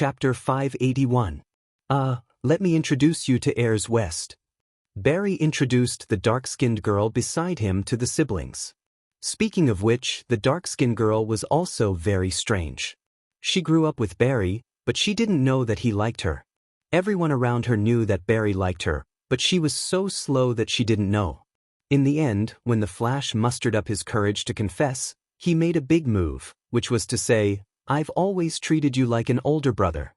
Chapter 581. Let me introduce you to heirs West. Barry introduced the dark-skinned girl beside him to the siblings. Speaking of which, the dark-skinned girl was also very strange. She grew up with Barry, but she didn't know that he liked her. Everyone around her knew that Barry liked her, but she was so slow that she didn't know. In the end, when the Flash mustered up his courage to confess, he made a big move, which was to say, "I've always treated you like an older brother."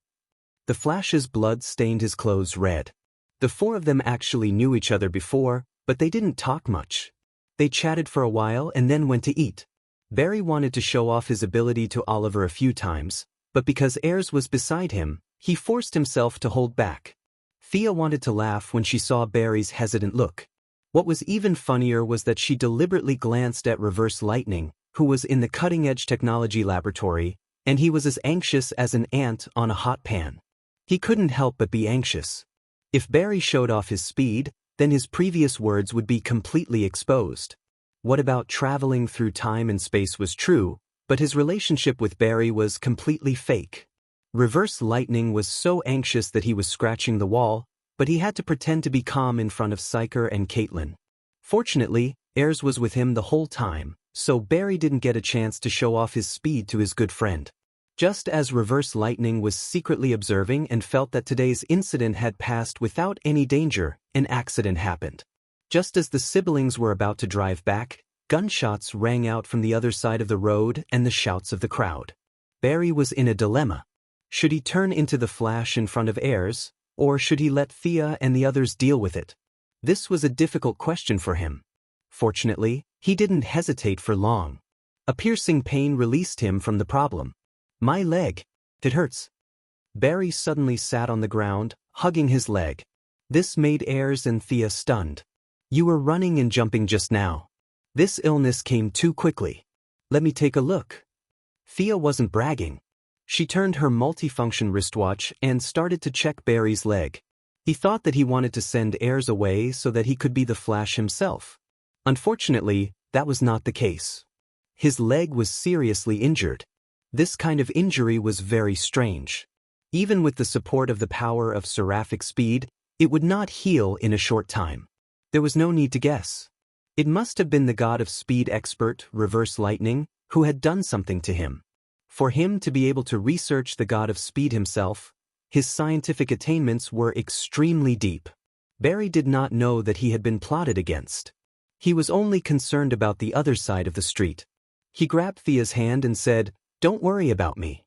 The Flash's blood stained his clothes red. The four of them actually knew each other before, but they didn't talk much. They chatted for a while and then went to eat. Barry wanted to show off his ability to Oliver a few times, but because Ayers was beside him, he forced himself to hold back. Thea wanted to laugh when she saw Barry's hesitant look. What was even funnier was that she deliberately glanced at Reverse Lightning, who was in the cutting-edge technology laboratory, and he was as anxious as an ant on a hot pan. He couldn't help but be anxious. If Barry showed off his speed, then his previous words would be completely exposed. What about traveling through time and space was true, but his relationship with Barry was completely fake. Reverse Lightning was so anxious that he was scratching the wall, but he had to pretend to be calm in front of Psyker and Caitlin. Fortunately, Ayers was with him the whole time, so Barry didn't get a chance to show off his speed to his good friend. Just as Reverse Lightning was secretly observing and felt that today's incident had passed without any danger, an accident happened. Just as the siblings were about to drive back, gunshots rang out from the other side of the road and the shouts of the crowd. Barry was in a dilemma. Should he turn into the Flash in front of Ayers, or should he let Thea and the others deal with it? This was a difficult question for him. Fortunately, he didn't hesitate for long. A piercing pain released him from the problem. "My leg. It hurts." Barry suddenly sat on the ground, hugging his leg. This made Ayers and Thea stunned. "You were running and jumping just now. This illness came too quickly. Let me take a look." Thea wasn't bragging. She turned her multifunction wristwatch and started to check Barry's leg. He thought that he wanted to send Ayers away so that he could be the Flash himself. Unfortunately, that was not the case. His leg was seriously injured. This kind of injury was very strange. Even with the support of the power of seraphic speed, it would not heal in a short time. There was no need to guess. It must have been the god of speed expert, Reverse Lightning, who had done something to him. For him to be able to research the god of speed himself, his scientific attainments were extremely deep. Barry did not know that he had been plotted against. He was only concerned about the other side of the street. He grabbed Thea's hand and said, "Don't worry about me.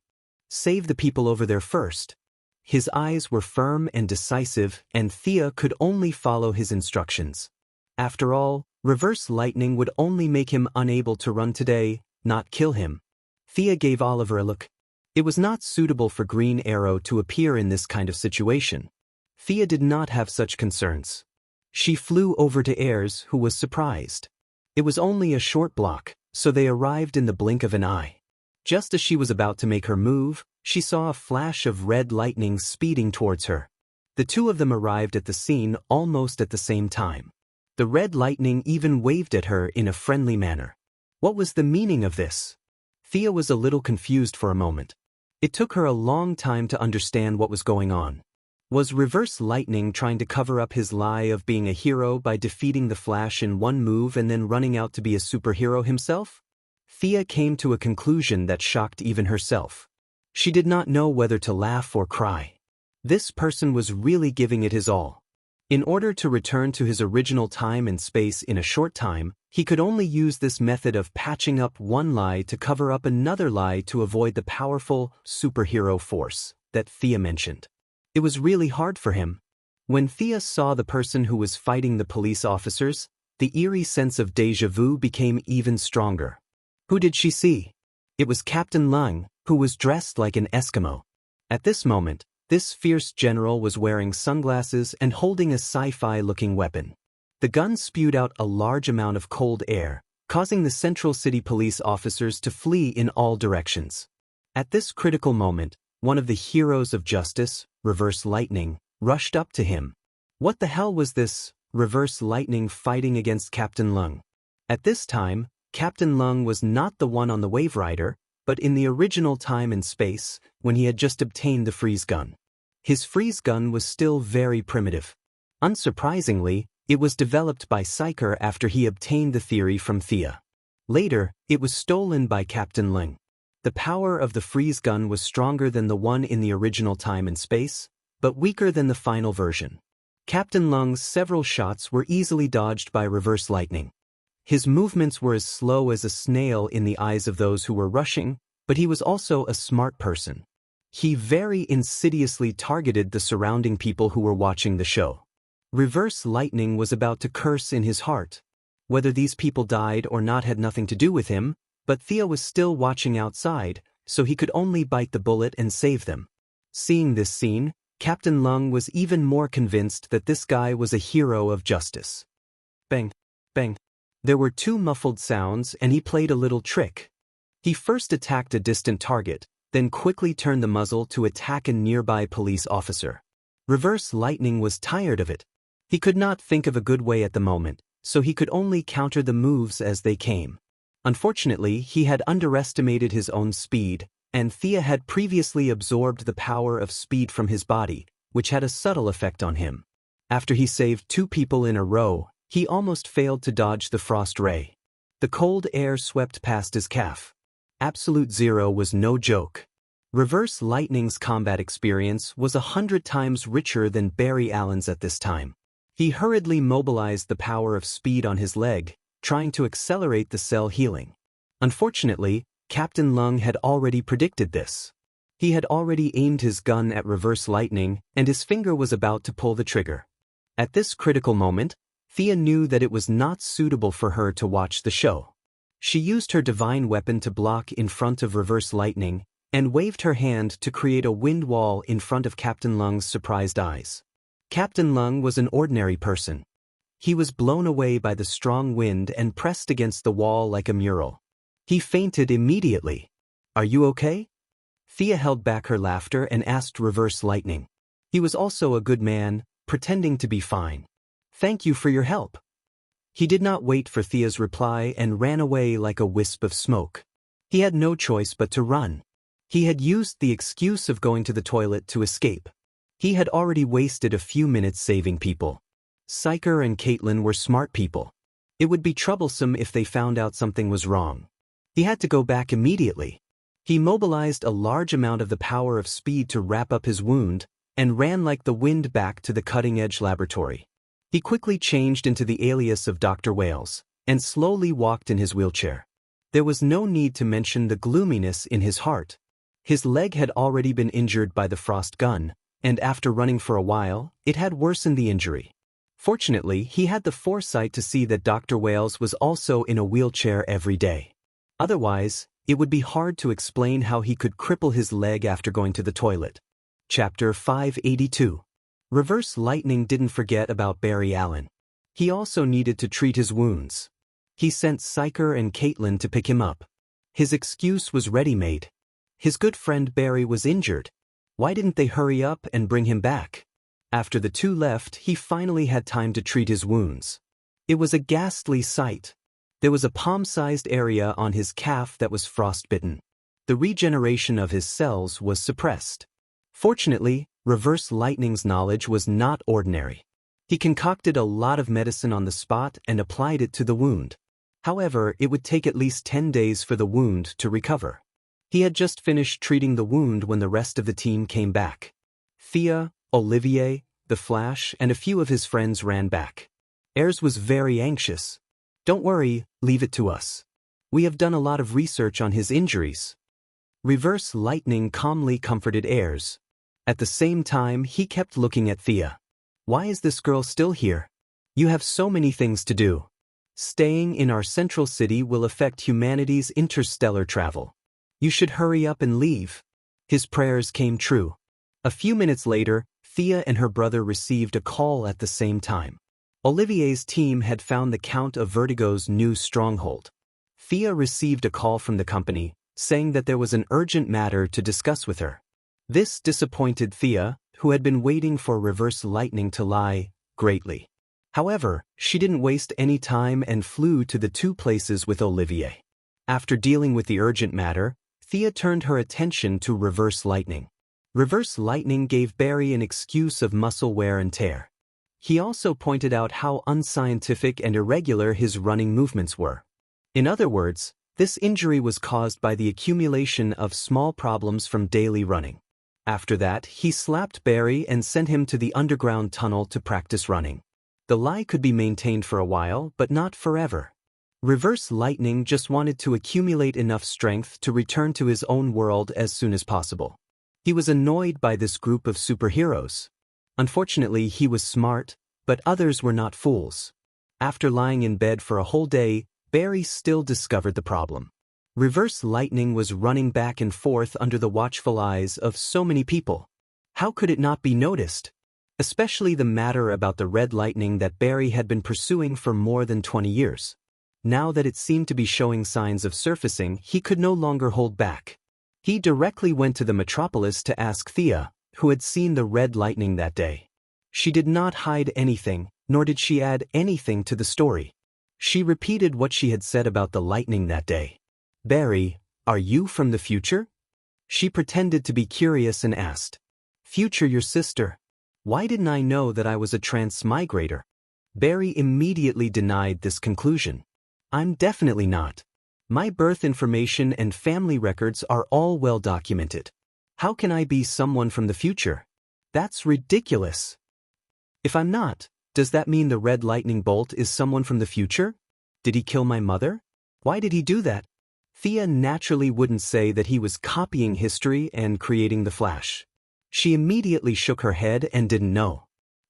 Save the people over there first." His eyes were firm and decisive, and Thea could only follow his instructions. After all, Reverse Lightning would only make him unable to run today, not kill him. Thea gave Oliver a look. It was not suitable for Green Arrow to appear in this kind of situation. Thea did not have such concerns. She flew over to Ayers, who was surprised. It was only a short block, so they arrived in the blink of an eye. Just as she was about to make her move, she saw a flash of red lightning speeding towards her. The two of them arrived at the scene almost at the same time. The red lightning even waved at her in a friendly manner. What was the meaning of this? Thea was a little confused for a moment. It took her a long time to understand what was going on. Was Reverse Lightning trying to cover up his lie of being a hero by defeating the Flash in one move and then running out to be a superhero himself? Thea came to a conclusion that shocked even herself. She did not know whether to laugh or cry. This person was really giving it his all. In order to return to his original time and space in a short time, he could only use this method of patching up one lie to cover up another lie to avoid the powerful superhero force that Thea mentioned. It was really hard for him. When Thea saw the person who was fighting the police officers, the eerie sense of déjà vu became even stronger. Who did she see? It was Captain Lung, who was dressed like an Eskimo. At this moment, this fierce general was wearing sunglasses and holding a sci-fi-looking weapon. The gun spewed out a large amount of cold air, causing the Central City police officers to flee in all directions. At this critical moment, one of the heroes of justice, Reverse Lightning, rushed up to him. What the hell was this, Reverse Lightning fighting against Captain Lung? At this time, Captain Lung was not the one on the Wave Rider, but in the original time and space, when he had just obtained the freeze gun. His freeze gun was still very primitive. Unsurprisingly, it was developed by Psyker after he obtained the theory from Thea. Later, it was stolen by Captain Ling. The power of the freeze gun was stronger than the one in the original time and space, but weaker than the final version. Captain Lung's several shots were easily dodged by reverse lightning. His movements were as slow as a snail in the eyes of those who were rushing, but he was also a smart person. He very insidiously targeted the surrounding people who were watching the show. Reverse lightning was about to curse in his heart. Whether these people died or not had nothing to do with him, but Thea was still watching outside, so he could only bite the bullet and save them. Seeing this scene, Captain Lung was even more convinced that this guy was a hero of justice. Bang, bang. There were two muffled sounds and he played a little trick. He first attacked a distant target, then quickly turned the muzzle to attack a nearby police officer. Reverse lightning was tired of it. He could not think of a good way at the moment, so he could only counter the moves as they came. Unfortunately, he had underestimated his own speed, and Thea had previously absorbed the power of speed from his body, which had a subtle effect on him. After he saved two people in a row, he almost failed to dodge the frost ray. The cold air swept past his calf. Absolute Zero was no joke. Reverse Lightning's combat experience was 100 times richer than Barry Allen's at this time. He hurriedly mobilized the power of speed on his leg, trying to accelerate the cell healing. Unfortunately, Captain Lung had already predicted this. He had already aimed his gun at Reverse Lightning, and his finger was about to pull the trigger. At this critical moment, Thea knew that it was not suitable for her to watch the show. She used her divine weapon to block in front of Reverse Lightning, and waved her hand to create a wind wall in front of Captain Lung's surprised eyes. Captain Lung was an ordinary person. He was blown away by the strong wind and pressed against the wall like a mural. He fainted immediately. "Are you okay?" Thea held back her laughter and asked Reverse Lightning. He was also a good man, pretending to be fine. "Thank you for your help." He did not wait for Thea's reply and ran away like a wisp of smoke. He had no choice but to run. He had used the excuse of going to the toilet to escape. He had already wasted a few minutes saving people. Psyker and Caitlin were smart people. It would be troublesome if they found out something was wrong. He had to go back immediately. He mobilized a large amount of the power of speed to wrap up his wound, and ran like the wind back to the cutting-edge laboratory. He quickly changed into the alias of Dr. Wales, and slowly walked in his wheelchair. There was no need to mention the gloominess in his heart. His leg had already been injured by the frost gun, and after running for a while, it had worsened the injury. Fortunately, he had the foresight to see that Dr. Wales was also in a wheelchair every day. Otherwise, it would be hard to explain how he could cripple his leg after going to the toilet. Chapter 582. Reverse Lightning didn't forget about Barry Allen. He also needed to treat his wounds. He sent Psyker and Caitlin to pick him up. His excuse was ready-made. His good friend Barry was injured. Why didn't they hurry up and bring him back? After the two left, he finally had time to treat his wounds. It was a ghastly sight. There was a palm-sized area on his calf that was frostbitten. The regeneration of his cells was suppressed. Fortunately, Reverse Lightning's knowledge was not ordinary. He concocted a lot of medicine on the spot and applied it to the wound. However, it would take at least 10 days for the wound to recover. He had just finished treating the wound when the rest of the team came back. Thea, Olivier, the Flash, and a few of his friends ran back. Ayres was very anxious. "Don't worry, leave it to us. We have done a lot of research on his injuries." Reverse Lightning calmly comforted Ayres. At the same time, he kept looking at Thea. "Why is this girl still here? You have so many things to do. Staying in our central city will affect humanity's interstellar travel. You should hurry up and leave." His prayers came true. A few minutes later, Thea and her brother received a call at the same time. Olivier's team had found the Count of Vertigo's new stronghold. Thea received a call from the company, saying that there was an urgent matter to discuss with her. This disappointed Thea, who had been waiting for Reverse Lightning to lie, greatly. However, she didn't waste any time and flew to the two places with Olivier. After dealing with the urgent matter, Thea turned her attention to reverse lightning. Reverse lightning gave Barry an excuse of muscle wear and tear. He also pointed out how unscientific and irregular his running movements were. In other words, this injury was caused by the accumulation of small problems from daily running. After that, he slapped Barry and sent him to the underground tunnel to practice running. The lie could be maintained for a while, but not forever. Reverse lightning just wanted to accumulate enough strength to return to his own world as soon as possible. He was annoyed by this group of superheroes. Unfortunately, he was smart, but others were not fools. After lying in bed for a whole day, Barry still discovered the problem. Reverse lightning was running back and forth under the watchful eyes of so many people. How could it not be noticed? Especially the matter about the red lightning that Barry had been pursuing for more than 20 years. Now that it seemed to be showing signs of surfacing, he could no longer hold back. He directly went to the metropolis to ask Thea, who had seen the red lightning that day. She did not hide anything, nor did she add anything to the story. She repeated what she had said about the lightning that day. "Barry, are you from the future?" She pretended to be curious and asked. "Future your sister. Why didn't I know that I was a transmigrator?" Barry immediately denied this conclusion. "I'm definitely not. My birth information and family records are all well documented. How can I be someone from the future? That's ridiculous. If I'm not, does that mean the red lightning bolt is someone from the future? Did he kill my mother? Why did he do that?" Thea naturally wouldn't say that he was copying history and creating the Flash. She immediately shook her head and didn't know.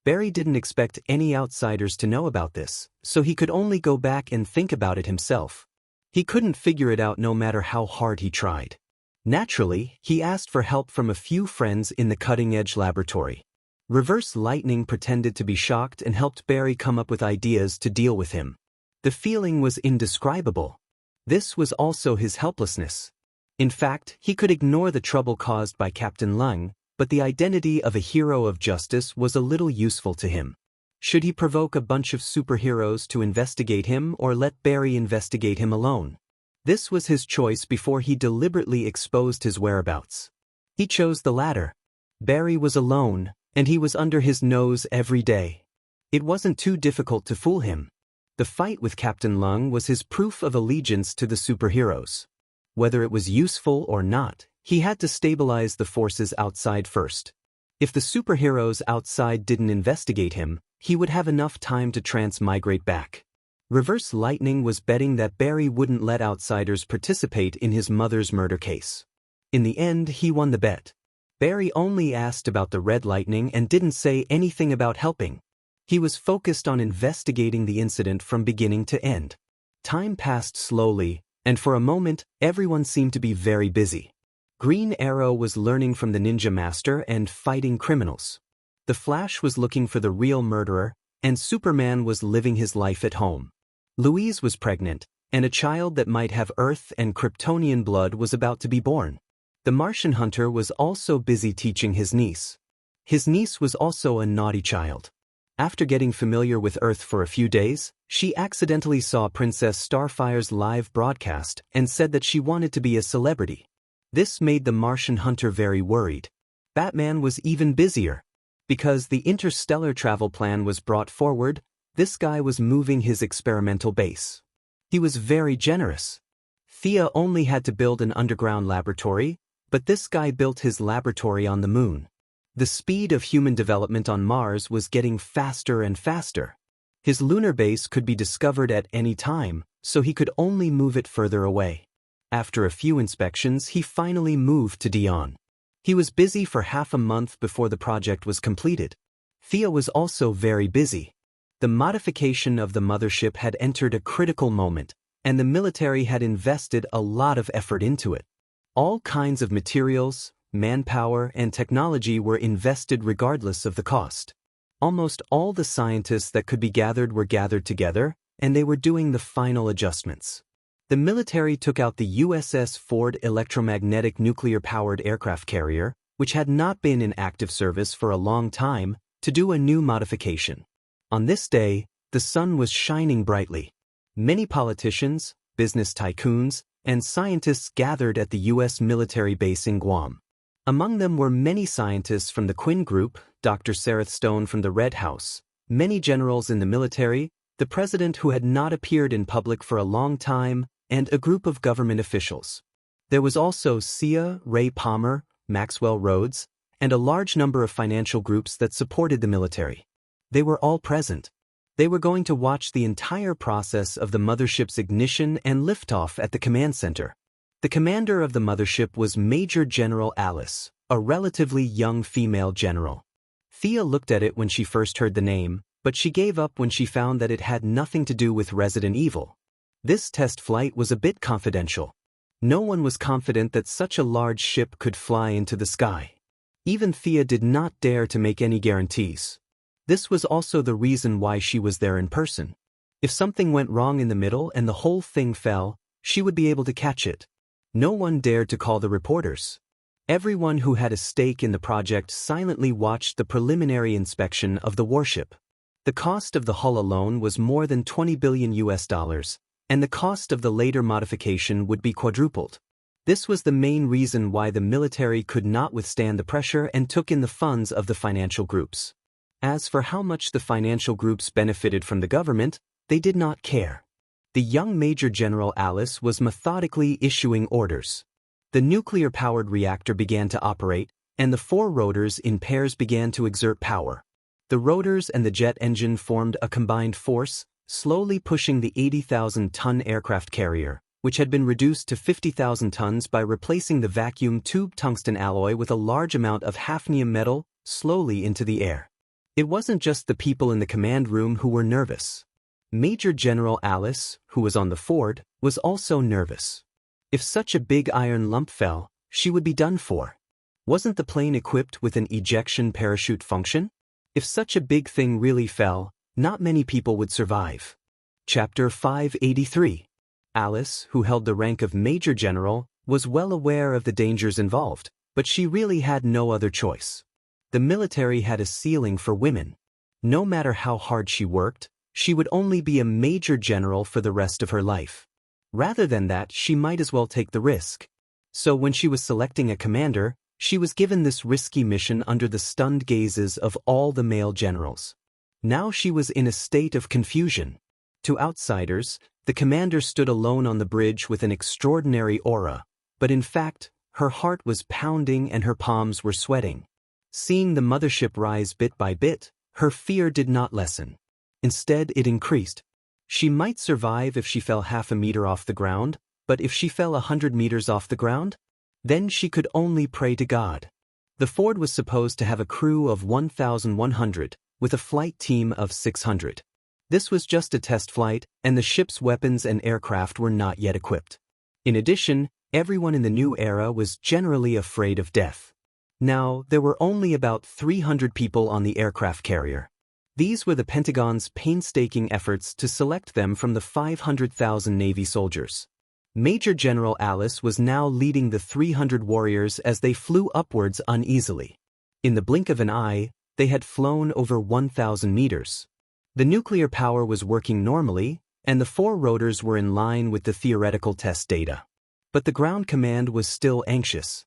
Barry didn't expect any outsiders to know about this, so he could only go back and think about it himself. He couldn't figure it out no matter how hard he tried. Naturally, he asked for help from a few friends in the cutting-edge laboratory. Reverse lightning pretended to be shocked and helped Barry come up with ideas to deal with him. The feeling was indescribable. This was also his helplessness. In fact, he could ignore the trouble caused by Captain Lung, but the identity of a hero of justice was a little useful to him. Should he provoke a bunch of superheroes to investigate him or let Barry investigate him alone? This was his choice before he deliberately exposed his whereabouts. He chose the latter. Barry was alone, and he was under his nose every day. It wasn't too difficult to fool him. The fight with Captain Lung was his proof of allegiance to the superheroes. Whether it was useful or not, he had to stabilize the forces outside first. If the superheroes outside didn't investigate him, he would have enough time to transmigrate back. Reverse lightning was betting that Barry wouldn't let outsiders participate in his mother's murder case. In the end, he won the bet. Barry only asked about the red lightning and didn't say anything about helping. He was focused on investigating the incident from beginning to end. Time passed slowly, and for a moment, everyone seemed to be very busy. Green Arrow was learning from the ninja master and fighting criminals. The Flash was looking for the real murderer, and Superman was living his life at home. Louise was pregnant, and a child that might have Earth and Kryptonian blood was about to be born. The Martian hunter was also busy teaching his niece. His niece was also a naughty child. After getting familiar with Earth for a few days, she accidentally saw Princess Starfire's live broadcast and said that she wanted to be a celebrity. This made the Martian hunter very worried. Batman was even busier. Because the interstellar travel plan was brought forward, this guy was moving his experimental base. He was very generous. Thea only had to build an underground laboratory, but this guy built his laboratory on the moon. The speed of human development on Mars was getting faster and faster. His lunar base could be discovered at any time, so he could only move it further away. After a few inspections, he finally moved to Dion. He was busy for half a month before the project was completed. Thea was also very busy. The modification of the mothership had entered a critical moment, and the military had invested a lot of effort into it. All kinds of materials, manpower, and technology were invested regardless of the cost. Almost all the scientists that could be gathered were gathered together, and they were doing the final adjustments. The military took out the USS Ford electromagnetic nuclear-powered aircraft carrier, which had not been in active service for a long time, to do a new modification. On this day, the sun was shining brightly. Many politicians, business tycoons, and scientists gathered at the U.S. military base in Guam. Among them were many scientists from the Quinn Group, Dr. Sareth Stone from the Red House, many generals in the military, the president who had not appeared in public for a long time, and a group of government officials. There was also Sia, Ray Palmer, Maxwell Rhodes, and a large number of financial groups that supported the military. They were all present. They were going to watch the entire process of the mothership's ignition and liftoff at the command center. The commander of the mothership was Major General Alice, a relatively young female general. Thea looked at it when she first heard the name, but she gave up when she found that it had nothing to do with Resident Evil. This test flight was a bit confidential. No one was confident that such a large ship could fly into the sky. Even Thea did not dare to make any guarantees. This was also the reason why she was there in person. If something went wrong in the middle and the whole thing fell, she would be able to catch it. No one dared to call the reporters. Everyone who had a stake in the project silently watched the preliminary inspection of the warship. The cost of the hull alone was more than $20 billion, and the cost of the later modification would be quadrupled. This was the main reason why the military could not withstand the pressure and took in the funds of the financial groups. As for how much the financial groups benefited from the government, they did not care. The young Major General Alice was methodically issuing orders. The nuclear-powered reactor began to operate, and the 4 rotors in pairs began to exert power. The rotors and the jet engine formed a combined force, slowly pushing the 80,000-ton aircraft carrier, which had been reduced to 50,000 tons by replacing the vacuum tube tungsten alloy with a large amount of hafnium metal, slowly into the air. It wasn't just the people in the command room who were nervous. Major General Alice, who was on the Ford, was also nervous. If such a big iron lump fell, she would be done for. Wasn't the plane equipped with an ejection parachute function? If such a big thing really fell, not many people would survive. Chapter 583. Alice, who held the rank of Major General, was well aware of the dangers involved, but she really had no other choice. The military had a ceiling for women. No matter how hard she worked, she would only be a Major General for the rest of her life. Rather than that, she might as well take the risk. So when she was selecting a commander, she was given this risky mission under the stunned gazes of all the male generals. Now she was in a state of confusion. To outsiders, the commander stood alone on the bridge with an extraordinary aura, but in fact, her heart was pounding and her palms were sweating. Seeing the mothership rise bit by bit, her fear did not lessen. Instead, it increased. She might survive if she fell half a meter off the ground, but if she fell 100 meters off the ground? Then she could only pray to God. The Ford was supposed to have a crew of 1,100, with a flight team of 600. This was just a test flight, and the ship's weapons and aircraft were not yet equipped. In addition, everyone in the new era was generally afraid of death. Now, there were only about 300 people on the aircraft carrier. These were the Pentagon's painstaking efforts to select them from the 500,000 Navy soldiers. Major General Alice was now leading the 300 warriors as they flew upwards uneasily. In the blink of an eye, they had flown over 1,000 meters. The nuclear power was working normally, and the 4 rotors were in line with the theoretical test data. But the ground command was still anxious.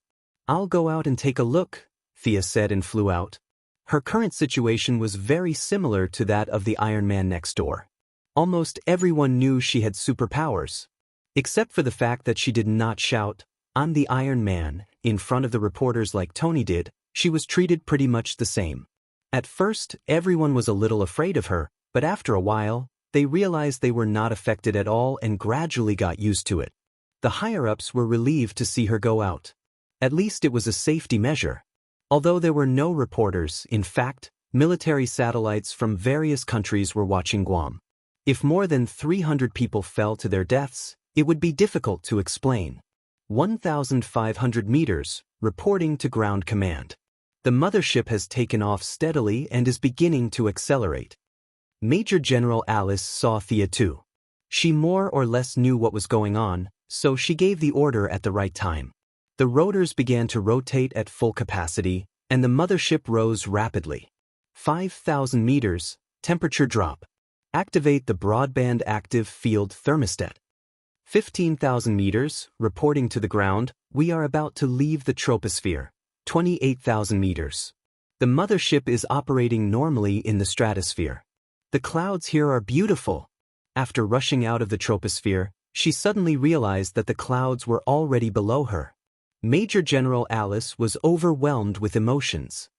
"I'll go out and take a look," Thea said and flew out. Her current situation was very similar to that of the Iron Man next door. Almost everyone knew she had superpowers. Except for the fact that she did not shout, "I'm the Iron Man," in front of the reporters like Tony did, she was treated pretty much the same. At first, everyone was a little afraid of her, but after a while, they realized they were not affected at all and gradually got used to it. The higher-ups were relieved to see her go out. At least it was a safety measure. Although there were no reporters, in fact, military satellites from various countries were watching Guam. If more than 300 people fell to their deaths, it would be difficult to explain. 1,500 meters, reporting to ground command. The mothership has taken off steadily and is beginning to accelerate. Major General Alice saw Thea too. She more or less knew what was going on, so she gave the order at the right time. The rotors began to rotate at full capacity, and the mothership rose rapidly. 5,000 meters, temperature drop. Activate the broadband active field thermostat. 15,000 meters, reporting to the ground, we are about to leave the troposphere. 28,000 meters. The mothership is operating normally in the stratosphere. The clouds here are beautiful. After rushing out of the troposphere, she suddenly realized that the clouds were already below her. Major General Alice was overwhelmed with emotions.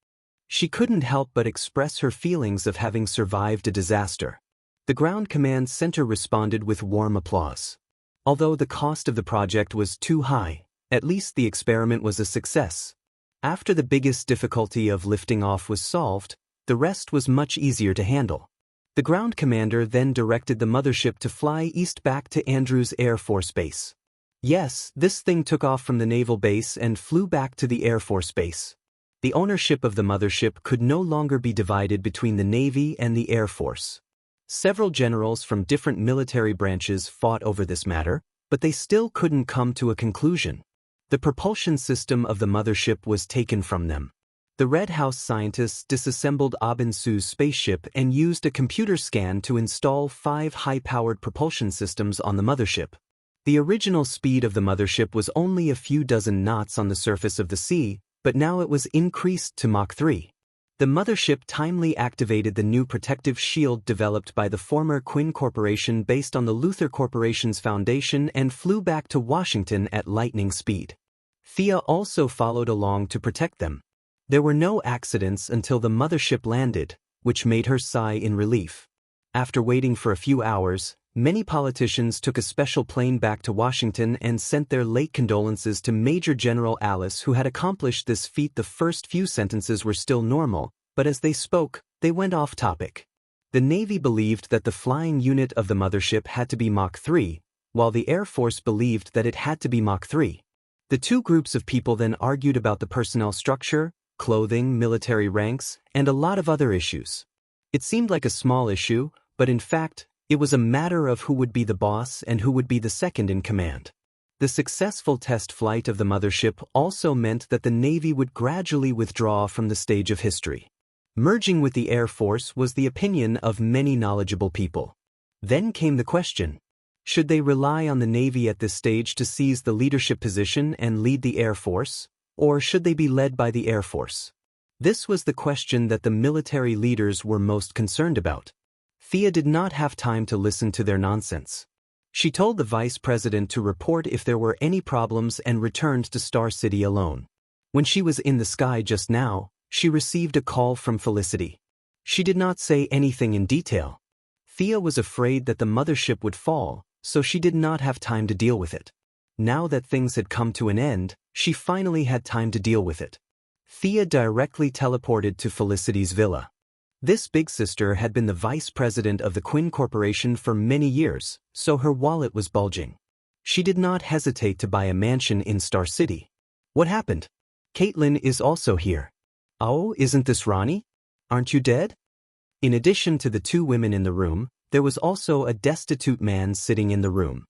She couldn't help but express her feelings of having survived a disaster. The Ground Command Center responded with warm applause. Although the cost of the project was too high, at least the experiment was a success. After the biggest difficulty of lifting off was solved, the rest was much easier to handle. The ground commander then directed the mothership to fly east back to Andrews Air Force Base. Yes, this thing took off from the naval base and flew back to the Air Force Base. The ownership of the mothership could no longer be divided between the Navy and the Air Force. Several generals from different military branches fought over this matter, but they still couldn't come to a conclusion. The propulsion system of the mothership was taken from them. The Red House scientists disassembled Abin Su's spaceship and used a computer scan to install 5 high-powered propulsion systems on the mothership. The original speed of the mothership was only a few dozen knots on the surface of the sea, but now it was increased to Mach 3. The mothership timely activated the new protective shield developed by the former Quinn Corporation based on the Luther Corporation's foundation and flew back to Washington at lightning speed. Thea also followed along to protect them. There were no accidents until the mothership landed, which made her sigh in relief. After waiting for a few hours, many politicians took a special plane back to Washington and sent their late condolences to Major General Alice, who had accomplished this feat. The first few sentences were still normal, but as they spoke, they went off topic. The Navy believed that the flying unit of the mothership had to be Mach 3, while the Air Force believed that it had to be Mach 3. The two groups of people then argued about the personnel structure, clothing, military ranks, and a lot of other issues. It seemed like a small issue, but in fact, it was a matter of who would be the boss and who would be the second in command. The successful test flight of the mothership also meant that the Navy would gradually withdraw from the stage of history. Merging with the Air Force was the opinion of many knowledgeable people. Then came the question: should they rely on the Navy at this stage to seize the leadership position and lead the Air Force, or should they be led by the Air Force? This was the question that the military leaders were most concerned about. Thea did not have time to listen to their nonsense. She told the vice president to report if there were any problems and returned to Star City alone. When she was in the sky just now, she received a call from Felicity. She did not say anything in detail. Thea was afraid that the mothership would fall, so she did not have time to deal with it. Now that things had come to an end, she finally had time to deal with it. Thea directly teleported to Felicity's villa. This big sister had been the vice president of the Quinn Corporation for many years, so her wallet was bulging. She did not hesitate to buy a mansion in Star City. What happened? Caitlin is also here. Oh, isn't this Ronnie? Aren't you dead? In addition to the two women in the room, there was also a destitute man sitting in the room.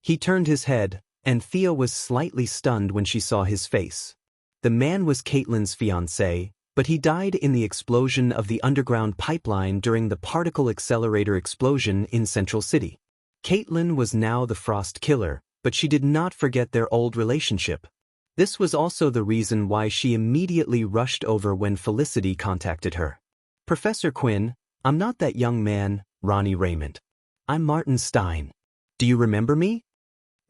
He turned his head, and Thea was slightly stunned when she saw his face. The man was Caitlin's fiancé, but he died in the explosion of the underground pipeline during the particle accelerator explosion in Central City. Caitlin was now the Frost Killer, but she did not forget their old relationship. This was also the reason why she immediately rushed over when Felicity contacted her. Professor Quinn, I'm not that young man, Ronnie Raymond. I'm Martin Stein. Do you remember me?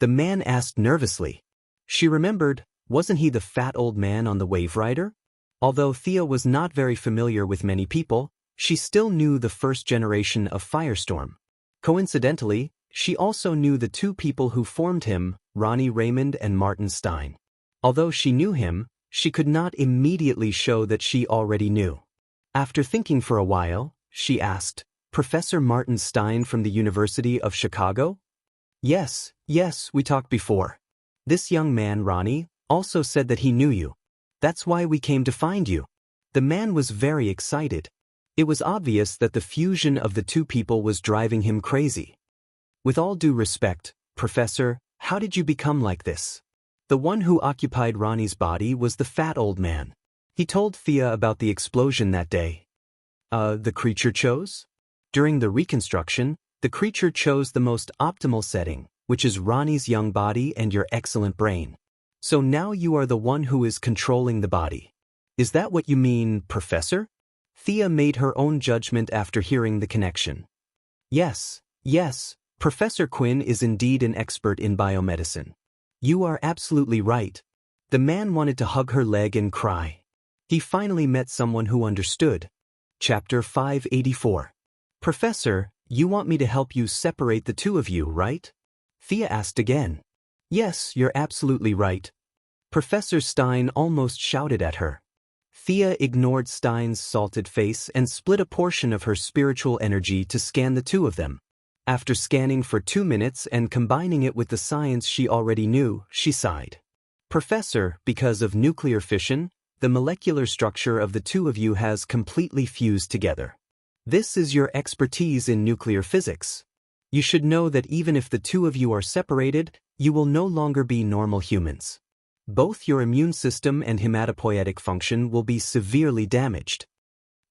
The man asked nervously. She remembered, wasn't he the fat old man on the Wave Rider? Although Thea was not very familiar with many people, she still knew the first generation of Firestorm. Coincidentally, she also knew the two people who formed him, Ronnie Raymond and Martin Stein. Although she knew him, she could not immediately show that she already knew. After thinking for a while, she asked, Professor Martin Stein from the University of Chicago? Yes, we talked before. This young man, Ronnie, also said that he knew you. That's why we came to find you. The man was very excited. It was obvious that the fusion of the two people was driving him crazy. With all due respect, Professor, how did you become like this? The one who occupied Ronnie's body was the fat old man. He told Thea about the explosion that day. The creature chose? During the reconstruction, the creature chose the most optimal setting, which is Ronnie's young body and your excellent brain. So now you are the one who is controlling the body. Is that what you mean, Professor? Thea made her own judgment after hearing the connection. Yes, Professor Quinn is indeed an expert in biomedicine. You are absolutely right. The man wanted to hug her leg and cry. He finally met someone who understood. Chapter 584. Professor, you want me to help you separate the two of you, right? Thea asked again. Yes, you're absolutely right. Professor Stein almost shouted at her. Thea ignored Stein's salted face and split a portion of her spiritual energy to scan the two of them. After scanning for 2 minutes and combining it with the science she already knew, she sighed. Professor, because of nuclear fission, the molecular structure of the two of you has completely fused together. This is your expertise in nuclear physics. You should know that even if the two of you are separated, you will no longer be normal humans. Both your immune system and hematopoietic function will be severely damaged.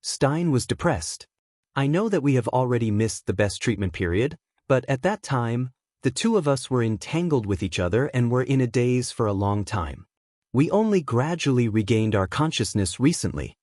Stein was depressed. I know that we have already missed the best treatment period, but at that time, the two of us were entangled with each other and were in a daze for a long time. We only gradually regained our consciousness recently.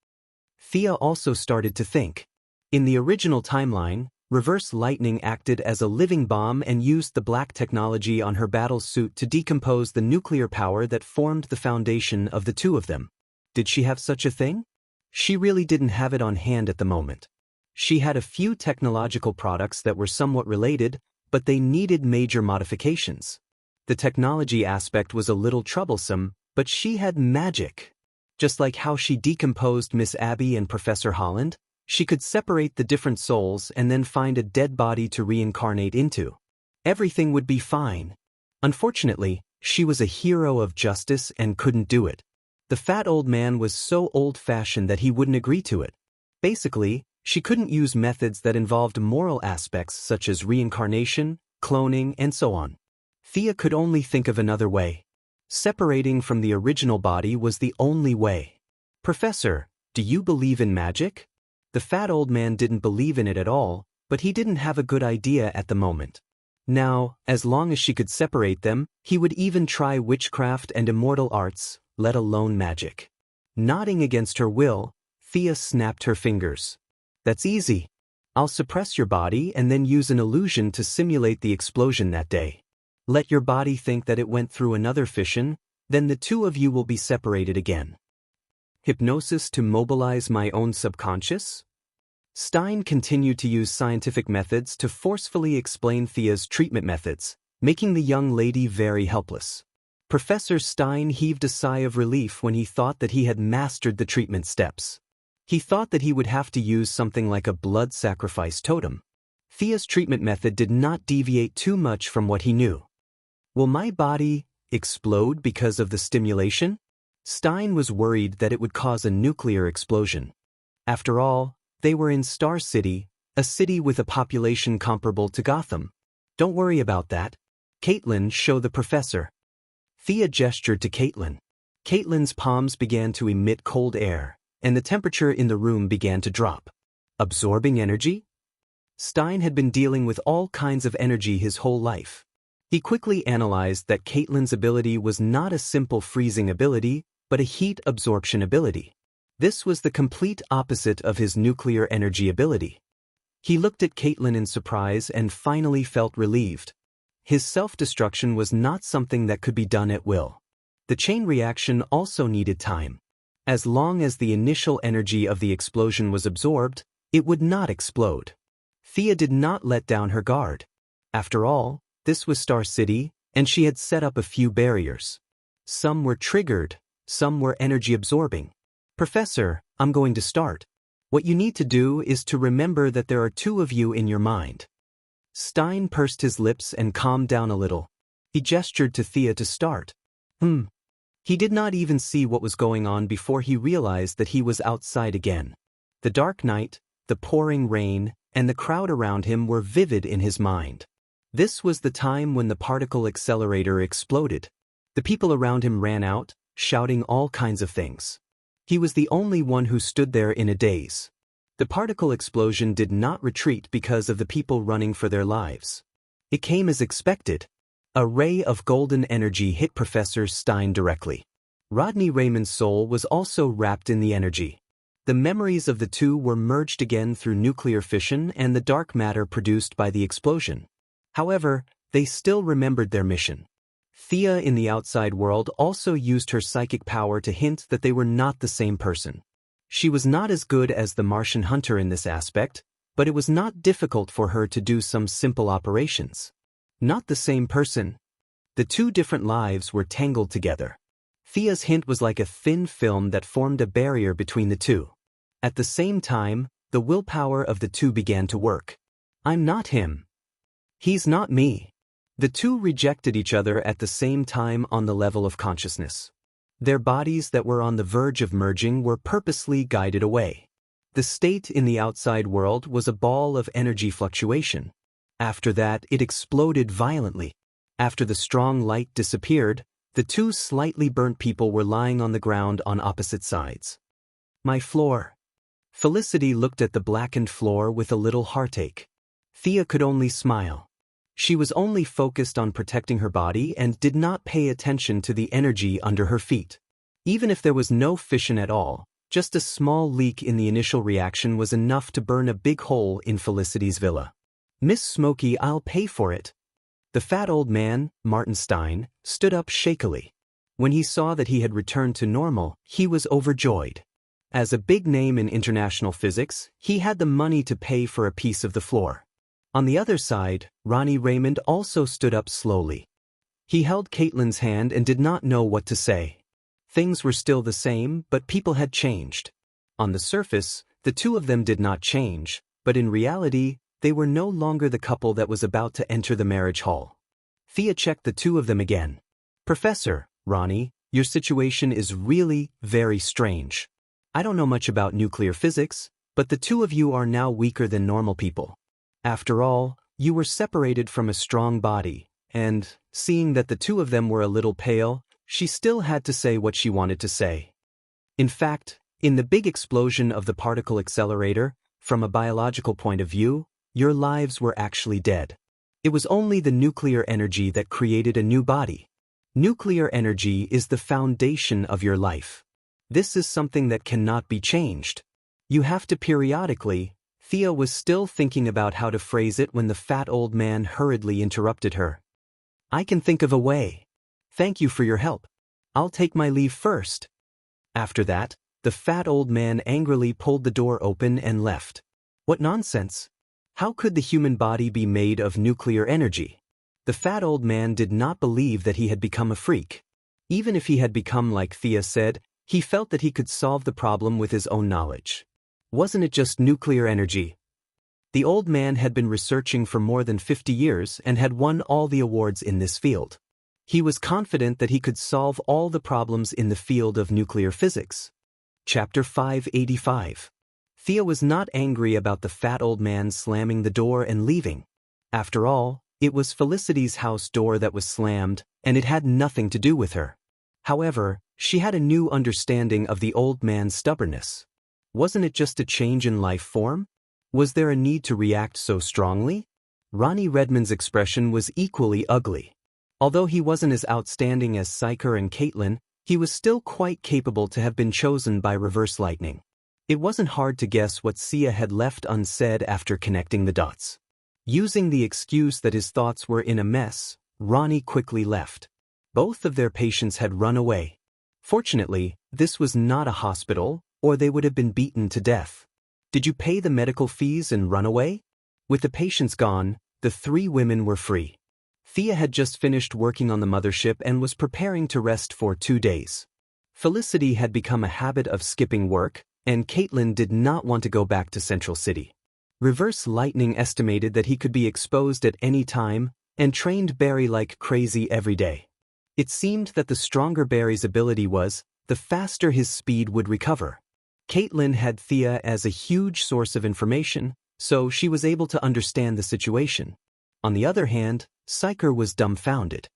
Thea also started to think. In the original timeline, Reverse Lightning acted as a living bomb and used the black technology on her battle suit to decompose the nuclear power that formed the foundation of the two of them. Did she have such a thing? She really didn't have it on hand at the moment. She had a few technological products that were somewhat related, but they needed major modifications. The technology aspect was a little troublesome, but she had magic. Just like how she decomposed Miss Abby and Professor Holland, she could separate the different souls and then find a dead body to reincarnate into. Everything would be fine. Unfortunately, she was a hero of justice and couldn't do it. The fat old man was so old-fashioned that he wouldn't agree to it. Basically, she couldn't use methods that involved moral aspects such as reincarnation, cloning, and so on. Thea could only think of another way. Separating from the original body was the only way. Professor, do you believe in magic? The fat old man didn't believe in it at all, but he didn't have a good idea at the moment. Now, as long as she could separate them, he would even try witchcraft and immortal arts, let alone magic. Nodding against her will, Thea snapped her fingers. That's easy. I'll suppress your body and then use an illusion to simulate the explosion that day. Let your body think that it went through another fission, then the two of you will be separated again. Hypnosis to mobilize my own subconscious? Stein continued to use scientific methods to forcefully explain Thea's treatment methods, making the young lady very helpless. Professor Stein heaved a sigh of relief when he thought that he had mastered the treatment steps. He thought that he would have to use something like a blood sacrifice totem. Thea's treatment method did not deviate too much from what he knew. Will my body explode because of the stimulation? Stein was worried that it would cause a nuclear explosion. After all, they were in Star City, a city with a population comparable to Gotham. Don't worry about that. Caitlin, show the professor. Thea gestured to Caitlin. Caitlin's palms began to emit cold air, and the temperature in the room began to drop. Absorbing energy? Stein had been dealing with all kinds of energy his whole life. He quickly analyzed that Caitlin's ability was not a simple freezing ability, but a heat absorption ability. This was the complete opposite of his nuclear energy ability. He looked at Caitlin in surprise and finally felt relieved. His self-destruction was not something that could be done at will. The chain reaction also needed time. As long as the initial energy of the explosion was absorbed, it would not explode. Thea did not let down her guard. After all, this was Star City, and she had set up a few barriers. Some were triggered, some were energy-absorbing. Professor, I'm going to start. What you need to do is to remember that there are two of you in your mind. Stein pursed his lips and calmed down a little. He gestured to Thea to start. He did not even see what was going on before he realized that he was outside again. The dark night, the pouring rain, and the crowd around him were vivid in his mind. This was the time when the particle accelerator exploded. The people around him ran out, shouting all kinds of things. He was the only one who stood there in a daze. The particle explosion did not retreat because of the people running for their lives. It came as expected. A ray of golden energy hit Professor Stein directly. Rodney Raymond's soul was also wrapped in the energy. The memories of the two were merged again through nuclear fission and the dark matter produced by the explosion. However, they still remembered their mission. Thea in the outside world also used her psychic power to hint that they were not the same person. She was not as good as the Martian hunter in this aspect, but it was not difficult for her to do some simple operations. Not the same person. The two different lives were tangled together. Thea's hint was like a thin film that formed a barrier between the two. At the same time, the willpower of the two began to work. I'm not him. He's not me. The two rejected each other at the same time on the level of consciousness. Their bodies that were on the verge of merging were purposely guided away. The state in the outside world was a ball of energy fluctuation. After that, it exploded violently. After the strong light disappeared, the two slightly burnt people were lying on the ground on opposite sides. My floor. Felicity looked at the blackened floor with a little heartache. Thea could only smile. She was only focused on protecting her body and did not pay attention to the energy under her feet. Even if there was no fission at all, just a small leak in the initial reaction was enough to burn a big hole in Felicity's villa. Miss Smokey, I'll pay for it. The fat old man, Martin Stein, stood up shakily. When he saw that he had returned to normal, he was overjoyed. As a big name in international physics, he had the money to pay for a piece of the floor. On the other side, Ronnie Raymond also stood up slowly. He held Caitlin's hand and did not know what to say. Things were still the same, but people had changed. On the surface, the two of them did not change, but in reality, they were no longer the couple that was about to enter the marriage hall. Thea checked the two of them again. Professor, Ronnie, your situation is really very strange. I don't know much about nuclear physics, but the two of you are now weaker than normal people. After all, you were separated from a strong body, and, seeing that the two of them were a little pale, she still had to say what she wanted to say. In fact, in the big explosion of the particle accelerator, from a biological point of view, your lives were actually dead. It was only the nuclear energy that created a new body. Nuclear energy is the foundation of your life. This is something that cannot be changed. You have to periodically. Thea was still thinking about how to phrase it when the fat old man hurriedly interrupted her. I can think of a way. Thank you for your help. I'll take my leave first. After that, the fat old man angrily pulled the door open and left. What nonsense! How could the human body be made of nuclear energy? The fat old man did not believe that he had become a freak. Even if he had become like Thea said, he felt that he could solve the problem with his own knowledge. Wasn't it just nuclear energy? The old man had been researching for more than 50 years and had won all the awards in this field. He was confident that he could solve all the problems in the field of nuclear physics. Chapter 585. Thea was not angry about the fat old man slamming the door and leaving. After all, it was Felicity's house door that was slammed, and it had nothing to do with her. However, she had a new understanding of the old man's stubbornness. Wasn't it just a change in life form? Was there a need to react so strongly? Ronnie Redmond's expression was equally ugly. Although he wasn't as outstanding as Syker and Caitlin, he was still quite capable to have been chosen by reverse lightning. It wasn't hard to guess what Sia had left unsaid after connecting the dots. Using the excuse that his thoughts were in a mess, Ronnie quickly left. Both of their patients had run away. Fortunately, this was not a hospital, or they would have been beaten to death. Did you pay the medical fees and run away? With the patients gone, the three women were free. Thea had just finished working on the mothership and was preparing to rest for 2 days. Felicity had become a habit of skipping work, and Caitlin did not want to go back to Central City. Reverse Lightning estimated that he could be exposed at any time, and trained Barry like crazy every day. It seemed that the stronger Barry's ability was, the faster his speed would recover. Caitlin had Thea as a huge source of information, so she was able to understand the situation. On the other hand, Syker was dumbfounded.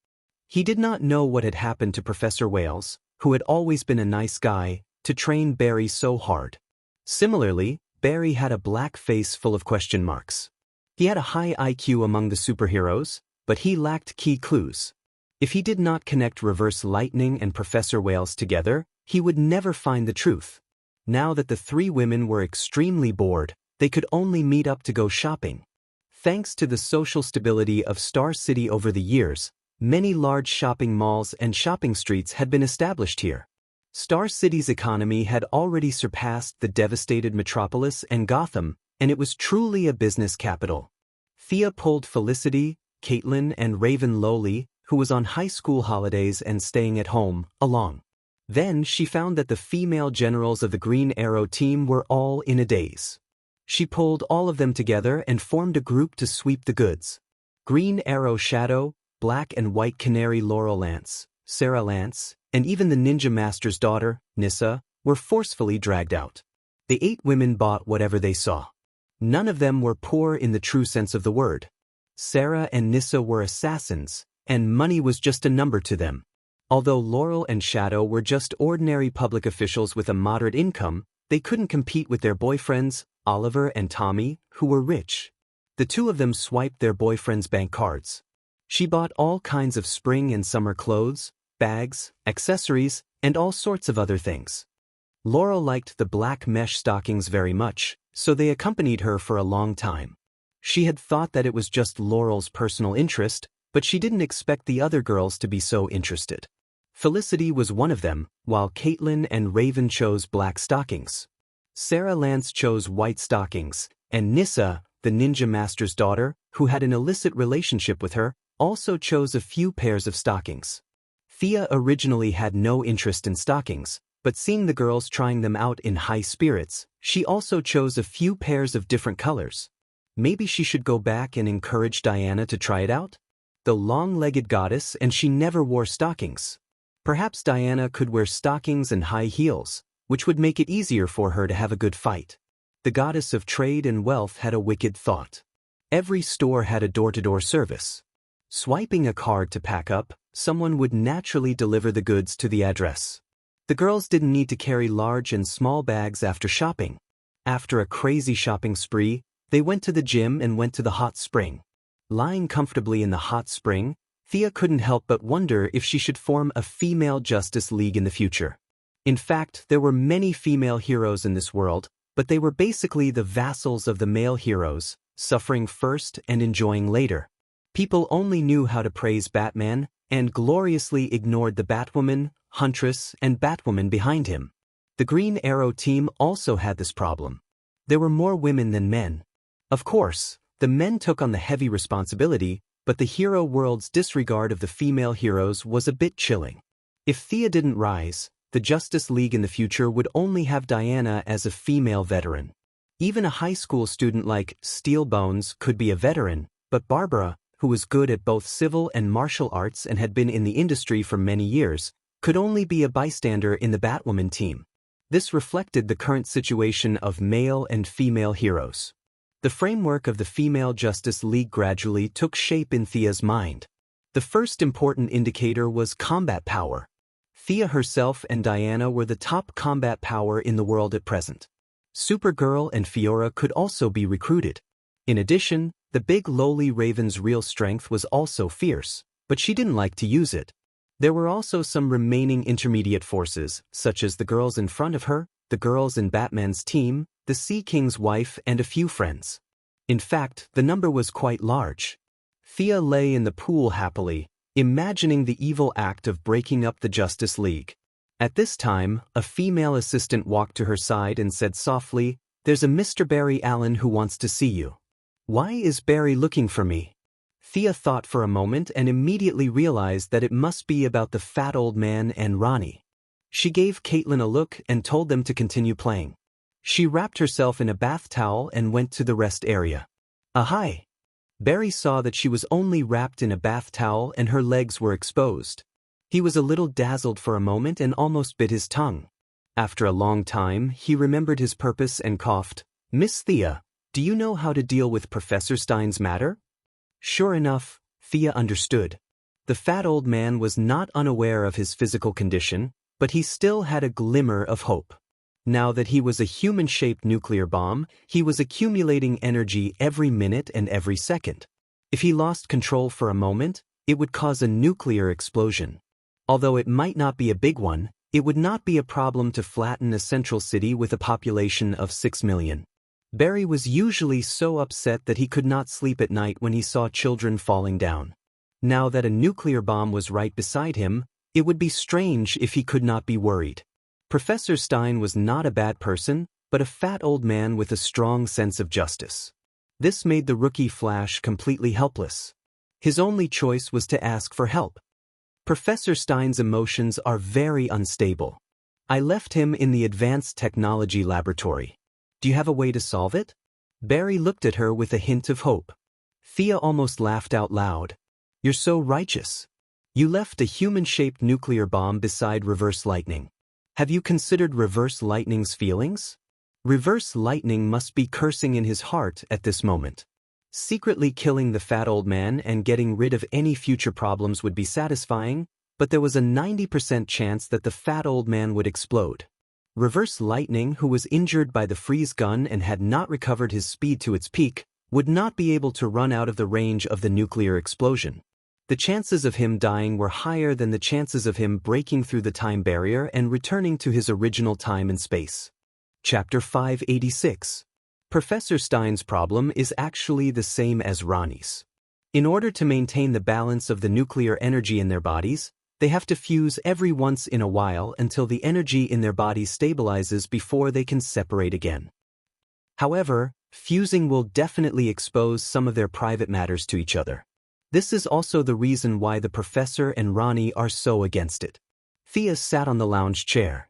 He did not know what had happened to Professor Wales, who had always been a nice guy, to train Barry so hard. Similarly, Barry had a black face full of question marks. He had a high IQ among the superheroes, but he lacked key clues. If he did not connect Reverse Lightning and Professor Wales together, he would never find the truth. Now that the three women were extremely bored, they could only meet up to go shopping. Thanks to the social stability of Star City over the years, many large shopping malls and shopping streets had been established here. Star City's economy had already surpassed the devastated metropolis and Gotham, and it was truly a business capital. Thea pulled Felicity, Caitlin, and Raven Lowly, who was on high school holidays and staying at home, along. Then she found that the female generals of the Green Arrow team were all in a daze. She pulled all of them together and formed a group to sweep the goods. Green Arrow Shadow, Black and White Canary Laurel Lance, Sarah Lance, and even the Ninja Master's daughter, Nissa, were forcefully dragged out. The 8 women bought whatever they saw. None of them were poor in the true sense of the word. Sarah and Nissa were assassins, and money was just a number to them. Although Laurel and Shadow were just ordinary public officials with a moderate income, they couldn't compete with their boyfriends, Oliver and Tommy, who were rich. The two of them swiped their boyfriends' bank cards. She bought all kinds of spring and summer clothes, bags, accessories, and all sorts of other things. Laurel liked the black mesh stockings very much, so they accompanied her for a long time. She had thought that it was just Laurel's personal interest, but she didn't expect the other girls to be so interested. Felicity was one of them, while Caitlin and Raven chose black stockings. Sarah Lance chose white stockings, and Nissa, the Ninja Master's daughter, who had an illicit relationship with her, also chose a few pairs of stockings. Thea originally had no interest in stockings, but seeing the girls trying them out in high spirits, she also chose a few pairs of different colors. Maybe she should go back and encourage Diana to try it out? The long-legged goddess, and she never wore stockings. Perhaps Diana could wear stockings and high heels, which would make it easier for her to have a good fight. The goddess of trade and wealth had a wicked thought. Every store had a door-to-door service. Swiping a card to pack up, someone would naturally deliver the goods to the address. The girls didn't need to carry large and small bags after shopping. After a crazy shopping spree, they went to the gym and went to the hot spring. Lying comfortably in the hot spring, Thea couldn't help but wonder if she should form a female Justice League in the future. In fact, there were many female heroes in this world, but they were basically the vassals of the male heroes, suffering first and enjoying later. People only knew how to praise Batman, and gloriously ignored the Batwoman, Huntress, and Batwoman behind him. The Green Arrow team also had this problem. There were more women than men. Of course, the men took on the heavy responsibility, but the hero world's disregard of the female heroes was a bit chilling. If Thea didn't rise, the Justice League in the future would only have Diana as a female veteran. Even a high school student like Steel Bones could be a veteran, but Barbara, who was good at both civil and martial arts and had been in the industry for many years, could only be a bystander in the Batwoman team. This reflected the current situation of male and female heroes. The framework of the Female Justice League gradually took shape in Thea's mind. The first important indicator was combat power. Thea herself and Diana were the top combat power in the world at present. Supergirl and Fiora could also be recruited. In addition, the big lowly Raven's real strength was also fierce, but she didn't like to use it. There were also some remaining intermediate forces, such as the girls in front of her, the girls in Batman's team, the Sea King's wife, and a few friends. In fact, the number was quite large. Thea lay in the pool happily, imagining the evil act of breaking up the Justice League. At this time, a female assistant walked to her side and said softly, "There's a Mr. Barry Allen who wants to see you." "Why is Barry looking for me?" Thea thought for a moment and immediately realized that it must be about the fat old man and Ronnie. She gave Caitlin a look and told them to continue playing. She wrapped herself in a bath towel and went to the rest area. Hi! Barry saw that she was only wrapped in a bath towel and her legs were exposed. He was a little dazzled for a moment and almost bit his tongue. After a long time, he remembered his purpose and coughed, "Miss Thea, do you know how to deal with Professor Stein's matter?" Sure enough, Thea understood. The fat old man was not unaware of his physical condition, but he still had a glimmer of hope. Now that he was a human-shaped nuclear bomb, he was accumulating energy every minute and every second. If he lost control for a moment, it would cause a nuclear explosion. Although it might not be a big one, it would not be a problem to flatten a central city with a population of 6 million. Barry was usually so upset that he could not sleep at night when he saw children falling down. Now that a nuclear bomb was right beside him, it would be strange if he could not be worried. Professor Stein was not a bad person, but a fat old man with a strong sense of justice. This made the rookie Flash completely helpless. His only choice was to ask for help. Professor Stein's emotions are very unstable. I left him in the Advanced Technology Laboratory. Do you have a way to solve it? Barry looked at her with a hint of hope. Thea almost laughed out loud. You're so righteous. You left a human-shaped nuclear bomb beside Reverse Lightning. Have you considered Reverse Lightning's feelings? Reverse Lightning must be cursing in his heart at this moment. Secretly killing the fat old man and getting rid of any future problems would be satisfying, but there was a 90% chance that the fat old man would explode. Reverse Lightning, who was injured by the freeze gun and had not recovered his speed to its peak, would not be able to run out of the range of the nuclear explosion. The chances of him dying were higher than the chances of him breaking through the time barrier and returning to his original time and space. Chapter 586. Professor Stein's problem is actually the same as Ronnie's. In order to maintain the balance of the nuclear energy in their bodies, they have to fuse every once in a while until the energy in their bodies stabilizes before they can separate again. However, fusing will definitely expose some of their private matters to each other. This is also the reason why the professor and Ronnie are so against it. Thea sat on the lounge chair.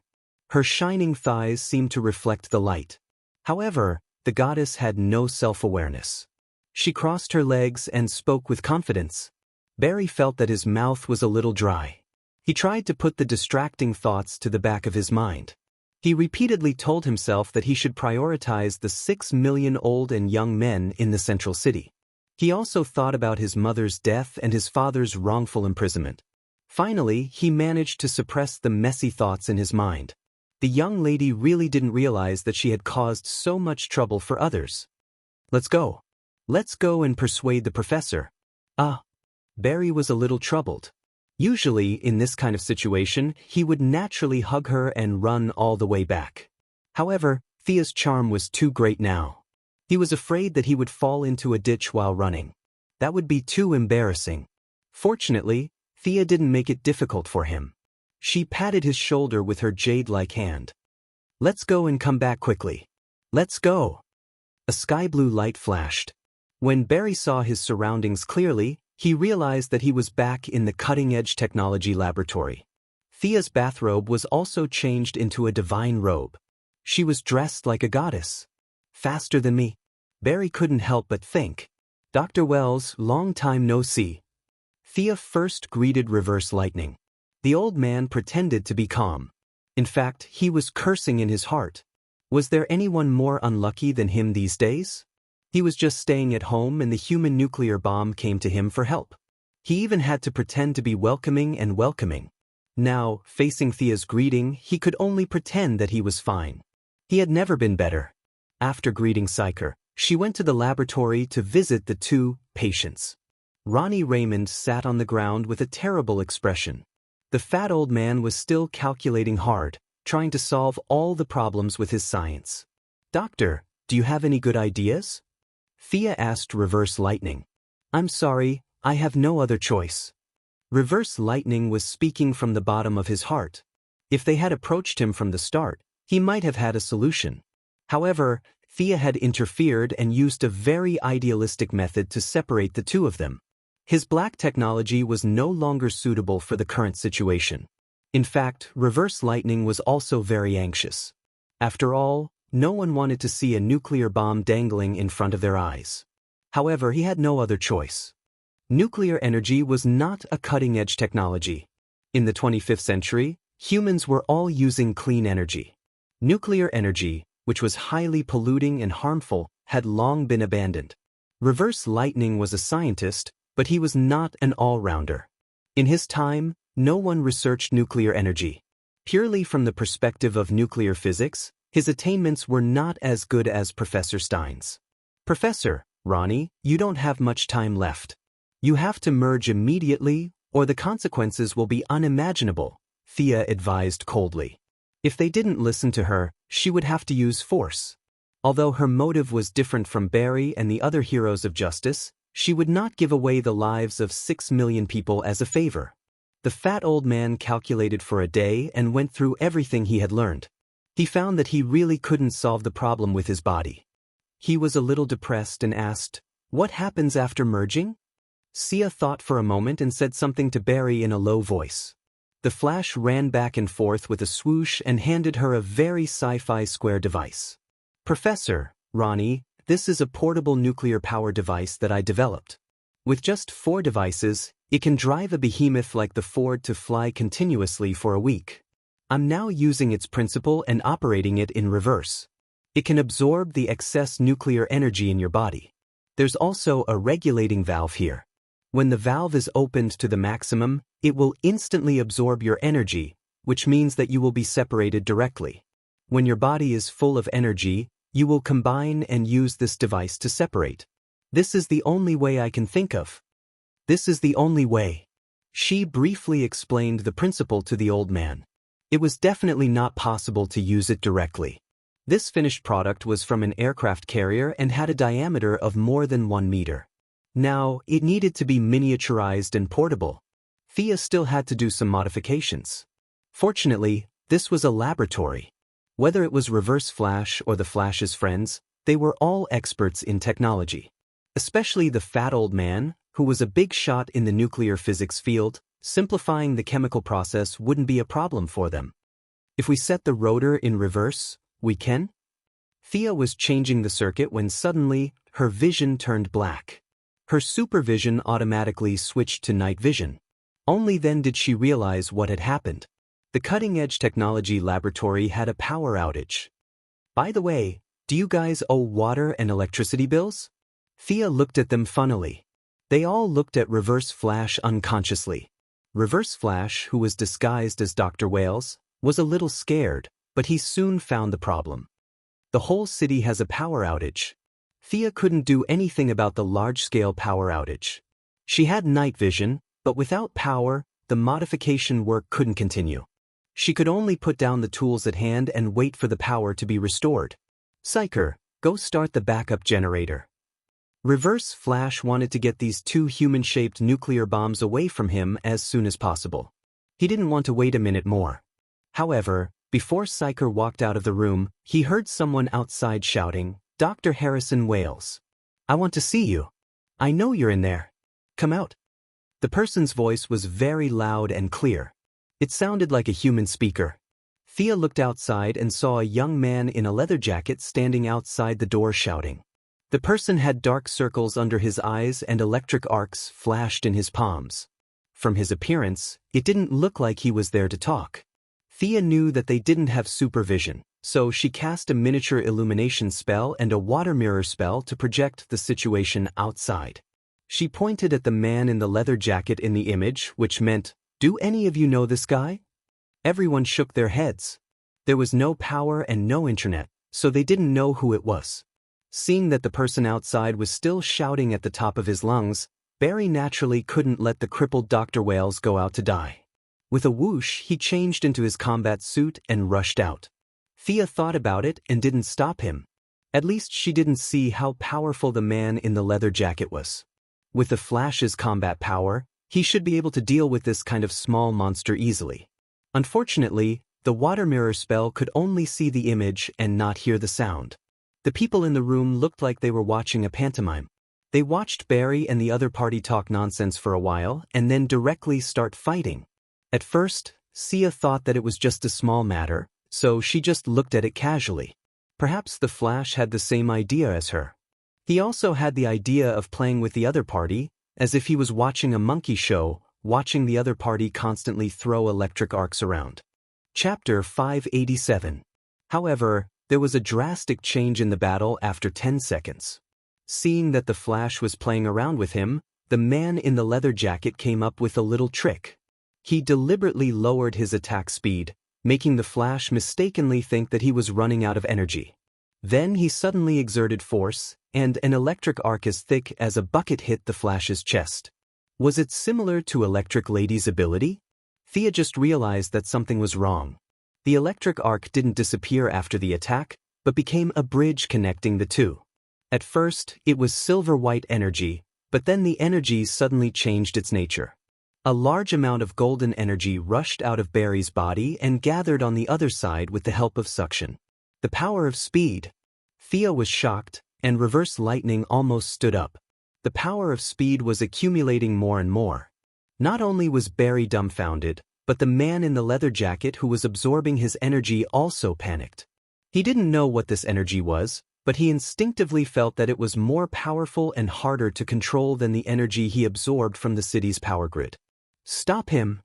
Her shining thighs seemed to reflect the light. However, the goddess had no self-awareness. She crossed her legs and spoke with confidence. Barry felt that his mouth was a little dry. He tried to put the distracting thoughts to the back of his mind. He repeatedly told himself that he should prioritize the 6 million old and young men in the central city. He also thought about his mother's death and his father's wrongful imprisonment. Finally, he managed to suppress the messy thoughts in his mind. The young lady really didn't realize that she had caused so much trouble for others. Let's go. Let's go and persuade the professor. Barry was a little troubled. Usually, in this kind of situation, he would naturally hug her and run all the way back. However, Thea's charm was too great now. He was afraid that he would fall into a ditch while running. That would be too embarrassing. Fortunately, Thea didn't make it difficult for him. She patted his shoulder with her jade-like hand. Let's go and come back quickly. Let's go. A sky-blue light flashed. When Barry saw his surroundings clearly, he realized that he was back in the cutting-edge technology laboratory. Thea's bathrobe was also changed into a divine robe. She was dressed like a goddess. Faster than me. Barry couldn't help but think. Dr. Wells, long time no see. Thea first greeted Reverse Lightning. The old man pretended to be calm. In fact, he was cursing in his heart. Was there anyone more unlucky than him these days? He was just staying at home and the human nuclear bomb came to him for help. He even had to pretend to be welcoming and welcoming. Now, facing Thea's greeting, he could only pretend that he was fine. He had never been better. After greeting Psyker, she went to the laboratory to visit the 2 patients. Ronnie Raymond sat on the ground with a terrible expression. The fat old man was still calculating hard, trying to solve all the problems with his science. Doctor, do you have any good ideas? Thea asked Reverse Lightning. I'm sorry, I have no other choice. Reverse Lightning was speaking from the bottom of his heart. If they had approached him from the start, he might have had a solution. However, Thea had interfered and used a very idealistic method to separate the 2 of them. His black technology was no longer suitable for the current situation. In fact, Reverse Lightning was also very anxious. After all, no one wanted to see a nuclear bomb dangling in front of their eyes. However, he had no other choice. Nuclear energy was not a cutting-edge technology. In the 25th century, humans were all using clean energy. Nuclear energy, which was highly polluting and harmful, had long been abandoned. Reverse Lightning was a scientist, but he was not an all-rounder. In his time, no one researched nuclear energy. Purely from the perspective of nuclear physics, his attainments were not as good as Professor Stein's. Professor, Ronnie, you don't have much time left. You have to merge immediately, or the consequences will be unimaginable, Thea advised coldly. If they didn't listen to her, she would have to use force. Although her motive was different from Barry and the other heroes of justice, she would not give away the lives of 6 million people as a favor. The fat old man calculated for a day and went through everything he had learned. He found that he really couldn't solve the problem with his body. He was a little depressed and asked, "What happens after merging?" Sia thought for a moment and said something to Barry in a low voice. The Flash ran back and forth with a swoosh and handed her a very sci-fi square device. "Professor, Ronnie, this is a portable nuclear power device that I developed. With just 4 devices, it can drive a behemoth like the Ford to fly continuously for a week. I'm now using its principle and operating it in reverse. It can absorb the excess nuclear energy in your body. There's also a regulating valve here. When the valve is opened to the maximum, it will instantly absorb your energy, which means that you will be separated directly. When your body is full of energy, you will combine and use this device to separate. This is the only way I can think of. This is the only way." She briefly explained the principle to the old man. It was definitely not possible to use it directly. This finished product was from an aircraft carrier and had a diameter of more than 1 meter. Now, it needed to be miniaturized and portable. Thea still had to do some modifications. Fortunately, this was a laboratory. Whether it was Reverse Flash or the Flash's friends, they were all experts in technology. Especially the fat old man, who was a big shot in the nuclear physics field. Simplifying the chemical process wouldn't be a problem for them. "If we set the rotor in reverse, we can?" Thea was changing the circuit when suddenly, her vision turned black. Her supervision automatically switched to night vision. Only then did she realize what had happened. The cutting-edge technology laboratory had a power outage. "By the way, do you guys owe water and electricity bills?" Thea looked at them funnily. They all looked at Reverse Flash unconsciously. Reverse Flash, who was disguised as Dr. Wales, was a little scared, but he soon found the problem. "The whole city has a power outage." Thea couldn't do anything about the large-scale power outage. She had night vision, but without power, the modification work couldn't continue. She could only put down the tools at hand and wait for the power to be restored. "Psyker, go start the backup generator." Reverse Flash wanted to get these 2 human-shaped nuclear bombs away from him as soon as possible. He didn't want to wait a minute more. However, before Psyker walked out of the room, he heard someone outside shouting, "Dr. Harrison Wales. I want to see you. I know you're in there. Come out." The person's voice was very loud and clear. It sounded like a human speaker. Thea looked outside and saw a young man in a leather jacket standing outside the door shouting. The person had dark circles under his eyes and electric arcs flashed in his palms. From his appearance, it didn't look like he was there to talk. Thea knew that they didn't have supervision, so she cast a miniature illumination spell and a water mirror spell to project the situation outside. She pointed at the man in the leather jacket in the image, which meant, "Do any of you know this guy?" Everyone shook their heads. There was no power and no internet, so they didn't know who it was. Seeing that the person outside was still shouting at the top of his lungs, Barry naturally couldn't let the crippled Dr. Wales go out to die. With a whoosh, he changed into his combat suit and rushed out. Thea thought about it and didn't stop him. At least she didn't see how powerful the man in the leather jacket was. With the Flash's combat power, he should be able to deal with this kind of small monster easily. Unfortunately, the water mirror spell could only see the image and not hear the sound. The people in the room looked like they were watching a pantomime. They watched Barry and the other party talk nonsense for a while and then directly start fighting. At first, Sia thought that it was just a small matter, so she just looked at it casually. Perhaps the Flash had the same idea as her. He also had the idea of playing with the other party, as if he was watching a monkey show, watching the other party constantly throw electric arcs around. Chapter 587. However, there was a drastic change in the battle after 10 seconds. Seeing that the Flash was playing around with him, the man in the leather jacket came up with a little trick. He deliberately lowered his attack speed, making the Flash mistakenly think that he was running out of energy. Then he suddenly exerted force, and an electric arc as thick as a bucket hit the Flash's chest. Was it similar to Electric Lady's ability? Thea just realized that something was wrong. The electric arc didn't disappear after the attack, but became a bridge connecting the two. At first, it was silver-white energy, but then the energy suddenly changed its nature. A large amount of golden energy rushed out of Barry's body and gathered on the other side with the help of suction. The power of speed. Thea was shocked, and Reverse Lightning almost stood up. The power of speed was accumulating more and more. Not only was Barry dumbfounded, but the man in the leather jacket who was absorbing his energy also panicked. He didn't know what this energy was, but he instinctively felt that it was more powerful and harder to control than the energy he absorbed from the city's power grid. Stop him!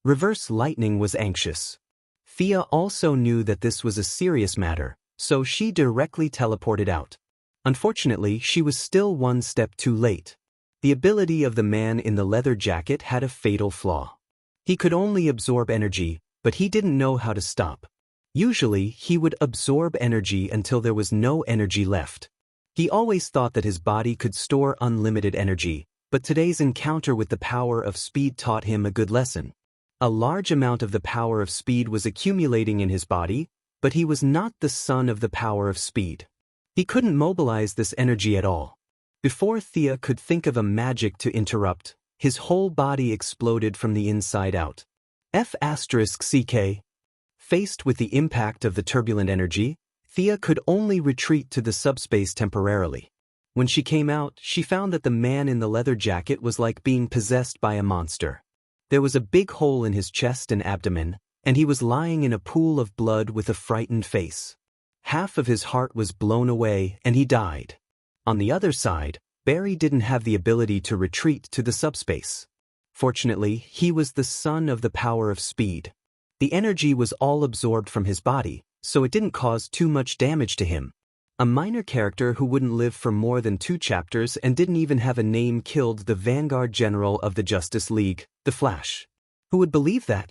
Reverse Lightning was anxious. Thea also knew that this was a serious matter, so she directly teleported out. Unfortunately, she was still one step too late. The ability of the man in the leather jacket had a fatal flaw. He could only absorb energy, but he didn't know how to stop. Usually, he would absorb energy until there was no energy left. He always thought that his body could store unlimited energy, but today's encounter with the power of speed taught him a good lesson. A large amount of the power of speed was accumulating in his body, but he was not the son of the power of speed. He couldn't mobilize this energy at all. Before Thea could think of a magic to interrupt, his whole body exploded from the inside out. F***CK. Faced with the impact of the turbulent energy, Thea could only retreat to the subspace temporarily. When she came out, she found that the man in the leather jacket was like being possessed by a monster. There was a big hole in his chest and abdomen, and he was lying in a pool of blood with a frightened face. Half of his heart was blown away, and he died. On the other side, Barry didn't have the ability to retreat to the subspace. Fortunately, he was the son of the power of speed. The energy was all absorbed from his body, so it didn't cause too much damage to him. A minor character who wouldn't live for more than 2 chapters and didn't even have a name killed the Vanguard General of the Justice League, the Flash. Who would believe that?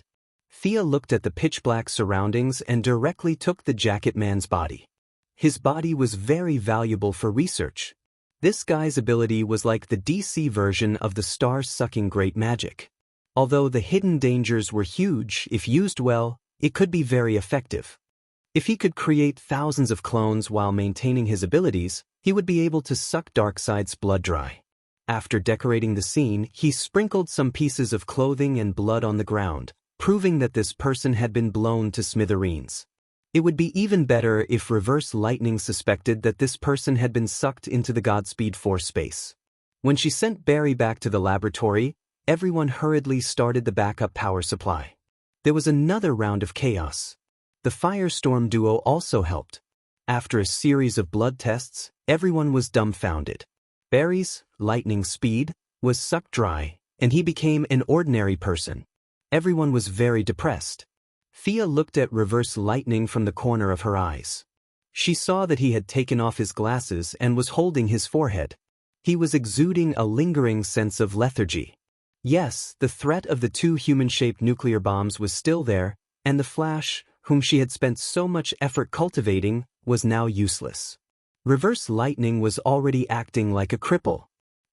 Thea looked at the pitch-black surroundings and directly took the jacket man's body. His body was very valuable for research. This guy's ability was like the DC version of the star-sucking great magic. Although the hidden dangers were huge, if used well, it could be very effective. If he could create thousands of clones while maintaining his abilities, he would be able to suck Darkseid's blood dry. After decorating the scene, he sprinkled some pieces of clothing and blood on the ground, proving that this person had been blown to smithereens. It would be even better if Reverse Lightning suspected that this person had been sucked into the Godspeed Force space. When she sent Barry back to the laboratory, everyone hurriedly started the backup power supply. There was another round of chaos. The Firestorm duo also helped. After a series of blood tests, everyone was dumbfounded. Barry's lightning speed was sucked dry, and he became an ordinary person. Everyone was very depressed. Thea looked at Reverse Lightning from the corner of her eyes. She saw that he had taken off his glasses and was holding his forehead. He was exuding a lingering sense of lethargy. Yes, the threat of the 2 human-shaped nuclear bombs was still there, and the Flash, whom she had spent so much effort cultivating, was now useless. Reverse Lightning was already acting like a cripple.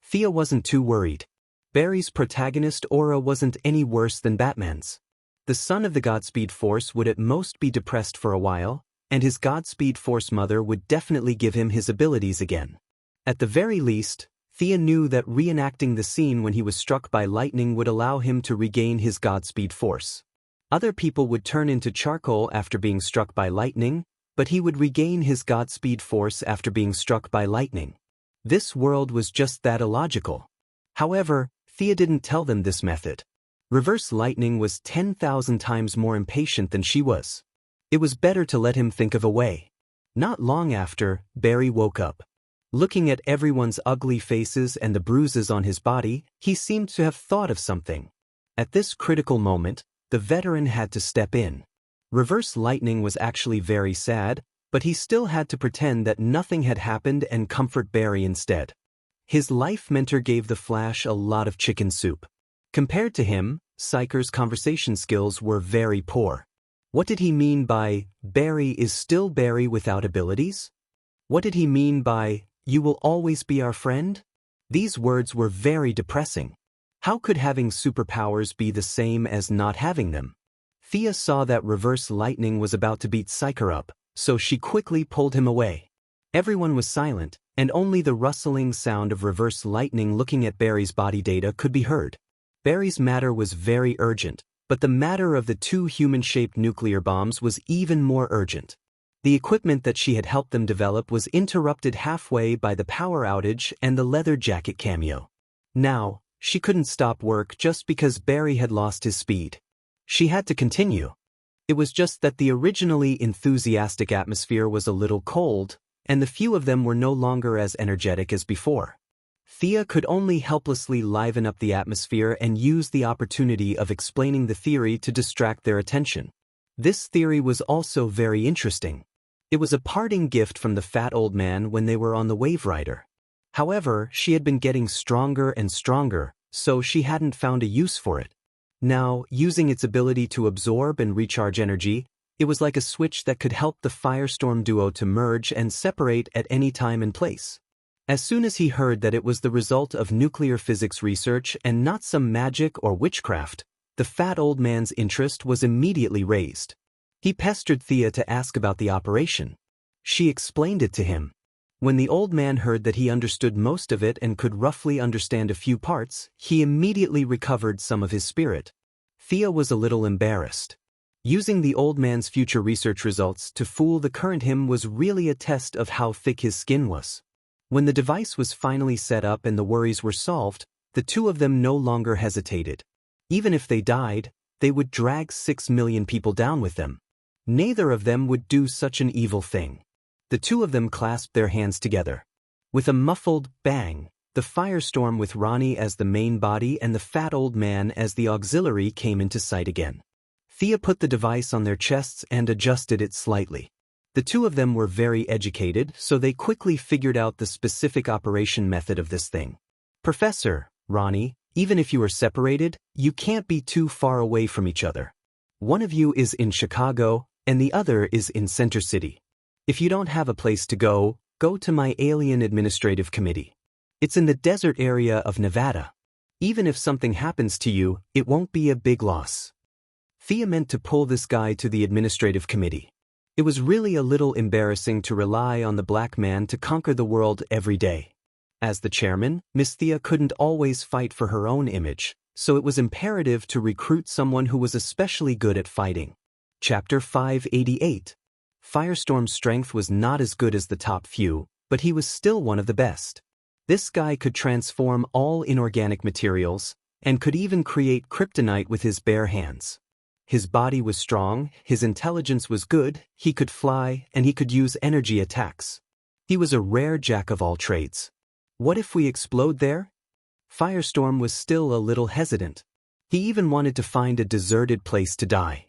Thea wasn't too worried. Barry's protagonist aura wasn't any worse than Batman's. The son of the Godspeed Force would at most be depressed for a while, and his Godspeed Force mother would definitely give him his abilities again. At the very least, Thea knew that reenacting the scene when he was struck by lightning would allow him to regain his Godspeed Force. Other people would turn into charcoal after being struck by lightning, but he would regain his Godspeed Force after being struck by lightning. This world was just that illogical. However, Thea didn't tell them this method. Reverse Lightning was 10,000 times more impatient than she was. It was better to let him think of a way. Not long after, Barry woke up. Looking at everyone's ugly faces and the bruises on his body, he seemed to have thought of something. At this critical moment, the veteran had to step in. Reverse Lightning was actually very sad, but he still had to pretend that nothing had happened and comfort Barry instead. His life mentor gave the Flash a lot of chicken soup. Compared to him, Psyker's conversation skills were very poor. What did he mean by, Barry is still Barry without abilities? What did he mean by, You will always be our friend? These words were very depressing. How could having superpowers be the same as not having them? Thea saw that reverse lightning was about to beat Psyker up, so she quickly pulled him away. Everyone was silent, and only the rustling sound of reverse lightning looking at Barry's body data could be heard. Barry's matter was very urgent, but the matter of the two human-shaped nuclear bombs was even more urgent. The equipment that she had helped them develop was interrupted halfway by the power outage and the leather jacket cameo. Now, she couldn't stop work just because Barry had lost his speed. She had to continue. It was just that the originally enthusiastic atmosphere was a little cold, and the few of them were no longer as energetic as before. Thea could only helplessly liven up the atmosphere and use the opportunity of explaining the theory to distract their attention. This theory was also very interesting. It was a parting gift from the fat old man when they were on the Wave Rider. However, she had been getting stronger and stronger, so she hadn't found a use for it. Now, using its ability to absorb and recharge energy, it was like a switch that could help the Firestorm duo to merge and separate at any time and place. As soon as he heard that it was the result of nuclear physics research and not some magic or witchcraft, the fat old man's interest was immediately raised. He pestered Thea to ask about the operation. She explained it to him. When the old man heard that he understood most of it and could roughly understand a few parts, he immediately recovered some of his spirit. Thea was a little embarrassed. Using the old man's future research results to fool the current him was really a test of how thick his skin was. When the device was finally set up and the worries were solved, the two of them no longer hesitated. Even if they died, they would drag 6 million people down with them. Neither of them would do such an evil thing. The two of them clasped their hands together. With a muffled bang, the Firestorm with Ronnie as the main body and the fat old man as the auxiliary came into sight again. Thea put the device on their chests and adjusted it slightly. The two of them were very educated, so they quickly figured out the specific operation method of this thing. Professor, Ronnie, even if you are separated, you can't be too far away from each other. One of you is in Chicago, and the other is in Center City. If you don't have a place to go, go to my Alien Administrative Committee. It's in the desert area of Nevada. Even if something happens to you, it won't be a big loss. Thea meant to pull this guy to the administrative committee. It was really a little embarrassing to rely on the black man to conquer the world every day. As the chairman, Miss Thea couldn't always fight for her own image, so it was imperative to recruit someone who was especially good at fighting. Chapter 588. Firestorm's strength was not as good as the top few, but he was still one of the best. This guy could transform all inorganic materials, and could even create kryptonite with his bare hands. His body was strong, his intelligence was good, he could fly, and he could use energy attacks. He was a rare jack of all trades. What if we explode there? Firestorm was still a little hesitant. He even wanted to find a deserted place to die.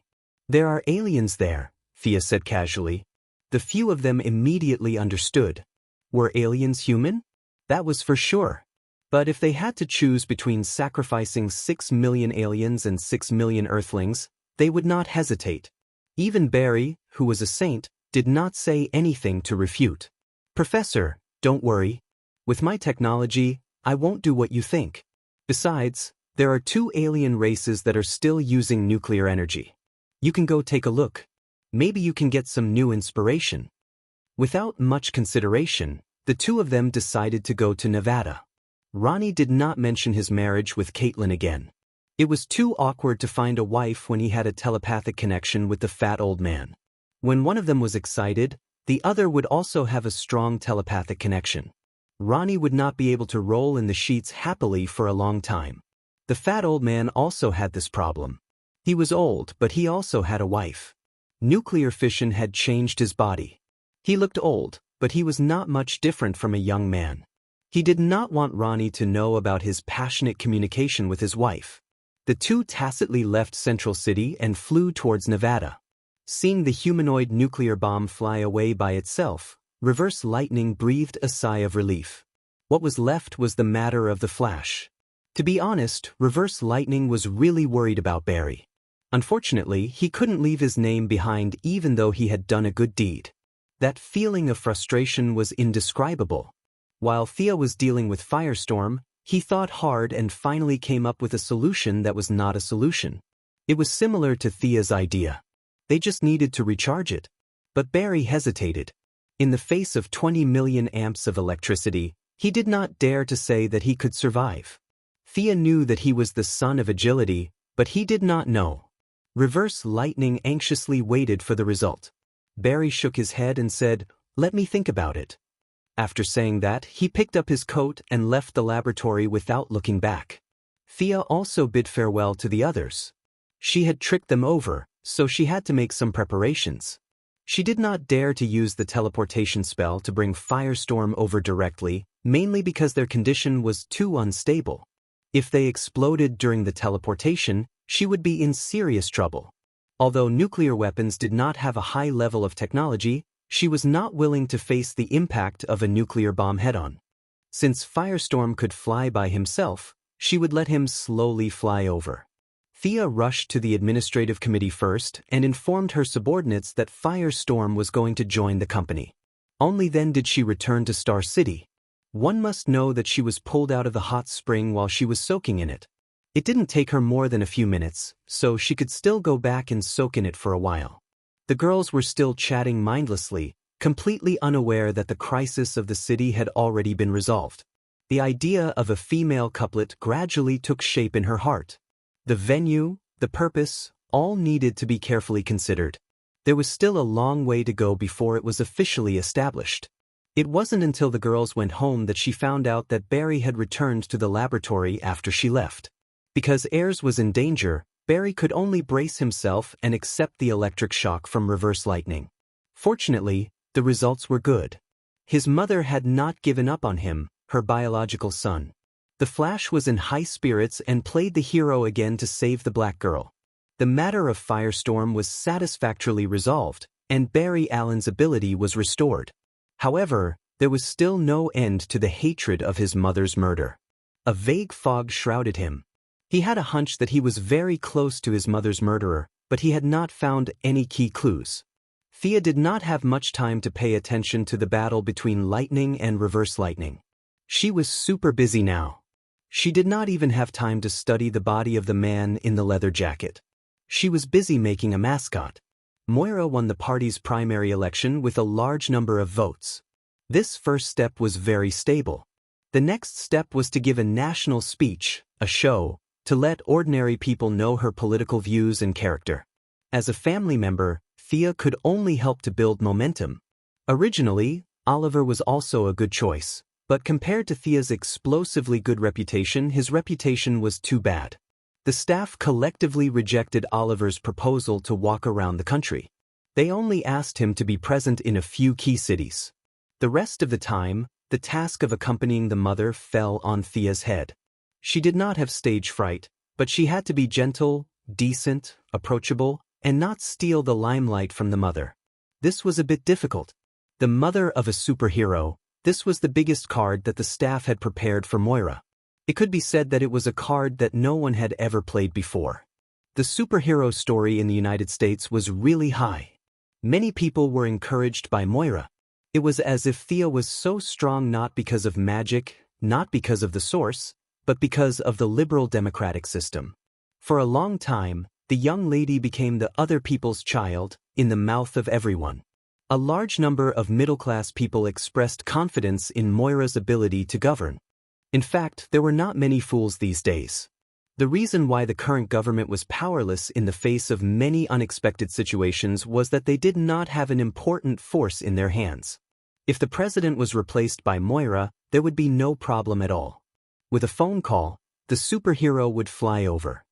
There are aliens there, Thea said casually. The few of them immediately understood. Were aliens human? That was for sure. But if they had to choose between sacrificing 6 million aliens and 6 million Earthlings, they would not hesitate. Even Barry, who was a saint, did not say anything to refute. Professor, don't worry. With my technology, I won't do what you think. Besides, there are 2 alien races that are still using nuclear energy. You can go take a look. Maybe you can get some new inspiration. Without much consideration, the two of them decided to go to Nevada. Ronnie did not mention his marriage with Caitlin again. It was too awkward to find a wife when he had a telepathic connection with the fat old man. When one of them was excited, the other would also have a strong telepathic connection. Ronnie would not be able to roll in the sheets happily for a long time. The fat old man also had this problem. He was old, but he also had a wife. Nuclear fission had changed his body. He looked old, but he was not much different from a young man. He did not want Ronnie to know about his passionate communication with his wife. The two tacitly left Central City and flew towards Nevada. Seeing the humanoid nuclear bomb fly away by itself, Reverse Lightning breathed a sigh of relief. What was left was the matter of the Flash. To be honest, Reverse Lightning was really worried about Barry. Unfortunately, he couldn't leave his name behind even though he had done a good deed. That feeling of frustration was indescribable. While Thea was dealing with Firestorm, he thought hard and finally came up with a solution that was not a solution. It was similar to Thea's idea. They just needed to recharge it. But Barry hesitated. In the face of 20 million amps of electricity, he did not dare to say that he could survive. Thea knew that he was the son of agility, but he did not know. Reverse Lightning anxiously waited for the result. Barry shook his head and said, "Let me think about it." After saying that, he picked up his coat and left the laboratory without looking back. Thea also bid farewell to the others. She had tricked them over, so she had to make some preparations. She did not dare to use the teleportation spell to bring Firestorm over directly, mainly because their condition was too unstable. If they exploded during the teleportation, she would be in serious trouble. Although nuclear weapons did not have a high level of technology, she was not willing to face the impact of a nuclear bomb head-on. Since Firestorm could fly by himself, she would let him slowly fly over. Thea rushed to the administrative committee first and informed her subordinates that Firestorm was going to join the company. Only then did she return to Star City. One must know that she was pulled out of the hot spring while she was soaking in it. It didn't take her more than a few minutes, so she could still go back and soak in it for a while. The girls were still chatting mindlessly, completely unaware that the crisis of the city had already been resolved. The idea of a female couplet gradually took shape in her heart. The venue, the purpose, all needed to be carefully considered. There was still a long way to go before it was officially established. It wasn't until the girls went home that she found out that Barry had returned to the laboratory after she left. Because Ayers was in danger, Barry could only brace himself and accept the electric shock from Reverse Lightning. Fortunately, the results were good. His mother had not given up on him, her biological son. The Flash was in high spirits and played the hero again to save the black girl. The matter of Firestorm was satisfactorily resolved, and Barry Allen's ability was restored. However, there was still no end to the hatred of his mother's murder. A vague fog shrouded him. He had a hunch that he was very close to his mother's murderer, but he had not found any key clues. Thea did not have much time to pay attention to the battle between Lightning and Reverse Lightning. She was super busy now. She did not even have time to study the body of the man in the leather jacket. She was busy making a mascot. Moira won the party's primary election with a large number of votes. This first step was very stable. The next step was to give a national speech, a show, to let ordinary people know her political views and character. As a family member, Thea could only help to build momentum. Originally, Oliver was also a good choice, but compared to Thea's explosively good reputation, his reputation was too bad. The staff collectively rejected Oliver's proposal to walk around the country. They only asked him to be present in a few key cities. The rest of the time, the task of accompanying the mother fell on Thea's head. She did not have stage fright, but she had to be gentle, decent, approachable, and not steal the limelight from the mother. This was a bit difficult. The mother of a superhero, this was the biggest card that the staff had prepared for Moira. It could be said that it was a card that no one had ever played before. The superhero story in the United States was really high. Many people were encouraged by Moira. It was as if Thea was so strong not because of magic, not because of the source, but because of the liberal democratic system. For a long time, the young lady became the other people's child, in the mouth of everyone. A large number of middle-class people expressed confidence in Moira's ability to govern. In fact, there were not many fools these days. The reason why the current government was powerless in the face of many unexpected situations was that they did not have an important force in their hands. If the president was replaced by Moira, there would be no problem at all. With a phone call, the superhero would fly over.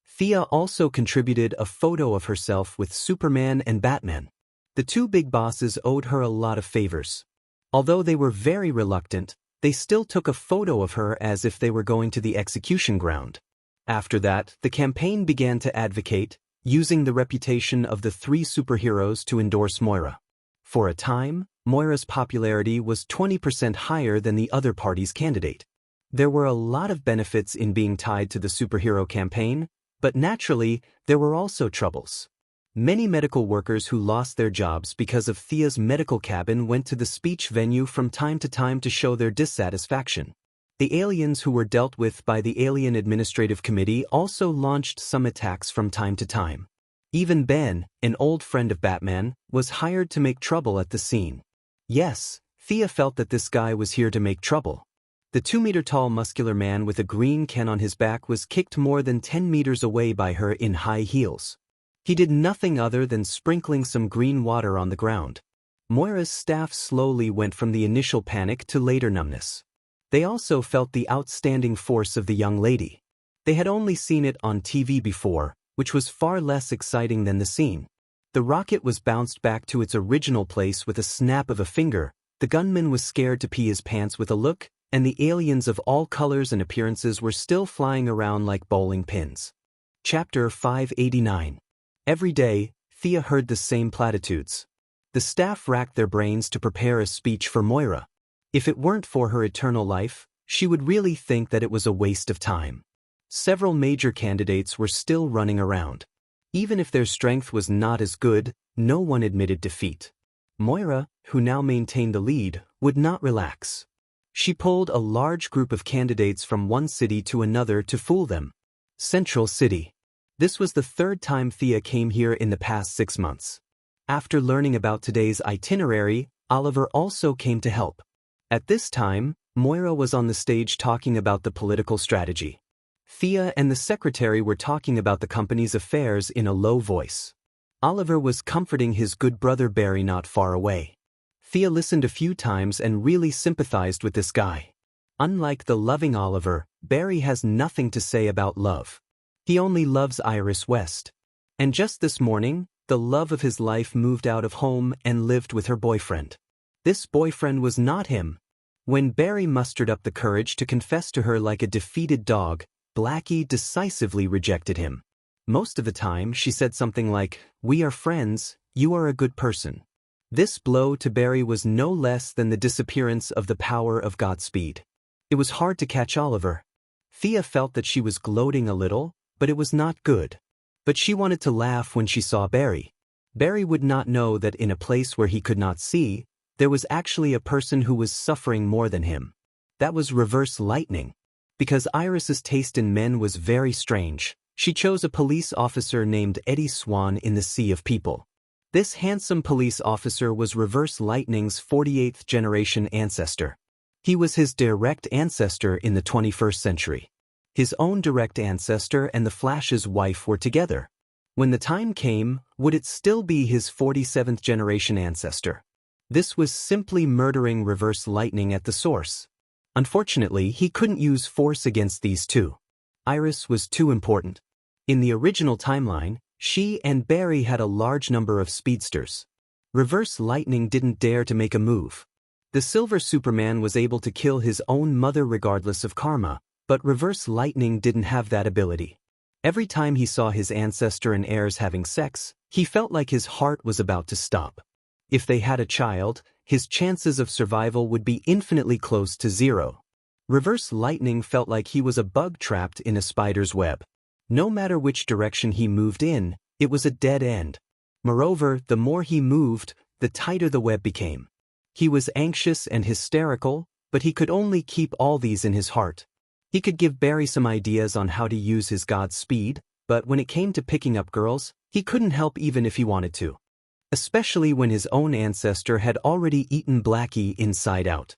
Thea also contributed a photo of herself with Superman and Batman. The two big bosses owed her a lot of favors. Although they were very reluctant, they still took a photo of her as if they were going to the execution ground. After that, the campaign began to advocate, using the reputation of the three superheroes to endorse Moira. For a time, Moira's popularity was 20% higher than the other party's candidate. There were a lot of benefits in being tied to the superhero campaign, but naturally, there were also troubles. Many medical workers who lost their jobs because of Thea's medical cabin went to the speech venue from time to time to show their dissatisfaction. The aliens who were dealt with by the Alien Administrative Committee also launched some attacks from time to time. Even Ben, an old friend of Batman, was hired to make trouble at the scene. Yes, Thea felt that this guy was here to make trouble. The 2-meter-tall muscular man with a green can on his back was kicked more than 10 meters away by her in high heels. He did nothing other than sprinkling some green water on the ground. Moira's staff slowly went from the initial panic to later numbness. They also felt the outstanding force of the young lady. They had only seen it on TV before, which was far less exciting than the scene. The rocket was bounced back to its original place with a snap of a finger, the gunman was scared to pee his pants with a look, and the aliens of all colors and appearances were still flying around like bowling pins. Chapter 589. Every day, Thea heard the same platitudes. The staff racked their brains to prepare a speech for Moira. If it weren't for her eternal life, she would really think that it was a waste of time. Several major candidates were still running around. Even if their strength was not as good, no one admitted defeat. Moira, who now maintained the lead, would not relax. She pulled a large group of candidates from one city to another to fool them. Central City. This was the third time Thea came here in the past 6 months. After learning about today's itinerary, Oliver also came to help. At this time, Moira was on the stage talking about the political strategy. Thea and the secretary were talking about the company's affairs in a low voice. Oliver was comforting his good brother Barry not far away. Thea listened a few times and really sympathized with this guy. Unlike the loving Oliver, Barry has nothing to say about love. He only loves Iris West. And just this morning, the love of his life moved out of home and lived with her boyfriend. This boyfriend was not him. When Barry mustered up the courage to confess to her like a defeated dog, Blackie decisively rejected him. Most of the time she said something like, "We are friends, you are a good person." This blow to Barry was no less than the disappearance of the power of Godspeed. It was hard to catch Oliver. Thea felt that she was gloating a little, but it was not good. But she wanted to laugh when she saw Barry. Barry would not know that in a place where he could not see, there was actually a person who was suffering more than him. That was Reverse Lightning. Because Iris's taste in men was very strange, she chose a police officer named Eddie Swan in the Sea of People. This handsome police officer was Reverse Lightning's 48th generation ancestor. He was his direct ancestor in the 21st century. His own direct ancestor and the Flash's wife were together. When the time came, would it still be his 47th generation ancestor? This was simply murdering Reverse Lightning at the source. Unfortunately, he couldn't use force against these two. Iris was too important. In the original timeline, she and Barry had a large number of speedsters. Reverse Lightning didn't dare to make a move. The Silver Superman was able to kill his own mother regardless of karma, but Reverse Lightning didn't have that ability. Every time he saw his ancestor and heirs having sex, he felt like his heart was about to stop. If they had a child, his chances of survival would be infinitely close to zero. Reverse Lightning felt like he was a bug trapped in a spider's web. No matter which direction he moved in, it was a dead end. Moreover, the more he moved, the tighter the web became. He was anxious and hysterical, but he could only keep all these in his heart. He could give Barry some ideas on how to use his Godspeed, but when it came to picking up girls, he couldn't help even if he wanted to. Especially when his own ancestor had already eaten Blackie inside out.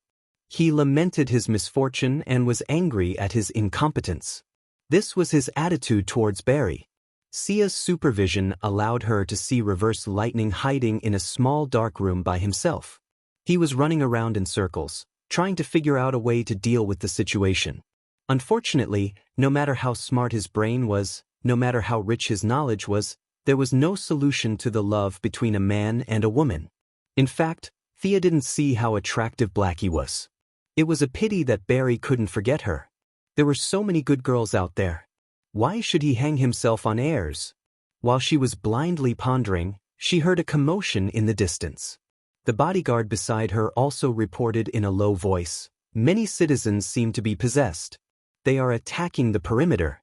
He lamented his misfortune and was angry at his incompetence. This was his attitude towards Barry. Sia's supervision allowed her to see Reverse Lightning hiding in a small dark room by himself. He was running around in circles, trying to figure out a way to deal with the situation. Unfortunately, no matter how smart his brain was, no matter how rich his knowledge was, there was no solution to the love between a man and a woman. In fact, Thea didn't see how attractive Blackie was. It was a pity that Barry couldn't forget her. There were so many good girls out there. Why should he hang himself on heirs? While she was blindly pondering, she heard a commotion in the distance. The bodyguard beside her also reported in a low voice, "Many citizens seem to be possessed. They are attacking the perimeter."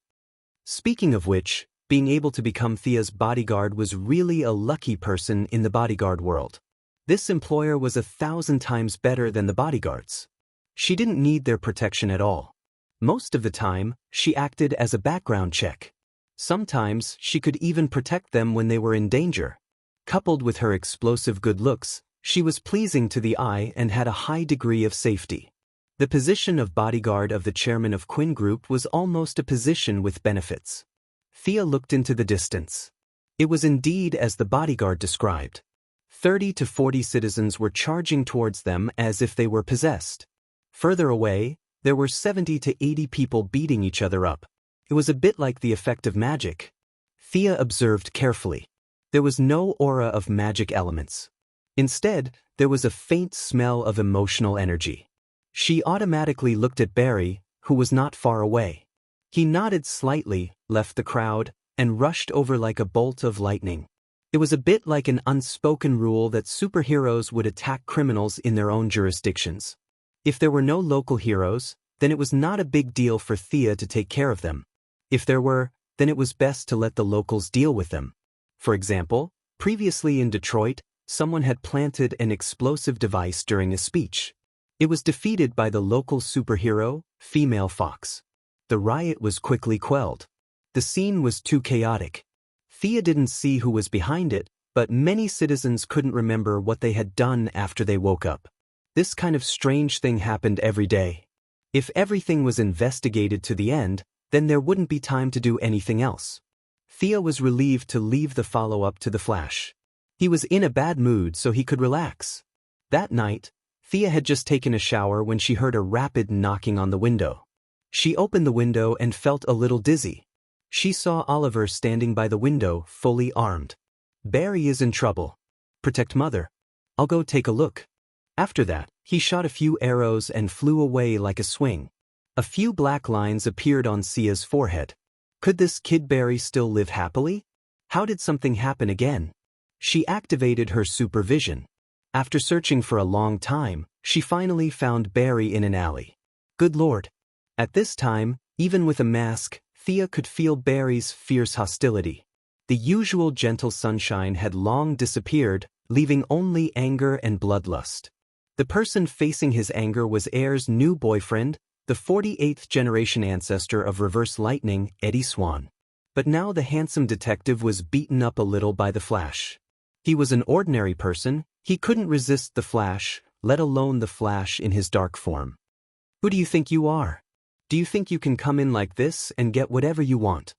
Speaking of which, Being able to become Thea's bodyguard was really a lucky person in the bodyguard world. This employer was 1,000 times better than the bodyguards. She didn't need their protection at all. Most of the time, she acted as a background check. Sometimes, she could even protect them when they were in danger. Coupled with her explosive good looks, she was pleasing to the eye and had a high degree of safety. The position of bodyguard of the chairman of Quinn Group was almost a position with benefits. Thea looked into the distance. It was indeed as the bodyguard described. 30 to 40 citizens were charging towards them as if they were possessed. Further away, there were 70 to 80 people beating each other up. It was a bit like the effect of magic. Thea observed carefully. There was no aura of magic elements. Instead, there was a faint smell of emotional energy. She automatically looked at Barry, who was not far away. He nodded slightly, left the crowd, and rushed over like a bolt of lightning. It was a bit like an unspoken rule that superheroes would attack criminals in their own jurisdictions. If there were no local heroes, then it was not a big deal for Thea to take care of them. If there were, then it was best to let the locals deal with them. For example, previously in Detroit, someone had planted an explosive device during a speech. It was defeated by the local superhero, Female Fox. The riot was quickly quelled. The scene was too chaotic. Thea didn't see who was behind it, but many citizens couldn't remember what they had done after they woke up. This kind of strange thing happened every day. If everything was investigated to the end, then there wouldn't be time to do anything else. Thea was relieved to leave the follow-up to the Flash. He was in a bad mood so he could relax. That night, Thea had just taken a shower when she heard a rapid knocking on the window. She opened the window and felt a little dizzy. She saw Oliver standing by the window, fully armed. Barry is in trouble. Protect Mother. I'll go take a look. After that, he shot a few arrows and flew away like a swing. A few black lines appeared on Sia's forehead. Could this kid Barry still live happily? How did something happen again? She activated her supervision. After searching for a long time, she finally found Barry in an alley. Good Lord. At this time, even with a mask, Thea could feel Barry's fierce hostility. The usual gentle sunshine had long disappeared, leaving only anger and bloodlust. The person facing his anger was Air's new boyfriend, the 48th generation ancestor of Reverse Lightning, Eddie Swan. But now the handsome detective was beaten up a little by the Flash. He was an ordinary person, he couldn't resist the Flash, let alone the Flash in his dark form. Who do you think you are? Do you think you can come in like this and get whatever you want?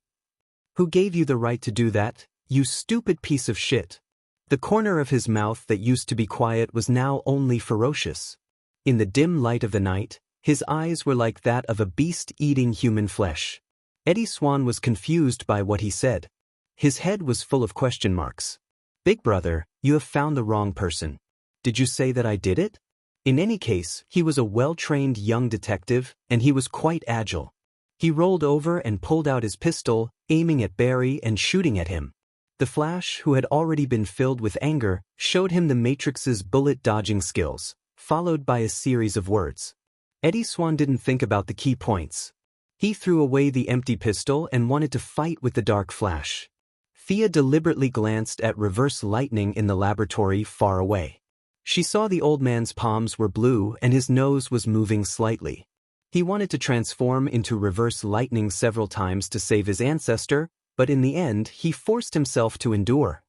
Who gave you the right to do that, you stupid piece of shit? The corner of his mouth that used to be quiet was now only ferocious. In the dim light of the night, his eyes were like that of a beast eating human flesh. Eddie Swan was confused by what he said. His head was full of question marks. Big brother, you have found the wrong person. Did you say that I did it? In any case, he was a well-trained young detective, and he was quite agile. He rolled over and pulled out his pistol, aiming at Barry and shooting at him. The Flash, who had already been filled with anger, showed him the Matrix's bullet-dodging skills, followed by a series of words. Eddie Swan didn't think about the key points. He threw away the empty pistol and wanted to fight with the Dark Flash. Thea deliberately glanced at Reverse Lightning in the laboratory far away. She saw the old man's palms were blue and his nose was moving slightly. He wanted to transform into Reverse Lightning several times to save his ancestor, but in the end he forced himself to endure.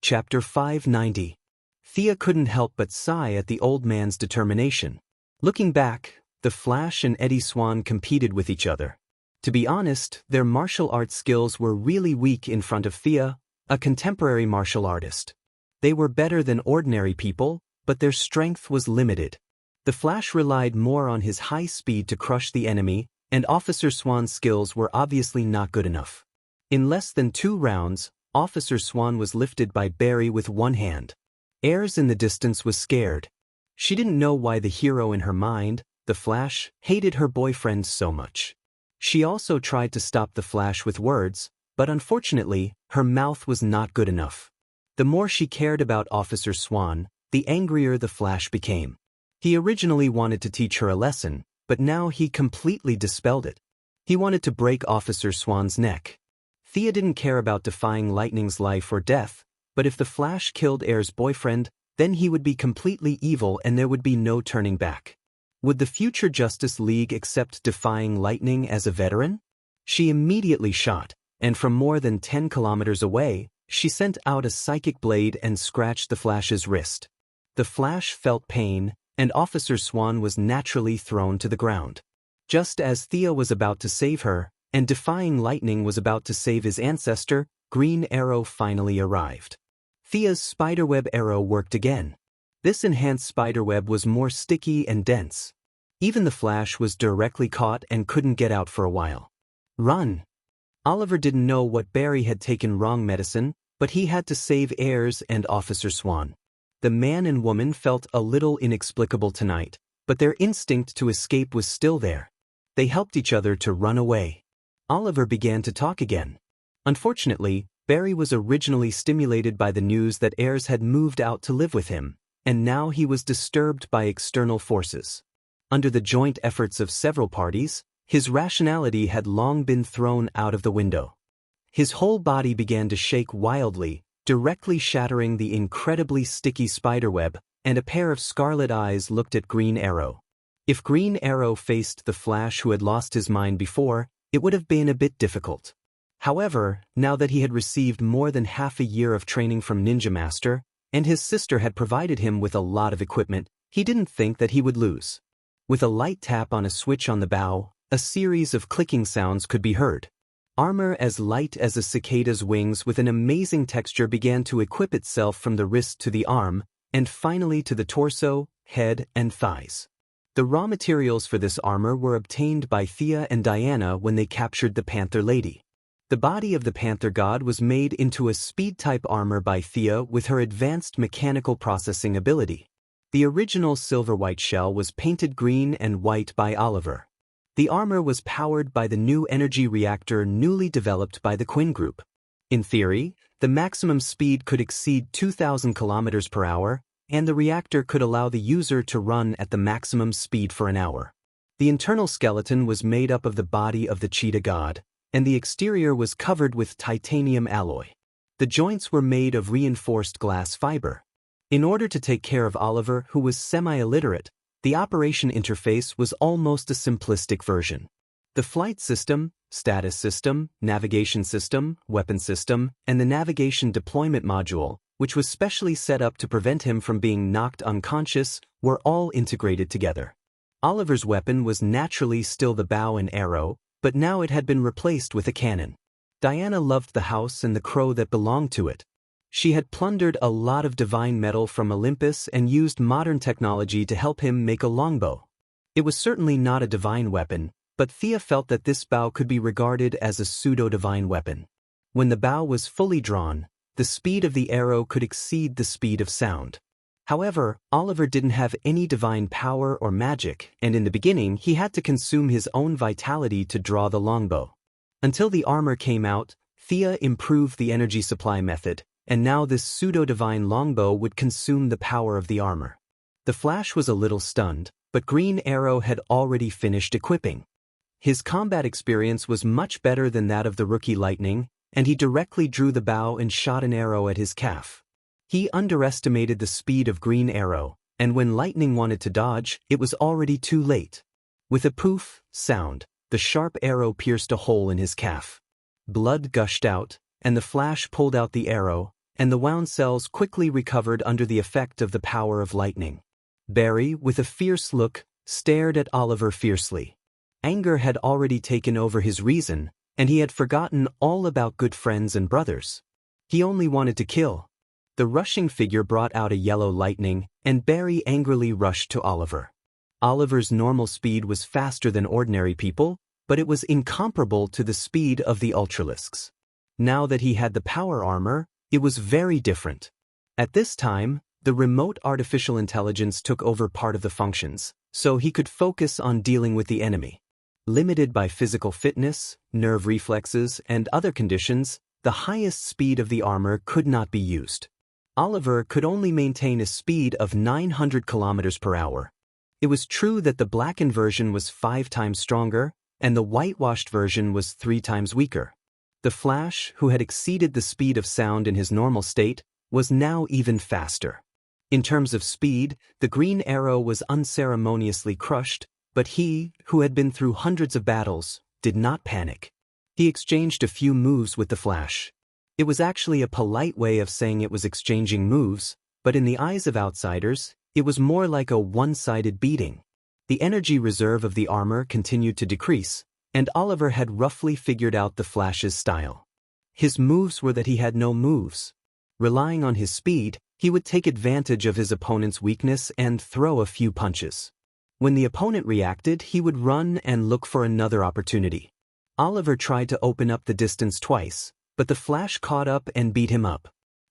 Chapter 590. Thea couldn't help but sigh at the old man's determination. Looking back, the Flash and Eddie Swan competed with each other. To be honest, their martial arts skills were really weak in front of Thea, a contemporary martial artist. They were better than ordinary people, but their strength was limited. The Flash relied more on his high speed to crush the enemy, and Officer Swan's skills were obviously not good enough. In less than 2 rounds, Officer Swan was lifted by Barry with one hand. Ayers in the distance was scared. She didn't know why the hero in her mind, the Flash, hated her boyfriend so much. She also tried to stop the Flash with words, but unfortunately, her mouth was not good enough. The more she cared about Officer Swan, the angrier the Flash became. He originally wanted to teach her a lesson, but now he completely dispelled it. He wanted to break Officer Swan's neck. Thea didn't care about defying lightning's life or death, but if the Flash killed Air's boyfriend, then he would be completely evil and there would be no turning back. Would the future Justice League accept defying lightning as a veteran? She immediately shot, and from more than 10 kilometers away, she sent out a psychic blade and scratched the Flash's wrist. The Flash felt pain, and Officer Swan was naturally thrown to the ground. Just as Thea was about to save her, and defying lightning was about to save his ancestor, Green Arrow finally arrived. Thea's spiderweb arrow worked again. This enhanced spiderweb was more sticky and dense. Even the Flash was directly caught and couldn't get out for a while. Run! Oliver didn't know what Barry had taken wrong medicine, but he had to save Ayers and Officer Swan. The man and woman felt a little inexplicable tonight, but their instinct to escape was still there. They helped each other to run away. Oliver began to talk again. Unfortunately, Barry was originally stimulated by the news that Ayers had moved out to live with him, and now he was disturbed by external forces. Under the joint efforts of several parties, his rationality had long been thrown out of the window. His whole body began to shake wildly, directly shattering the incredibly sticky spiderweb, and a pair of scarlet eyes looked at Green Arrow. If Green Arrow faced the Flash who had lost his mind before, it would have been a bit difficult. However, now that he had received more than half a year of training from Ninja Master, and his sister had provided him with a lot of equipment, he didn't think that he would lose. With a light tap on a switch on the bow, a series of clicking sounds could be heard. Armor as light as a cicada's wings with an amazing texture began to equip itself from the wrist to the arm, and finally to the torso, head, and thighs. The raw materials for this armor were obtained by Thea and Diana when they captured the Panther Lady. The body of the Panther God was made into a speed-type armor by Thea with her advanced mechanical processing ability. The original silver-white shell was painted green and white by Oliver. The armor was powered by the new energy reactor newly developed by the Quinn Group. In theory, the maximum speed could exceed 2,000 kilometers per hour, and the reactor could allow the user to run at the maximum speed for an hour. The internal skeleton was made up of the body of the Cheetah God, and the exterior was covered with titanium alloy. The joints were made of reinforced glass fiber. In order to take care of Oliver, who was semi-illiterate, the operation interface was almost a simplistic version. The flight system, status system, navigation system, weapon system, and the navigation deployment module, which was specially set up to prevent him from being knocked unconscious, were all integrated together. Oliver's weapon was naturally still the bow and arrow, but now it had been replaced with a cannon. Diana loved the house and the crow that belonged to it. She had plundered a lot of divine metal from Olympus and used modern technology to help him make a longbow. It was certainly not a divine weapon, but Thea felt that this bow could be regarded as a pseudo-divine weapon. When the bow was fully drawn, the speed of the arrow could exceed the speed of sound. However, Oliver didn't have any divine power or magic, and in the beginning he had to consume his own vitality to draw the longbow. Until the armor came out, Thea improved the energy supply method, and now this pseudo-divine longbow would consume the power of the armor. The Flash was a little stunned, but Green Arrow had already finished equipping. His combat experience was much better than that of the rookie Lightning, and he directly drew the bow and shot an arrow at his calf. He underestimated the speed of Green Arrow, and when Lightning wanted to dodge, it was already too late. With a poof sound, the sharp arrow pierced a hole in his calf. Blood gushed out, and the Flash pulled out the arrow, and the wound cells quickly recovered under the effect of the power of lightning. Barry, with a fierce look, stared at Oliver fiercely. Anger had already taken over his reason, and he had forgotten all about good friends and brothers. He only wanted to kill. The rushing figure brought out a yellow lightning, and Barry angrily rushed to Oliver. Oliver's normal speed was faster than ordinary people, but it was incomparable to the speed of the Ultralisks. Now that he had the power armor, it was very different. At this time, the remote artificial intelligence took over part of the functions, so he could focus on dealing with the enemy. Limited by physical fitness, nerve reflexes, and other conditions, the highest speed of the armor could not be used. Oliver could only maintain a speed of 900 kilometers per hour. It was true that the blackened version was 5 times stronger, and the whitewashed version was 3 times weaker. The Flash, who had exceeded the speed of sound in his normal state, was now even faster. In terms of speed, the Green Arrow was unceremoniously crushed, but he, who had been through hundreds of battles, did not panic. He exchanged a few moves with the Flash. It was actually a polite way of saying it was exchanging moves, but in the eyes of outsiders, it was more like a one-sided beating. The energy reserve of the armor continued to decrease, and Oliver had roughly figured out the Flash's style. His moves were that he had no moves. Relying on his speed, he would take advantage of his opponent's weakness and throw a few punches. When the opponent reacted, he would run and look for another opportunity. Oliver tried to open up the distance twice, but the Flash caught up and beat him up.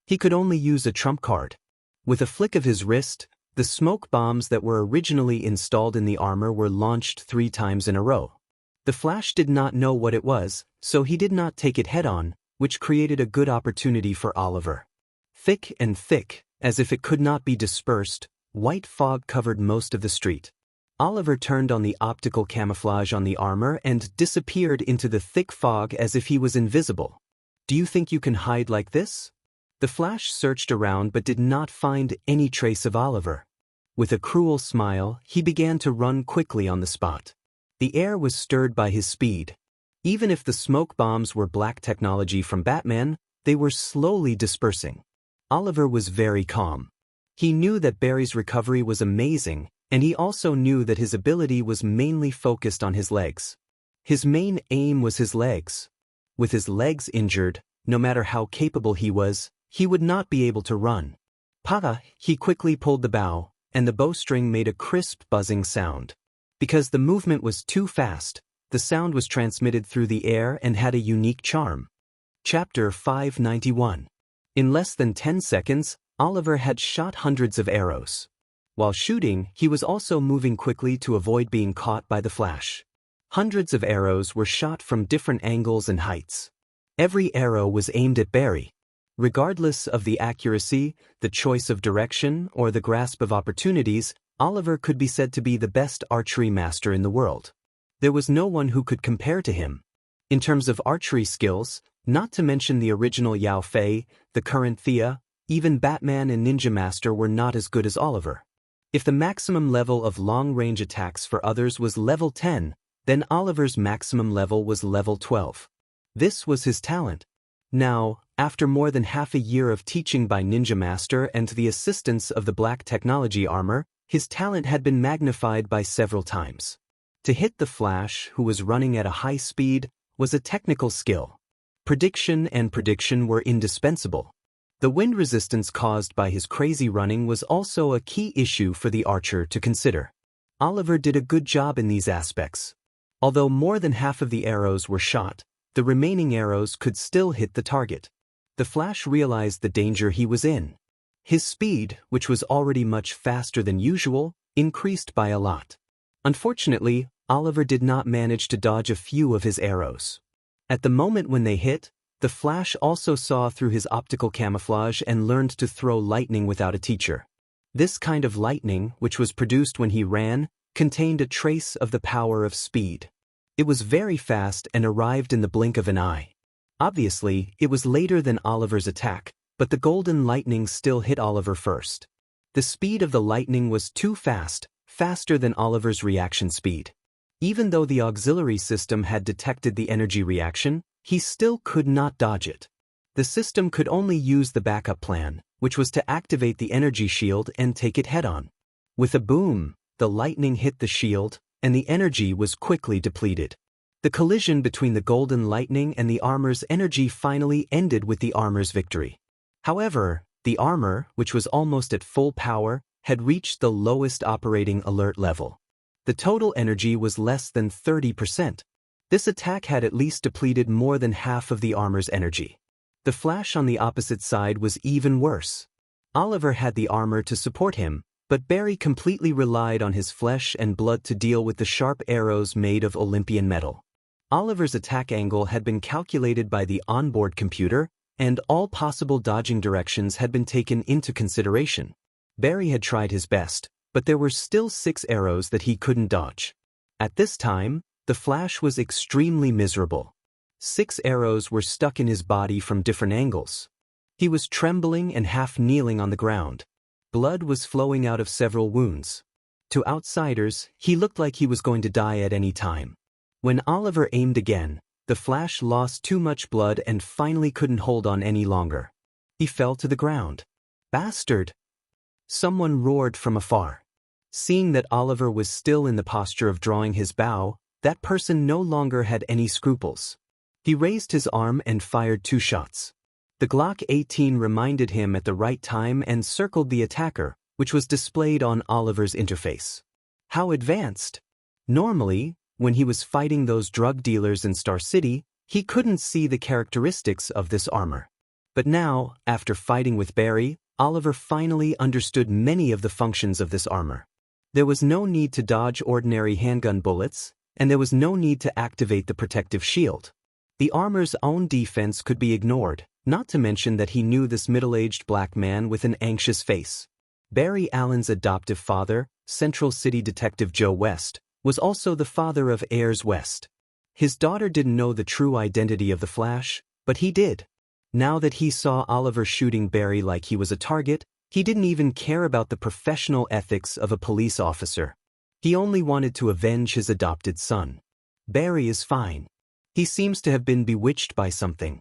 He could only use a trump card. With a flick of his wrist, the smoke bombs that were originally installed in the armor were launched 3 times in a row. The Flash did not know what it was, so he did not take it head-on, which created a good opportunity for Oliver. Thick and thick, as if it could not be dispersed, white fog covered most of the street. Oliver turned on the optical camouflage on the armor and disappeared into the thick fog as if he was invisible. "Do you think you can hide like this?" The Flash searched around but did not find any trace of Oliver. With a cruel smile, he began to run quickly on the spot. The air was stirred by his speed. Even if the smoke bombs were black technology from Batman, they were slowly dispersing. Oliver was very calm. He knew that Barry's recovery was amazing, and he also knew that his ability was mainly focused on his legs. His main aim was his legs. With his legs injured, no matter how capable he was, he would not be able to run. "Paga!" He quickly pulled the bow, and the bowstring made a crisp buzzing sound. Because the movement was too fast, the sound was transmitted through the air and had a unique charm. Chapter 591. In less than 10 seconds, Oliver had shot hundreds of arrows. While shooting, he was also moving quickly to avoid being caught by the Flash. Hundreds of arrows were shot from different angles and heights. Every arrow was aimed at Barry. Regardless of the accuracy, the choice of direction, or the grasp of opportunities, Oliver could be said to be the best archery master in the world. There was no one who could compare to him. In terms of archery skills, not to mention the original Yao Fei, the current Thea, even Batman and Ninja Master were not as good as Oliver. If the maximum level of long-range attacks for others was level 10, then Oliver's maximum level was level 12. This was his talent. Now, after more than half a year of teaching by Ninja Master and the assistance of the black technology armor, his talent had been magnified by several times. To hit the Flash, who was running at a high speed, was a technical skill. Prediction were indispensable. The wind resistance caused by his crazy running was also a key issue for the archer to consider. Oliver did a good job in these aspects. Although more than half of the arrows were shot, the remaining arrows could still hit the target. The Flash realized the danger he was in. His speed, which was already much faster than usual, increased by a lot. Unfortunately, Oliver did not manage to dodge a few of his arrows. At the moment when they hit, the Flash also saw through his optical camouflage and learned to throw lightning without a teacher. This kind of lightning, which was produced when he ran, contained a trace of the power of speed. It was very fast and arrived in the blink of an eye. Obviously, it was later than Oliver's attack, but the golden lightning still hit Oliver first. The speed of the lightning was too fast, faster than Oliver's reaction speed. Even though the auxiliary system had detected the energy reaction, he still could not dodge it. The system could only use the backup plan, which was to activate the energy shield and take it head-on. With a boom, the lightning hit the shield, and the energy was quickly depleted. The collision between the golden lightning and the armor's energy finally ended with the armor's victory. However, the armor, which was almost at full power, had reached the lowest operating alert level. The total energy was less than 30%. This attack had at least depleted more than half of the armor's energy. The Flash on the opposite side was even worse. Oliver had the armor to support him, but Barry completely relied on his flesh and blood to deal with the sharp arrows made of Olympian metal. Oliver's attack angle had been calculated by the onboard computer, and all possible dodging directions had been taken into consideration. Barry had tried his best, but there were still 6 arrows that he couldn't dodge. At this time, the Flash was extremely miserable. 6 arrows were stuck in his body from different angles. He was trembling and half kneeling on the ground. Blood was flowing out of several wounds. To outsiders, he looked like he was going to die at any time. When Oliver aimed again, the flash lost too much blood and finally couldn't hold on any longer. He fell to the ground. "Bastard!" Someone roared from afar. Seeing that Oliver was still in the posture of drawing his bow, that person no longer had any scruples. He raised his arm and fired 2 shots. The Glock 18 reminded him at the right time and circled the attacker, which was displayed on Oliver's interface. How advanced! Normally, when he was fighting those drug dealers in Star City, he couldn't see the characteristics of this armor. But now, after fighting with Barry, Oliver finally understood many of the functions of this armor. There was no need to dodge ordinary handgun bullets, and there was no need to activate the protective shield. The armor's own defense could be ignored, not to mention that he knew this middle-aged black man with an anxious face. Barry Allen's adoptive father, Central City Detective Joe West, was also the father of Ayers West. His daughter didn't know the true identity of the Flash, but he did. Now that he saw Oliver shooting Barry like he was a target, he didn't even care about the professional ethics of a police officer. He only wanted to avenge his adopted son. Barry is fine. He seems to have been bewitched by something.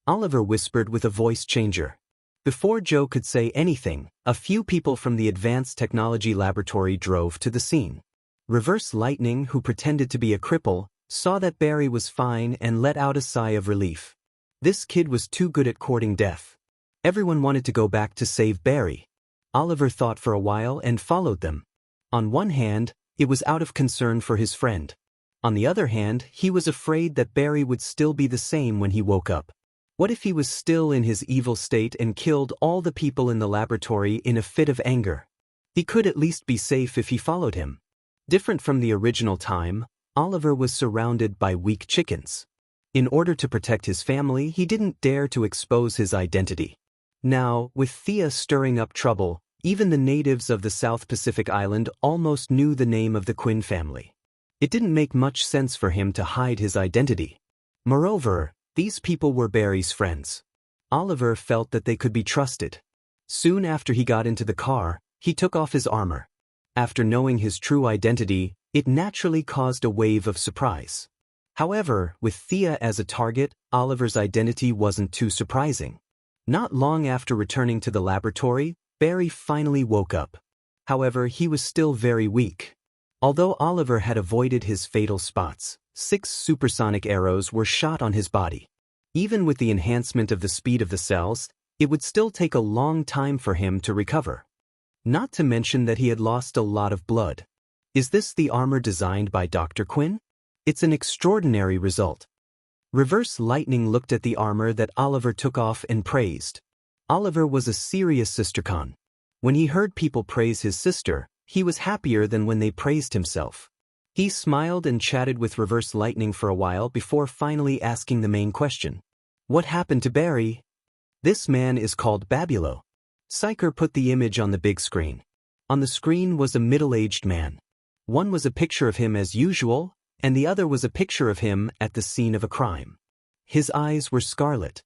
Oliver whispered with a voice changer. Before Joe could say anything, a few people from the Advanced Technology Laboratory drove to the scene. Reverse Lightning, who pretended to be a cripple, saw that Barry was fine and let out a sigh of relief. This kid was too good at courting death. Everyone wanted to go back to save Barry. Oliver thought for a while and followed them. On one hand, it was out of concern for his friend. On the other hand, he was afraid that Barry would still be the same when he woke up. What if he was still in his evil state and killed all the people in the laboratory in a fit of anger? He could at least be safe if he followed him. Different from the original time, Oliver was surrounded by weak chickens. In order to protect his family, he didn't dare to expose his identity. Now, with Thea stirring up trouble, even the natives of the South Pacific Island almost knew the name of the Quinn family. It didn't make much sense for him to hide his identity. Moreover, these people were Barry's friends. Oliver felt that they could be trusted. Soon after he got into the car, he took off his armor. After knowing his true identity, it naturally caused a wave of surprise. However, with Thea as a target, Oliver's identity wasn't too surprising. Not long after returning to the laboratory, Barry finally woke up. However, he was still very weak. Although Oliver had avoided his fatal spots, 6 supersonic arrows were shot on his body. Even with the enhancement of the speed of the cells, it would still take a long time for him to recover. Not to mention that he had lost a lot of blood. Is this the armor designed by Dr. Quinn? It's an extraordinary result. Reverse Lightning looked at the armor that Oliver took off and praised. Oliver was a serious sistercon. When he heard people praise his sister, he was happier than when they praised himself. He smiled and chatted with Reverse Lightning for a while before finally asking the main question. What happened to Barry? This man is called Babulo. Psyker put the image on the big screen. On the screen was a middle-aged man. One was a picture of him as usual, and the other was a picture of him at the scene of a crime. His eyes were scarlet.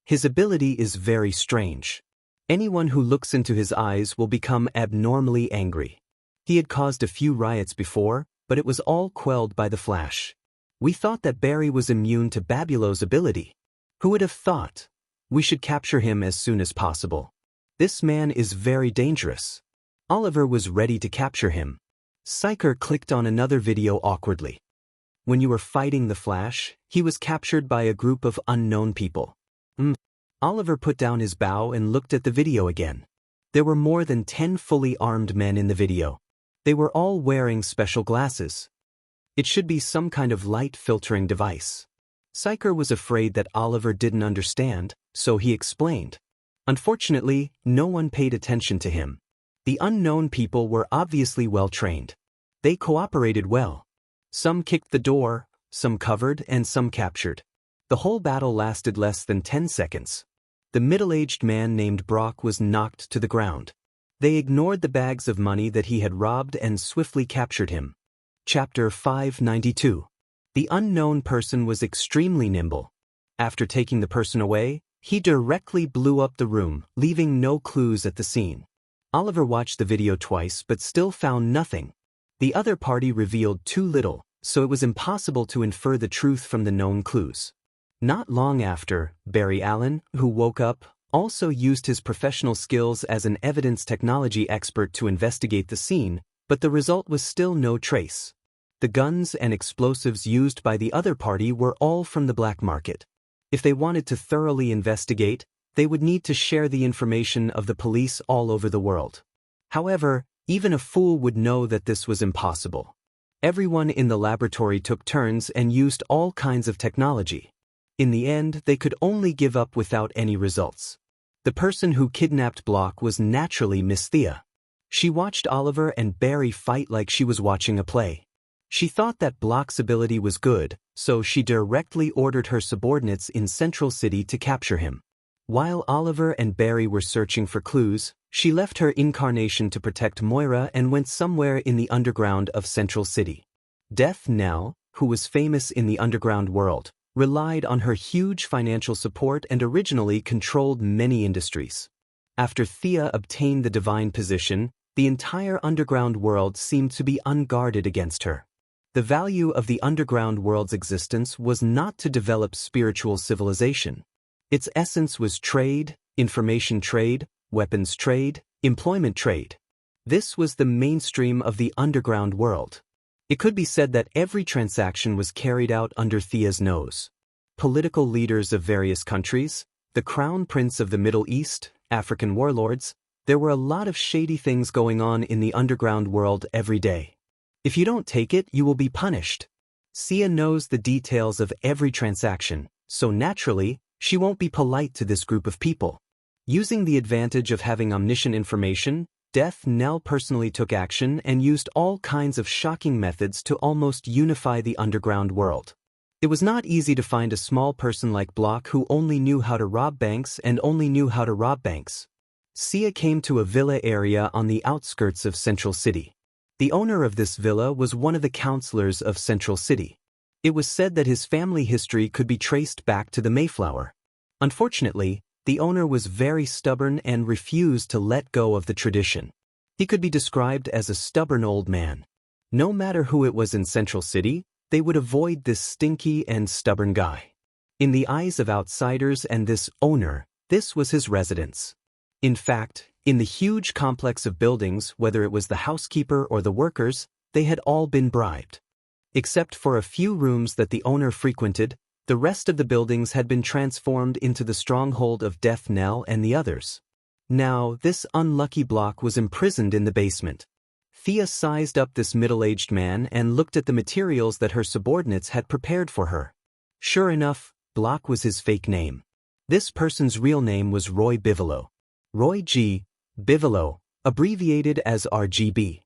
His ability is very strange. Anyone who looks into his eyes will become abnormally angry. He had caused a few riots before, but it was all quelled by the Flash. We thought that Barry was immune to Babulo's ability. Who would have thought? We should capture him as soon as possible. This man is very dangerous. Oliver was ready to capture him. Psyker clicked on another video awkwardly. When you were fighting the Flash, he was captured by a group of unknown people. Oliver put down his bow and looked at the video again. There were more than 10 fully armed men in the video. They were all wearing special glasses. It should be some kind of light filtering device. Psyker was afraid that Oliver didn't understand, so he explained. Unfortunately, no one paid attention to him. The unknown people were obviously well trained. They cooperated well. Some kicked the door, some covered, and some captured. The whole battle lasted less than 10 seconds. The middle-aged man named Brock was knocked to the ground. They ignored the bags of money that he had robbed and swiftly captured him. Chapter 592. The unknown person was extremely nimble. After taking the person away, he directly blew up the room, leaving no clues at the scene. Oliver watched the video twice but still found nothing. The other party revealed too little, so it was impossible to infer the truth from the known clues. Not long after, Barry Allen, who woke up, also used his professional skills as an evidence technology expert to investigate the scene, but the result was still no trace. The guns and explosives used by the other party were all from the black market. If they wanted to thoroughly investigate, they would need to share the information of the police all over the world. However, even a fool would know that this was impossible. Everyone in the laboratory took turns and used all kinds of technology. In the end, they could only give up without any results. The person who kidnapped Block was naturally Miss Thea. She watched Oliver and Barry fight like she was watching a play. She thought that Block's ability was good, so she directly ordered her subordinates in Central City to capture him. While Oliver and Barry were searching for clues, she left her incarnation to protect Moira and went somewhere in the underground of Central City. Death Knell, who was famous in the underground world, relied on her huge financial support and originally controlled many industries. After Thea obtained the divine position, the entire underground world seemed to be unguarded against her. The value of the underground world's existence was not to develop spiritual civilization. Its essence was trade, information trade, weapons trade, employment trade. This was the mainstream of the underground world. It could be said that every transaction was carried out under Thea's nose. Political leaders of various countries, the crown prince of the Middle East, African warlords, there were a lot of shady things going on in the underground world every day. If you don't take it, you will be punished. Sia knows the details of every transaction, so naturally, she won't be polite to this group of people. Using the advantage of having omniscient information, Death Knell personally took action and used all kinds of shocking methods to almost unify the underground world. It was not easy to find a small person like Block who only knew how to rob banks and only knew how to rob banks. Sia came to a villa area on the outskirts of Central City. The owner of this villa was one of the counselors of Central City. It was said that his family history could be traced back to the Mayflower. Unfortunately, the owner was very stubborn and refused to let go of the tradition. He could be described as a stubborn old man. No matter who it was in Central City, they would avoid this stinky and stubborn guy. In the eyes of outsiders and this owner, this was his residence. In fact, in the huge complex of buildings, whether it was the housekeeper or the workers, they had all been bribed. Except for a few rooms that the owner frequented, the rest of the buildings had been transformed into the stronghold of Death Knell and the others. Now, this unlucky Block was imprisoned in the basement. Thea sized up this middle-aged man and looked at the materials that her subordinates had prepared for her. Sure enough, Block was his fake name. This person's real name was Roy Bigelow. Roy G. Bigelow, abbreviated as RGB.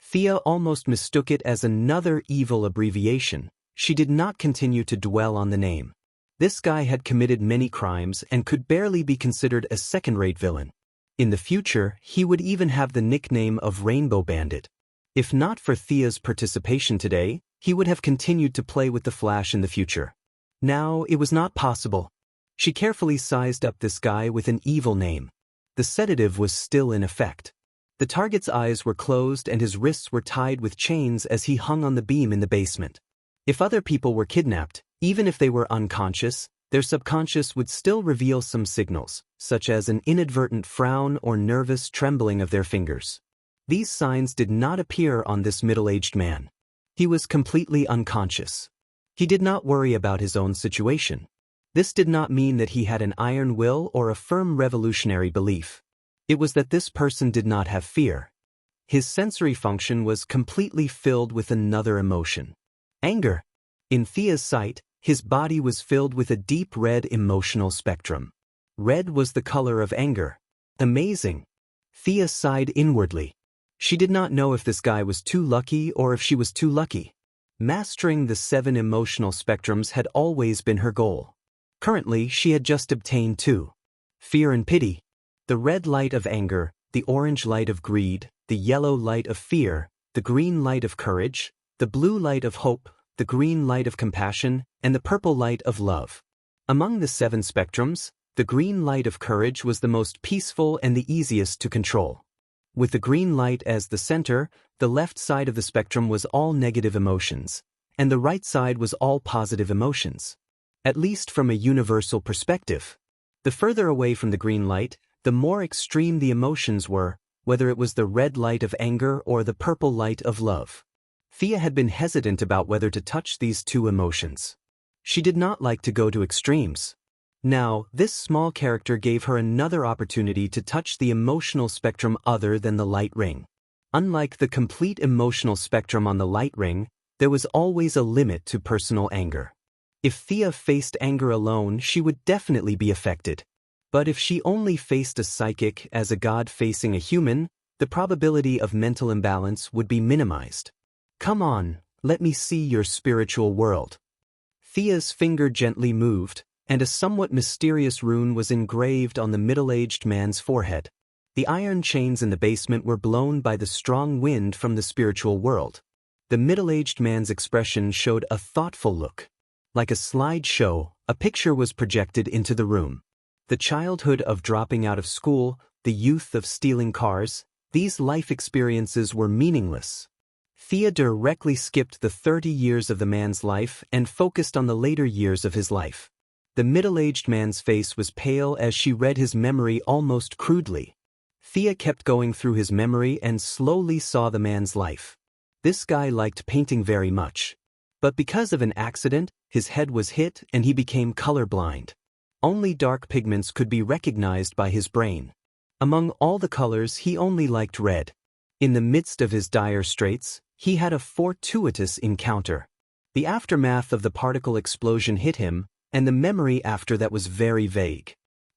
Thea almost mistook it as another evil abbreviation. She did not continue to dwell on the name. This guy had committed many crimes and could barely be considered a second-rate villain. In the future, he would even have the nickname of Rainbow Bandit. If not for Thea's participation today, he would have continued to play with the Flash in the future. Now, it was not possible. She carefully sized up this guy with an evil name. The sedative was still in effect. The target's eyes were closed and his wrists were tied with chains as he hung on the beam in the basement. If other people were kidnapped, even if they were unconscious, their subconscious would still reveal some signals, such as an inadvertent frown or nervous trembling of their fingers. These signs did not appear on this middle-aged man. He was completely unconscious. He did not worry about his own situation. This did not mean that he had an iron will or a firm revolutionary belief. It was that this person did not have fear. His sensory function was completely filled with another emotion. Anger. In Thea's sight, his body was filled with a deep red emotional spectrum. Red was the color of anger. Amazing. Thea sighed inwardly. She did not know if this guy was too lucky or if she was too lucky. Mastering the 7 emotional spectrums had always been her goal. Currently, she had just obtained 2. Fear and pity. The red light of anger, the orange light of greed, the yellow light of fear, the green light of courage, the blue light of hope, the green light of compassion, and the purple light of love. Among the 7 spectrums, the green light of courage was the most peaceful and the easiest to control. With the green light as the center, the left side of the spectrum was all negative emotions, and the right side was all positive emotions. At least from a universal perspective. The further away from the green light, the more extreme the emotions were, whether it was the red light of anger or the purple light of love. Thea had been hesitant about whether to touch these 2 emotions. She did not like to go to extremes. Now, this small character gave her another opportunity to touch the emotional spectrum other than the light ring. Unlike the complete emotional spectrum on the light ring, there was always a limit to personal anger. If Thea faced anger alone, she would definitely be affected. But if she only faced a psychic as a god facing a human, the probability of mental imbalance would be minimized. Come on, let me see your spiritual world. Thea's finger gently moved, and a somewhat mysterious rune was engraved on the middle-aged man's forehead. The iron chains in the basement were blown by the strong wind from the spiritual world. The middle-aged man's expression showed a thoughtful look. Like a slideshow, a picture was projected into the room. The childhood of dropping out of school, the youth of stealing cars, these life experiences were meaningless. Thea directly skipped the 30 years of the man's life and focused on the later years of his life. The middle-aged man's face was pale as she read his memory almost crudely. Thea kept going through his memory and slowly saw the man's life. This guy liked painting very much. But because of an accident, his head was hit and he became colorblind. Only dark pigments could be recognized by his brain. Among all the colors, he only liked red. In the midst of his dire straits, he had a fortuitous encounter. The aftermath of the particle explosion hit him, and the memory after that was very vague.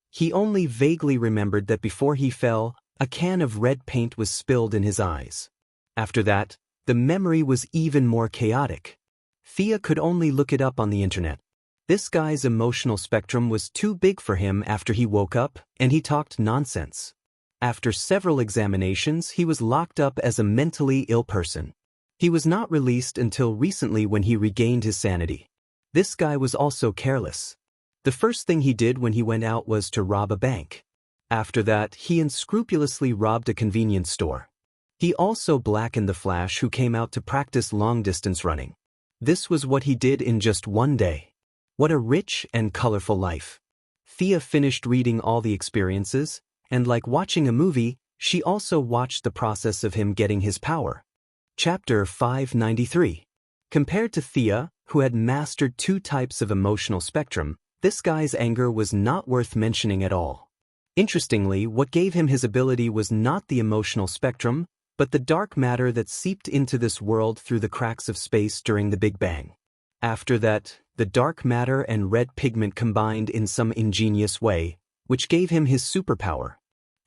He only vaguely remembered that before he fell, a can of red paint was spilled in his eyes. After that, the memory was even more chaotic. Thea could only look it up on the internet. This guy's emotional spectrum was too big for him after he woke up, and he talked nonsense. After several examinations, he was locked up as a mentally ill person. He was not released until recently when he regained his sanity. This guy was also careless. The first thing he did when he went out was to rob a bank. After that, he unscrupulously robbed a convenience store. He also blackened the Flash who came out to practice long-distance running. This was what he did in just one day. What a rich and colorful life. Thea finished reading all the experiences, and like watching a movie, she also watched the process of him getting his power. Chapter 593. Compared to Thea, who had mastered 2 types of emotional spectrum, this guy's anger was not worth mentioning at all. Interestingly, what gave him his ability was not the emotional spectrum, but the dark matter that seeped into this world through the cracks of space during the Big Bang. After that, the dark matter and red pigment combined in some ingenious way, which gave him his superpower.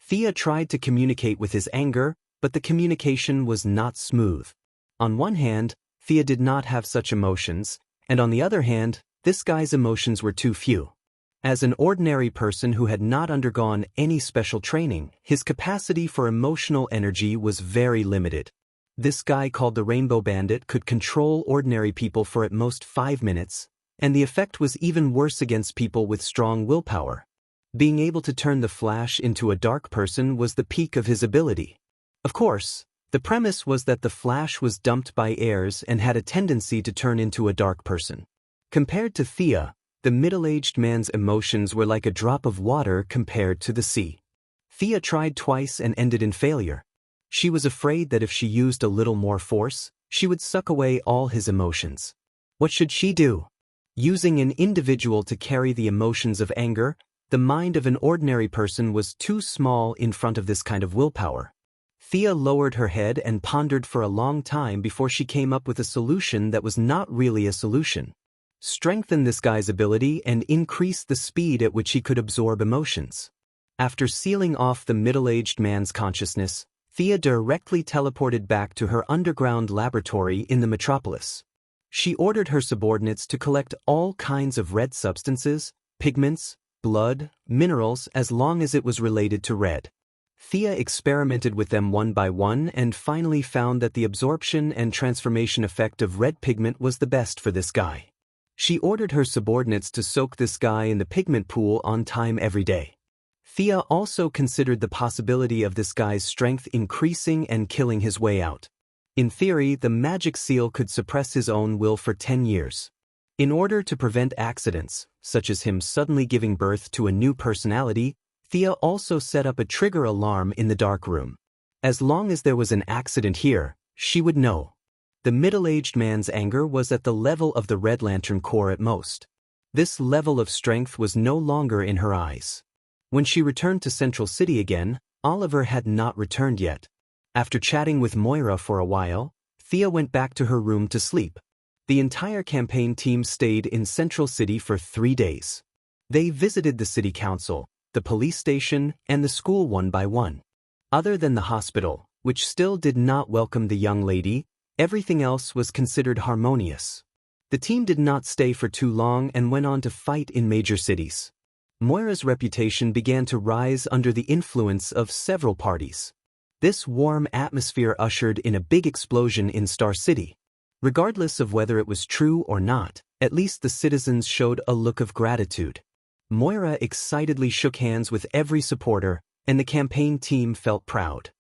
Thea tried to communicate with his anger, but the communication was not smooth. On one hand, Thea did not have such emotions, and on the other hand, this guy's emotions were too few. As an ordinary person who had not undergone any special training, his capacity for emotional energy was very limited. This guy called the Rainbow Bandit could control ordinary people for at most 5 minutes, and the effect was even worse against people with strong willpower. Being able to turn the Flash into a dark person was the peak of his ability. Of course, the premise was that the Flash was dumped by heirs and had a tendency to turn into a dark person. Compared to Thea, the middle-aged man's emotions were like a drop of water compared to the sea. Thea tried twice and ended in failure. She was afraid that if she used a little more force, she would suck away all his emotions. What should she do? Using an individual to carry the emotions of anger, the mind of an ordinary person was too small in front of this kind of willpower. Thea lowered her head and pondered for a long time before she came up with a solution that was not really a solution. Strengthen this guy's ability and increase the speed at which he could absorb emotions. After sealing off the middle-aged man's consciousness, Thea directly teleported back to her underground laboratory in the metropolis. She ordered her subordinates to collect all kinds of red substances, pigments, blood, minerals as long as it was related to red. Thea experimented with them one by one and finally found that the absorption and transformation effect of red pigment was the best for this guy. She ordered her subordinates to soak this guy in the pigment pool on time every day. Thea also considered the possibility of this guy's strength increasing and killing his way out. In theory, the magic seal could suppress his own will for 10 years. In order to prevent accidents, such as him suddenly giving birth to a new personality, Thea also set up a trigger alarm in the dark room. As long as there was an accident here, she would know. The middle-aged man's anger was at the level of the Red Lantern Corps at most. This level of strength was no longer in her eyes. When she returned to Central City again, Oliver had not returned yet. After chatting with Moira for a while, Thea went back to her room to sleep. The entire campaign team stayed in Central City for 3 days. They visited the city council, the police station, and the school one by one. Other than the hospital, which still did not welcome the young lady, everything else was considered harmonious. The team did not stay for too long and went on to fight in major cities. Moira's reputation began to rise under the influence of several parties. This warm atmosphere ushered in a big explosion in Star City. Regardless of whether it was true or not, at least the citizens showed a look of gratitude. Moira excitedly shook hands with every supporter, and the campaign team felt proud.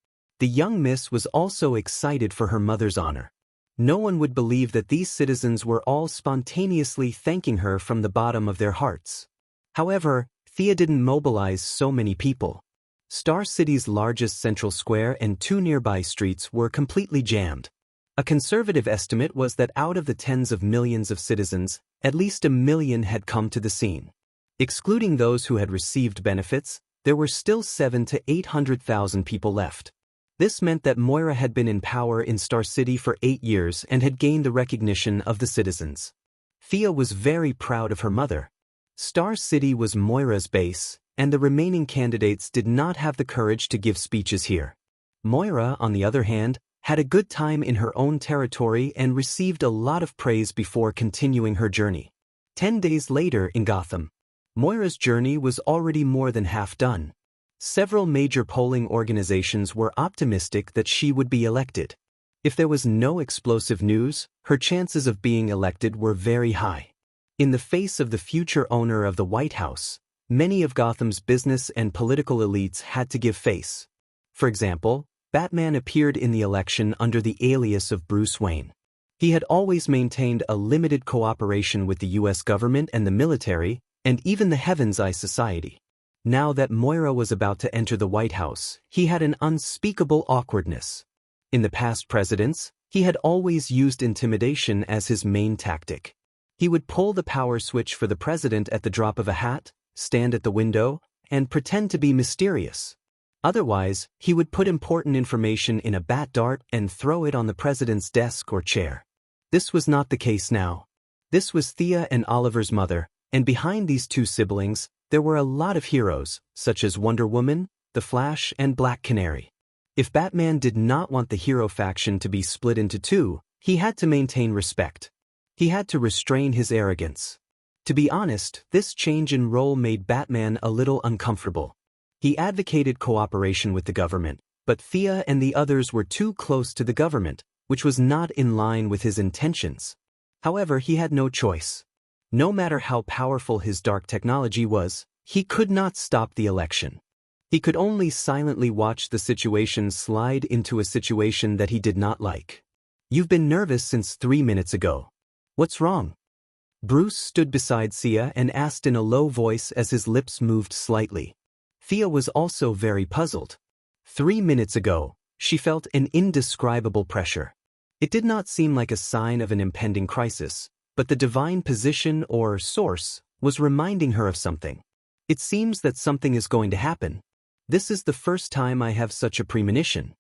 The young miss was also excited for her mother's honor. No one would believe that these citizens were all spontaneously thanking her from the bottom of their hearts. However, Thea didn't mobilize so many people. Star City's largest central square and 2 nearby streets were completely jammed. A conservative estimate was that out of the tens of millions of citizens, at least 1 million had come to the scene. Excluding those who had received benefits, there were still 700,000 to 800,000 people left. This meant that Moira had been in power in Star City for 8 years and had gained the recognition of the citizens. Thea was very proud of her mother. Star City was Moira's base, and the remaining candidates did not have the courage to give speeches here. Moira, on the other hand, had a good time in her own territory and received a lot of praise before continuing her journey. 10 days later in Gotham, Moira's journey was already more than half done. Several major polling organizations were optimistic that she would be elected. If there was no explosive news, her chances of being elected were very high. In the face of the future owner of the White House, many of Gotham's business and political elites had to give face. For example, Batman appeared in the election under the alias of Bruce Wayne. He had always maintained a limited cooperation with the U.S. government and the military, and even the Heaven's Eye Society. Now that Moira was about to enter the White House, he had an unspeakable awkwardness. In the past presidents, he had always used intimidation as his main tactic. He would pull the power switch for the president at the drop of a hat, stand at the window, and pretend to be mysterious. Otherwise, he would put important information in a bat dart and throw it on the president's desk or chair. This was not the case now. This was Thea and Oliver's mother, and behind these 2 siblings, there were a lot of heroes, such as Wonder Woman, The Flash, and Black Canary. If Batman did not want the hero faction to be split into 2, he had to maintain respect. He had to restrain his arrogance. To be honest, this change in role made Batman a little uncomfortable. He advocated cooperation with the government, but Thea and the others were too close to the government, which was not in line with his intentions. However, he had no choice. No matter how powerful his dark technology was, he could not stop the election. He could only silently watch the situation slide into a situation that he did not like. "You've been nervous since 3 minutes ago. What's wrong?" Bruce stood beside Thea and asked in a low voice as his lips moved slightly. Thea was also very puzzled. 3 minutes ago, she felt an indescribable pressure. It did not seem like a sign of an impending crisis, but the divine position or source was reminding her of something. It seems that something is going to happen. This is the first time I have such a premonition.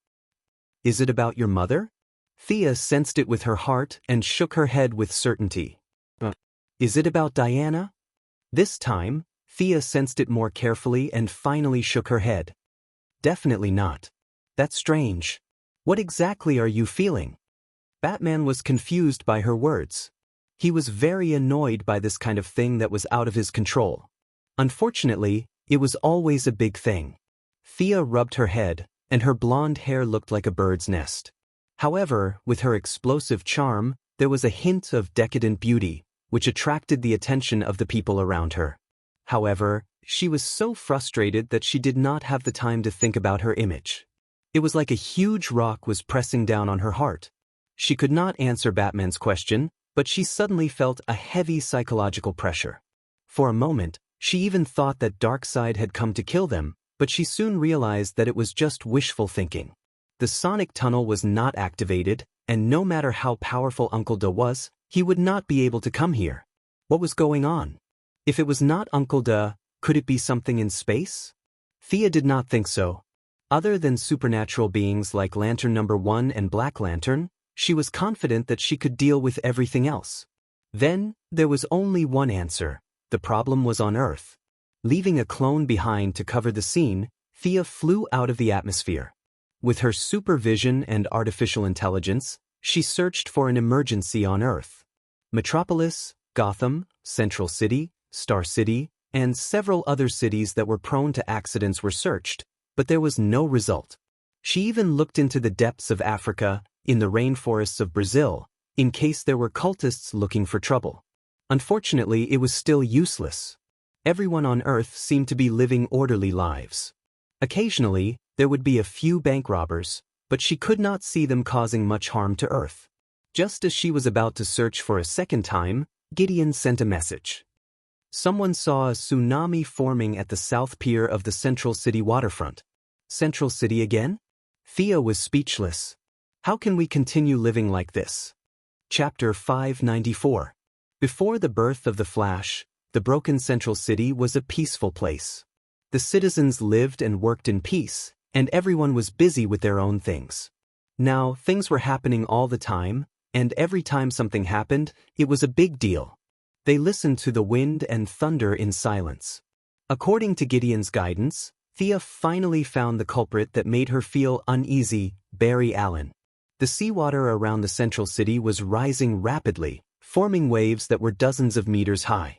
Is it about your mother? Thea sensed it with her heart and shook her head with certainty. Is it about Diana? This time, Thea sensed it more carefully and finally shook her head. Definitely not. That's strange. What exactly are you feeling? Batman was confused by her words. He was very annoyed by this kind of thing that was out of his control. Unfortunately, it was always a big thing. Thea rubbed her head, and her blonde hair looked like a bird's nest. However, with her explosive charm, there was a hint of decadent beauty, which attracted the attention of the people around her. However, she was so frustrated that she did not have the time to think about her image. It was like a huge rock was pressing down on her heart. She could not answer Batman's question, but she suddenly felt a heavy psychological pressure. For a moment, she even thought that Darkseid had come to kill them, but she soon realized that it was just wishful thinking. The sonic tunnel was not activated, and no matter how powerful Uncle Da was, he would not be able to come here. What was going on? If it was not Uncle Da, could it be something in space? Thea did not think so. Other than supernatural beings like Lantern No. 1 and Black Lantern, she was confident that she could deal with everything else. Then, there was only one answer. The problem was on Earth. Leaving a clone behind to cover the scene, Thea flew out of the atmosphere. With her supervision and artificial intelligence, she searched for an emergency on Earth. Metropolis, Gotham, Central City, Star City, and several other cities that were prone to accidents were searched, but there was no result. She even looked into the depths of Africa, in the rainforests of Brazil, in case there were cultists looking for trouble. Unfortunately, it was still useless. Everyone on Earth seemed to be living orderly lives. Occasionally, there would be a few bank robbers, but she could not see them causing much harm to Earth. Just as she was about to search for a second time, Gideon sent a message. Someone saw a tsunami forming at the south pier of the Central City waterfront. Central City again? Thea was speechless. How can we continue living like this? Chapter 594. Before the birth of the Flash, the broken Central City was a peaceful place. The citizens lived and worked in peace, and everyone was busy with their own things. Now, things were happening all the time, and every time something happened, it was a big deal. They listened to the wind and thunder in silence. According to Gideon's guidance, Thea finally found the culprit that made her feel uneasy, Barry Allen. The seawater around the Central City was rising rapidly, forming waves that were dozens of meters high.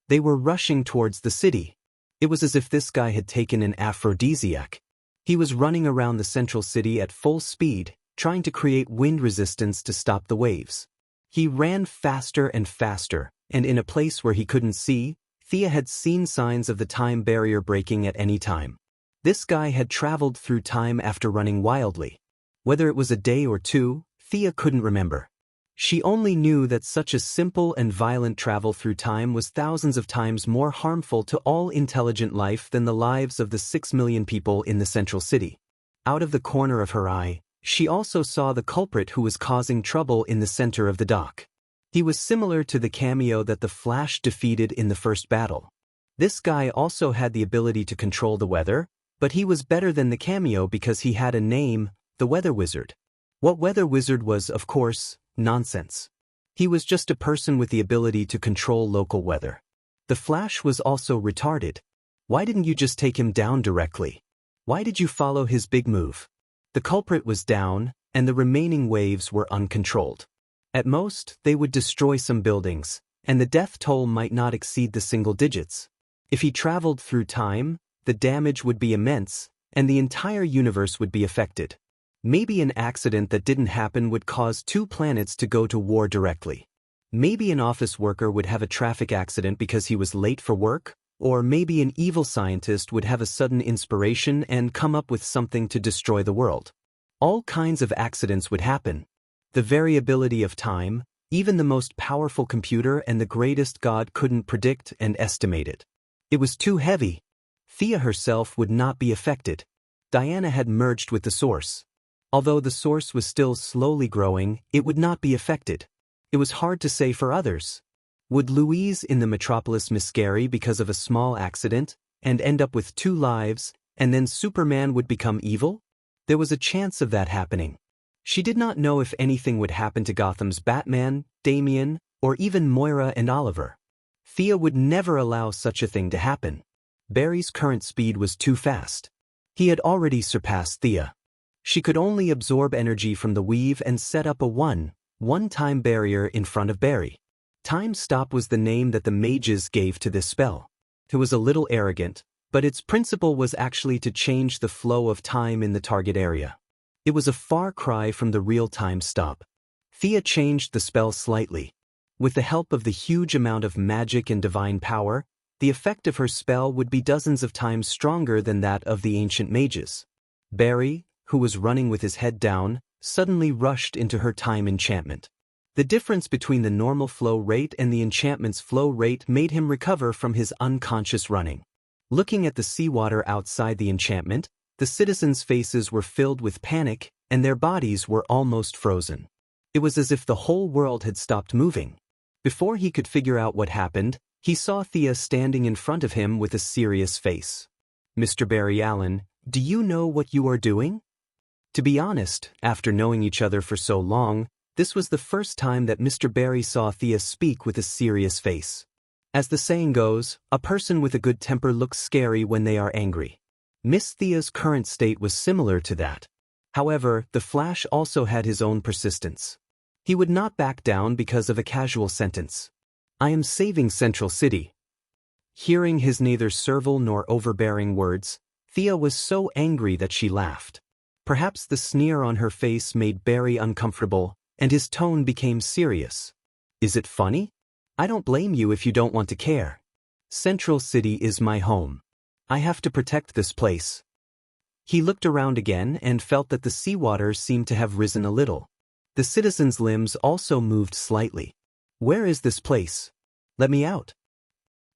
They were rushing towards the city. It was as if this guy had taken an aphrodisiac. He was running around the Central City at full speed, trying to create wind resistance to stop the waves. He ran faster and faster, and in a place where he couldn't see, Thea had seen signs of the time barrier breaking at any time. This guy had traveled through time after running wildly. Whether it was a day or two, Thea couldn't remember. She only knew that such a simple and violent travel through time was thousands of times more harmful to all intelligent life than the lives of the 6 million people in the Central City. Out of the corner of her eye, she also saw the culprit who was causing trouble in the center of the dock. He was similar to the cameo that the Flash defeated in the first battle. This guy also had the ability to control the weather, but he was better than the cameo because he had a name, the Weather Wizard. What Weather Wizard was, of course, nonsense. He was just a person with the ability to control local weather. The Flash was also retarded. Why didn't you just take him down directly? Why did you follow his big move? The culprit was down, and the remaining waves were uncontrolled. At most, they would destroy some buildings, and the death toll might not exceed the single digits. If he traveled through time, the damage would be immense, and the entire universe would be affected. Maybe an accident that didn't happen would cause 2 planets to go to war directly. Maybe an office worker would have a traffic accident because he was late for work, or maybe an evil scientist would have a sudden inspiration and come up with something to destroy the world. All kinds of accidents would happen. The variability of time, even the most powerful computer and the greatest god couldn't predict and estimate it. It was too heavy. Thea herself would not be affected. Diana had merged with the source. Although the source was still slowly growing, it would not be affected. It was hard to say for others. Would Louise in the Metropolis miscarry because of a small accident, and end up with 2 lives, and then Superman would become evil? There was a chance of that happening. She did not know if anything would happen to Gotham's Batman, Damian, or even Moira and Oliver. Thea would never allow such a thing to happen. Barry's current speed was too fast. He had already surpassed Thea. She could only absorb energy from the weave and set up a one-time barrier in front of Barry. Time Stop was the name that the mages gave to this spell. It was a little arrogant, but its principle was actually to change the flow of time in the target area. It was a far cry from the real-time stop. Thea changed the spell slightly. With the help of the huge amount of magic and divine power, the effect of her spell would be dozens of times stronger than that of the ancient mages. Barry, who was running with his head down, suddenly rushed into her time enchantment. The difference between the normal flow rate and the enchantment's flow rate made him recover from his unconscious running. Looking at the seawater outside the enchantment, the citizens' faces were filled with panic, and their bodies were almost frozen. It was as if the whole world had stopped moving. Before he could figure out what happened, he saw Thea standing in front of him with a serious face. "Mr. Barry Allen, do you know what you are doing?" To be honest, after knowing each other for so long, this was the first time that Mr. Barry saw Thea speak with a serious face. As the saying goes, a person with a good temper looks scary when they are angry. Miss Thea's current state was similar to that. However, the Flash also had his own persistence. He would not back down because of a casual sentence. "I am saving Central City." Hearing his neither servile nor overbearing words, Thea was so angry that she laughed. Perhaps the sneer on her face made Barry uncomfortable, and his tone became serious. "Is it funny? I don't blame you if you don't want to care. Central City is my home. I have to protect this place." He looked around again and felt that the seawater seemed to have risen a little. The citizens' limbs also moved slightly. "Where is this place? Let me out."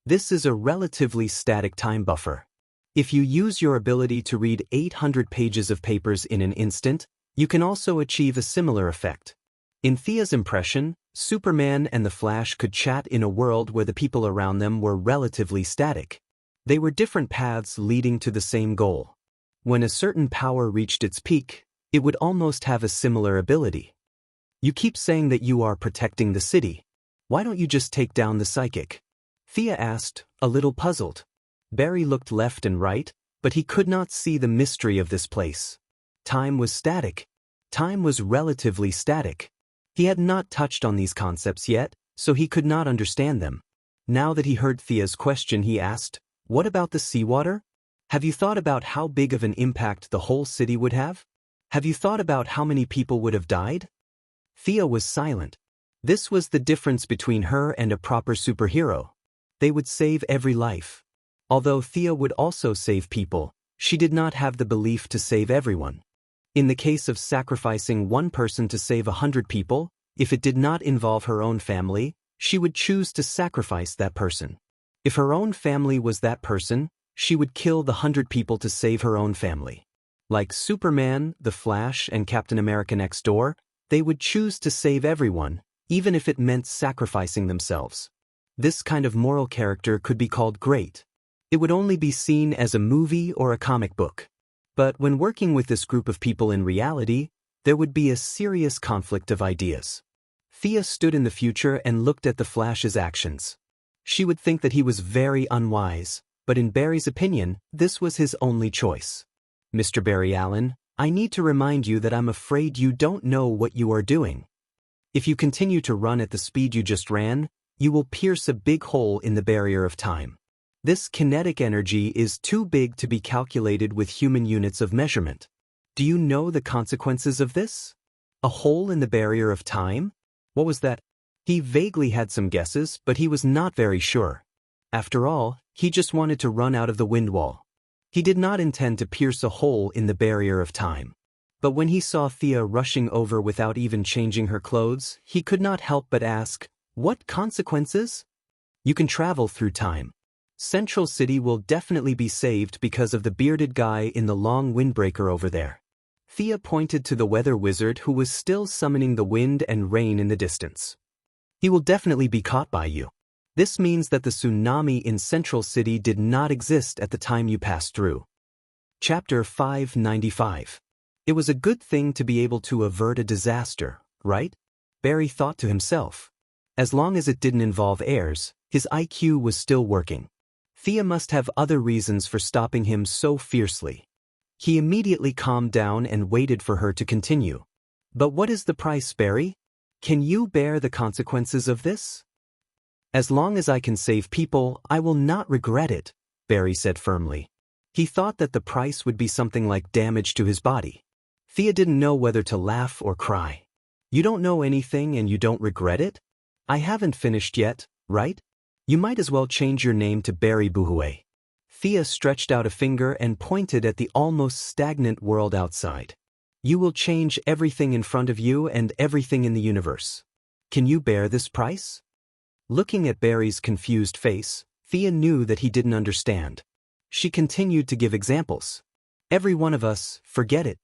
This is a relatively static time buffer. If you use your ability to read 800 pages of papers in an instant, you can also achieve a similar effect. In Thea's impression, Superman and the Flash could chat in a world where the people around them were relatively static. They were different paths leading to the same goal. When a certain power reached its peak, it would almost have a similar ability. "You keep saying that you are protecting the city. Why don't you just take down the psychic?" Thea asked, a little puzzled. Barry looked left and right, but he could not see the mystery of this place. Time was static. Time was relatively static. He had not touched on these concepts yet, so he could not understand them. Now that he heard Thea's question, he asked, "What about the seawater? Have you thought about how big of an impact the whole city would have? Have you thought about how many people would have died?" Thea was silent. This was the difference between her and a proper superhero. They would save every life. Although Thea would also save people, she did not have the belief to save everyone. In the case of sacrificing one person to save 100 people, if it did not involve her own family, she would choose to sacrifice that person. If her own family was that person, she would kill the 100 people to save her own family. Like Superman, the Flash, and Captain America next door, they would choose to save everyone, even if it meant sacrificing themselves. This kind of moral character could be called great. It would only be seen as a movie or a comic book. But when working with this group of people in reality, there would be a serious conflict of ideas. Thea stood in the future and looked at the Flash's actions. She would think that he was very unwise, but in Barry's opinion, this was his only choice. "Mr. Barry Allen, I need to remind you that I'm afraid you don't know what you are doing. If you continue to run at the speed you just ran, you will pierce a big hole in the barrier of time. This kinetic energy is too big to be calculated with human units of measurement. Do you know the consequences of this? A hole in the barrier of time? What was that?" He vaguely had some guesses, but he was not very sure. After all, he just wanted to run out of the wind wall. He did not intend to pierce a hole in the barrier of time. But when he saw Thea rushing over without even changing her clothes, he could not help but ask, "What consequences?" "You can travel through time. Central City will definitely be saved because of the bearded guy in the long windbreaker over there." Thea pointed to the weather wizard who was still summoning the wind and rain in the distance. "He will definitely be caught by you. This means that the tsunami in Central City did not exist at the time you passed through." Chapter 595. It was a good thing to be able to avert a disaster, right? Barry thought to himself. As long as it didn't involve heirs, his IQ was still working. Thea must have other reasons for stopping him so fiercely. He immediately calmed down and waited for her to continue. "But what is the price, Barry? Can you bear the consequences of this?" "As long as I can save people, I will not regret it," Barry said firmly. He thought that the price would be something like damage to his body. Thea didn't know whether to laugh or cry. You don't know anything and you don't regret it? I haven't finished yet, right? You might as well change your name to Barry Buhue. Thea stretched out a finger and pointed at the almost stagnant world outside. You will change everything in front of you and everything in the universe. Can you bear this price? Looking at Barry's confused face, Thea knew that he didn't understand. She continued to give examples. Every one of us, forget it.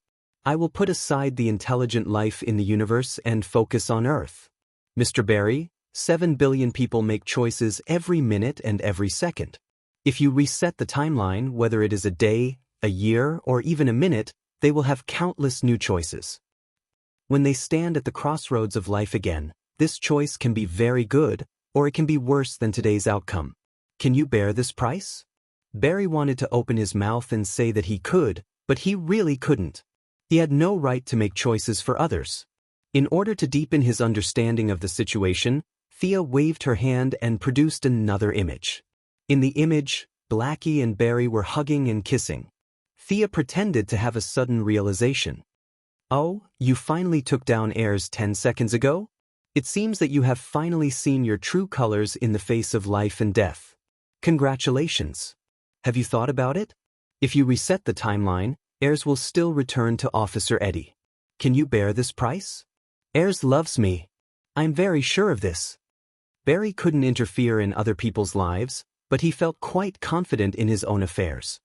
I will put aside the intelligent life in the universe and focus on Earth. Mr. Barry, 7 billion people make choices every minute and every second. If you reset the timeline, whether it is a day, a year, or even a minute, they will have countless new choices. When they stand at the crossroads of life again, this choice can be very good, or it can be worse than today's outcome. Can you bear this price? Barry wanted to open his mouth and say that he could, but he really couldn't. He had no right to make choices for others. In order to deepen his understanding of the situation, Thea waved her hand and produced another image. In the image, Blackie and Barry were hugging and kissing. Thea pretended to have a sudden realization. Oh, you finally took down Ayers 10 seconds ago? It seems that you have finally seen your true colors in the face of life and death. Congratulations. Have you thought about it? If you reset the timeline, Ayers will still return to Officer Eddie. Can you bear this price? Ayers loves me. I'm very sure of this. Barry couldn't interfere in other people's lives, but he felt quite confident in his own affairs.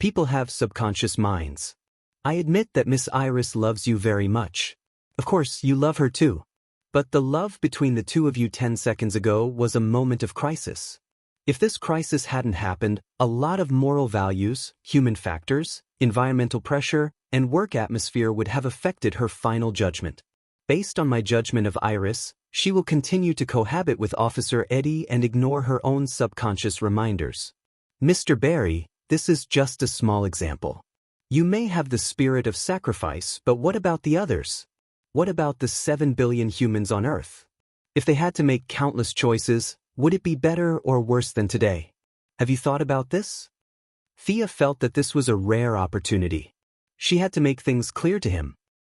People have subconscious minds. I admit that Miss Iris loves you very much. Of course, you love her too. But the love between the two of you 10 seconds ago was a moment of crisis. If this crisis hadn't happened, a lot of moral values, human factors, environmental pressure, and work atmosphere would have affected her final judgment. Based on my judgment of Iris, she will continue to cohabit with Officer Eddie and ignore her own subconscious reminders. Mr. Barry, this is just a small example. You may have the spirit of sacrifice, but what about the others? What about the 7 billion humans on Earth? If they had to make countless choices, would it be better or worse than today? Have you thought about this? Thea felt that this was a rare opportunity. She had to make things clear to him.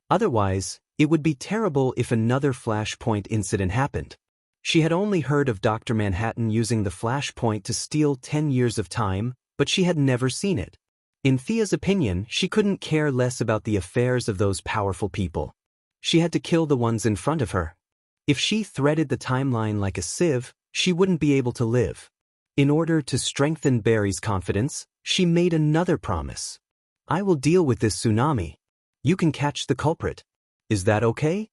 Otherwise, it would be terrible if another Flashpoint incident happened. She had only heard of Dr. Manhattan using the Flashpoint to steal 10 years of time, but she had never seen it. In Thea's opinion, she couldn't care less about the affairs of those powerful people. She had to kill the ones in front of her. If she threaded the timeline like a sieve, she wouldn't be able to live. In order to strengthen Barry's confidence, she made another promise. I will deal with this tsunami. You can catch the culprit. Is that okay?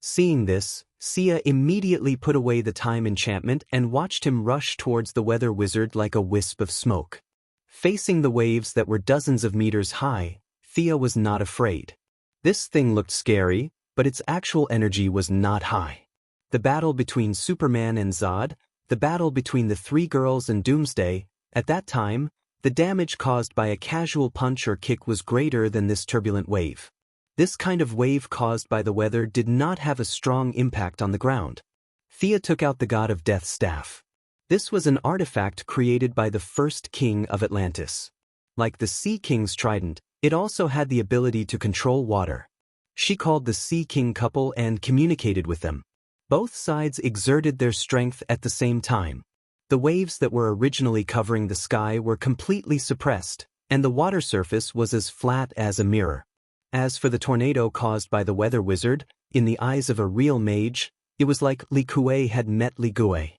Seeing this, Sia immediately put away the time enchantment and watched him rush towards the weather wizard like a wisp of smoke. Facing the waves that were dozens of meters high, Thea was not afraid. This thing looked scary, but its actual energy was not high. The battle between Superman and Zod, the battle between the three girls and Doomsday, at that time, the damage caused by a casual punch or kick was greater than this turbulent wave. This kind of wave caused by the weather did not have a strong impact on the ground. Thea took out the God of Death's staff. This was an artifact created by the first king of Atlantis. Like the Sea King's trident, it also had the ability to control water. She called the Sea King couple and communicated with them. Both sides exerted their strength at the same time. The waves that were originally covering the sky were completely suppressed, and the water surface was as flat as a mirror. As for the tornado caused by the weather wizard, in the eyes of a real mage, it was like Li Kuei had met Li Gui.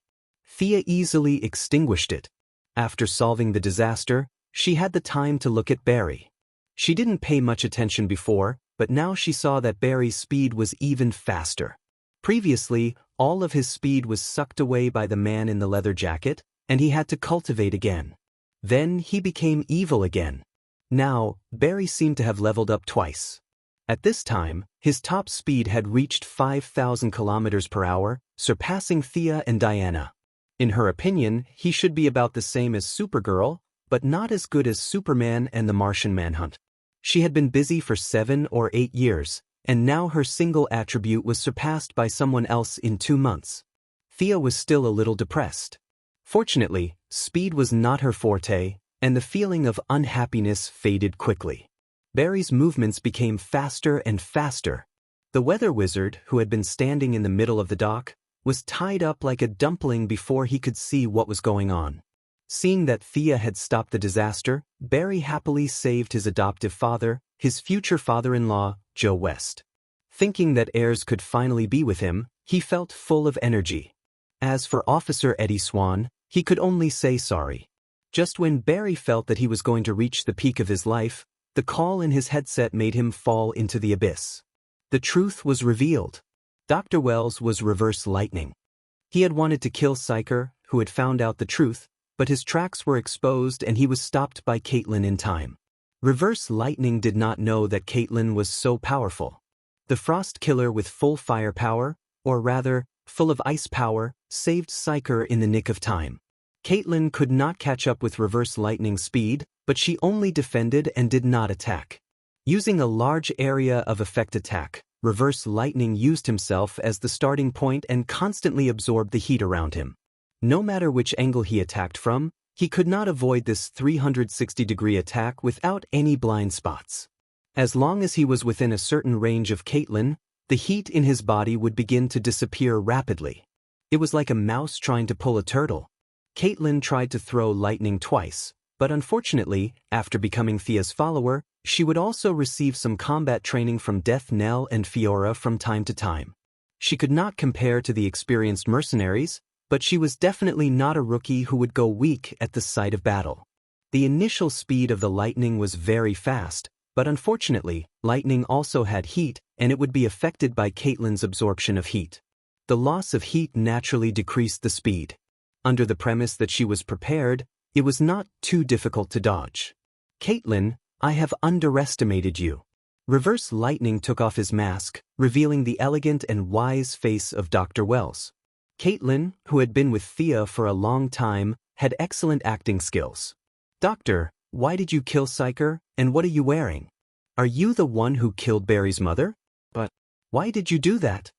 Thea easily extinguished it. After solving the disaster, she had the time to look at Barry. She didn't pay much attention before, but now she saw that Barry's speed was even faster. Previously, all of his speed was sucked away by the man in the leather jacket, and he had to cultivate again. Then he became evil again. Now, Barry seemed to have leveled up twice. At this time, his top speed had reached 5,000 kilometers per hour, surpassing Thea and Diana. In her opinion, he should be about the same as Supergirl, but not as good as Superman and the Martian Manhunt. She had been busy for 7 or 8 years, and now her single attribute was surpassed by someone else in 2 months. Thea was still a little depressed. Fortunately, speed was not her forte, and the feeling of unhappiness faded quickly. Barry's movements became faster and faster. The weather wizard, who had been standing in the middle of the dock, was tied up like a dumpling before he could see what was going on. Seeing that Thea had stopped the disaster, Barry happily saved his adoptive father, his future father-in-law, Joe West. Thinking that heirs could finally be with him, he felt full of energy. As for Officer Eddie Swan, he could only say sorry. Just when Barry felt that he was going to reach the peak of his life, the call in his headset made him fall into the abyss. The truth was revealed. Dr. Wells was Reverse Lightning. He had wanted to kill Psyker, who had found out the truth, but his tracks were exposed and he was stopped by Caitlin in time. Reverse Lightning did not know that Caitlin was so powerful. The Frost Killer with full firepower, or rather, full of ice power, saved Psyker in the nick of time. Caitlin could not catch up with Reverse Lightning's speed, but she only defended and did not attack. Using a large area of effect attack, Reverse Lightning used himself as the starting point and constantly absorbed the heat around him. No matter which angle he attacked from, he could not avoid this 360-degree attack without any blind spots. As long as he was within a certain range of Caitlin, the heat in his body would begin to disappear rapidly. It was like a mouse trying to pull a turtle. Caitlin tried to throw lightning twice, but unfortunately, after becoming Thea's follower, she would also receive some combat training from Death Knell and Fiora from time to time. She could not compare to the experienced mercenaries, but she was definitely not a rookie who would go weak at the sight of battle. The initial speed of the lightning was very fast, but unfortunately, lightning also had heat, and it would be affected by Caitlin's absorption of heat. The loss of heat naturally decreased the speed. Under the premise that she was prepared, it was not too difficult to dodge. Caitlin, I have underestimated you. Reverse Lightning took off his mask, revealing the elegant and wise face of Dr. Wells. Caitlin, who had been with Thea for a long time, had excellent acting skills. Doctor, why did you kill Psyker, and what are you wearing? Are you the one who killed Barry's mother? But why did you do that?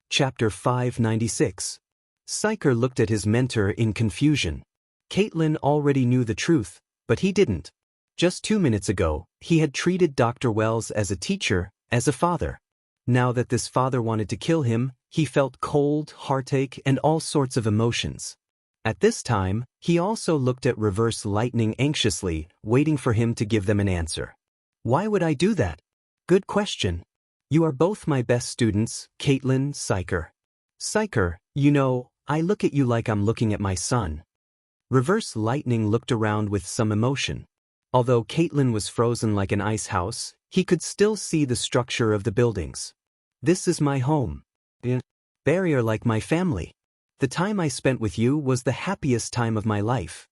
Chapter 596. Psyker looked at his mentor in confusion. Caitlin already knew the truth, but he didn't. Just 2 minutes ago, he had treated Dr. Wells as a teacher, as a father. Now that this father wanted to kill him, he felt cold, heartache, and all sorts of emotions. At this time, he also looked at Reverse Lightning anxiously, waiting for him to give them an answer. Why would I do that? Good question. You are both my best students, Caitlin, Psyker. Psyker, you know, I look at you like I'm looking at my son. Reverse Lightning looked around with some emotion. Although Caitlin was frozen like an ice house, he could still see the structure of the buildings. This is my home. Barry are like my family. The time I spent with you was the happiest time of my life.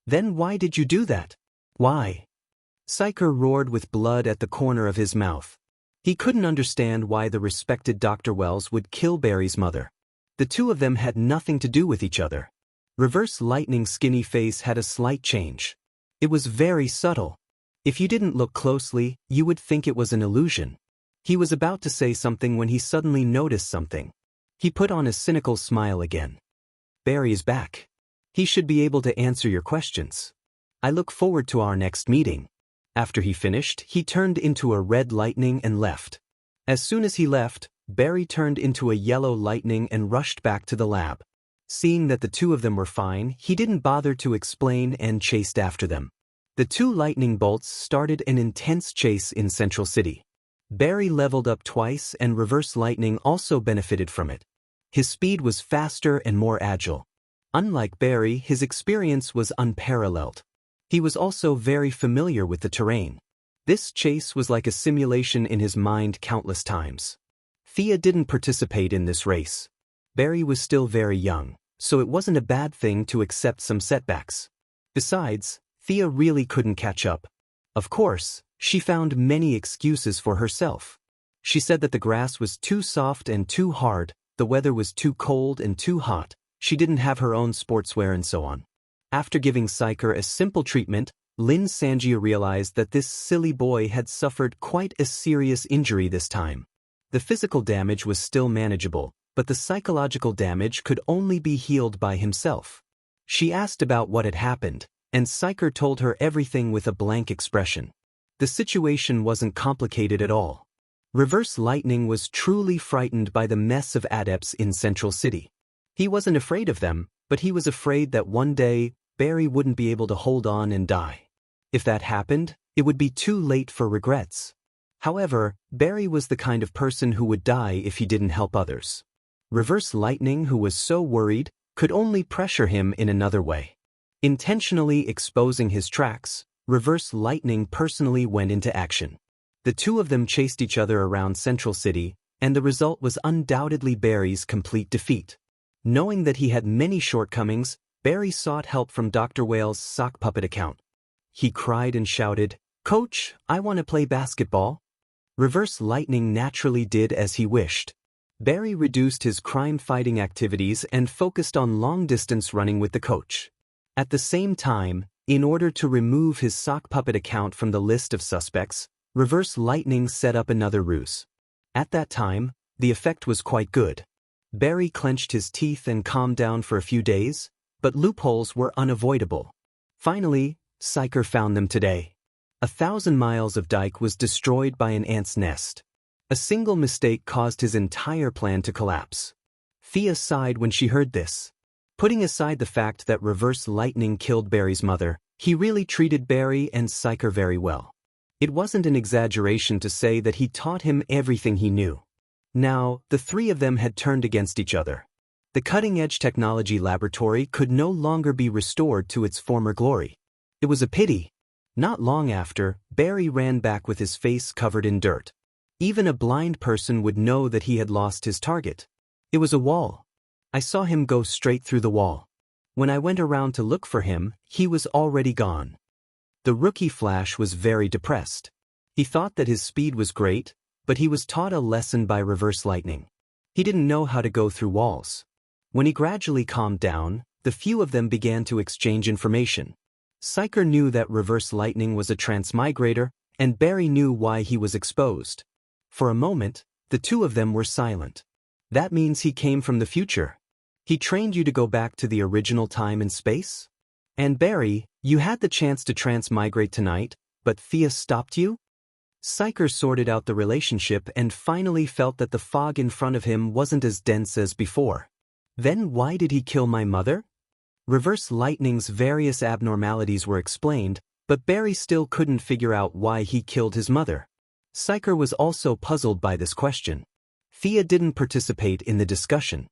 Then why did you do that? Why? Psyker roared with blood at the corner of his mouth. He couldn't understand why the respected Dr. Wells would kill Barry's mother. The two of them had nothing to do with each other. Reverse Lightning's skinny face had a slight change. It was very subtle. If you didn't look closely, you would think it was an illusion. He was about to say something when he suddenly noticed something. He put on a cynical smile again. Barry is back. He should be able to answer your questions. I look forward to our next meeting. After he finished, he turned into a red lightning and left. As soon as he left, Barry turned into a yellow lightning and rushed back to the lab. Seeing that the two of them were fine, he didn't bother to explain and chased after them. The two lightning bolts started an intense chase in Central City. Barry leveled up twice and Reverse Lightning also benefited from it. His speed was faster and more agile. Unlike Barry, his experience was unparalleled. He was also very familiar with the terrain. This chase was like a simulation in his mind countless times. Thea didn't participate in this race. Barry was still very young, so it wasn't a bad thing to accept some setbacks. Besides, Thea really couldn't catch up. Of course, she found many excuses for herself. She said that the grass was too soft and too hard, the weather was too cold and too hot, she didn't have her own sportswear and so on. After giving Psyker a simple treatment, Lin Xianxia realized that this silly boy had suffered quite a serious injury this time. The physical damage was still manageable, but the psychological damage could only be healed by himself. She asked about what had happened, and Psyker told her everything with a blank expression. The situation wasn't complicated at all. Reverse Lightning was truly frightened by the mess of adepts in Central City. He wasn't afraid of them, but he was afraid that one day, Barry wouldn't be able to hold on and die. If that happened, it would be too late for regrets. However, Barry was the kind of person who would die if he didn't help others. Reverse Lightning, who was so worried, could only pressure him in another way. Intentionally exposing his tracks, Reverse Lightning personally went into action. The two of them chased each other around Central City, and the result was undoubtedly Barry's complete defeat. Knowing that he had many shortcomings, Barry sought help from Dr. Whale's sock puppet account. He cried and shouted, "Coach, I want to play basketball." Reverse Lightning naturally did as he wished. Barry reduced his crime-fighting activities and focused on long-distance running with the coach. At the same time, in order to remove his sock puppet account from the list of suspects, Reverse Lightning set up another ruse. At that time, the effect was quite good. Barry clenched his teeth and calmed down for a few days, but loopholes were unavoidable. Finally, Psyker found them today. 1,000 miles of dike was destroyed by an ant's nest. A single mistake caused his entire plan to collapse. Thea sighed when she heard this. Putting aside the fact that Reverse Lightning killed Barry's mother, he really treated Barry and Psyker very well. It wasn't an exaggeration to say that he taught him everything he knew. Now, the three of them had turned against each other. The cutting-edge technology laboratory could no longer be restored to its former glory. It was a pity. Not long after, Barry ran back with his face covered in dirt. Even a blind person would know that he had lost his target. It was a wall. I saw him go straight through the wall. When I went around to look for him, he was already gone. The rookie Flash was very depressed. He thought that his speed was great, but he was taught a lesson by Reverse Lightning. He didn't know how to go through walls. When he gradually calmed down, the few of them began to exchange information. Psyker knew that Reverse Lightning was a transmigrator, and Barry knew why he was exposed. For a moment, the two of them were silent. That means he came from the future. He trained you to go back to the original time and space? And Barry, you had the chance to transmigrate tonight, but Thea stopped you? Psyker sorted out the relationship and finally felt that the fog in front of him wasn't as dense as before. Then why did he kill my mother? Reverse Lightning's various abnormalities were explained, but Barry still couldn't figure out why he killed his mother. Psyker was also puzzled by this question. Thea didn't participate in the discussion.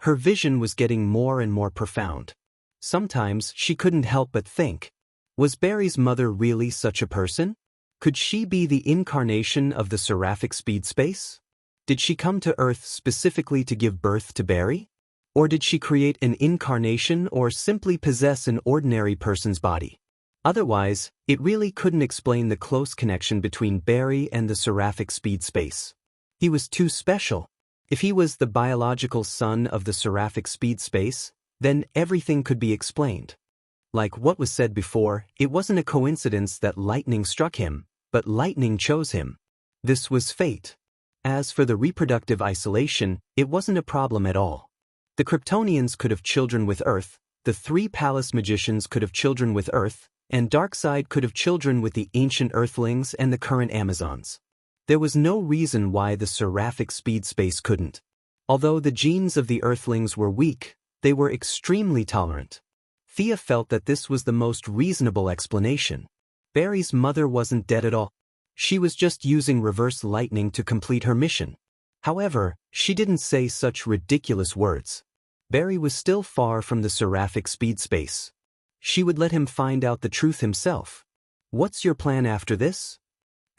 Her vision was getting more and more profound. Sometimes she couldn't help but think, was Barry's mother really such a person? Could she be the incarnation of the seraphic speed space? Did she come to Earth specifically to give birth to Barry? Or did she create an incarnation or simply possess an ordinary person's body? Otherwise, it really couldn't explain the close connection between Barry and the seraphic speed space. He was too special. If he was the biological son of the seraphic speed space, then everything could be explained. Like what was said before, it wasn't a coincidence that lightning struck him, but lightning chose him. This was fate. As for the reproductive isolation, it wasn't a problem at all. The Kryptonians could have children with Earth, the three palace magicians could have children with Earth, and Darkseid could have children with the ancient Earthlings and the current Amazons. There was no reason why the seraphic speed space couldn't. Although the genes of the Earthlings were weak, they were extremely tolerant. Thea felt that this was the most reasonable explanation. Barry's mother wasn't dead at all. She was just using Reverse Lightning to complete her mission. However, she didn't say such ridiculous words. Barry was still far from the seraphic speed space. She would let him find out the truth himself. What's your plan after this?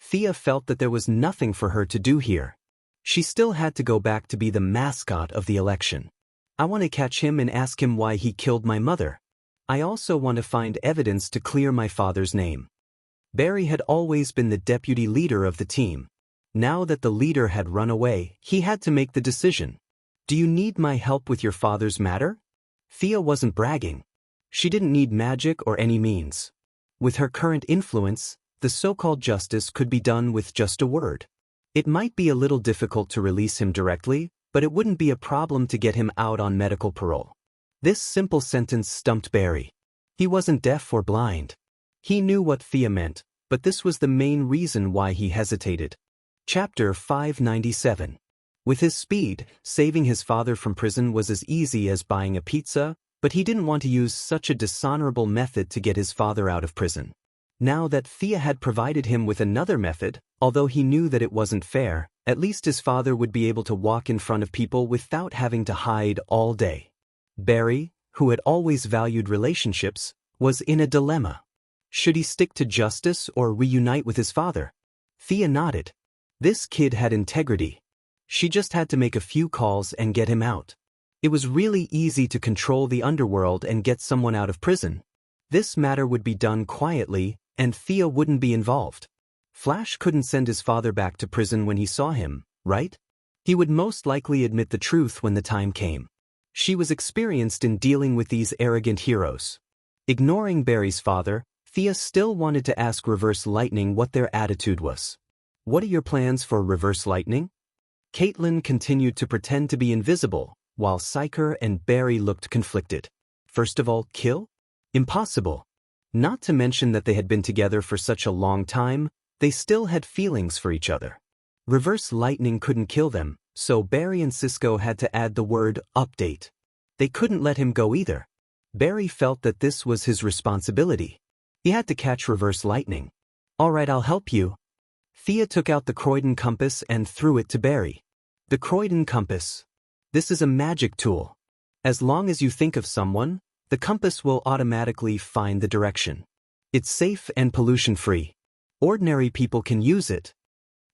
Thea felt that there was nothing for her to do here. She still had to go back to be the mascot of the election. I want to catch him and ask him why he killed my mother. I also want to find evidence to clear my father's name. Barry had always been the deputy leader of the team. Now that the leader had run away, he had to make the decision. Do you need my help with your father's matter? Thea wasn't bragging. She didn't need magic or any means. With her current influence, the so-called justice could be done with just a word. It might be a little difficult to release him directly, but it wouldn't be a problem to get him out on medical parole. This simple sentence stumped Barry. He wasn't deaf or blind. He knew what Thea meant, but this was the main reason why he hesitated. Chapter 597. With his speed, saving his father from prison was as easy as buying a pizza, but he didn't want to use such a dishonorable method to get his father out of prison. Now that Thea had provided him with another method, although he knew that it wasn't fair, at least his father would be able to walk in front of people without having to hide all day. Barry, who had always valued relationships, was in a dilemma. Should he stick to justice or reunite with his father? Thea nodded. This kid had integrity. She just had to make a few calls and get him out. It was really easy to control the underworld and get someone out of prison. This matter would be done quietly, and Thea wouldn't be involved. Flash couldn't send his father back to prison when he saw him, right? He would most likely admit the truth when the time came. She was experienced in dealing with these arrogant heroes. Ignoring Barry's father, Thea still wanted to ask Reverse Lightning what their attitude was. "What are your plans for Reverse Lightning?" Caitlin continued to pretend to be invisible, while Psyker and Barry looked conflicted. First of all, kill? Impossible. Not to mention that they had been together for such a long time, they still had feelings for each other. Reverse Lightning couldn't kill them, so Barry and Cisco had to add the word update. They couldn't let him go either. Barry felt that this was his responsibility. He had to catch Reverse Lightning. "All right, I'll help you." Thea took out the Croydon compass and threw it to Barry. The Croydon compass. This is a magic tool. As long as you think of someone, the compass will automatically find the direction. It's safe and pollution-free. Ordinary people can use it.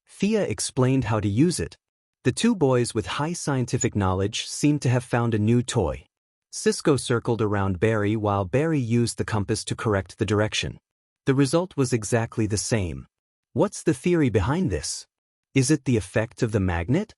Thea explained how to use it. The two boys with high scientific knowledge seemed to have found a new toy. Cisco circled around Barry while Barry used the compass to correct the direction. The result was exactly the same. What's the theory behind this? Is it the effect of the magnet?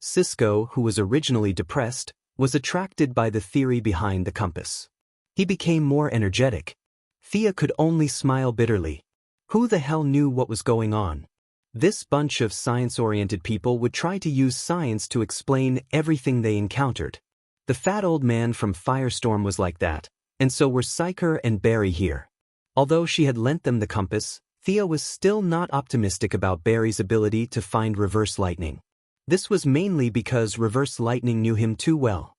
Cisco, who was originally depressed, was attracted by the theory behind the compass. He became more energetic. Thea could only smile bitterly. Who the hell knew what was going on? This bunch of science-oriented people would try to use science to explain everything they encountered. The fat old man from Firestorm was like that, and so were Psyker and Barry here. Although she had lent them the compass, Thea was still not optimistic about Barry's ability to find Reverse Lightning. This was mainly because Reverse Lightning knew him too well.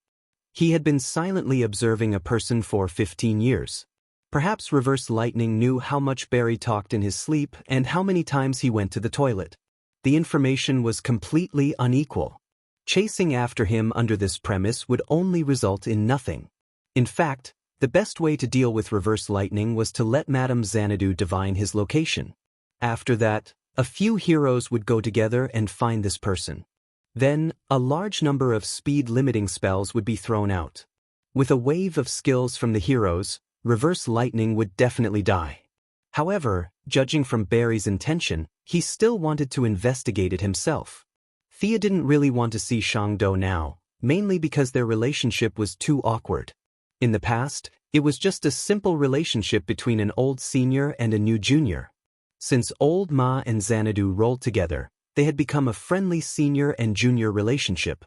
He had been silently observing a person for 15 years. Perhaps Reverse Lightning knew how much Barry talked in his sleep and how many times he went to the toilet. The information was completely unequal. Chasing after him under this premise would only result in nothing. In fact, the best way to deal with Reverse Lightning was to let Madame Xanadu divine his location. After that, a few heroes would go together and find this person. Then, a large number of speed-limiting spells would be thrown out. With a wave of skills from the heroes, Reverse Lightning would definitely die. However, judging from Barry's intention, he still wanted to investigate it himself. Thea didn't really want to see Shangdo now, mainly because their relationship was too awkward. In the past, it was just a simple relationship between an old senior and a new junior. Since old Ma and Xanadu rolled together, they had become a friendly senior and junior relationship.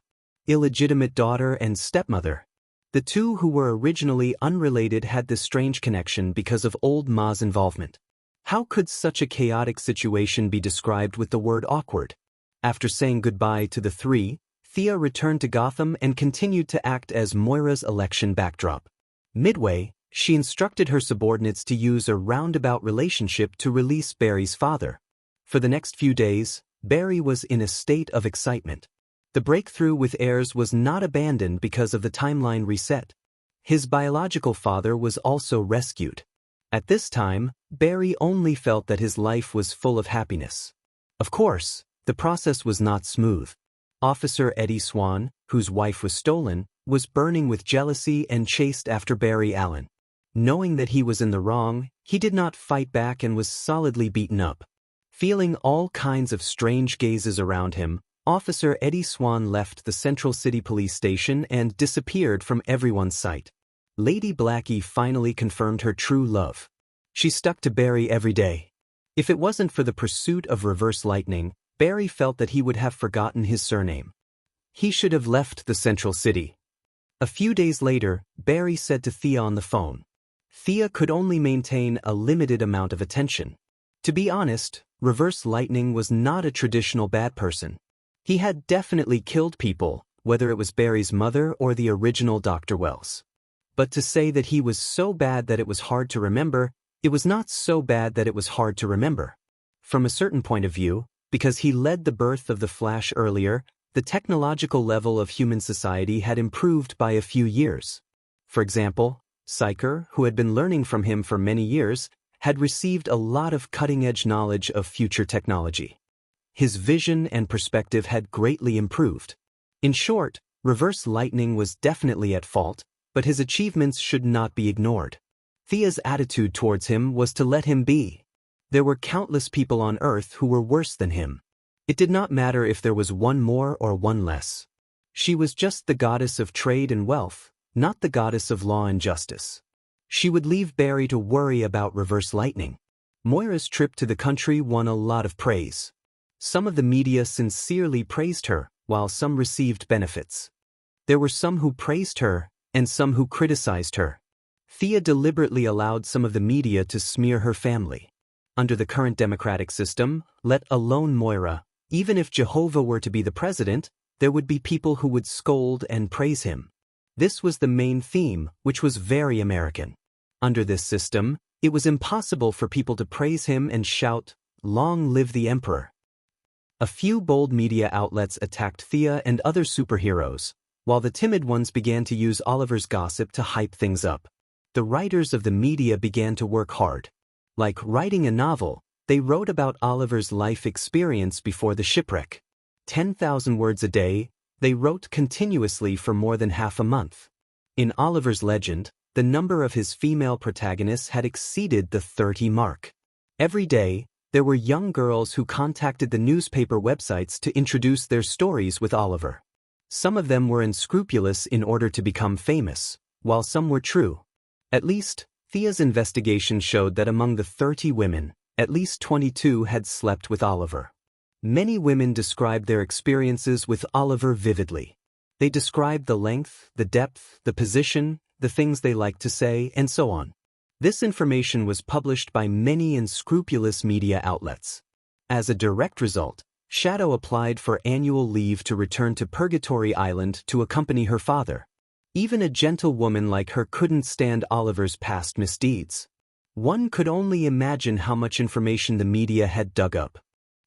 Illegitimate daughter and stepmother. The two who were originally unrelated had this strange connection because of old Ma's involvement. How could such a chaotic situation be described with the word awkward? After saying goodbye to the three, Thea returned to Gotham and continued to act as Moira's election backdrop. Midway, she instructed her subordinates to use a roundabout relationship to release Barry's father. For the next few days, Barry was in a state of excitement. The breakthrough with heirs was not abandoned because of the timeline reset. His biological father was also rescued. At this time, Barry only felt that his life was full of happiness. Of course, the process was not smooth. Officer Eddie Swan, whose wife was stolen, was burning with jealousy and chased after Barry Allen. Knowing that he was in the wrong, he did not fight back and was solidly beaten up. Feeling all kinds of strange gazes around him, Officer Eddie Swan left the Central City Police Station and disappeared from everyone's sight. Lady Blackie finally confirmed her true love. She stuck to Barry every day. If it wasn't for the pursuit of Reverse Lightning, Barry felt that he would have forgotten his surname. He should have left the Central City. A few days later, Barry said to Thea on the phone. Thea could only maintain a limited amount of attention. To be honest, Reverse Lightning was not a traditional bad person. He had definitely killed people, whether it was Barry's mother or the original Dr. Wells. But to say that he was so bad that it was hard to remember, it was not so bad that it was hard to remember. From a certain point of view, because he led the birth of the Flash earlier, the technological level of human society had improved by a few years. For example, Psyker, who had been learning from him for many years, had received a lot of cutting-edge knowledge of future technology. His vision and perspective had greatly improved. In short, Reverse Lightning was definitely at fault, but his achievements should not be ignored. Thea's attitude towards him was to let him be. There were countless people on Earth who were worse than him. It did not matter if there was one more or one less. She was just the goddess of trade and wealth, not the goddess of law and justice. She would leave Barry to worry about Reverse Lightning. Moira's trip to the country won a lot of praise. Some of the media sincerely praised her, while some received benefits. There were some who praised her, and some who criticized her. Thea deliberately allowed some of the media to smear her family. Under the current democratic system, let alone Moira, even if Jehovah were to be the president, there would be people who would scold and praise him. This was the main theme, which was very American. Under this system, it was impossible for people to praise him and shout, "Long live the Emperor." A few bold media outlets attacked Thea and other superheroes, while the timid ones began to use Oliver's gossip to hype things up. The writers of the media began to work hard. Like writing a novel, they wrote about Oliver's life experience before the shipwreck. 10,000 words a day, they wrote continuously for more than half a month. In Oliver's legend, the number of his female protagonists had exceeded the 30 mark. Every day, there were young girls who contacted the newspaper websites to introduce their stories with Oliver. Some of them were unscrupulous in order to become famous, while some were true. At least, Thea's investigation showed that among the 30 women, at least 22 had slept with Oliver. Many women described their experiences with Oliver vividly. They described the length, the depth, the position, the things they liked to say, and so on. This information was published by many unscrupulous media outlets. As a direct result, Shadow applied for annual leave to return to Purgatory Island to accompany her father. Even a gentle woman like her couldn't stand Oliver's past misdeeds. One could only imagine how much information the media had dug up.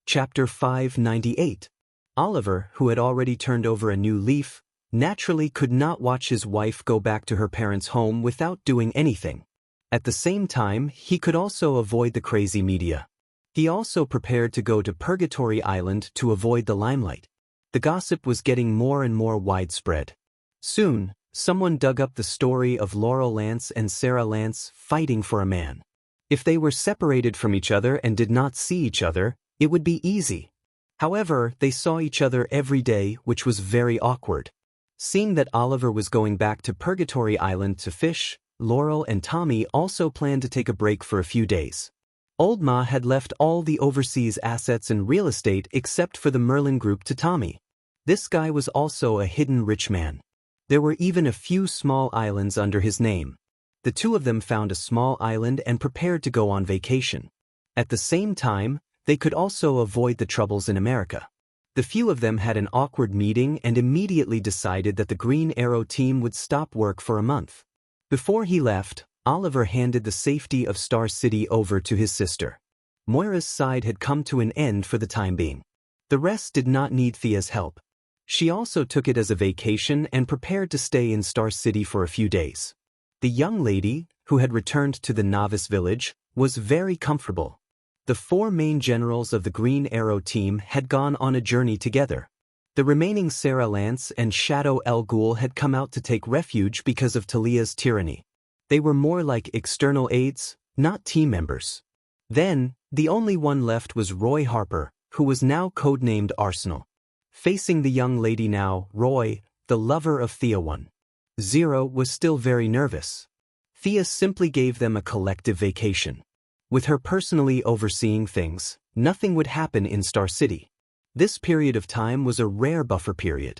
Chapter 598. Oliver, who had already turned over a new leaf, naturally could not watch his wife go back to her parents' home without doing anything. At the same time, he could also avoid the crazy media. He also prepared to go to Purgatory Island to avoid the limelight. The gossip was getting more and more widespread. Soon, someone dug up the story of Laurel Lance and Sarah Lance fighting for a man. If they were separated from each other and did not see each other, it would be easy. However, they saw each other every day, which was very awkward. Seeing that Oliver was going back to Purgatory Island to fish, Laurel and Tommy also planned to take a break for a few days. Old Ma had left all the overseas assets and real estate except for the Merlin Group to Tommy. This guy was also a hidden rich man. There were even a few small islands under his name. The two of them found a small island and prepared to go on vacation. At the same time, they could also avoid the troubles in America. The few of them had an awkward meeting and immediately decided that the Green Arrow team would stop work for a month. Before he left, Oliver handed the safety of Star City over to his sister. Moira's side had come to an end for the time being. The rest did not need Thea's help. She also took it as a vacation and prepared to stay in Star City for a few days. The young lady, who had returned to the novice village, was very comfortable. The four main generals of the Green Arrow team had gone on a journey together. The remaining Sarah Lance and Shadow El Ghul had come out to take refuge because of Talia's tyranny. They were more like external aides, not team members. Then, the only one left was Roy Harper, who was now codenamed Arsenal. Facing the young lady now, Roy, the lover of Thea 1.0, was still very nervous. Thea simply gave them a collective vacation. With her personally overseeing things, nothing would happen in Star City. This period of time was a rare buffer period.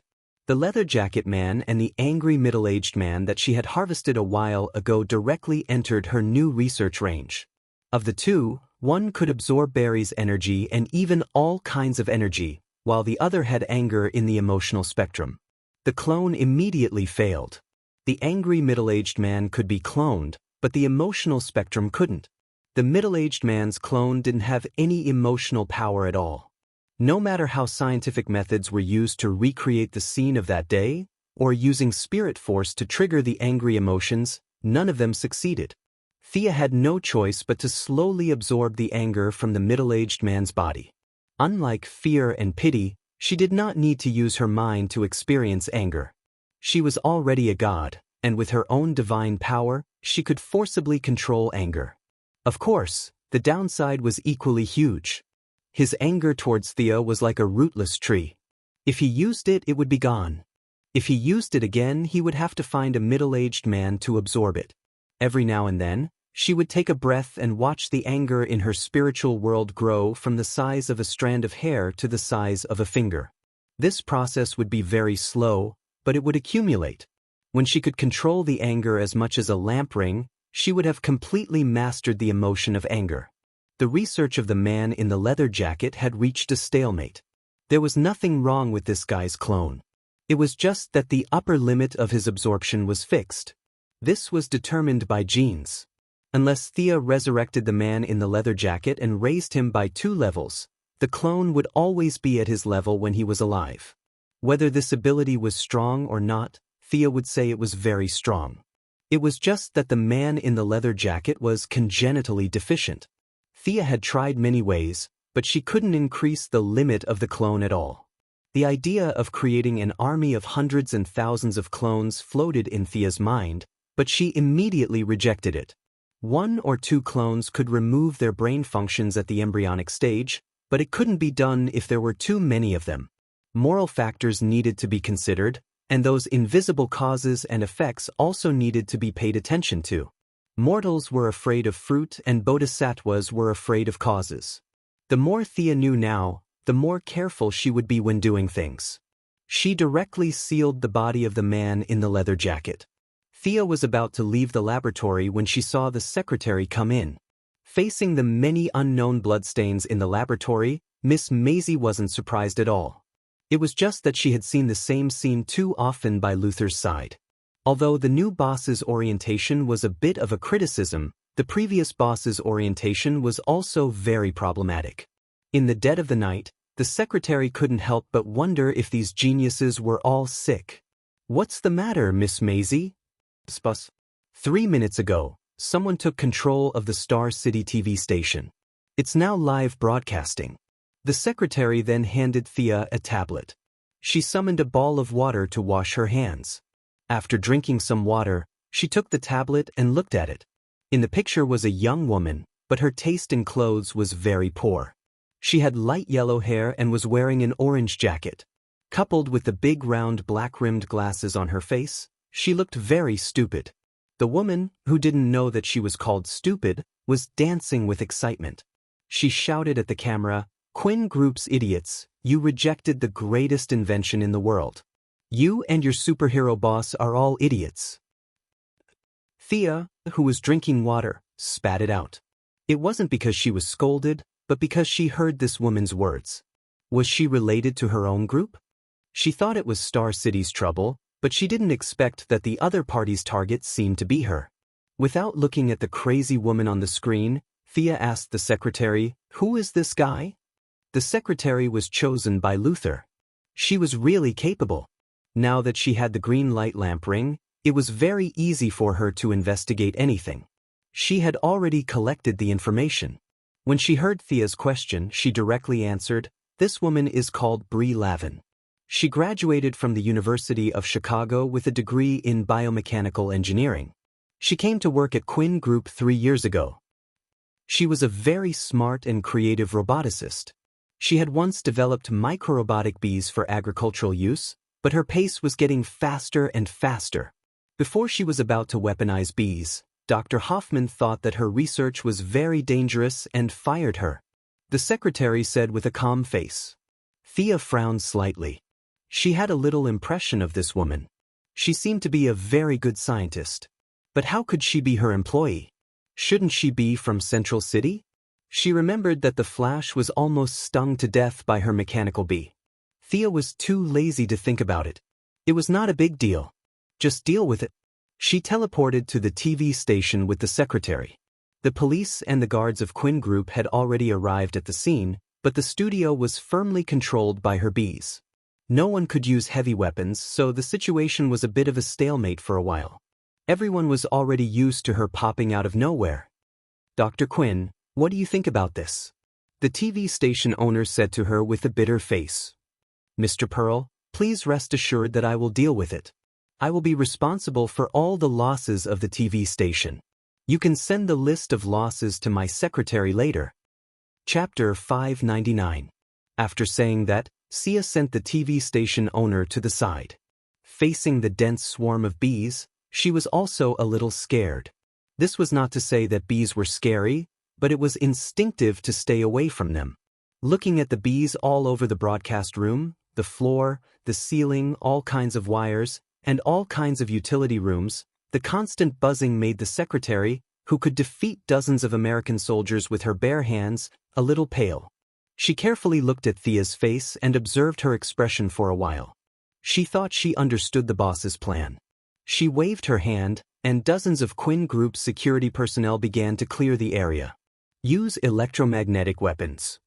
The leather jacket man and the angry middle-aged man that she had harvested a while ago directly entered her new research range. Of the two, one could absorb Barry's energy and even all kinds of energy, while the other had anger in the emotional spectrum. The clone immediately failed. The angry middle-aged man could be cloned, but the emotional spectrum couldn't. The middle-aged man's clone didn't have any emotional power at all. No matter how scientific methods were used to recreate the scene of that day, or using spirit force to trigger the angry emotions, none of them succeeded. Thea had no choice but to slowly absorb the anger from the middle-aged man's body. Unlike fear and pity, she did not need to use her mind to experience anger. She was already a god, and with her own divine power, she could forcibly control anger. Of course, the downside was equally huge. His anger towards Thea was like a rootless tree. If he used it, it would be gone. If he used it again, he would have to find a middle-aged man to absorb it. Every now and then, she would take a breath and watch the anger in her spiritual world grow from the size of a strand of hair to the size of a finger. This process would be very slow, but it would accumulate. When she could control the anger as much as a lamp ring, she would have completely mastered the emotion of anger. The research of the man in the leather jacket had reached a stalemate. There was nothing wrong with this guy's clone. It was just that the upper limit of his absorption was fixed. This was determined by genes. Unless Thea resurrected the man in the leather jacket and raised him by 2 levels, the clone would always be at his level when he was alive. Whether this ability was strong or not, Thea would say it was very strong. It was just that the man in the leather jacket was congenitally deficient. Thea had tried many ways, but she couldn't increase the limit of the clone at all. The idea of creating an army of hundreds and thousands of clones floated in Thea's mind, but she immediately rejected it. 1 or 2 clones could remove their brain functions at the embryonic stage, but it couldn't be done if there were too many of them. Moral factors needed to be considered, and those invisible causes and effects also needed to be paid attention to. Mortals were afraid of fruit and bodhisattvas were afraid of causes. The more Thea knew now, the more careful she would be when doing things. She directly sealed the body of the man in the leather jacket. Thea was about to leave the laboratory when she saw the secretary come in. Facing the many unknown bloodstains in the laboratory, Miss Maisie wasn't surprised at all. It was just that she had seen the same scene too often by Luther's side. Although the new boss's orientation was a bit of a criticism, the previous boss's orientation was also very problematic. In the dead of the night, the secretary couldn't help but wonder if these geniuses were all sick. "What's the matter, Miss Maisie?" "Spus. 3 minutes ago, someone took control of the Star City TV station. It's now live broadcasting." The secretary then handed Thea a tablet. She summoned a ball of water to wash her hands. After drinking some water, she took the tablet and looked at it. In the picture was a young woman, but her taste in clothes was very poor. She had light yellow hair and was wearing an orange jacket. Coupled with the big round black-rimmed glasses on her face, she looked very stupid. The woman, who didn't know that she was called stupid, was dancing with excitement. She shouted at the camera, "Quinn Group's idiots, you rejected the greatest invention in the world. You and your superhero boss are all idiots." Thea, who was drinking water, spat it out. It wasn't because she was scolded, but because she heard this woman's words. Was she related to her own group? She thought it was Star City's trouble, but she didn't expect that the other party's target seemed to be her. Without looking at the crazy woman on the screen, Thea asked the secretary, "Who is this guy?" The secretary was chosen by Luther. She was really capable. Now that she had the green light lamp ring, it was very easy for her to investigate anything. She had already collected the information. When she heard Thea's question, she directly answered, "This woman is called Brie Lavin. She graduated from the University of Chicago with a degree in biomechanical engineering. She came to work at Quinn Group 3 years ago. She was a very smart and creative roboticist. She had once developed microrobotic bees for agricultural use, but her pace was getting faster and faster. Before she was about to weaponize bees, Dr. Hoffman thought that her research was very dangerous and fired her." The secretary said with a calm face. Thea frowned slightly. She had a little impression of this woman. She seemed to be a very good scientist. But how could she be her employee? Shouldn't she be from Central City? She remembered that the Flash was almost stung to death by her mechanical bee. Thea was too lazy to think about it. It was not a big deal. Just deal with it. She teleported to the TV station with the secretary. The police and the guards of Quinn Group had already arrived at the scene, but the studio was firmly controlled by her bees. No one could use heavy weapons, so the situation was a bit of a stalemate for a while. Everyone was already used to her popping out of nowhere. "Dr. Quinn, what do you think about this?" the TV station owner said to her with a bitter face. "Mr. Pearl, please rest assured that I will deal with it. I will be responsible for all the losses of the TV station. You can send the list of losses to my secretary later." Chapter 599. After saying that, Sia sent the TV station owner to the side. Facing the dense swarm of bees, she was also a little scared. This was not to say that bees were scary, but it was instinctive to stay away from them. Looking at the bees all over the broadcast room, the floor, the ceiling, all kinds of wires, and all kinds of utility rooms, the constant buzzing made the secretary, who could defeat dozens of American soldiers with her bare hands, a little pale. She carefully looked at Thea's face and observed her expression for a while. She thought she understood the boss's plan. She waved her hand, and dozens of Quinn Group security personnel began to clear the area. "Use electromagnetic weapons."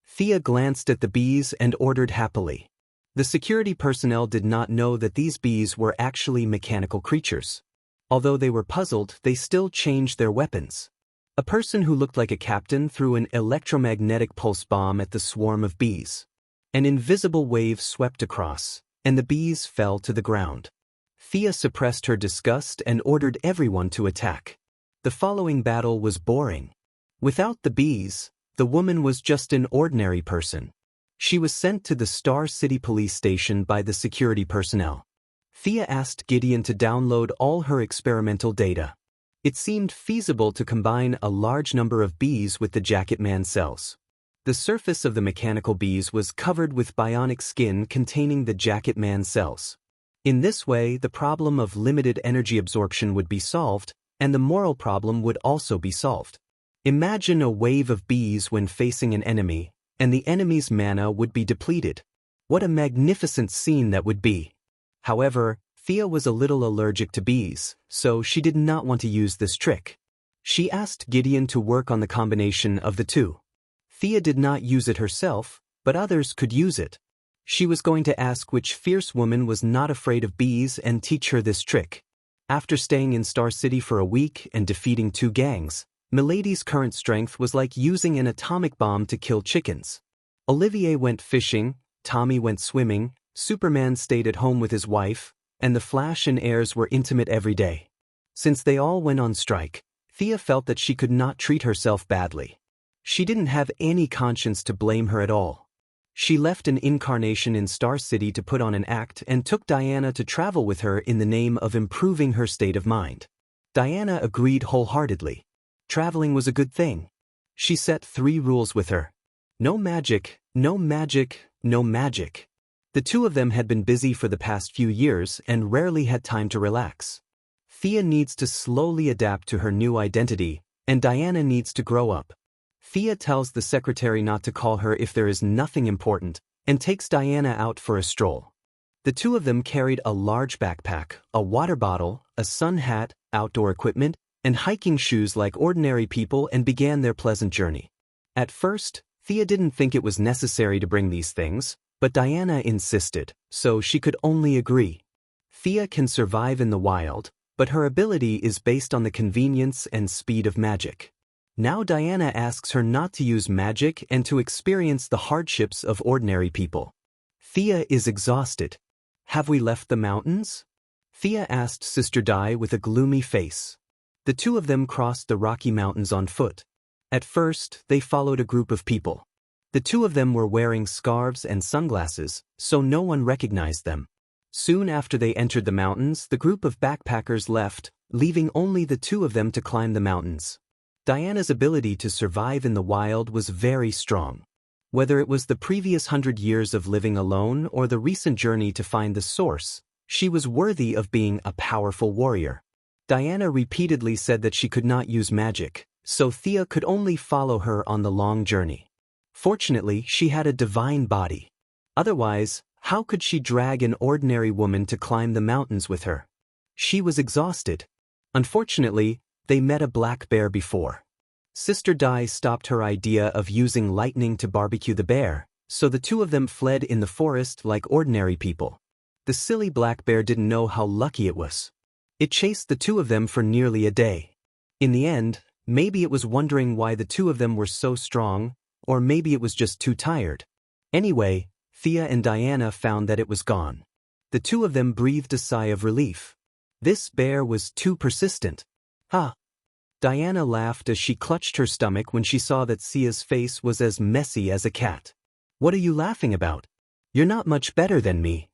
Thea glanced at the bees and ordered happily. The security personnel did not know that these bees were actually mechanical creatures. Although they were puzzled, they still changed their weapons. A person who looked like a captain threw an electromagnetic pulse bomb at the swarm of bees. An invisible wave swept across, and the bees fell to the ground. Thea suppressed her disgust and ordered everyone to attack. The following battle was boring. Without the bees, the woman was just an ordinary person. She was sent to the Star City police station by the security personnel. Thea asked Gideon to download all her experimental data. It seemed feasible to combine a large number of bees with the Jacket Man cells. The surface of the mechanical bees was covered with bionic skin containing the Jacket Man cells. In this way, the problem of limited energy absorption would be solved, and the moral problem would also be solved. Imagine a wave of bees when facing an enemy, and the enemy's mana would be depleted. What a magnificent scene that would be! However, Thea was a little allergic to bees, so she did not want to use this trick. She asked Gideon to work on the combination of the two. Thea did not use it herself, but others could use it. She was going to ask which fierce woman was not afraid of bees and teach her this trick. After staying in Star City for a week and defeating 2 gangs, Milady's current strength was like using an atomic bomb to kill chickens. Olivier went fishing, Tommy went swimming, Superman stayed at home with his wife, and the Flash and heirs were intimate every day. Since they all went on strike, Thea felt that she could not treat herself badly. She didn't have any conscience to blame her at all. She left an incarnation in Star City to put on an act and took Diana to travel with her in the name of improving her state of mind. Diana agreed wholeheartedly. Traveling was a good thing. She set 3 rules with her. No magic, no magic, no magic. The two of them had been busy for the past few years and rarely had time to relax. Thea needs to slowly adapt to her new identity, and Diana needs to grow up. Thea tells the secretary not to call her if there is nothing important, and takes Diana out for a stroll. The two of them carried a large backpack, a water bottle, a sun hat, outdoor equipment, and hiking shoes like ordinary people and began their pleasant journey. At first, Thea didn't think it was necessary to bring these things, but Diana insisted, so she could only agree. Thea can survive in the wild, but her ability is based on the convenience and speed of magic. Now Diana asks her not to use magic and to experience the hardships of ordinary people. Thea is exhausted. "Have we left the mountains?" Thea asked Sister Di with a gloomy face. The two of them crossed the Rocky Mountains on foot. At first, they followed a group of people. The two of them were wearing scarves and sunglasses, so no one recognized them. Soon after they entered the mountains, the group of backpackers left, leaving only the two of them to climb the mountains. Diana's ability to survive in the wild was very strong. Whether it was the previous 100 years of living alone or the recent journey to find the source, she was worthy of being a powerful warrior. Diana repeatedly said that she could not use magic, so Thea could only follow her on the long journey. Fortunately, she had a divine body. Otherwise, how could she drag an ordinary woman to climb the mountains with her? She was exhausted. Unfortunately, they met a black bear before. Sister Dai stopped her idea of using lightning to barbecue the bear, so the two of them fled in the forest like ordinary people. The silly black bear didn't know how lucky it was. It chased the two of them for nearly a day. In the end, maybe it was wondering why the two of them were so strong, or maybe it was just too tired. Anyway, Thea and Diana found that it was gone. The two of them breathed a sigh of relief. This bear was too persistent. Ha! Diana laughed as she clutched her stomach when she saw that Sia's face was as messy as a cat. What are you laughing about? You're not much better than me.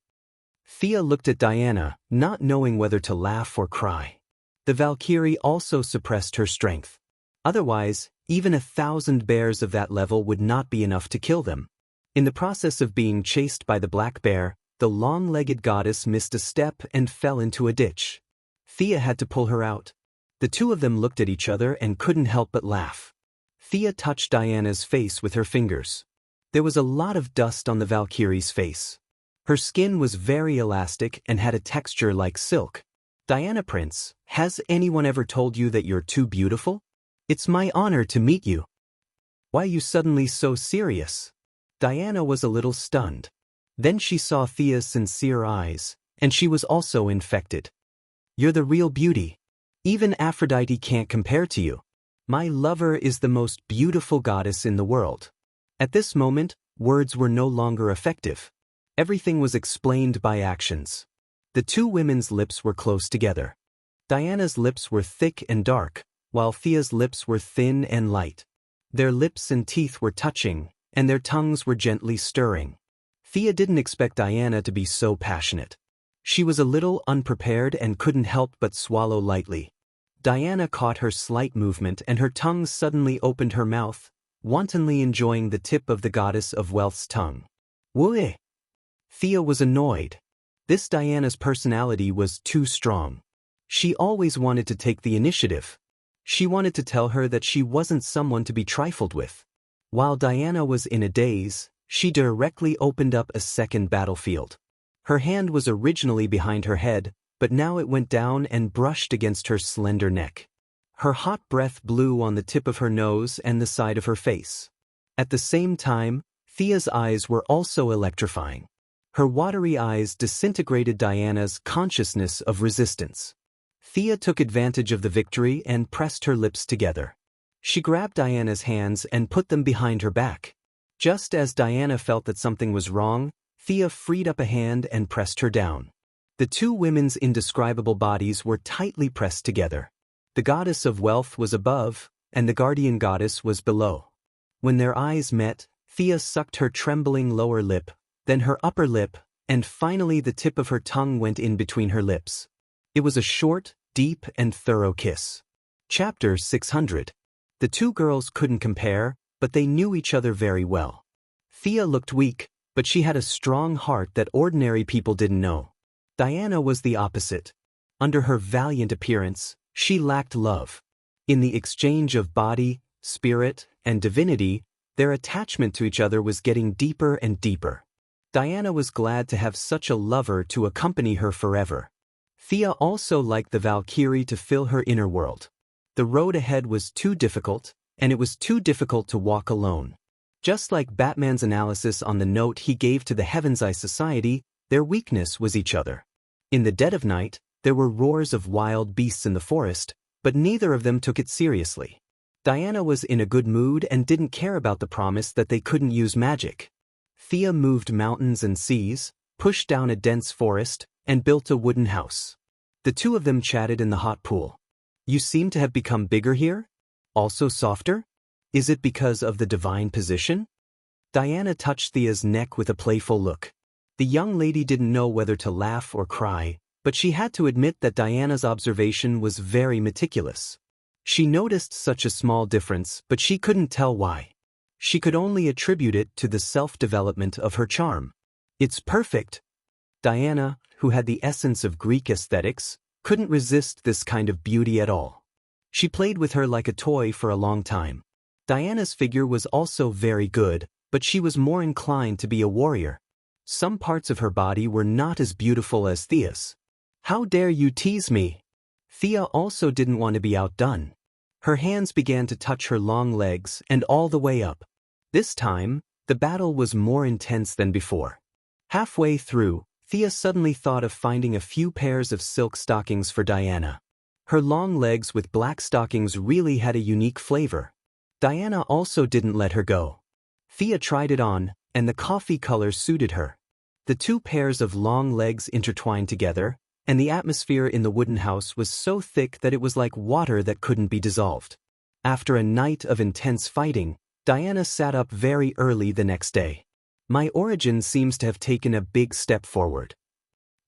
Thea looked at Diana, not knowing whether to laugh or cry. The Valkyrie also suppressed her strength. Otherwise, even 1,000 bears of that level would not be enough to kill them. In the process of being chased by the black bear, the long-legged goddess missed a step and fell into a ditch. Thea had to pull her out. The two of them looked at each other and couldn't help but laugh. Thea touched Diana's face with her fingers. There was a lot of dust on the Valkyrie's face. Her skin was very elastic and had a texture like silk. Diana Prince, has anyone ever told you that you're too beautiful? It's my honor to meet you. Why are you suddenly so serious? Diana was a little stunned. Then she saw Thea's sincere eyes, and she was also infected. You're the real beauty. Even Aphrodite can't compare to you. My lover is the most beautiful goddess in the world. At this moment, words were no longer effective. Everything was explained by actions. The two women's lips were close together. Diana's lips were thick and dark, while Thea's lips were thin and light. Their lips and teeth were touching, and their tongues were gently stirring. Thea didn't expect Diana to be so passionate. She was a little unprepared and couldn't help but swallow lightly. Diana caught her slight movement and her tongue suddenly opened her mouth, wantonly enjoying the tip of the goddess of wealth's tongue. Woo! Thea was annoyed. This Diana's personality was too strong. She always wanted to take the initiative. She wanted to tell her that she wasn't someone to be trifled with. While Diana was in a daze, she directly opened up a second battlefield. Her hand was originally behind her head, but now it went down and brushed against her slender neck. Her hot breath blew on the tip of her nose and the side of her face. At the same time, Thea's eyes were also electrifying. Her watery eyes disintegrated Diana's consciousness of resistance. Thea took advantage of the victory and pressed her lips together. She grabbed Diana's hands and put them behind her back. Just as Diana felt that something was wrong, Thea freed up a hand and pressed her down. The two women's indescribable bodies were tightly pressed together. The goddess of wealth was above, and the guardian goddess was below. When their eyes met, Thea sucked her trembling lower lip, then her upper lip, and finally the tip of her tongue went in between her lips. It was a short, deep, and thorough kiss. Chapter 600. The two girls couldn't compare, but they knew each other very well. Thea looked weak, but she had a strong heart that ordinary people didn't know. Diana was the opposite. Under her valiant appearance, she lacked love. In the exchange of body, spirit, and divinity, their attachment to each other was getting deeper and deeper. Diana was glad to have such a lover to accompany her forever. Thea also liked the Valkyrie to fill her inner world. The road ahead was too difficult, and it was too difficult to walk alone. Just like Batman's analysis on the note he gave to the Heaven's Eye Society, their weakness was each other. In the dead of night, there were roars of wild beasts in the forest, but neither of them took it seriously. Diana was in a good mood and didn't care about the promise that they couldn't use magic. Thea moved mountains and seas, pushed down a dense forest, and built a wooden house. The two of them chatted in the hot pool. You seem to have become bigger here? Also softer? Is it because of the divine position? Diana touched Thea's neck with a playful look. The young lady didn't know whether to laugh or cry, but she had to admit that Diana's observation was very meticulous. She noticed such a small difference, but she couldn't tell why. She could only attribute it to the self-development of her charm. It's perfect. Diana, who had the essence of Greek aesthetics, couldn't resist this kind of beauty at all. She played with her like a toy for a long time. Diana's figure was also very good, but she was more inclined to be a warrior. Some parts of her body were not as beautiful as Thea's. How dare you tease me? Thea also didn't want to be outdone. Her hands began to touch her long legs and all the way up. This time, the battle was more intense than before. Halfway through, Thea suddenly thought of finding a few pairs of silk stockings for Diana. Her long legs with black stockings really had a unique flavor. Diana also didn't let her go. Thea tried it on, and the coffee color suited her. The two pairs of long legs intertwined together, and the atmosphere in the wooden house was so thick that it was like water that couldn't be dissolved. After a night of intense fighting, Diana sat up very early the next day. My origin seems to have taken a big step forward.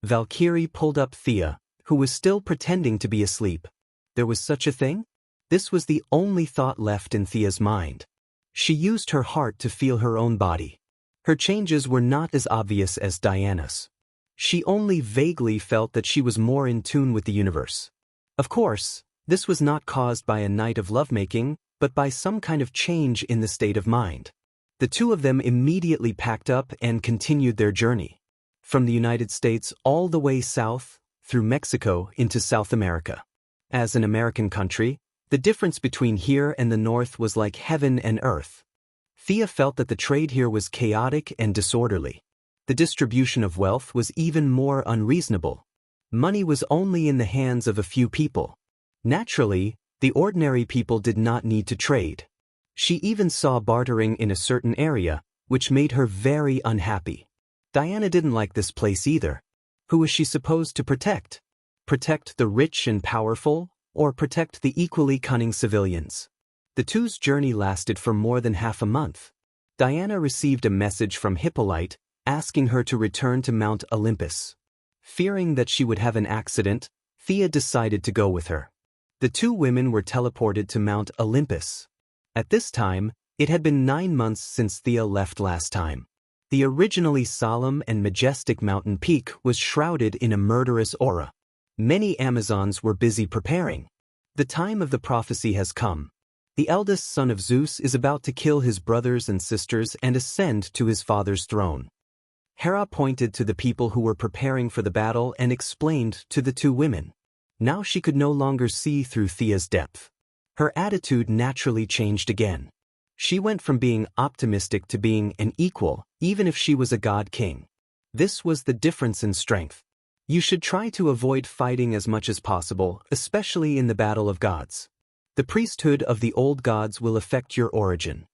Valkyrie pulled up Thea, who was still pretending to be asleep. There was such a thing? This was the only thought left in Thea's mind. She used her heart to feel her own body. Her changes were not as obvious as Diana's. She only vaguely felt that she was more in tune with the universe. Of course, this was not caused by a night of lovemaking, but by some kind of change in the state of mind. The two of them immediately packed up and continued their journey. From the United States all the way south, through Mexico into South America. As an American country, the difference between here and the north was like heaven and earth. Thea felt that the trade here was chaotic and disorderly. The distribution of wealth was even more unreasonable. Money was only in the hands of a few people. Naturally, the ordinary people did not need to trade. She even saw bartering in a certain area, which made her very unhappy. Diana didn't like this place either. Who was she supposed to protect? Protect the rich and powerful, or protect the equally cunning civilians? The two's journey lasted for more than half a month. Diana received a message from Hippolyte, asking her to return to Mount Olympus. Fearing that she would have an accident, Thea decided to go with her. The two women were teleported to Mount Olympus. At this time, it had been 9 months since Thea left last time. The originally solemn and majestic mountain peak was shrouded in a murderous aura. Many Amazons were busy preparing. The time of the prophecy has come. The eldest son of Zeus is about to kill his brothers and sisters and ascend to his father's throne. Hera pointed to the people who were preparing for the battle and explained to the two women. Now she could no longer see through Thea's depth. Her attitude naturally changed again. She went from being optimistic to being an equal, even if she was a god king. This was the difference in strength. You should try to avoid fighting as much as possible, especially in the battle of gods. The priesthood of the old gods will affect your origin.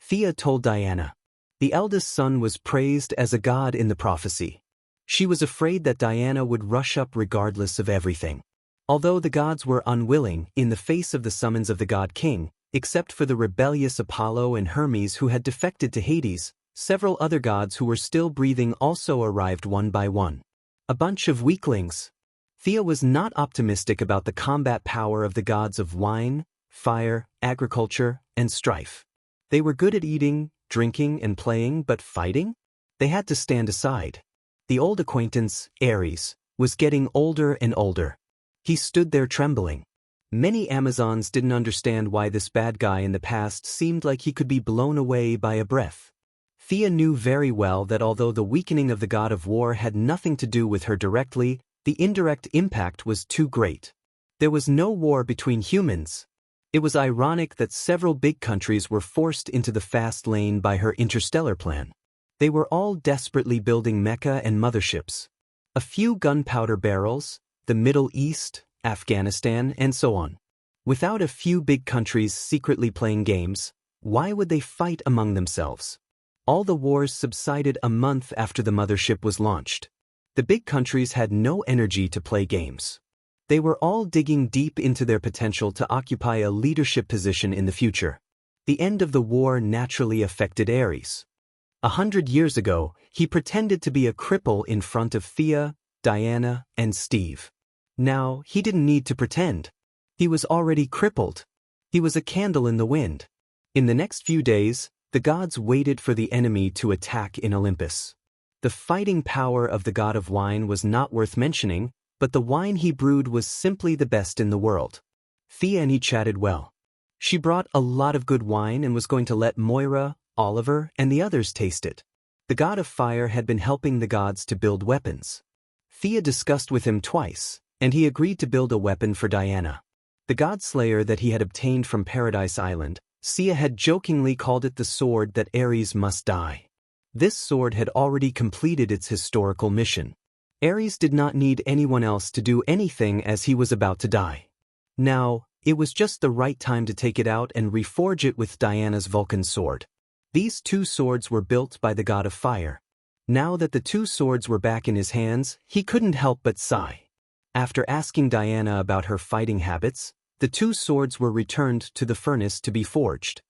Thea told Diana. The eldest son was praised as a god in the prophecy. She was afraid that Diana would rush up regardless of everything. Although the gods were unwilling, in the face of the summons of the god king, except for the rebellious Apollo and Hermes who had defected to Hades, several other gods who were still breathing also arrived one by one. A bunch of weaklings. Thea was not optimistic about the combat power of the gods of wine, fire, agriculture, and strife. They were good at eating, drinking, and playing, but fighting? They had to stand aside. The old acquaintance, Ares, was getting older and older. He stood there trembling. Many Amazons didn't understand why this bad guy in the past seemed like he could be blown away by a breath. Thea knew very well that although the weakening of the god of war had nothing to do with her directly, the indirect impact was too great. There was no war between humans. It was ironic that several big countries were forced into the fast lane by her interstellar plan. They were all desperately building mecha and motherships. A few gunpowder barrels, the Middle East, Afghanistan, and so on. Without a few big countries secretly playing games, why would they fight among themselves? All the wars subsided a month after the mothership was launched. The big countries had no energy to play games. They were all digging deep into their potential to occupy a leadership position in the future. The end of the war naturally affected Ares. 100 years ago, he pretended to be a cripple in front of Thea, Diana, and Steve. Now, he didn't need to pretend. He was already crippled. He was a candle in the wind. In the next few days, The gods waited for the enemy to attack in Olympus. The fighting power of the god of wine was not worth mentioning, but the wine he brewed was simply the best in the world. Thea and he chatted well. She brought a lot of good wine and was going to let Moira, Oliver, and the others taste it. The god of fire had been helping the gods to build weapons. Thea discussed with him twice, and he agreed to build a weapon for Diana. The god slayer that he had obtained from Paradise Island, Sia had jokingly called it the sword that Ares must die. This sword had already completed its historical mission. Ares did not need anyone else to do anything as he was about to die. Now, it was just the right time to take it out and reforge it with Diana's Vulcan sword. These two swords were built by the god of fire. Now that the two swords were back in his hands, he couldn't help but sigh. After asking Diana about her fighting habits, the two swords were returned to the furnace to be forged.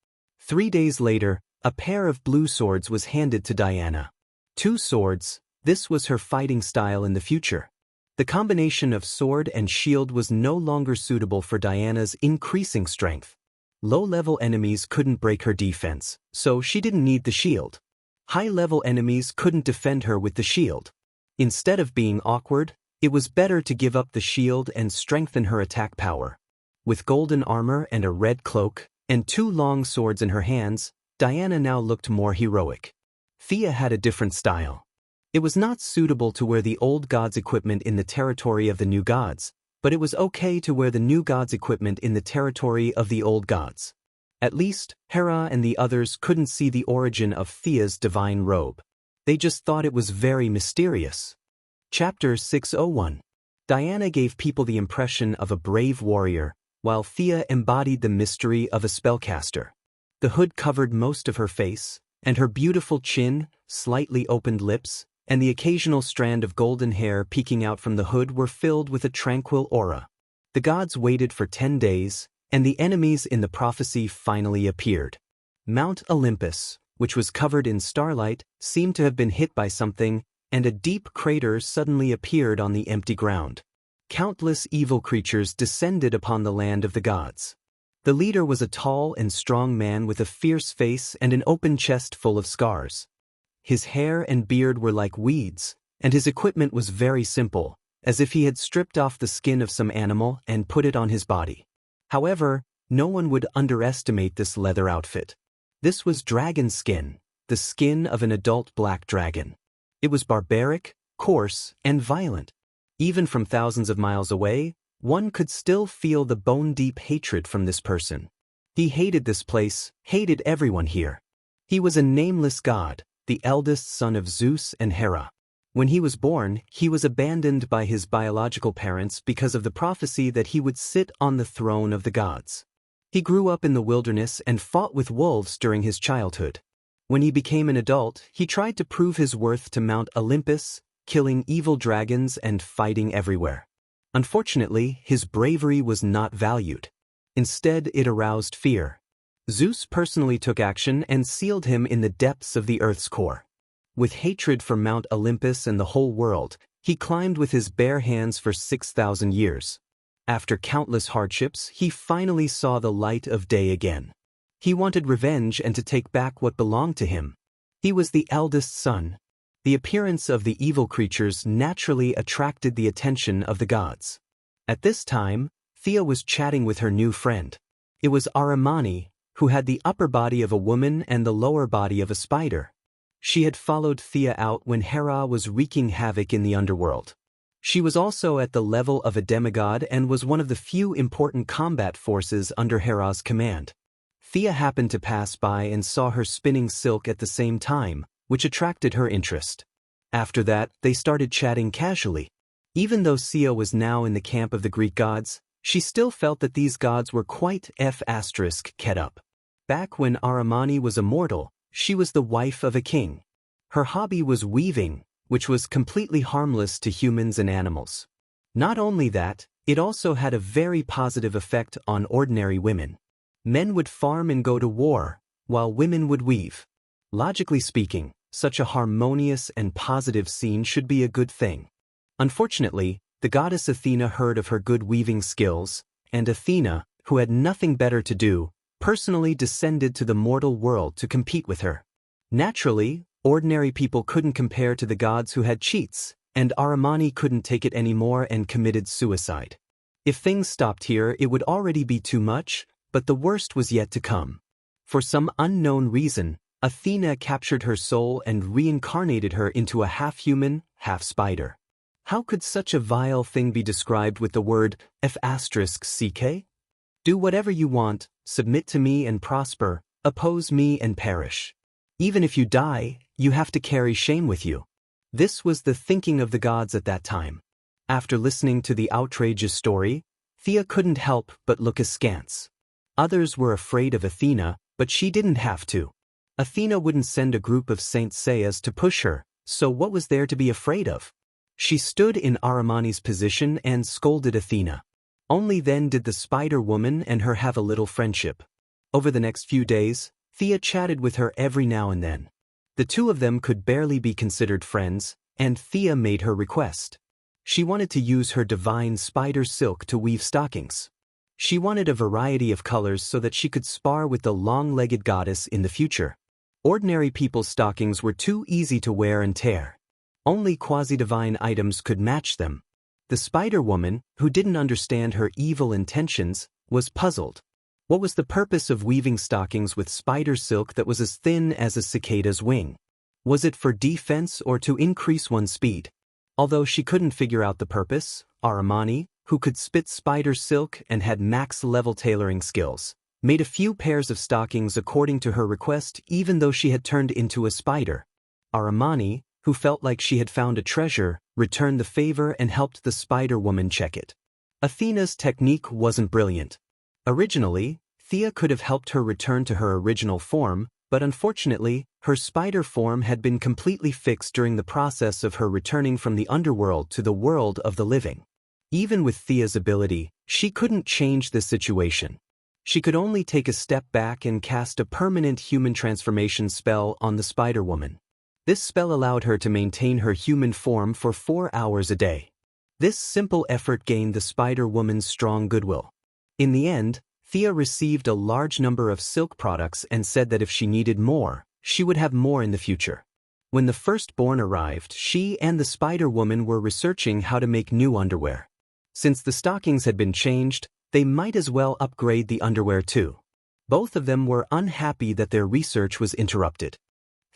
3 days later, a pair of blue swords was handed to Diana. 2 swords, this was her fighting style in the future. The combination of sword and shield was no longer suitable for Diana's increasing strength. Low-level enemies couldn't break her defense, so she didn't need the shield. High-level enemies couldn't defend her with the shield. Instead of being awkward, it was better to give up the shield and strengthen her attack power. With golden armor and a red cloak, and 2 long swords in her hands, Diana now looked more heroic. Thea had a different style. It was not suitable to wear the old gods' equipment in the territory of the new gods, but it was okay to wear the new gods' equipment in the territory of the old gods. At least, Hera and the others couldn't see the origin of Thea's divine robe. They just thought it was very mysterious. Chapter 601. Diana gave people the impression of a brave warrior, while Thea embodied the mystery of a spellcaster. The hood covered most of her face, and her beautiful chin, slightly opened lips, and the occasional strand of golden hair peeking out from the hood were filled with a tranquil aura. The gods waited for 10 days, and the enemies in the prophecy finally appeared. Mount Olympus, which was covered in starlight, seemed to have been hit by something, and a deep crater suddenly appeared on the empty ground. Countless evil creatures descended upon the land of the gods. The leader was a tall and strong man with a fierce face and an open chest full of scars. His hair and beard were like weeds, and his equipment was very simple, as if he had stripped off the skin of some animal and put it on his body. However, no one would underestimate this leather outfit. This was dragon skin, the skin of an adult black dragon. It was barbaric, coarse, and violent. Even from thousands of miles away, one could still feel the bone-deep hatred from this person. He hated this place, hated everyone here. He was a nameless god, the eldest son of Zeus and Hera. When he was born, he was abandoned by his biological parents because of the prophecy that he would sit on the throne of the gods. He grew up in the wilderness and fought with wolves during his childhood. When he became an adult, he tried to prove his worth to Mount Olympus, killing evil dragons and fighting everywhere. Unfortunately, his bravery was not valued. Instead, it aroused fear. Zeus personally took action and sealed him in the depths of the Earth's core. With hatred for Mount Olympus and the whole world, he climbed with his bare hands for 6,000 years. After countless hardships, he finally saw the light of day again. He wanted revenge and to take back what belonged to him. He was the eldest son. The appearance of the evil creatures naturally attracted the attention of the gods. At this time, Thea was chatting with her new friend. It was Aramani, who had the upper body of a woman and the lower body of a spider. She had followed Thea out when Hera was wreaking havoc in the underworld. She was also at the level of a demigod and was one of the few important combat forces under Hera's command. Thea happened to pass by and saw her spinning silk at the same time, which attracted her interest. After that, they started chatting casually. Even though Sia was now in the camp of the Greek gods, she still felt that these gods were quite kept up. Back when Aramani was immortal, she was the wife of a king. Her hobby was weaving, which was completely harmless to humans and animals. Not only that, it also had a very positive effect on ordinary women. Men would farm and go to war, while women would weave. Logically speaking, such a harmonious and positive scene should be a good thing. Unfortunately, the goddess Athena heard of her good weaving skills, and Athena, who had nothing better to do, personally descended to the mortal world to compete with her. Naturally, ordinary people couldn't compare to the gods who had cheats, and Aramani couldn't take it anymore and committed suicide. If things stopped here, it would already be too much, but the worst was yet to come. For some unknown reason, Athena captured her soul and reincarnated her into a half-human, half-spider. How could such a vile thing be described with the word F***ck? Do whatever you want, submit to me and prosper, oppose me and perish. Even if you die, you have to carry shame with you. This was the thinking of the gods at that time. After listening to the outrageous story, Thea couldn't help but look askance. Others were afraid of Athena, but she didn't have to. Athena wouldn't send a group of Saint Seias to push her, so what was there to be afraid of? She stood in Aramani's position and scolded Athena. Only then did the spider woman and her have a little friendship. Over the next few days, Thea chatted with her every now and then. The two of them could barely be considered friends, and Thea made her request. She wanted to use her divine spider silk to weave stockings. She wanted a variety of colors so that she could spar with the long-legged goddess in the future. Ordinary people's stockings were too easy to wear and tear. Only quasi-divine items could match them. The spider woman, who didn't understand her evil intentions, was puzzled. What was the purpose of weaving stockings with spider silk that was as thin as a cicada's wing? Was it for defense or to increase one's speed? Although she couldn't figure out the purpose, Aramani, who could spit spider silk and had max-level tailoring skills, made a few pairs of stockings according to her request even though she had turned into a spider. Aramani, who felt like she had found a treasure, returned the favor and helped the spider woman check it. Athena's technique wasn't brilliant. Originally, Thea could have helped her return to her original form, but unfortunately, her spider form had been completely fixed during the process of her returning from the underworld to the world of the living. Even with Thea's ability, she couldn't change the situation. She could only take a step back and cast a permanent human transformation spell on the spider woman. This spell allowed her to maintain her human form for 4 hours a day. This simple effort gained the spider woman's strong goodwill. In the end, Thea received a large number of silk products and said that if she needed more, she would have more in the future. When the firstborn arrived, she and the spider woman were researching how to make new underwear. Since the stockings had been changed, they might as well upgrade the underwear too. Both of them were unhappy that their research was interrupted.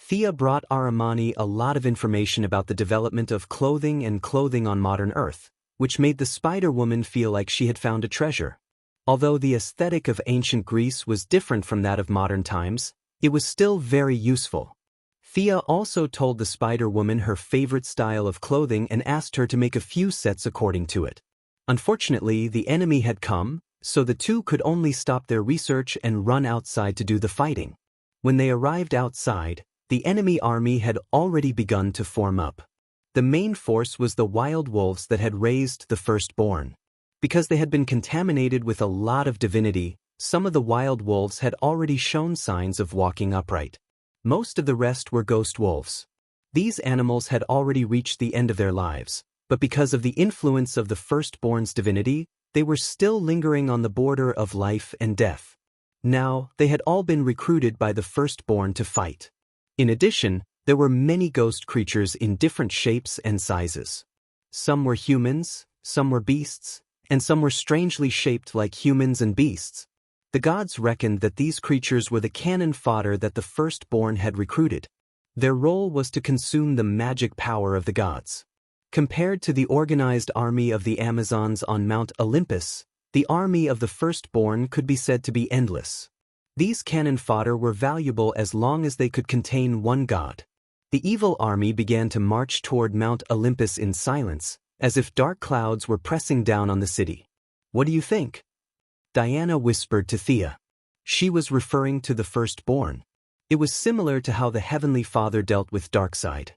Thea brought Aramani a lot of information about the development of clothing and clothing on modern Earth, which made the spider woman feel like she had found a treasure. Although the aesthetic of ancient Greece was different from that of modern times, it was still very useful. Thea also told the spider woman her favorite style of clothing and asked her to make a few sets according to it. Unfortunately, the enemy had come, so the two could only stop their research and run outside to do the fighting. When they arrived outside, the enemy army had already begun to form up. The main force was the wild wolves that had raised the firstborn. Because they had been contaminated with a lot of divinity, some of the wild wolves had already shown signs of walking upright. Most of the rest were ghost wolves. These animals had already reached the end of their lives, but because of the influence of the firstborn's divinity, they were still lingering on the border of life and death. Now, they had all been recruited by the firstborn to fight. In addition, there were many ghost creatures in different shapes and sizes. Some were humans, some were beasts, and some were strangely shaped like humans and beasts. The gods reckoned that these creatures were the cannon fodder that the firstborn had recruited. Their role was to consume the magic power of the gods. Compared to the organized army of the Amazons on Mount Olympus, the army of the firstborn could be said to be endless. These cannon fodder were valuable as long as they could contain one god. The evil army began to march toward Mount Olympus in silence, as if dark clouds were pressing down on the city. "What do you think?" Diana whispered to Thea. She was referring to the firstborn. It was similar to how the Heavenly Father dealt with Darkseid.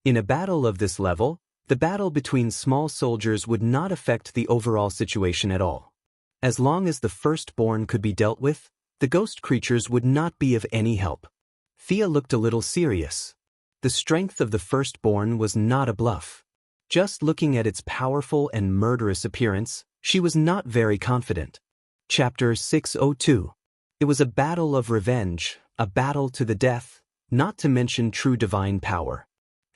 In a battle of this level, the battle between small soldiers would not affect the overall situation at all. As long as the firstborn could be dealt with, the ghost creatures would not be of any help. Thea looked a little serious. The strength of the firstborn was not a bluff. Just looking at its powerful and murderous appearance, she was not very confident. Chapter 602. It was a battle of revenge, a battle to the death, not to mention true divine power.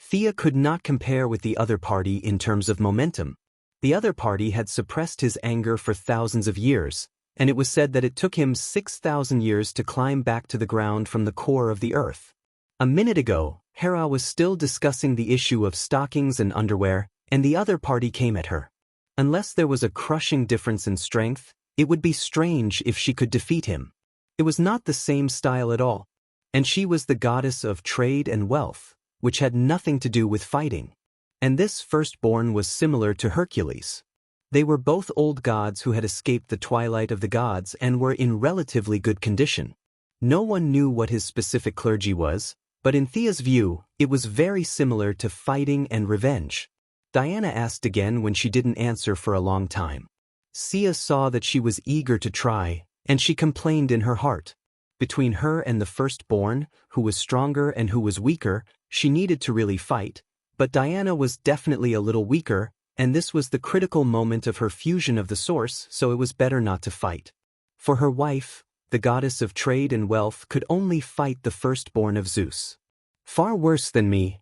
Thea could not compare with the other party in terms of momentum. The other party had suppressed his anger for thousands of years, and it was said that it took him 6,000 years to climb back to the ground from the core of the earth. A minute ago, Hera was still discussing the issue of stockings and underwear, and the other party came at her. Unless there was a crushing difference in strength, it would be strange if she could defeat him. It was not the same style at all, and she was the goddess of trade and wealth, which had nothing to do with fighting. And this firstborn was similar to Hercules. They were both old gods who had escaped the twilight of the gods and were in relatively good condition. No one knew what his specific clergy was, but in Thea's view, it was very similar to fighting and revenge. Diana asked again when she didn't answer for a long time. Sia saw that she was eager to try, and she complained in her heart. Between her and the firstborn, who was stronger and who was weaker, she needed to really fight, but Diana was definitely a little weaker, and this was the critical moment of her fusion of the source, so it was better not to fight. For her wife, the goddess of trade and wealth could only fight the firstborn of Zeus. Far worse than me,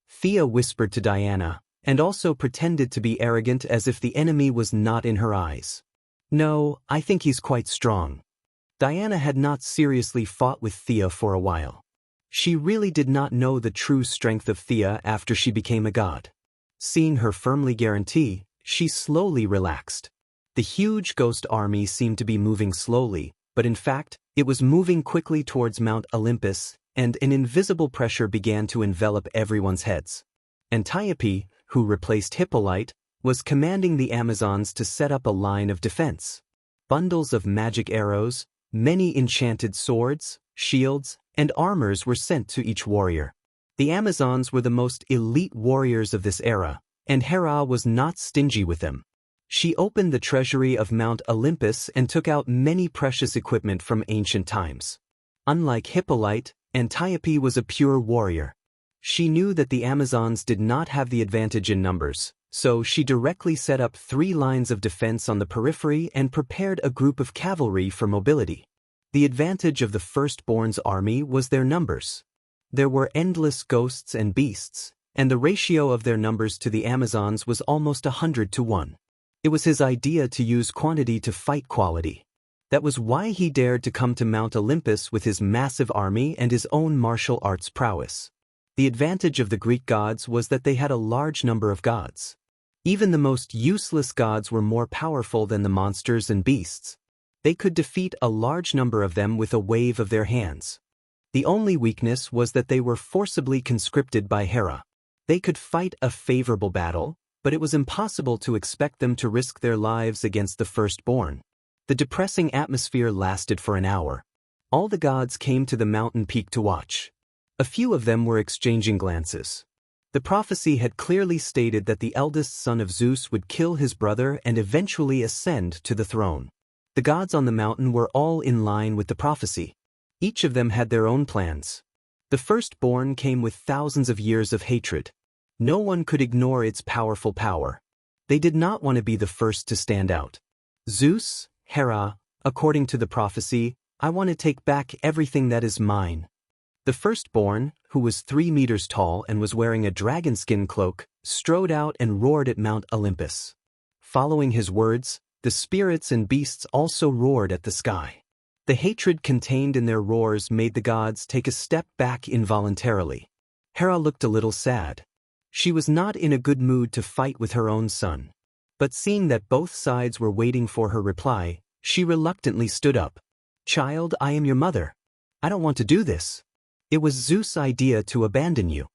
Thea whispered to Diana, and also pretended to be arrogant as if the enemy was not in her eyes. No, I think he's quite strong. Diana had not seriously fought with Thea for a while. She really did not know the true strength of Thea after she became a god. Seeing her firmly guarantee, she slowly relaxed. The huge ghost army seemed to be moving slowly, but in fact, it was moving quickly towards Mount Olympus, and an invisible pressure began to envelop everyone's heads. Antiope, who replaced Hippolyte, was commanding the Amazons to set up a line of defense. Bundles of magic arrows, many enchanted swords, shields, and armors were sent to each warrior. The Amazons were the most elite warriors of this era, and Hera was not stingy with them. She opened the treasury of Mount Olympus and took out many precious equipment from ancient times. Unlike Hippolyte, Antiope was a pure warrior. She knew that the Amazons did not have the advantage in numbers, so she directly set up 3 lines of defense on the periphery and prepared a group of cavalry for mobility. The advantage of the firstborn's army was their numbers. There were endless ghosts and beasts, and the ratio of their numbers to the Amazons was almost 100 to 1. It was his idea to use quantity to fight quality. That was why he dared to come to Mount Olympus with his massive army and his own martial arts prowess. The advantage of the Greek gods was that they had a large number of gods. Even the most useless gods were more powerful than the monsters and beasts. They could defeat a large number of them with a wave of their hands. The only weakness was that they were forcibly conscripted by Hera. They could fight a favorable battle, but it was impossible to expect them to risk their lives against the firstborn. The depressing atmosphere lasted for an hour. All the gods came to the mountain peak to watch. A few of them were exchanging glances. The prophecy had clearly stated that the eldest son of Zeus would kill his brother and eventually ascend to the throne. The gods on the mountain were all in line with the prophecy. Each of them had their own plans. The firstborn came with thousands of years of hatred. No one could ignore its powerful power. They did not want to be the first to stand out. Zeus, Hera, according to the prophecy, I want to take back everything that is mine. The firstborn, who was 3 meters tall and was wearing a dragon skin cloak, strode out and roared at Mount Olympus. Following his words, the spirits and beasts also roared at the sky. The hatred contained in their roars made the gods take a step back involuntarily. Hera looked a little sad. She was not in a good mood to fight with her own son. But seeing that both sides were waiting for her reply, she reluctantly stood up. Child, I am your mother. I don't want to do this. It was Zeus' idea to abandon you.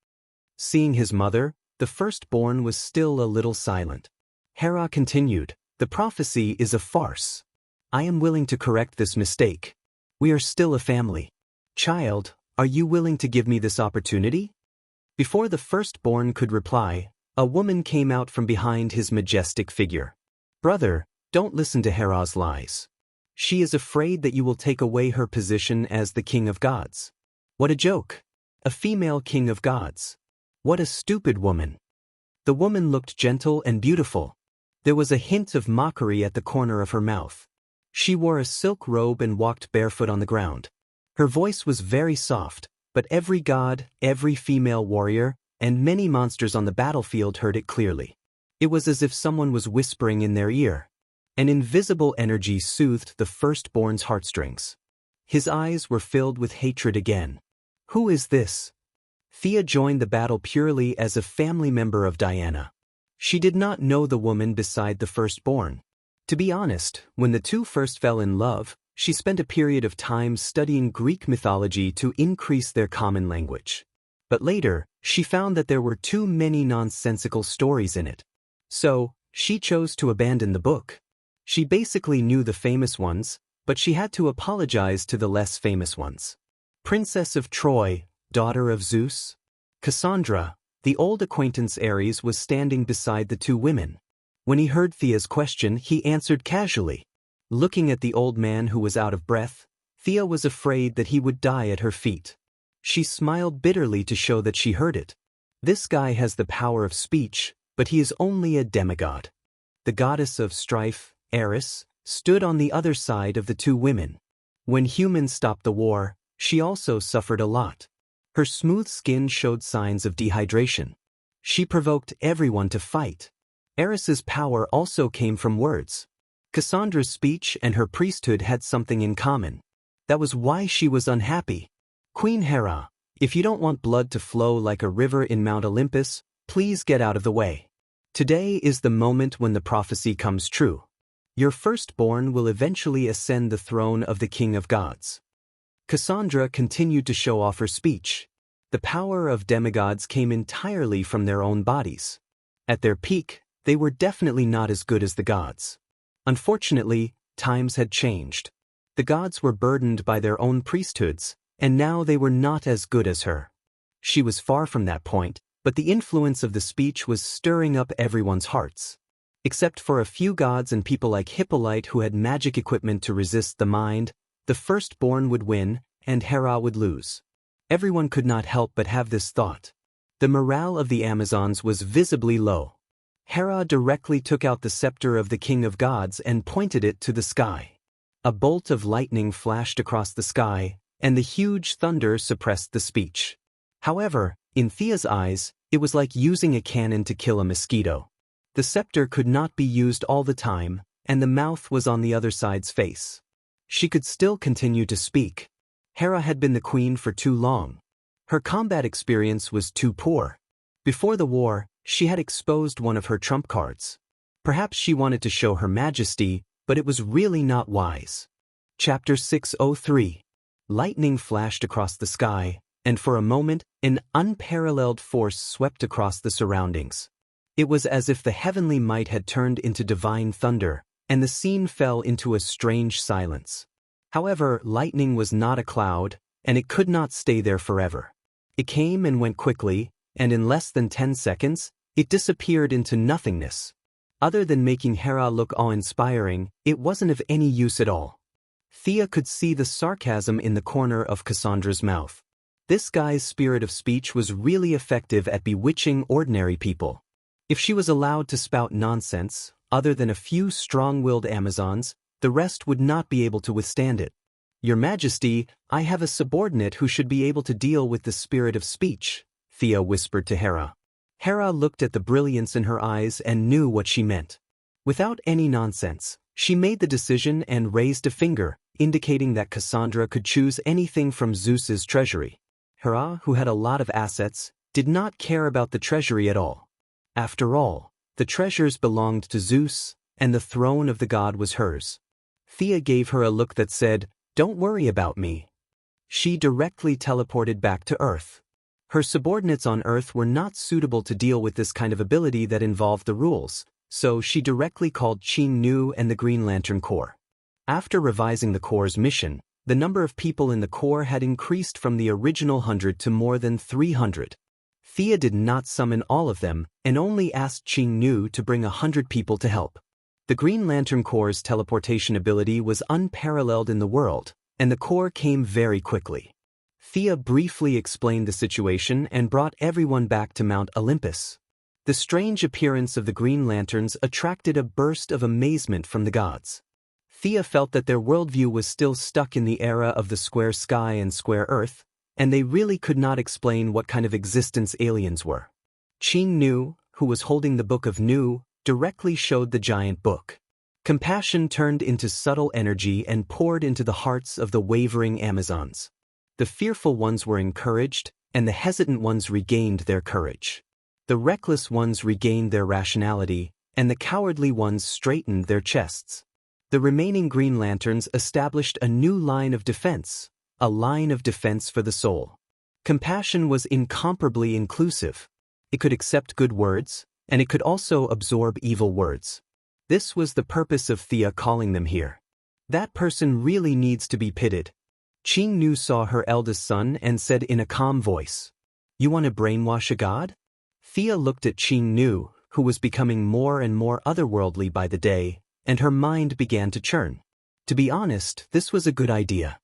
Seeing his mother, the firstborn was still a little silent. Hera continued, the prophecy is a farce. I am willing to correct this mistake. We are still a family. Child, are you willing to give me this opportunity? Before the firstborn could reply, a woman came out from behind his majestic figure. Brother, don't listen to Hera's lies. She is afraid that you will take away her position as the king of gods. What a joke! A female king of gods. What a stupid woman. The woman looked gentle and beautiful. There was a hint of mockery at the corner of her mouth. She wore a silk robe and walked barefoot on the ground. Her voice was very soft, but every god, every female warrior, and many monsters on the battlefield heard it clearly. It was as if someone was whispering in their ear. An invisible energy soothed the firstborn's heartstrings. His eyes were filled with hatred again. Who is this? Thea joined the battle purely as a family member of Diana. She did not know the woman beside the firstborn. To be honest, when the two first fell in love, she spent a period of time studying Greek mythology to increase their common language. But later, she found that there were too many nonsensical stories in it. So, she chose to abandon the book. She basically knew the famous ones, but she had to apologize to the less famous ones. Princess of Troy, daughter of Zeus. Cassandra, the old acquaintance Ares, was standing beside the two women. When he heard Thea's question, he answered casually. Looking at the old man who was out of breath, Thea was afraid that he would die at her feet. She smiled bitterly to show that she heard it. This guy has the power of speech, but he is only a demigod. The goddess of strife, Eris, stood on the other side of the two women. When humans stopped the war, she also suffered a lot. Her smooth skin showed signs of dehydration. She provoked everyone to fight. Eris's power also came from words. Cassandra's speech and her priesthood had something in common. That was why she was unhappy. Queen Hera, if you don't want blood to flow like a river in Mount Olympus, please get out of the way. Today is the moment when the prophecy comes true. Your firstborn will eventually ascend the throne of the King of Gods. Cassandra continued to show off her speech. The power of demigods came entirely from their own bodies. At their peak, they were definitely not as good as the gods. Unfortunately, times had changed. The gods were burdened by their own priesthoods, and now they were not as good as her. She was far from that point, but the influence of the speech was stirring up everyone's hearts. Except for a few gods and people like Hippolyte who had magic equipment to resist the mind, the firstborn would win, and Hera would lose. Everyone could not help but have this thought. The morale of the Amazons was visibly low. Hera directly took out the scepter of the King of Gods and pointed it to the sky. A bolt of lightning flashed across the sky, and the huge thunder suppressed the speech. However, in Thea's eyes, it was like using a cannon to kill a mosquito. The scepter could not be used all the time, and the mouth was on the other side's face. She could still continue to speak. Hera had been the queen for too long. Her combat experience was too poor. Before the war, she had exposed one of her trump cards. Perhaps she wanted to show her majesty, but it was really not wise. Chapter 603. Lightning flashed across the sky, and for a moment, an unparalleled force swept across the surroundings. It was as if the heavenly might had turned into divine thunder, and the scene fell into a strange silence. However, lightning was not a cloud, and it could not stay there forever. It came and went quickly, and in less than 10 seconds, it disappeared into nothingness. Other than making Hera look awe-inspiring, it wasn't of any use at all. Thea could see the sarcasm in the corner of Cassandra's mouth. This guy's spirit of speech was really effective at bewitching ordinary people. If she was allowed to spout nonsense, other than a few strong-willed Amazons, the rest would not be able to withstand it. Your Majesty, I have a subordinate who should be able to deal with the spirit of speech, Thea whispered to Hera. Hera looked at the brilliance in her eyes and knew what she meant. Without any nonsense, she made the decision and raised a finger, indicating that Cassandra could choose anything from Zeus's treasury. Hera, who had a lot of assets, did not care about the treasury at all. After all, the treasures belonged to Zeus, and the throne of the god was hers. Thea gave her a look that said, "Don't worry about me." She directly teleported back to Earth. Her subordinates on Earth were not suitable to deal with this kind of ability that involved the rules, so she directly called Qing Nu and the Green Lantern Corps. After revising the Corps' mission, the number of people in the Corps had increased from the original 100 to more than 300. Thea did not summon all of them, and only asked Qing Nu to bring 100 people to help. The Green Lantern Corps' teleportation ability was unparalleled in the world, and the Corps came very quickly. Thea briefly explained the situation and brought everyone back to Mount Olympus. The strange appearance of the Green Lanterns attracted a burst of amazement from the gods. Thea felt that their worldview was still stuck in the era of the square sky and square earth, and they really could not explain what kind of existence aliens were. Qing Nu, who was holding the Book of Nu, directly showed the giant book. Compassion turned into subtle energy and poured into the hearts of the wavering Amazons. The fearful ones were encouraged, and the hesitant ones regained their courage. The reckless ones regained their rationality, and the cowardly ones straightened their chests. The remaining Green Lanterns established a new line of defense, a line of defense for the soul. Compassion was incomparably inclusive. It could accept good words, and it could also absorb evil words. This was the purpose of Thea calling them here. That person really needs to be pitied. Qing Nu saw her eldest son and said in a calm voice, "You want to brainwash a god?" Thea looked at Qing Nu, who was becoming more and more otherworldly by the day, and her mind began to churn. To be honest, this was a good idea.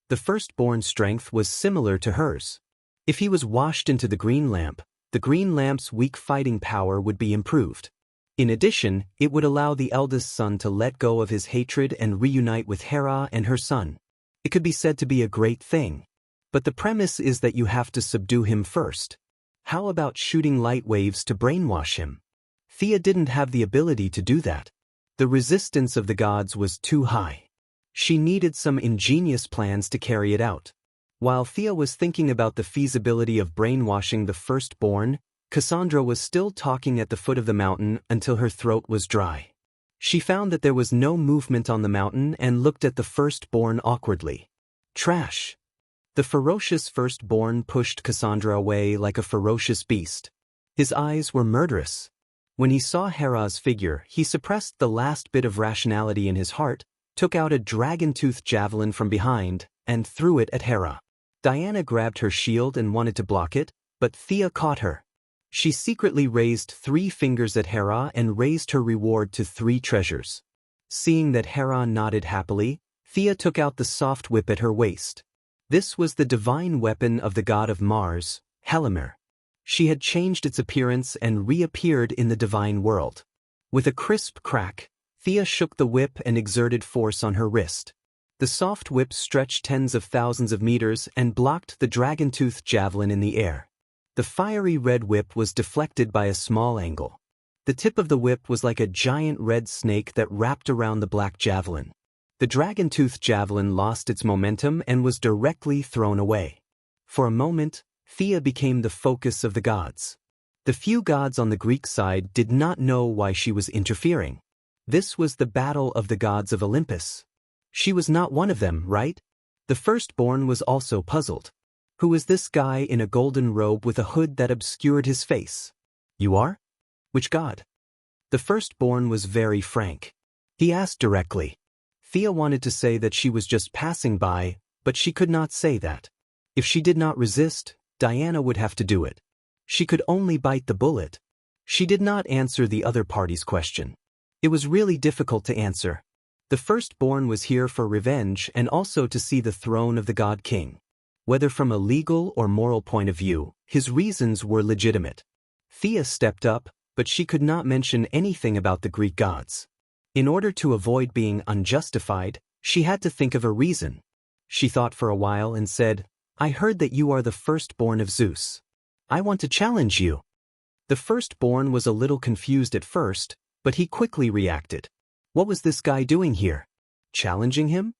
The firstborn's strength was similar to hers. If he was washed into the green lamp, the green lamp's weak fighting power would be improved. In addition, it would allow the eldest son to let go of his hatred and reunite with Hera and her son. It could be said to be a great thing. But the premise is that you have to subdue him first. How about shooting light waves to brainwash him? Thea didn't have the ability to do that. The resistance of the gods was too high. She needed some ingenious plans to carry it out. While Thea was thinking about the feasibility of brainwashing the firstborn, Cassandra was still talking at the foot of the mountain until her throat was dry. She found that there was no movement on the mountain and looked at the firstborn awkwardly. Trash. The ferocious firstborn pushed Cassandra away like a ferocious beast. His eyes were murderous. When he saw Hera's figure, he suppressed the last bit of rationality in his heart, took out a dragon-toothed javelin from behind, and threw it at Hera. Diana grabbed her shield and wanted to block it, but Thea caught her. She secretly raised 3 fingers at Hera and raised her reward to 3 treasures. Seeing that Hera nodded happily, Thea took out the soft whip at her waist. This was the divine weapon of the god of Mars, Helimer. She had changed its appearance and reappeared in the divine world. With a crisp crack, Thea shook the whip and exerted force on her wrist. The soft whip stretched tens of thousands of meters and blocked the dragon-toothed javelin in the air. The fiery red whip was deflected by a small angle. The tip of the whip was like a giant red snake that wrapped around the black javelin. The dragon-toothed javelin lost its momentum and was directly thrown away. For a moment, Thea became the focus of the gods. The few gods on the Greek side did not know why she was interfering. This was the battle of the gods of Olympus. She was not one of them, right? The firstborn was also puzzled. Who is this guy in a golden robe with a hood that obscured his face? You are? Which god? The firstborn was very frank. He asked directly. Thea wanted to say that she was just passing by, but she could not say that. If she did not resist, Diana would have to do it. She could only bite the bullet. She did not answer the other party's question. It was really difficult to answer. The firstborn was here for revenge and also to see the throne of the god king. Whether from a legal or moral point of view, his reasons were legitimate. Thea stepped up, but she could not mention anything about the Greek gods. In order to avoid being unjustified, she had to think of a reason. She thought for a while and said, "I heard that you are the firstborn of Zeus. I want to challenge you." The firstborn was a little confused at first, but he quickly reacted. What was this guy doing here? Challenging him?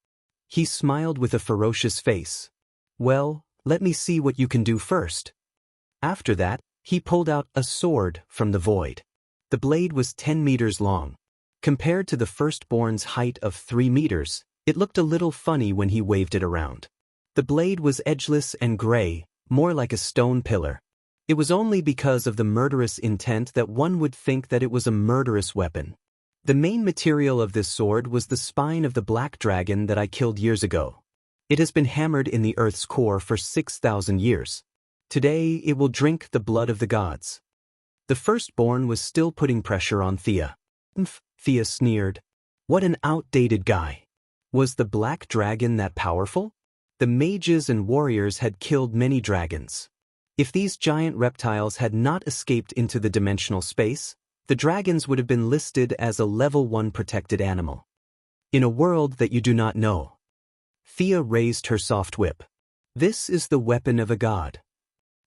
He smiled with a ferocious face. Well, let me see what you can do first. After that, he pulled out a sword from the void. The blade was 10 meters long. Compared to the firstborn's height of 3 meters, it looked a little funny when he waved it around. The blade was edgeless and gray, more like a stone pillar. It was only because of the murderous intent that one would think that it was a murderous weapon. The main material of this sword was the spine of the black dragon that I killed years ago. It has been hammered in the earth's core for 6,000 years. Today it will drink the blood of the gods. The firstborn was still putting pressure on Thea. Thea sneered. What an outdated guy. Was the black dragon that powerful? The mages and warriors had killed many dragons. If these giant reptiles had not escaped into the dimensional space, the dragons would have been listed as a level 1 protected animal. In a world that you do not know. Thea raised her soft whip. This is the weapon of a god.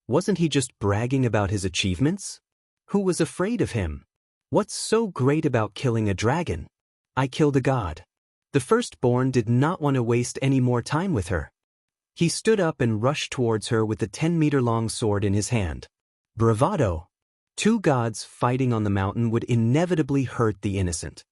Wasn't he just bragging about his achievements? Who was afraid of him? What's so great about killing a dragon? I killed a god. The firstborn did not want to waste any more time with her. He stood up and rushed towards her with the 10-meter-long sword in his hand. Bravado! Two gods fighting on the mountain would inevitably hurt the innocent.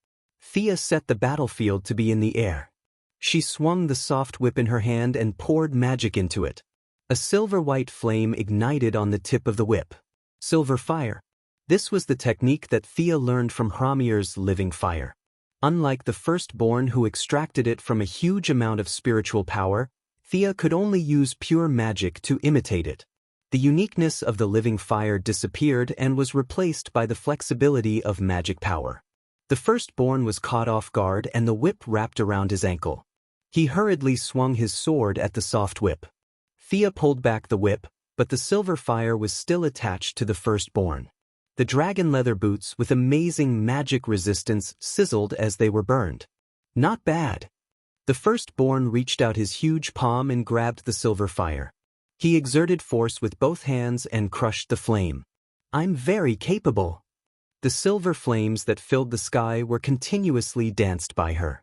Thea set the battlefield to be in the air. She swung the soft whip in her hand and poured magic into it. A silver-white flame ignited on the tip of the whip. Silver fire. This was the technique that Thea learned from Hramir's living fire. Unlike the firstborn who extracted it from a huge amount of spiritual power, Thea could only use pure magic to imitate it. The uniqueness of the living fire disappeared and was replaced by the flexibility of magic power. The firstborn was caught off guard and the whip wrapped around his ankle. He hurriedly swung his sword at the soft whip. Thea pulled back the whip, but the silver fire was still attached to the firstborn. The dragon leather boots with amazing magic resistance sizzled as they were burned. Not bad. The firstborn reached out his huge palm and grabbed the silver fire. He exerted force with both hands and crushed the flame. I'm very capable. The silver flames that filled the sky were continuously danced by her.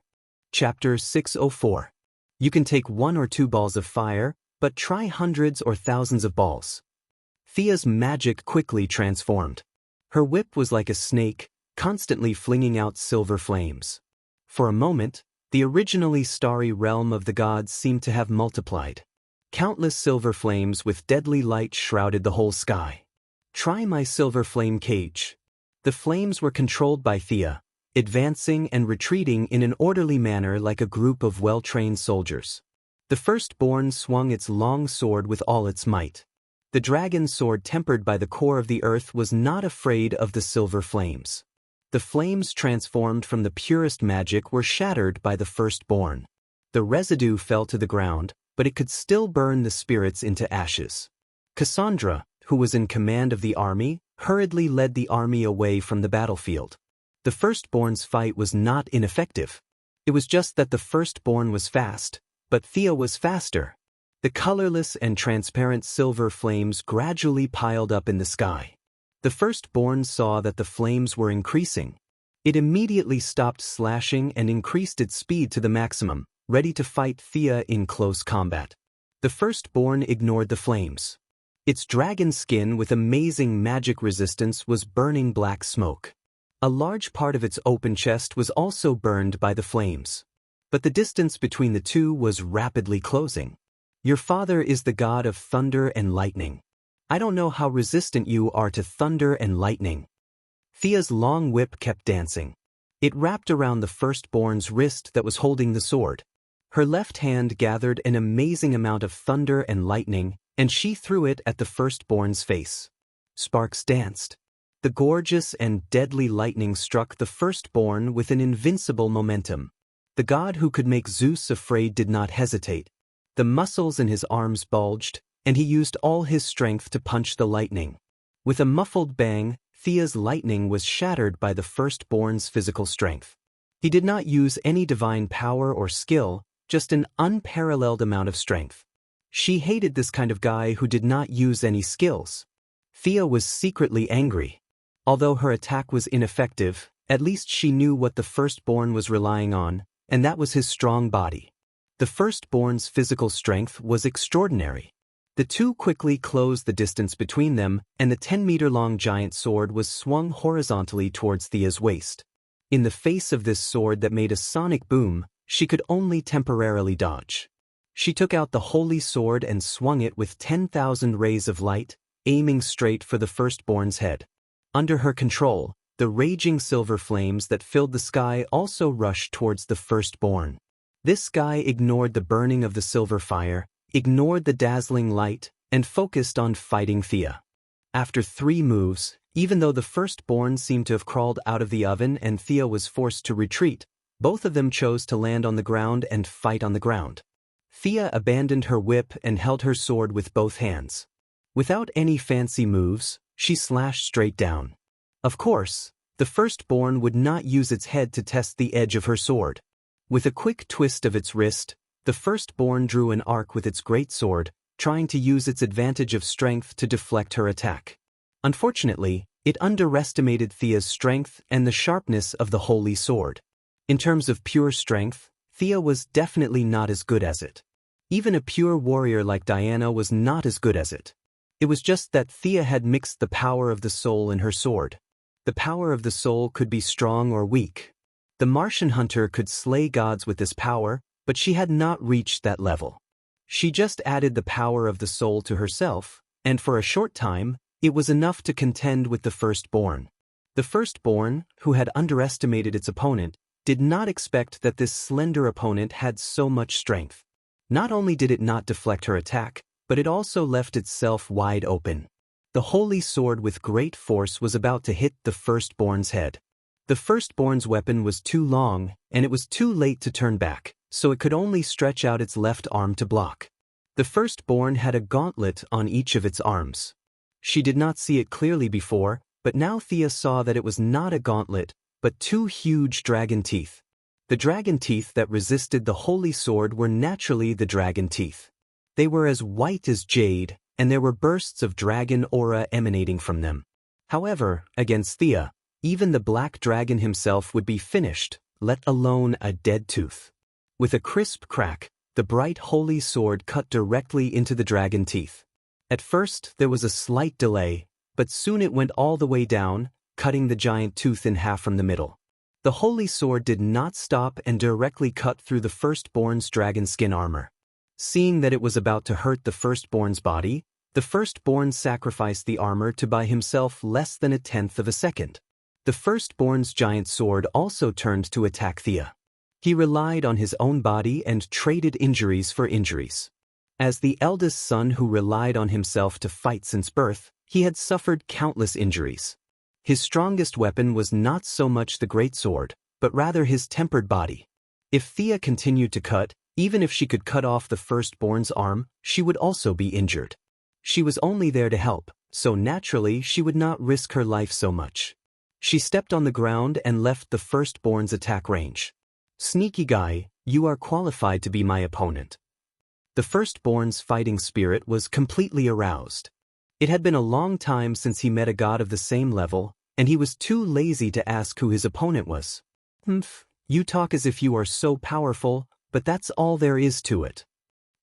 Chapter 604. You can take 1 or 2 balls of fire, but try hundreds or thousands of balls. Thea's magic quickly transformed. Her whip was like a snake, constantly flinging out silver flames. For a moment, the originally starry realm of the gods seemed to have multiplied. Countless silver flames with deadly light shrouded the whole sky. Try my silver flame cage. The flames were controlled by Thea, advancing and retreating in an orderly manner like a group of well-trained soldiers. The firstborn swung its long sword with all its might. The dragon's sword tempered by the core of the earth was not afraid of the silver flames. The flames transformed from the purest magic were shattered by the firstborn. The residue fell to the ground, but it could still burn the spirits into ashes. Cassandra, who was in command of the army, hurriedly led the army away from the battlefield. The firstborn's fight was not ineffective. It was just that the firstborn was fast, but Thea was faster. The colorless and transparent silver flames gradually piled up in the sky. The firstborn saw that the flames were increasing. It immediately stopped slashing and increased its speed to the maximum, ready to fight Thea in close combat. The firstborn ignored the flames. Its dragon skin with amazing magic resistance was burning black smoke. A large part of its open chest was also burned by the flames. But the distance between the two was rapidly closing. Your father is the god of thunder and lightning. I don't know how resistant you are to thunder and lightning. Thea's long whip kept dancing. It wrapped around the firstborn's wrist that was holding the sword. Her left hand gathered an amazing amount of thunder and lightning, and she threw it at the firstborn's face. Sparks danced. The gorgeous and deadly lightning struck the firstborn with an invincible momentum. The god who could make Zeus afraid did not hesitate. The muscles in his arms bulged, and he used all his strength to punch the lightning. With a muffled bang, Thea's lightning was shattered by the firstborn's physical strength. He did not use any divine power or skill, just an unparalleled amount of strength. She hated this kind of guy who did not use any skills. Thea was secretly angry. Although her attack was ineffective, at least she knew what the firstborn was relying on, and that was his strong body. The firstborn's physical strength was extraordinary. The two quickly closed the distance between them, and the 10-meter-long giant sword was swung horizontally towards Thea's waist. In the face of this sword that made a sonic boom, she could only temporarily dodge. She took out the holy sword and swung it with 10,000 rays of light, aiming straight for the firstborn's head. Under her control, the raging silver flames that filled the sky also rushed towards the firstborn. This guy ignored the burning of the silver fire, ignored the dazzling light, and focused on fighting Thea. After 3 moves, even though the firstborn seemed to have crawled out of the oven and Thea was forced to retreat, both of them chose to land on the ground and fight on the ground. Thea abandoned her whip and held her sword with both hands. Without any fancy moves, she slashed straight down. Of course, the firstborn would not use its head to test the edge of her sword. With a quick twist of its wrist, the firstborn drew an arc with its great sword, trying to use its advantage of strength to deflect her attack. Unfortunately, it underestimated Thea's strength and the sharpness of the holy sword. In terms of pure strength, Thea was definitely not as good as it. Even a pure warrior like Diana was not as good as it. It was just that Thea had mixed the power of the soul in her sword. The power of the soul could be strong or weak. The Martian hunter could slay gods with this power, but she had not reached that level. She just added the power of the soul to herself, and for a short time, it was enough to contend with the firstborn. The firstborn, who had underestimated its opponent, did not expect that this slender opponent had so much strength. Not only did it not deflect her attack, but it also left itself wide open. The holy sword with great force was about to hit the firstborn's head. The firstborn's weapon was too long, and it was too late to turn back, so it could only stretch out its left arm to block. The firstborn had a gauntlet on each of its arms. She did not see it clearly before, but now Thea saw that it was not a gauntlet, but two huge dragon teeth. The dragon teeth that resisted the holy sword were naturally the dragon teeth. They were as white as jade, and there were bursts of dragon aura emanating from them. However, against Thea, even the black dragon himself would be finished, let alone a dead tooth. With a crisp crack, the bright holy sword cut directly into the dragon teeth. At first, there was a slight delay, but soon it went all the way down, cutting the giant tooth in half from the middle. The holy sword did not stop and directly cut through the firstborn's dragon skin armor. Seeing that it was about to hurt the firstborn's body, the firstborn sacrificed the armor to buy himself less than 1/10 of a second. The firstborn's giant sword also turned to attack Thea. He relied on his own body and traded injuries for injuries. As the eldest son who relied on himself to fight since birth, he had suffered countless injuries. His strongest weapon was not so much the great sword, but rather his tempered body. If Thea continued to cut, even if she could cut off the firstborn's arm, she would also be injured. She was only there to help, so naturally she would not risk her life so much. She stepped on the ground and left the firstborn's attack range. "Sneaky guy, you are qualified to be my opponent." The firstborn's fighting spirit was completely aroused. It had been a long time since he met a god of the same level, and he was too lazy to ask who his opponent was. You talk as if you are so powerful, but that's all there is to it."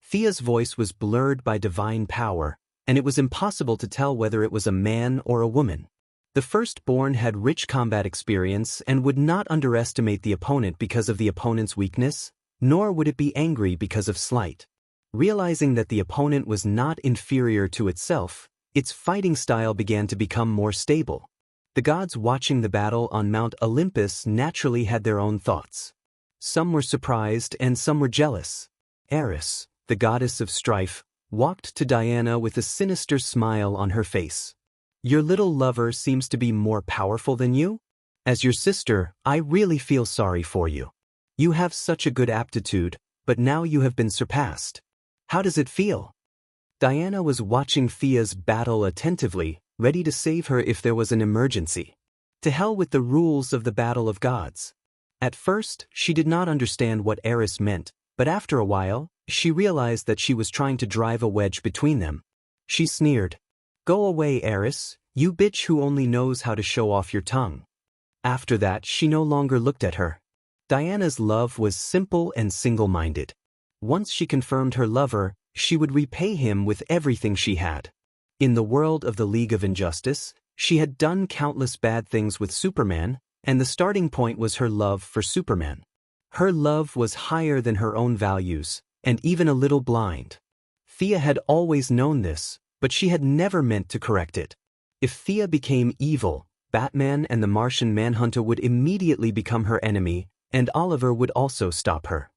Thea's voice was blurred by divine power, and it was impossible to tell whether it was a man or a woman. The firstborn had rich combat experience and would not underestimate the opponent because of the opponent's weakness, nor would it be angry because of slight. Realizing that the opponent was not inferior to itself, its fighting style began to become more stable. The gods watching the battle on Mount Olympus naturally had their own thoughts. Some were surprised and some were jealous. Eris, the goddess of strife, walked to Diana with a sinister smile on her face. "Your little lover seems to be more powerful than you? As your sister, I really feel sorry for you. You have such a good aptitude, but now you have been surpassed. How does it feel?" Diana was watching Thea's battle attentively, ready to save her if there was an emergency. To hell with the rules of the battle of gods. At first, she did not understand what Eris meant, but after a while, she realized that she was trying to drive a wedge between them. She sneered. "Go away, Eris, you bitch who only knows how to show off your tongue." After that, she no longer looked at her. Diana's love was simple and single-minded. Once she confirmed her lover, she would repay him with everything she had. In the world of the League of Injustice, she had done countless bad things with Superman, and the starting point was her love for Superman. Her love was higher than her own values, and even a little blind. Thea had always known this, but she had never meant to correct it. If Thea became evil, Batman and the Martian Manhunter would immediately become her enemy, and Oliver would also stop her.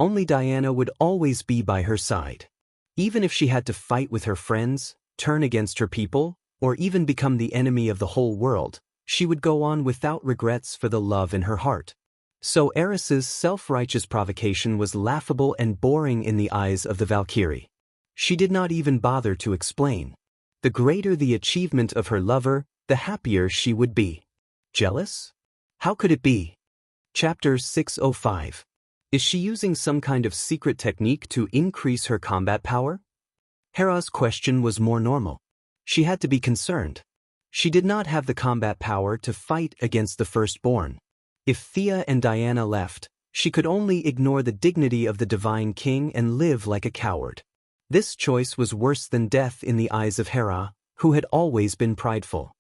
Only Diana would always be by her side. Even if she had to fight with her friends, turn against her people, or even become the enemy of the whole world, she would go on without regrets for the love in her heart. So Eris's self-righteous provocation was laughable and boring in the eyes of the Valkyrie. She did not even bother to explain. The greater the achievement of her lover, the happier she would be. Jealous? How could it be? Chapter 605. Is she using some kind of secret technique to increase her combat power? Hera's question was more normal. She had to be concerned. She did not have the combat power to fight against the firstborn. If Thea and Diana left, she could only ignore the dignity of the divine king and live like a coward. This choice was worse than death in the eyes of Hera, who had always been prideful.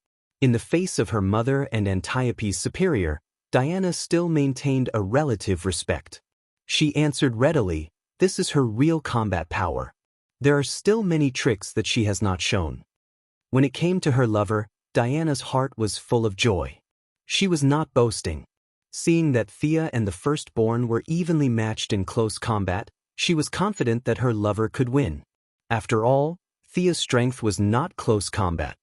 In the face of her mother and Antiope's superior, Diana still maintained a relative respect. She answered readily, this is her real combat power. There are still many tricks that she has not shown. When it came to her lover, Diana's heart was full of joy. She was not boasting. Seeing that Thea and the firstborn were evenly matched in close combat, she was confident that her lover could win. After all, Thea's strength was not close combat.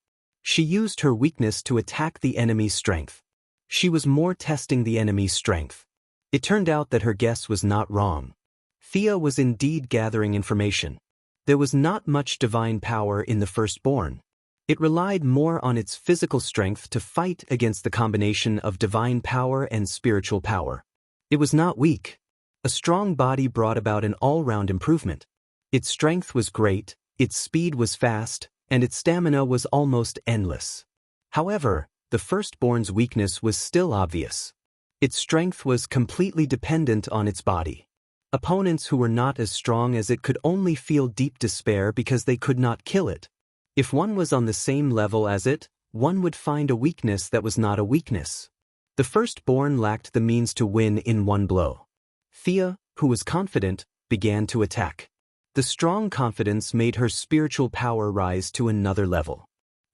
She used her weakness to attack the enemy's strength. She was more testing the enemy's strength. It turned out that her guess was not wrong. Thea was indeed gathering information. There was not much divine power in the firstborn. It relied more on its physical strength to fight against the combination of divine power and spiritual power. It was not weak. A strong body brought about an all-round improvement. Its strength was great, its speed was fast, and its stamina was almost endless. However, the firstborn's weakness was still obvious. Its strength was completely dependent on its body. Opponents who were not as strong as it could only feel deep despair because they could not kill it. If one was on the same level as it, one would find a weakness that was not a weakness. The firstborn lacked the means to win in one blow. Thea, who was confident, began to attack. The strong confidence made her spiritual power rise to another level.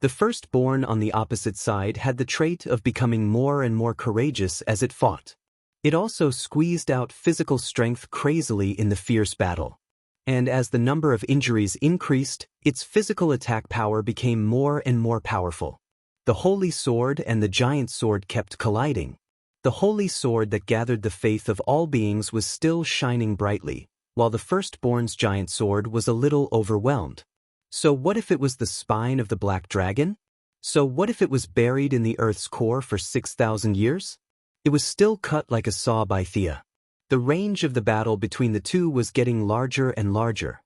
The firstborn on the opposite side had the trait of becoming more and more courageous as it fought. It also squeezed out physical strength crazily in the fierce battle. And as the number of injuries increased, its physical attack power became more and more powerful. The holy sword and the giant sword kept colliding. The holy sword that gathered the faith of all beings was still shining brightly, while the firstborn's giant sword was a little overwhelmed. So what if it was the spine of the black dragon? So what if it was buried in the earth's core for 6,000 years? It was still cut like a saw by Thea. The range of the battle between the two was getting larger and larger.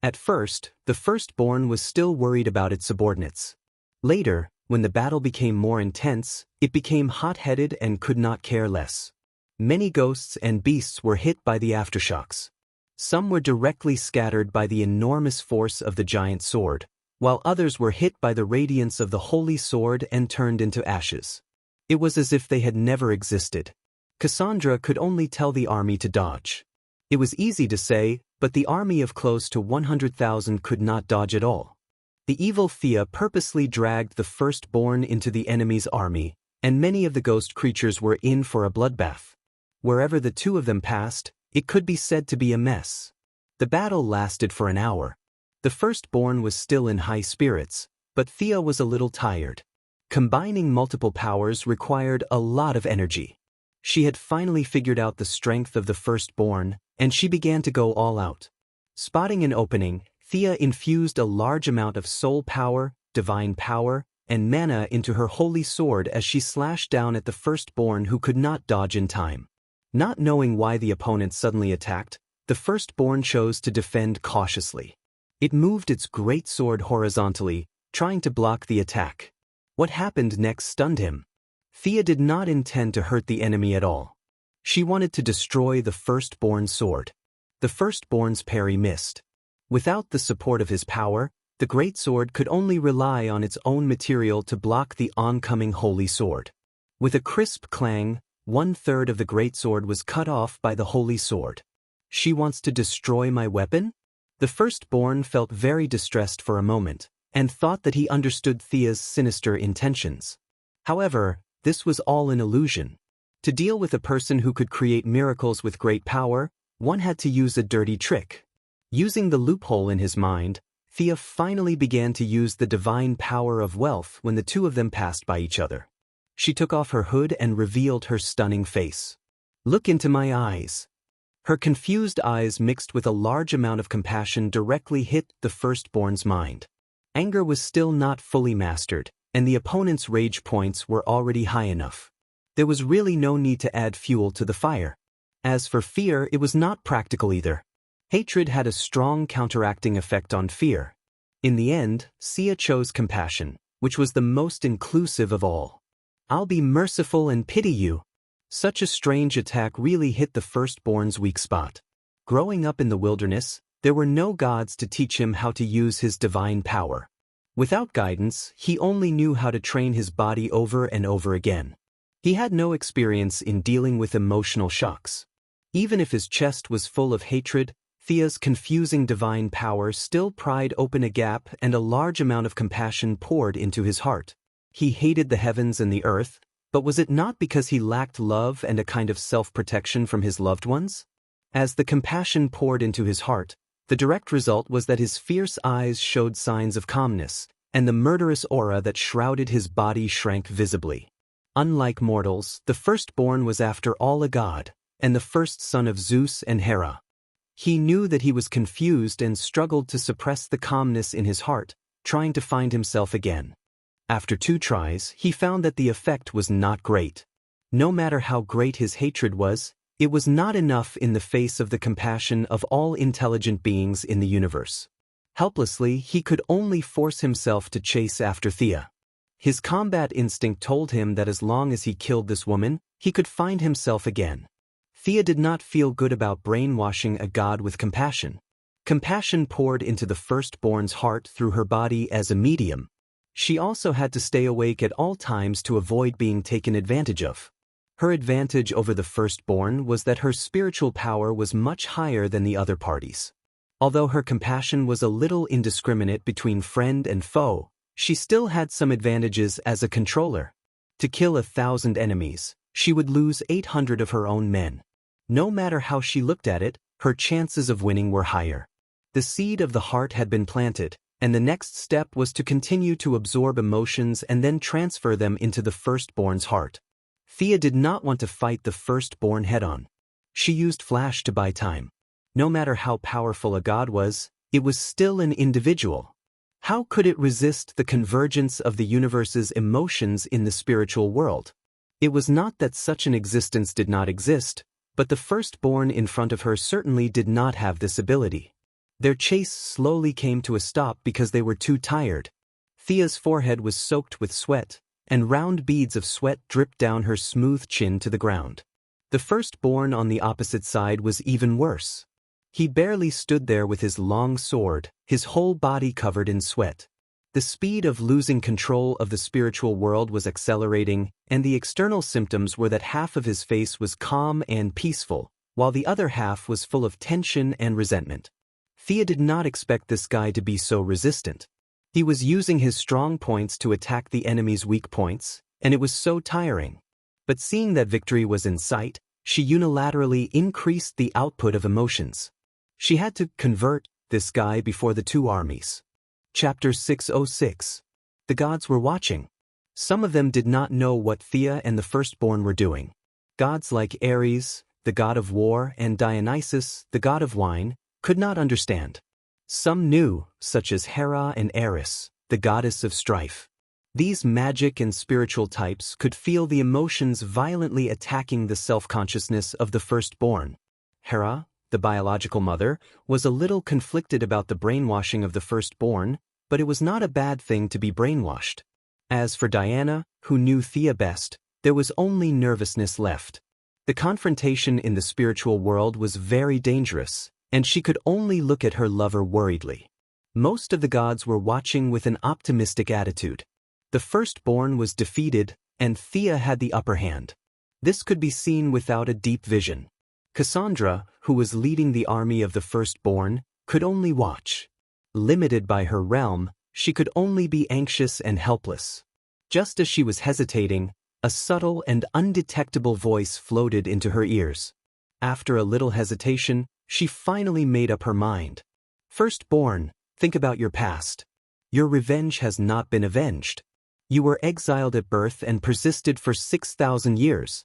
At first, the firstborn was still worried about its subordinates. Later, when the battle became more intense, it became hot-headed and could not care less. Many ghosts and beasts were hit by the aftershocks. Some were directly scattered by the enormous force of the giant sword, while others were hit by the radiance of the holy sword and turned into ashes. It was as if they had never existed. Cassandra could only tell the army to dodge. It was easy to say, but the army of close to 100,000 could not dodge at all. The evil Thea purposely dragged the firstborn into the enemy's army, and many of the ghost creatures were in for a bloodbath. Wherever the two of them passed, it could be said to be a mess. The battle lasted for an hour. The firstborn was still in high spirits, but Thea was a little tired. Combining multiple powers required a lot of energy. She had finally figured out the strength of the firstborn, and she began to go all out. Spotting an opening, Thea infused a large amount of soul power, divine power, and mana into her holy sword as she slashed down at the firstborn who could not dodge in time. Not knowing why the opponent suddenly attacked, the firstborn chose to defend cautiously. It moved its great sword horizontally, trying to block the attack. What happened next stunned him. Thea did not intend to hurt the enemy at all. She wanted to destroy the firstborn's sword. The firstborn's parry missed. Without the support of his power, the great sword could only rely on its own material to block the oncoming holy sword. With a crisp clang, 1/3 of the great sword was cut off by the holy sword. She wants to destroy my weapon? The firstborn felt very distressed for a moment, and thought that he understood Thea's sinister intentions. However, this was all an illusion. To deal with a person who could create miracles with great power, one had to use a dirty trick. Using the loophole in his mind, Thea finally began to use the divine power of wealth when the two of them passed by each other. She took off her hood and revealed her stunning face. "Look into my eyes." Her confused eyes mixed with a large amount of compassion directly hit the firstborn's mind. Anger was still not fully mastered, and the opponent's rage points were already high enough. There was really no need to add fuel to the fire. As for fear, it was not practical either. Hatred had a strong counteracting effect on fear. In the end, Xia chose compassion, which was the most inclusive of all. I'll be merciful and pity you. Such a strange attack really hit the firstborn's weak spot. Growing up in the wilderness, there were no gods to teach him how to use his divine power. Without guidance, he only knew how to train his body over and over again. He had no experience in dealing with emotional shocks. Even if his chest was full of hatred, Thea's confusing divine power still pried open a gap, and a large amount of compassion poured into his heart. He hated the heavens and the earth, but was it not because he lacked love and a kind of self-protection from his loved ones? As the compassion poured into his heart, the direct result was that his fierce eyes showed signs of calmness, and the murderous aura that shrouded his body shrank visibly. Unlike mortals, the firstborn was after all a god, and the first son of Zeus and Hera. He knew that he was confused and struggled to suppress the calmness in his heart, trying to find himself again. After 2 tries, he found that the effect was not great. No matter how great his hatred was, it was not enough in the face of the compassion of all intelligent beings in the universe. Helplessly, he could only force himself to chase after Thea. His combat instinct told him that as long as he killed this woman, he could find himself again. Thea did not feel good about brainwashing a god with compassion. Compassion poured into the firstborn's heart through her body as a medium. She also had to stay awake at all times to avoid being taken advantage of. Her advantage over the firstborn was that her spiritual power was much higher than the other parties. Although her compassion was a little indiscriminate between friend and foe, she still had some advantages as a controller. To kill 1,000 enemies, she would lose 800 of her own men. No matter how she looked at it, her chances of winning were higher. The seed of the heart had been planted, and the next step was to continue to absorb emotions and then transfer them into the firstborn's heart. Thea did not want to fight the firstborn head-on. She used flash to buy time. No matter how powerful a god was, it was still an individual. How could it resist the convergence of the universe's emotions in the spiritual world? It was not that such an existence did not exist, but the firstborn in front of her certainly did not have this ability. Their chase slowly came to a stop because they were too tired. Thea's forehead was soaked with sweat, and round beads of sweat dripped down her smooth chin to the ground. The firstborn on the opposite side was even worse. He barely stood there with his long sword, his whole body covered in sweat. The speed of losing control of the spiritual world was accelerating, and the external symptoms were that half of his face was calm and peaceful, while the other half was full of tension and resentment. Thea did not expect this guy to be so resistant. He was using his strong points to attack the enemy's weak points, and it was so tiring. But seeing that victory was in sight, she unilaterally increased the output of emotions. She had to convert this guy before the 2 armies. Chapter 606. The gods were watching. Some of them did not know what Thea and the firstborn were doing. Gods like Ares, the god of war, and Dionysus, the god of wine, could not understand. Some knew, such as Hera and Eris, the goddess of strife. These magic and spiritual types could feel the emotions violently attacking the self-consciousness of the firstborn. Hera, the biological mother, was a little conflicted about the brainwashing of the firstborn, but it was not a bad thing to be brainwashed. As for Diana, who knew Thea best, there was only nervousness left. The confrontation in the spiritual world was very dangerous, and she could only look at her lover worriedly. Most of the gods were watching with an optimistic attitude. The firstborn was defeated, and Thea had the upper hand. This could be seen without a deep vision. Cassandra, who was leading the army of the firstborn, could only watch. Limited by her realm, she could only be anxious and helpless. Just as she was hesitating, a subtle and undetectable voice floated into her ears. After a little hesitation, she finally made up her mind. Firstborn, think about your past. Your revenge has not been avenged. You were exiled at birth and persisted for 6,000 years.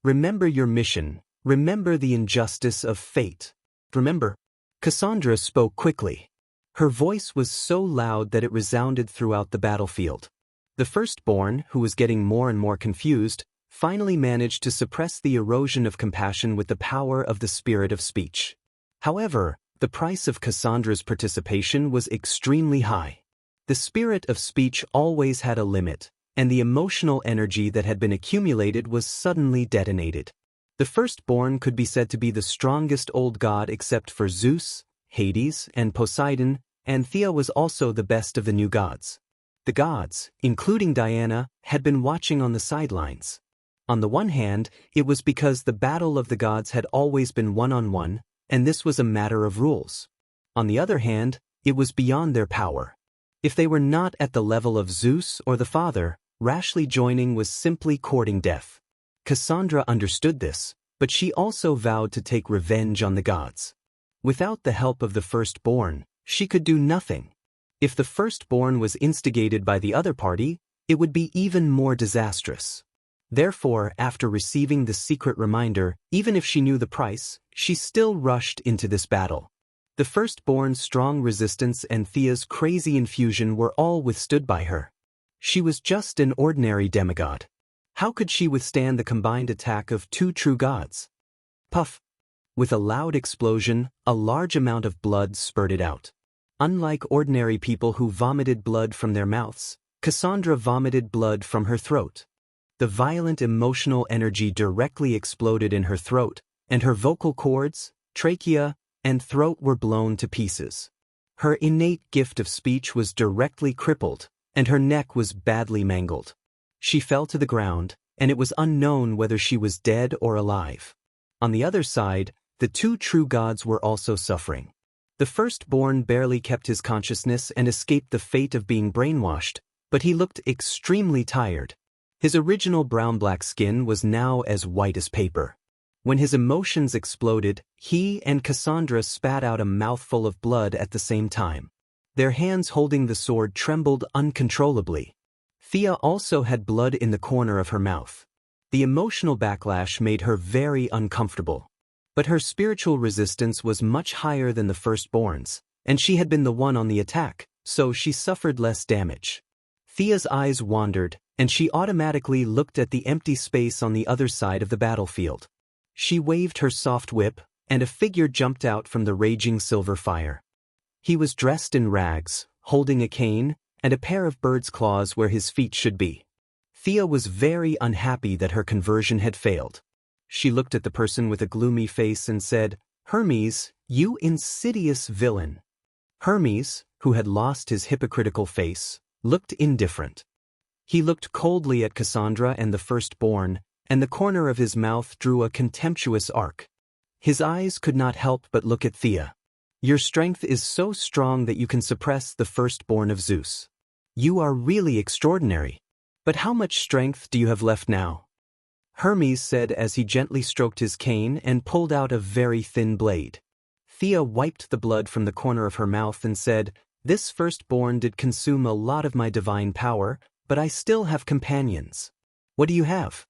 Remember your mission. Remember the injustice of fate. Remember. Cassandra spoke quickly. Her voice was so loud that it resounded throughout the battlefield. The firstborn, who was getting more and more confused, finally managed to suppress the erosion of compassion with the power of the spirit of speech. However, the price of Cassandra's participation was extremely high. The spirit of speech always had a limit, and the emotional energy that had been accumulated was suddenly detonated. The firstborn could be said to be the strongest old god except for Zeus, Hades, and Poseidon, and Thea was also the best of the new gods. The gods, including Diana, had been watching on the sidelines. On the one hand, it was because the battle of the gods had always been one-on-one, and this was a matter of rules. On the other hand, it was beyond their power. If they were not at the level of Zeus or the Father, rashly joining was simply courting death. Cassandra understood this, but she also vowed to take revenge on the gods. Without the help of the firstborn, she could do nothing. If the firstborn was instigated by the other party, it would be even more disastrous. Therefore, after receiving the secret reminder, even if she knew the price, she still rushed into this battle. The firstborn's strong resistance and Thea's crazy infusion were all withstood by her. She was just an ordinary demigod. How could she withstand the combined attack of two true gods? Puff! With a loud explosion, a large amount of blood spurted out. Unlike ordinary people who vomited blood from their mouths, Cassandra vomited blood from her throat. The violent emotional energy directly exploded in her throat, and her vocal cords, trachea, and throat were blown to pieces. Her innate gift of speech was directly crippled, and her neck was badly mangled. She fell to the ground, and it was unknown whether she was dead or alive. On the other side, the two true gods were also suffering. The firstborn barely kept his consciousness and escaped the fate of being brainwashed, but he looked extremely tired. His original brown-black skin was now as white as paper. When his emotions exploded, he and Cassandra spat out a mouthful of blood at the same time. Their hands holding the sword trembled uncontrollably. Thea also had blood in the corner of her mouth. The emotional backlash made her very uncomfortable. But her spiritual resistance was much higher than the firstborn's, and she had been the one on the attack, so she suffered less damage. Thea's eyes wandered, and she automatically looked at the empty space on the other side of the battlefield. She waved her soft whip, and a figure jumped out from the raging silver fire. He was dressed in rags, holding a cane, and a pair of bird's claws where his feet should be. Thea was very unhappy that her conversion had failed. She looked at the person with a gloomy face and said, "Hermes, you insidious villain." Hermes, who had lost his hypocritical face, looked indifferent. He looked coldly at Cassandra and the firstborn, and the corner of his mouth drew a contemptuous arc. His eyes could not help but look at Thea. "Your strength is so strong that you can suppress the firstborn of Zeus. You are really extraordinary. But how much strength do you have left now?" Hermes said as he gently stroked his cane and pulled out a very thin blade. Thea wiped the blood from the corner of her mouth and said, "This firstborn did consume a lot of my divine power, but I still have companions. What do you have?"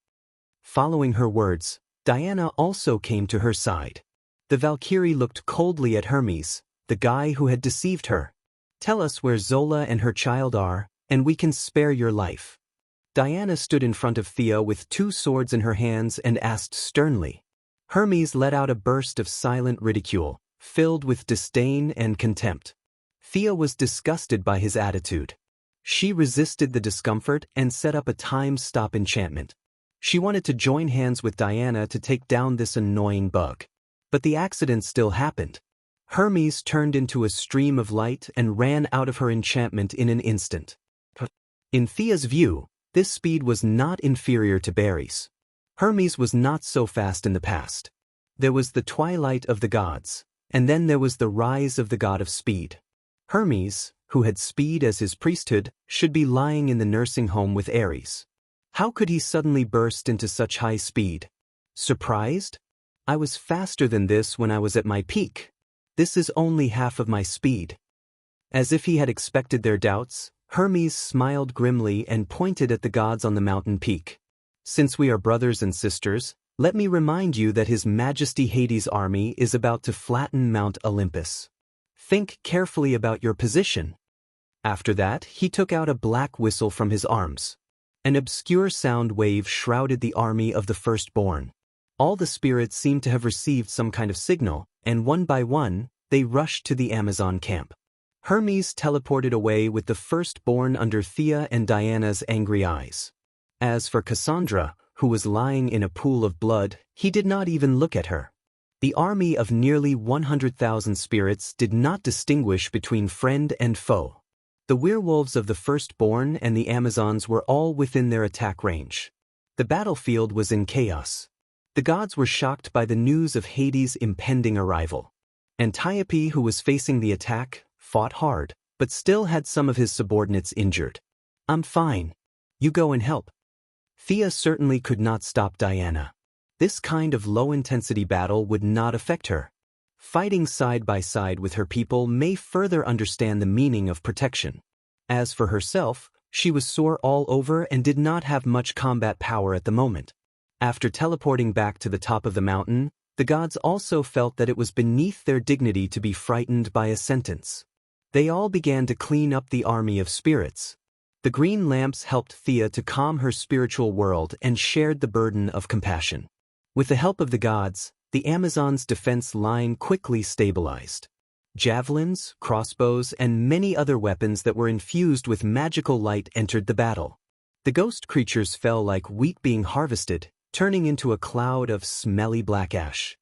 Following her words, Diana also came to her side. The Valkyrie looked coldly at Hermes, the guy who had deceived her. "Tell us where Zola and her child are, and we can spare your life." Diana stood in front of Thea with two swords in her hands and asked sternly. Hermes let out a burst of silent ridicule, filled with disdain and contempt. Thea was disgusted by his attitude. She resisted the discomfort and set up a time-stop enchantment. She wanted to join hands with Diana to take down this annoying bug. But the accident still happened. Hermes turned into a stream of light and ran out of her enchantment in an instant. In Thea's view, this speed was not inferior to Barry's. Hermes was not so fast in the past. There was the twilight of the gods, and then there was the rise of the god of speed. Hermes, who had speed as his priesthood, should be lying in the nursing home with Ares. How could he suddenly burst into such high speed? Surprised? I was faster than this when I was at my peak. This is only half of my speed. As if he had expected their doubts, Hermes smiled grimly and pointed at the gods on the mountain peak. "Since we are brothers and sisters, let me remind you that His Majesty Hades' army is about to flatten Mount Olympus. Think carefully about your position." After that, he took out a black whistle from his arms. An obscure sound wave shrouded the army of the firstborn. All the spirits seemed to have received some kind of signal, and one by one, they rushed to the Amazon camp. Hermes teleported away with the firstborn under Thea and Diana's angry eyes. As for Cassandra, who was lying in a pool of blood, he did not even look at her. The army of nearly 100,000 spirits did not distinguish between friend and foe. The werewolves of the firstborn and the Amazons were all within their attack range. The battlefield was in chaos. The gods were shocked by the news of Hades' impending arrival. Antiope, who was facing the attack, fought hard, but still had some of his subordinates injured. "I'm fine. You go and help." Thea certainly could not stop Diana. This kind of low-intensity battle would not affect her. Fighting side by side with her people may further understand the meaning of protection. As for herself, she was sore all over and did not have much combat power at the moment. After teleporting back to the top of the mountain, the gods also felt that it was beneath their dignity to be frightened by a sentence. They all began to clean up the army of spirits. The green lamps helped Thea to calm her spiritual world and shared the burden of compassion. With the help of the gods, the Amazons' defense line quickly stabilized. Javelins, crossbows, and many other weapons that were infused with magical light entered the battle. The ghost creatures fell like wheat being harvested, turning into a cloud of smelly black ash.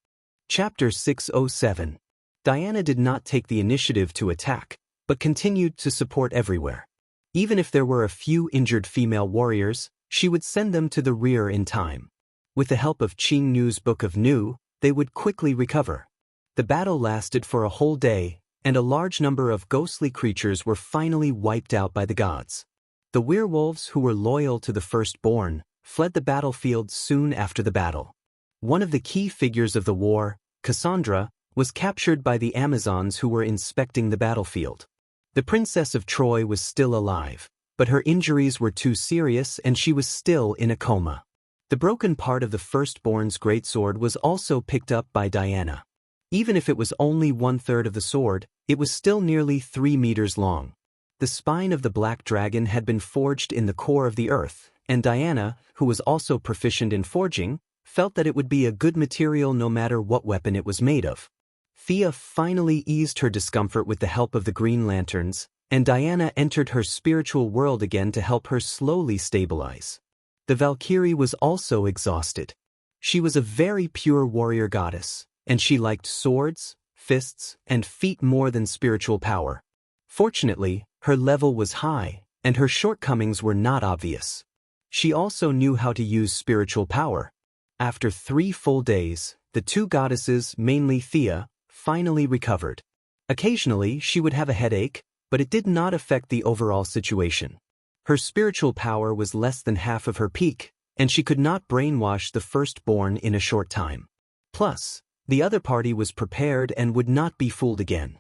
Chapter 607. Diana did not take the initiative to attack, but continued to support everywhere. Even if there were a few injured female warriors, she would send them to the rear in time. With the help of Qing Nu's Book of Nu, they would quickly recover. The battle lasted for a whole day, and a large number of ghostly creatures were finally wiped out by the gods. The werewolves who were loyal to the firstborn fled the battlefield soon after the battle. One of the key figures of the war, Cassandra, was captured by the Amazons who were inspecting the battlefield. The Princess of Troy was still alive, but her injuries were too serious and she was still in a coma. The broken part of the firstborn's greatsword was also picked up by Diana. Even if it was only 1/3 of the sword, it was still nearly 3 meters long. The spine of the black dragon had been forged in the core of the earth, and Diana, who was also proficient in forging, felt that it would be a good material no matter what weapon it was made of. Thea finally eased her discomfort with the help of the green lanterns, and Diana entered her spiritual world again to help her slowly stabilize. The Valkyrie was also exhausted. She was a very pure warrior goddess, and she liked swords, fists, and feet more than spiritual power. Fortunately, her level was high, and her shortcomings were not obvious. She also knew how to use spiritual power. After 3 full days, the two goddesses, mainly Thea, finally recovered. Occasionally, she would have a headache, but it did not affect the overall situation. Her spiritual power was less than half of her peak, and she could not brainwash the firstborn in a short time. Plus, the other party was prepared and would not be fooled again.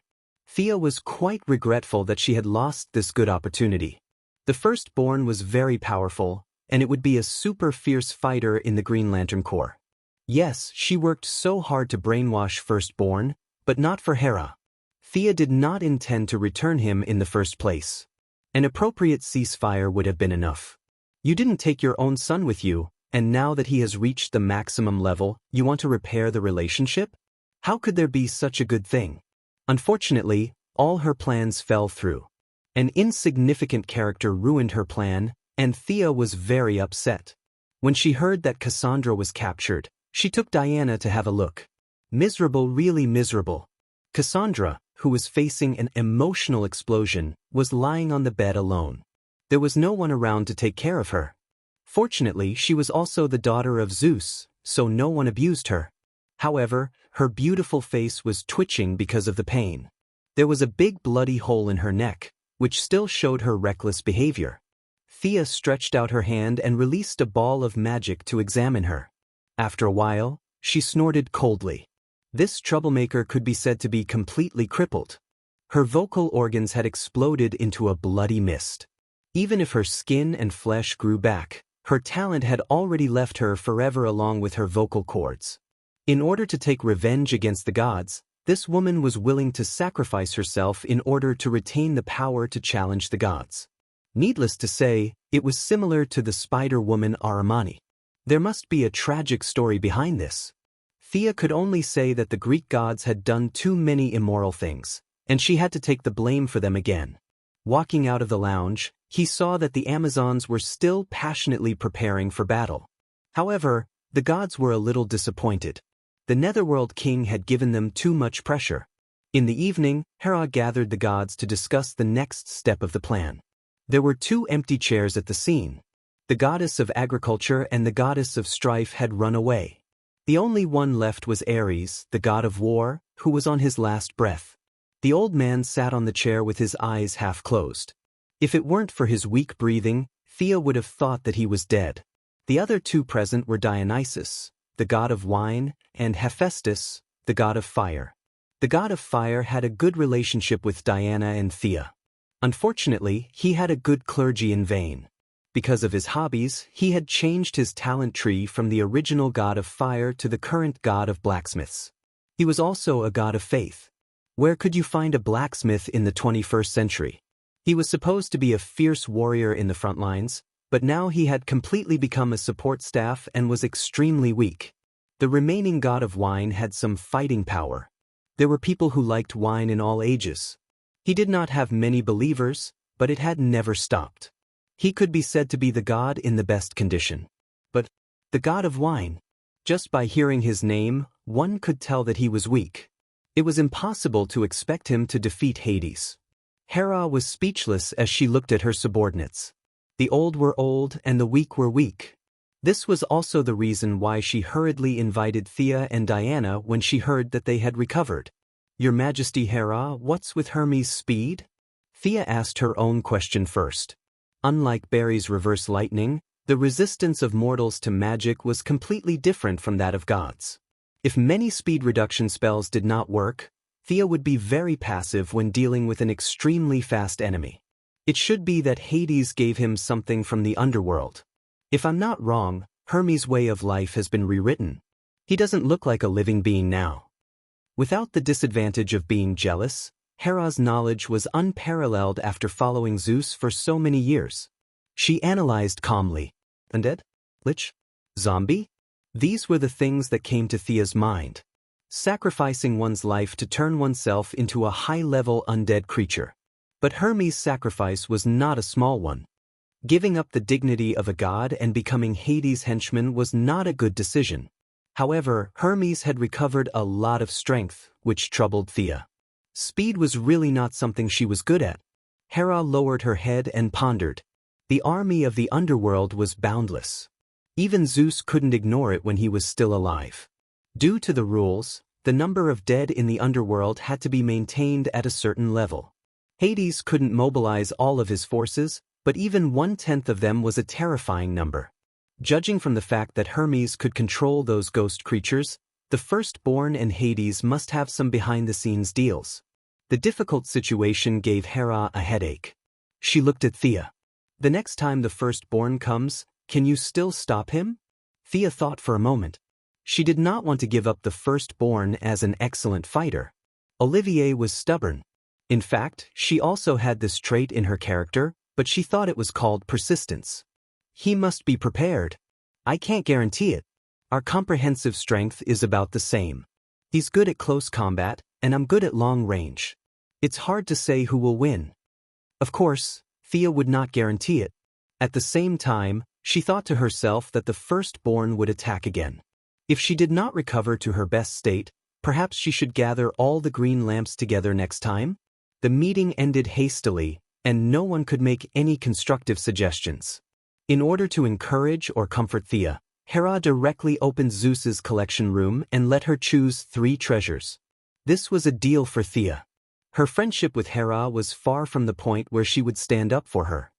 Thea was quite regretful that she had lost this good opportunity. The firstborn was very powerful, and it would be a super fierce fighter in the Green Lantern Corps. Yes, she worked so hard to brainwash firstborn, but not for Hera. Thea did not intend to return him in the first place. An appropriate ceasefire would have been enough. You didn't take your own son with you, and now that he has reached the maximum level, you want to repair the relationship? How could there be such a good thing? Unfortunately, all her plans fell through. An insignificant character ruined her plan, and Thea was very upset. When she heard that Cassandra was captured, she took Diana to have a look. Miserable, really miserable. Cassandra, who was facing an emotional explosion, was lying on the bed alone. There was no one around to take care of her. Fortunately, she was also the daughter of Zeus, so no one abused her. However, her beautiful face was twitching because of the pain. There was a big bloody hole in her neck, which still showed her reckless behavior. Thea stretched out her hand and released a ball of magic to examine her. After a while, she snorted coldly. This troublemaker could be said to be completely crippled. Her vocal organs had exploded into a bloody mist. Even if her skin and flesh grew back, her talent had already left her forever along with her vocal cords. In order to take revenge against the gods, this woman was willing to sacrifice herself in order to retain the power to challenge the gods. Needless to say, It was similar to the Spider-Woman Aramani. There must be a tragic story behind this. Thea could only say that the Greek gods had done too many immoral things, and she had to take the blame for them again. Walking out of the lounge, he saw that the Amazons were still passionately preparing for battle. However, the gods were a little disappointed. The Netherworld king had given them too much pressure. In the evening, Hera gathered the gods to discuss the next step of the plan. There were 2 empty chairs at the scene. The goddess of agriculture and the goddess of strife had run away. The only one left was Ares, the god of war, who was on his last breath. The old man sat on the chair with his eyes half closed. If it weren't for his weak breathing, Thea would have thought that he was dead. The other 2 present were Dionysus, the god of wine, and Hephaestus, the god of fire. The god of fire had a good relationship with Diana and Thea. Unfortunately, he had a good clergy in vain. Because of his hobbies, he had changed his talent tree from the original god of fire to the current god of blacksmiths. He was also a god of faith. Where could you find a blacksmith in the 21st century? He was supposed to be a fierce warrior in the front lines, but now he had completely become a support staff and was extremely weak. The remaining god of wine had some fighting power. There were people who liked wine in all ages. He did not have many believers, but it had never stopped. He could be said to be the god in the best condition. But the god of wine, just by hearing his name, one could tell that he was weak. It was impossible to expect him to defeat Hades. Hera was speechless as she looked at her subordinates. The old were old and the weak were weak. This was also the reason why she hurriedly invited Thea and Diana when she heard that they had recovered. "Your Majesty Hera, what's with Hermes' speed?" Thea asked her own question first. Unlike Barry's reverse lightning, the resistance of mortals to magic was completely different from that of gods. If many speed reduction spells did not work, Thea would be very passive when dealing with an extremely fast enemy. It should be that Hades gave him something from the underworld. If I'm not wrong, Hermes' way of life has been rewritten. He doesn't look like a living being now. Without the disadvantage of being jealous, Hera's knowledge was unparalleled after following Zeus for so many years. She analyzed calmly. Undead? Lich? Zombie? These were the things that came to Thea's mind. Sacrificing one's life to turn oneself into a high-level undead creature. But Hermes' sacrifice was not a small one. Giving up the dignity of a god and becoming Hades' henchman was not a good decision. However, Hermes had recovered a lot of strength, which troubled Thea. Speed was really not something she was good at. Hera lowered her head and pondered. The army of the underworld was boundless. Even Zeus couldn't ignore it when he was still alive. Due to the rules, the number of dead in the underworld had to be maintained at a certain level. Hades couldn't mobilize all of his forces, but even 1/10 of them was a terrifying number. Judging from the fact that Hermes could control those ghost creatures, the Firstborn and Hades must have some behind-the-scenes deals. The difficult situation gave Hera a headache. She looked at Thea. "The next time the Firstborn comes, can you still stop him?" Thea thought for a moment. She did not want to give up the Firstborn as an excellent fighter. Olivier was stubborn. In fact, she also had this trait in her character, but she thought it was called persistence. He must be prepared. I can't guarantee it. Our comprehensive strength is about the same. He's good at close combat, and I'm good at long range. It's hard to say who will win. Of course, Thea would not guarantee it. At the same time, she thought to herself that the Firstborn would attack again. If she did not recover to her best state, perhaps she should gather all the green lamps together next time? The meeting ended hastily, and no one could make any constructive suggestions. In order to encourage or comfort Thea, Hera directly opened Zeus's collection room and let her choose 3 treasures. This was a deal for Thea. Her friendship with Hera was far from the point where she would stand up for her.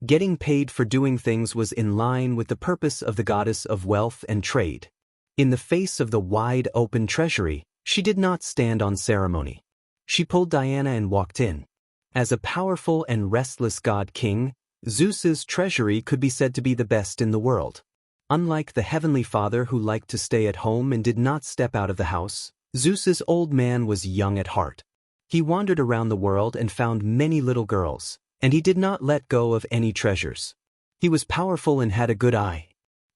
Getting paid for doing things was in line with the purpose of the goddess of wealth and trade. In the face of the wide-open treasury, she did not stand on ceremony. She pulled Diana and walked in. As a powerful and restless god-king, Zeus's treasury could be said to be the best in the world. Unlike the Heavenly Father who liked to stay at home and did not step out of the house, Zeus's old man was young at heart. He wandered around the world and found many little girls, and he did not let go of any treasures. He was powerful and had a good eye.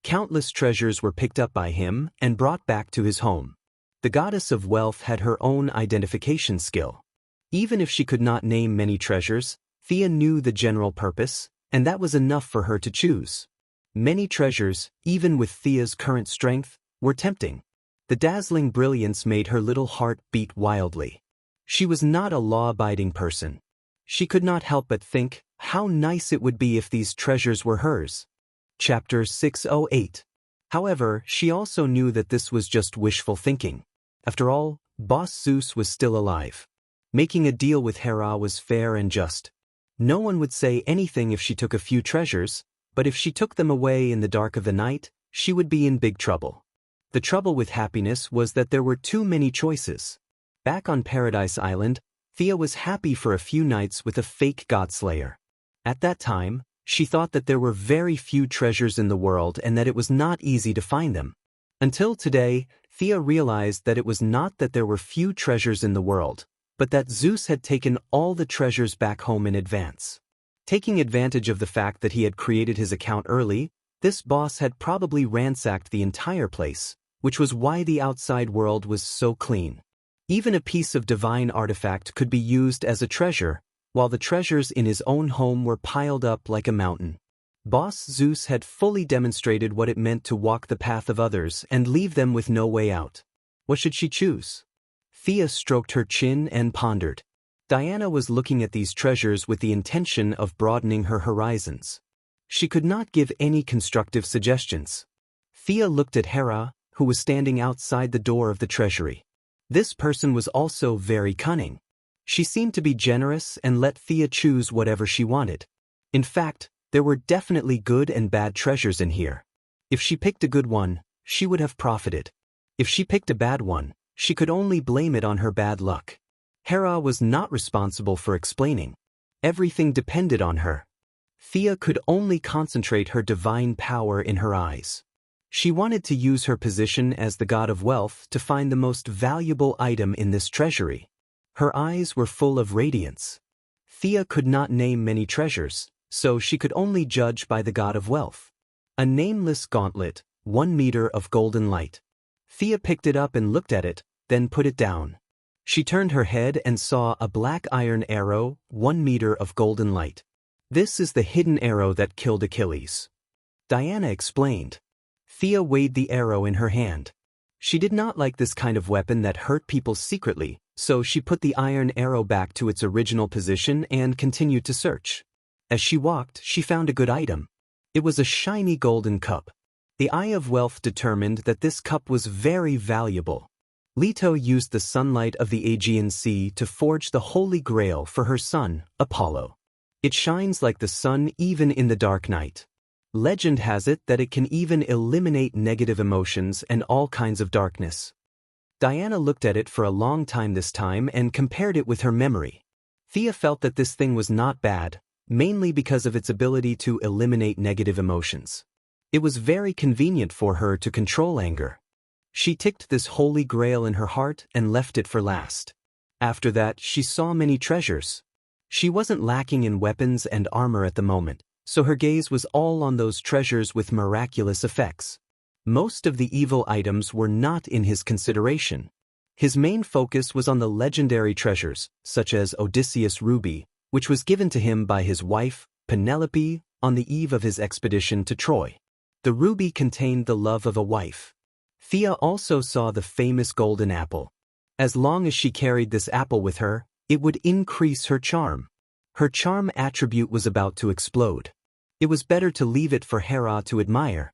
Countless treasures were picked up by him and brought back to his home. The goddess of wealth had her own identification skill. Even if she could not name many treasures, Thea knew the general purpose, and that was enough for her to choose. Many treasures, even with Thea's current strength, were tempting. The dazzling brilliance made her little heart beat wildly. She was not a law-abiding person. She could not help but think, how nice it would be if these treasures were hers. Chapter 608. However, she also knew that this was just wishful thinking. After all, Boss Zeus was still alive. Making a deal with Hera was fair and just. No one would say anything if she took a few treasures, but if she took them away in the dark of the night, she would be in big trouble. The trouble with happiness was that there were too many choices. Back on Paradise Island, Thea was happy for a few nights with a fake godslayer. At that time, she thought that there were very few treasures in the world and that it was not easy to find them. Until today, Thea realized that it was not that there were few treasures in the world, but that Zeus had taken all the treasures back home in advance. Taking advantage of the fact that he had created his account early, this boss had probably ransacked the entire place, which was why the outside world was so clean. Even a piece of divine artifact could be used as a treasure, while the treasures in his own home were piled up like a mountain. Boss Zeus had fully demonstrated what it meant to walk the path of others and leave them with no way out. What should she choose? Thea stroked her chin and pondered. Diana was looking at these treasures with the intention of broadening her horizons. She could not give any constructive suggestions. Thea looked at Hera, who was standing outside the door of the treasury. This person was also very cunning. She seemed to be generous and let Thea choose whatever she wanted. In fact, there were definitely good and bad treasures in here. If she picked a good one, she would have profited. If she picked a bad one, she could only blame it on her bad luck. Hera was not responsible for explaining. Everything depended on her. Thea could only concentrate her divine power in her eyes. She wanted to use her position as the god of wealth to find the most valuable item in this treasury. Her eyes were full of radiance. Thea could not name many treasures, so she could only judge by the god of wealth. A nameless gauntlet, 1 meter of golden light. Thea picked it up and looked at it, then put it down. She turned her head and saw a black iron arrow, 1 meter of golden light. This is the hidden arrow that killed Achilles. Diana explained. Thea weighed the arrow in her hand. She did not like this kind of weapon that hurt people secretly, so she put the iron arrow back to its original position and continued to search. As she walked, she found a good item. It was a shiny golden cup. The Eye of Wealth determined that this cup was very valuable. Leto used the sunlight of the Aegean Sea to forge the Holy Grail for her son, Apollo. It shines like the sun even in the dark night. Legend has it that it can even eliminate negative emotions and all kinds of darkness. Diana looked at it for a long time this time and compared it with her memory. Thea felt that this thing was not bad, mainly because of its ability to eliminate negative emotions. It was very convenient for her to control anger. She ticked this holy grail in her heart and left it for last. After that, she saw many treasures. She wasn't lacking in weapons and armor at the moment, so her gaze was all on those treasures with miraculous effects. Most of the evil items were not in his consideration. His main focus was on the legendary treasures, such as Odysseus' ruby, which was given to him by his wife, Penelope, on the eve of his expedition to Troy. The ruby contained the love of a wife. Thea also saw the famous golden apple. As long as she carried this apple with her, it would increase her charm. Her charm attribute was about to explode. It was better to leave it for Hera to admire.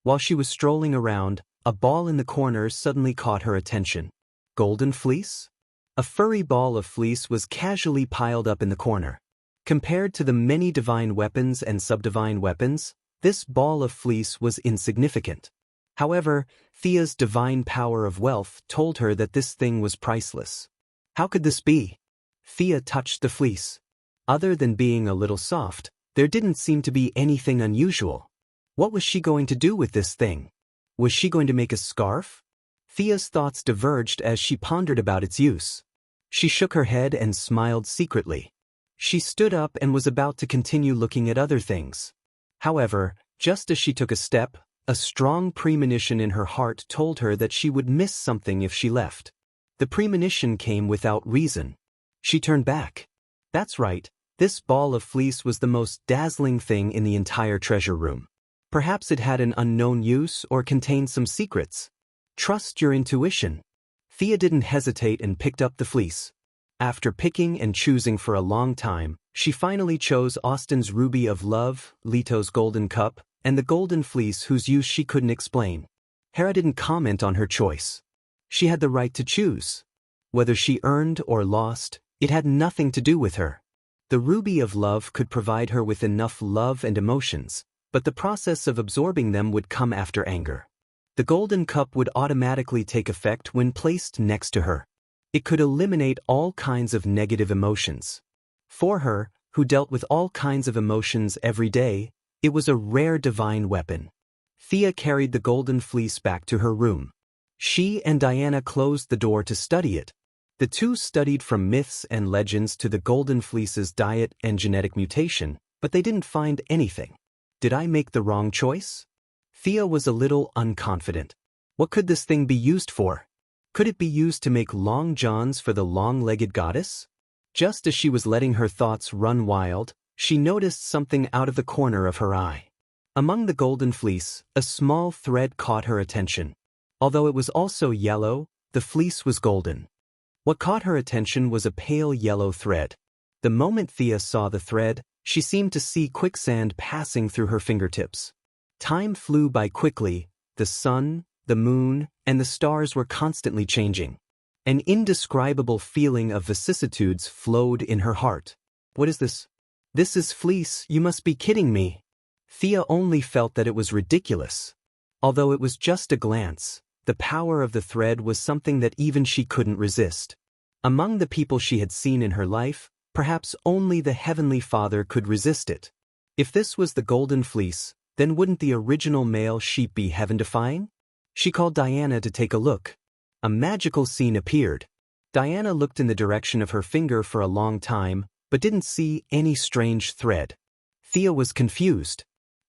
While she was strolling around, a ball in the corner suddenly caught her attention. Golden fleece? A furry ball of fleece was casually piled up in the corner. Compared to the many divine weapons and subdivine weapons, this ball of fleece was insignificant. However, Thea's divine power of wealth told her that this thing was priceless. How could this be? Thea touched the fleece. Other than being a little soft, there didn't seem to be anything unusual. What was she going to do with this thing? Was she going to make a scarf? Thea's thoughts diverged as she pondered about its use. She shook her head and smiled secretly. She stood up and was about to continue looking at other things. However, just as she took a step, a strong premonition in her heart told her that she would miss something if she left. The premonition came without reason. She turned back. That's right, this ball of fleece was the most dazzling thing in the entire treasure room. Perhaps it had an unknown use or contained some secrets. Trust your intuition. Thea didn't hesitate and picked up the fleece. After picking and choosing for a long time, she finally chose Austin's ruby of love, Leto's golden cup, and the golden fleece whose use she couldn't explain. Hera didn't comment on her choice. She had the right to choose. Whether she earned or lost, it had nothing to do with her. The ruby of love could provide her with enough love and emotions, but the process of absorbing them would come after anger. The golden cup would automatically take effect when placed next to her. It could eliminate all kinds of negative emotions. For her, who dealt with all kinds of emotions every day, it was a rare divine weapon. Thea carried the golden fleece back to her room. She and Diana closed the door to study it. The two studied from myths and legends to the golden fleece's diet and genetic mutation, but they didn't find anything. Did I make the wrong choice? Thea was a little unconfident. What could this thing be used for? Could it be used to make long johns for the long-legged goddess? Just as she was letting her thoughts run wild, she noticed something out of the corner of her eye. Among the golden fleece, a small thread caught her attention. Although it was also yellow, the fleece was golden. What caught her attention was a pale yellow thread. The moment Thea saw the thread, she seemed to see quicksand passing through her fingertips. Time flew by quickly. The sun, the moon, and the stars were constantly changing. An indescribable feeling of vicissitudes flowed in her heart. What is this? This is fleece, you must be kidding me. Thea only felt that it was ridiculous. Although it was just a glance, the power of the thread was something that even she couldn't resist. Among the people she had seen in her life, perhaps only the Heavenly Father could resist it. If this was the golden fleece, then wouldn't the original male sheep be heaven-defying? She called Diana to take a look. A magical scene appeared. Diana looked in the direction of her finger for a long time, but didn't see any strange thread. Thea was confused.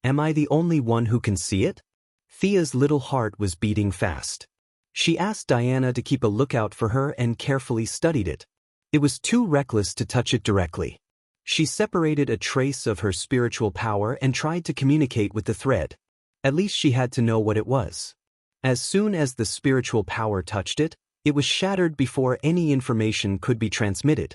Am I the only one who can see it? Thea's little heart was beating fast. She asked Diana to keep a lookout for her and carefully studied it. It was too reckless to touch it directly. She separated a trace of her spiritual power and tried to communicate with the thread. At least she had to know what it was. As soon as the spiritual power touched it, it was shattered before any information could be transmitted.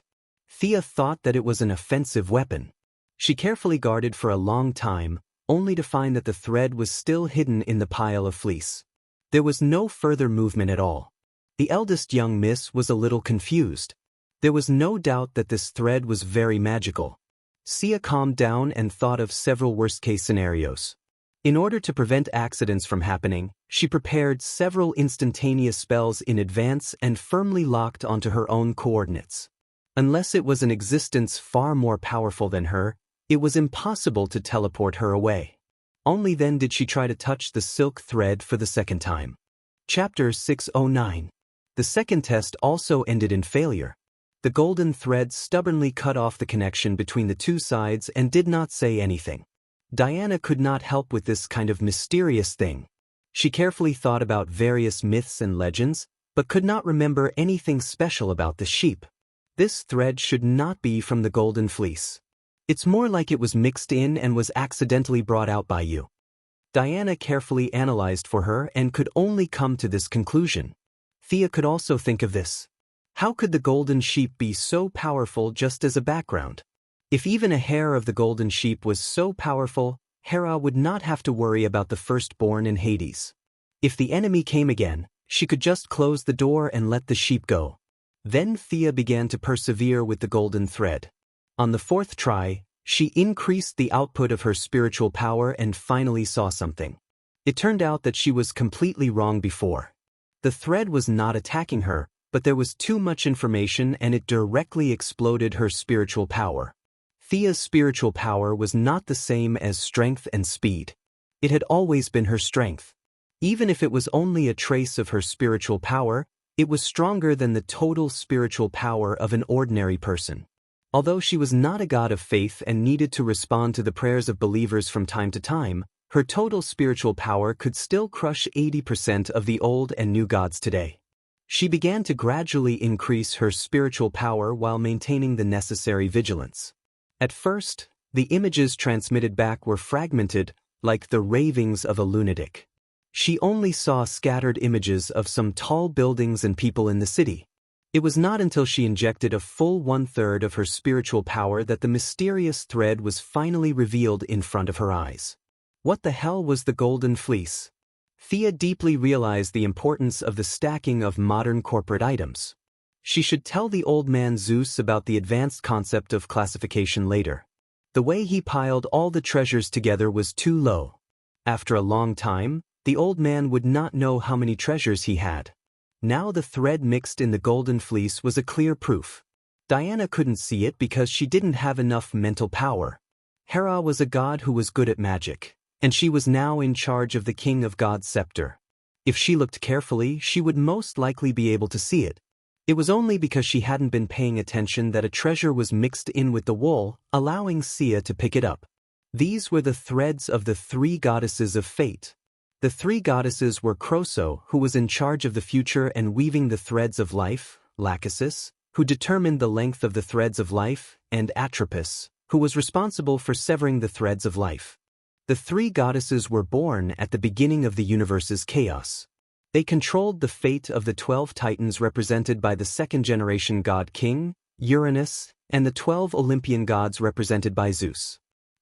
Thea thought that it was an offensive weapon. She carefully guarded for a long time, only to find that the thread was still hidden in the pile of fleece. There was no further movement at all. The eldest young miss was a little confused. There was no doubt that this thread was very magical. Sia calmed down and thought of several worst-case scenarios. In order to prevent accidents from happening, she prepared several instantaneous spells in advance and firmly locked onto her own coordinates. Unless it was an existence far more powerful than her, it was impossible to teleport her away. Only then did she try to touch the silk thread for the second time. Chapter 609. The second test also ended in failure. The golden thread stubbornly cut off the connection between the two sides and did not say anything. Diana could not help with this kind of mysterious thing. She carefully thought about various myths and legends, but could not remember anything special about the sheep. This thread should not be from the golden fleece. It's more like it was mixed in and was accidentally brought out by you. Diana carefully analyzed for her and could only come to this conclusion. Thea could also think of this. How could the golden sheep be so powerful just as a background? If even a hair of the golden sheep was so powerful, Hera would not have to worry about the firstborn in Hades. If the enemy came again, she could just close the door and let the sheep go. Then Thea began to persevere with the golden thread. On the fourth try, she increased the output of her spiritual power and finally saw something. It turned out that she was completely wrong before. The thread was not attacking her, but there was too much information and it directly exploded her spiritual power. Thea's spiritual power was not the same as strength and speed. It had always been her strength. Even if it was only a trace of her spiritual power, it was stronger than the total spiritual power of an ordinary person. Although she was not a god of faith and needed to respond to the prayers of believers from time to time, her total spiritual power could still crush 80% of the old and new gods today. She began to gradually increase her spiritual power while maintaining the necessary vigilance. At first, the images transmitted back were fragmented, like the ravings of a lunatic. She only saw scattered images of some tall buildings and people in the city. It was not until she injected a full 1/3 of her spiritual power that the mysterious thread was finally revealed in front of her eyes. What the hell was the golden fleece? Thea deeply realized the importance of the stacking of modern corporate items. She should tell the old man Zeus about the advanced concept of classification later. The way he piled all the treasures together was too low. After a long time, the old man would not know how many treasures he had. Now the thread mixed in the golden fleece was a clear proof. Diana couldn't see it because she didn't have enough mental power. Hera was a god who was good at magic, and she was now in charge of the king of God's scepter. If she looked carefully, she would most likely be able to see it. It was only because she hadn't been paying attention that a treasure was mixed in with the wool, allowing Sia to pick it up. These were the threads of the three goddesses of fate. The three goddesses were Croso, who was in charge of the future and weaving the threads of life, Lachesis, who determined the length of the threads of life, and Atropos, who was responsible for severing the threads of life. The three goddesses were born at the beginning of the universe's chaos. They controlled the fate of the 12 titans represented by the second-generation god King, Uranus, and the 12 Olympian gods represented by Zeus.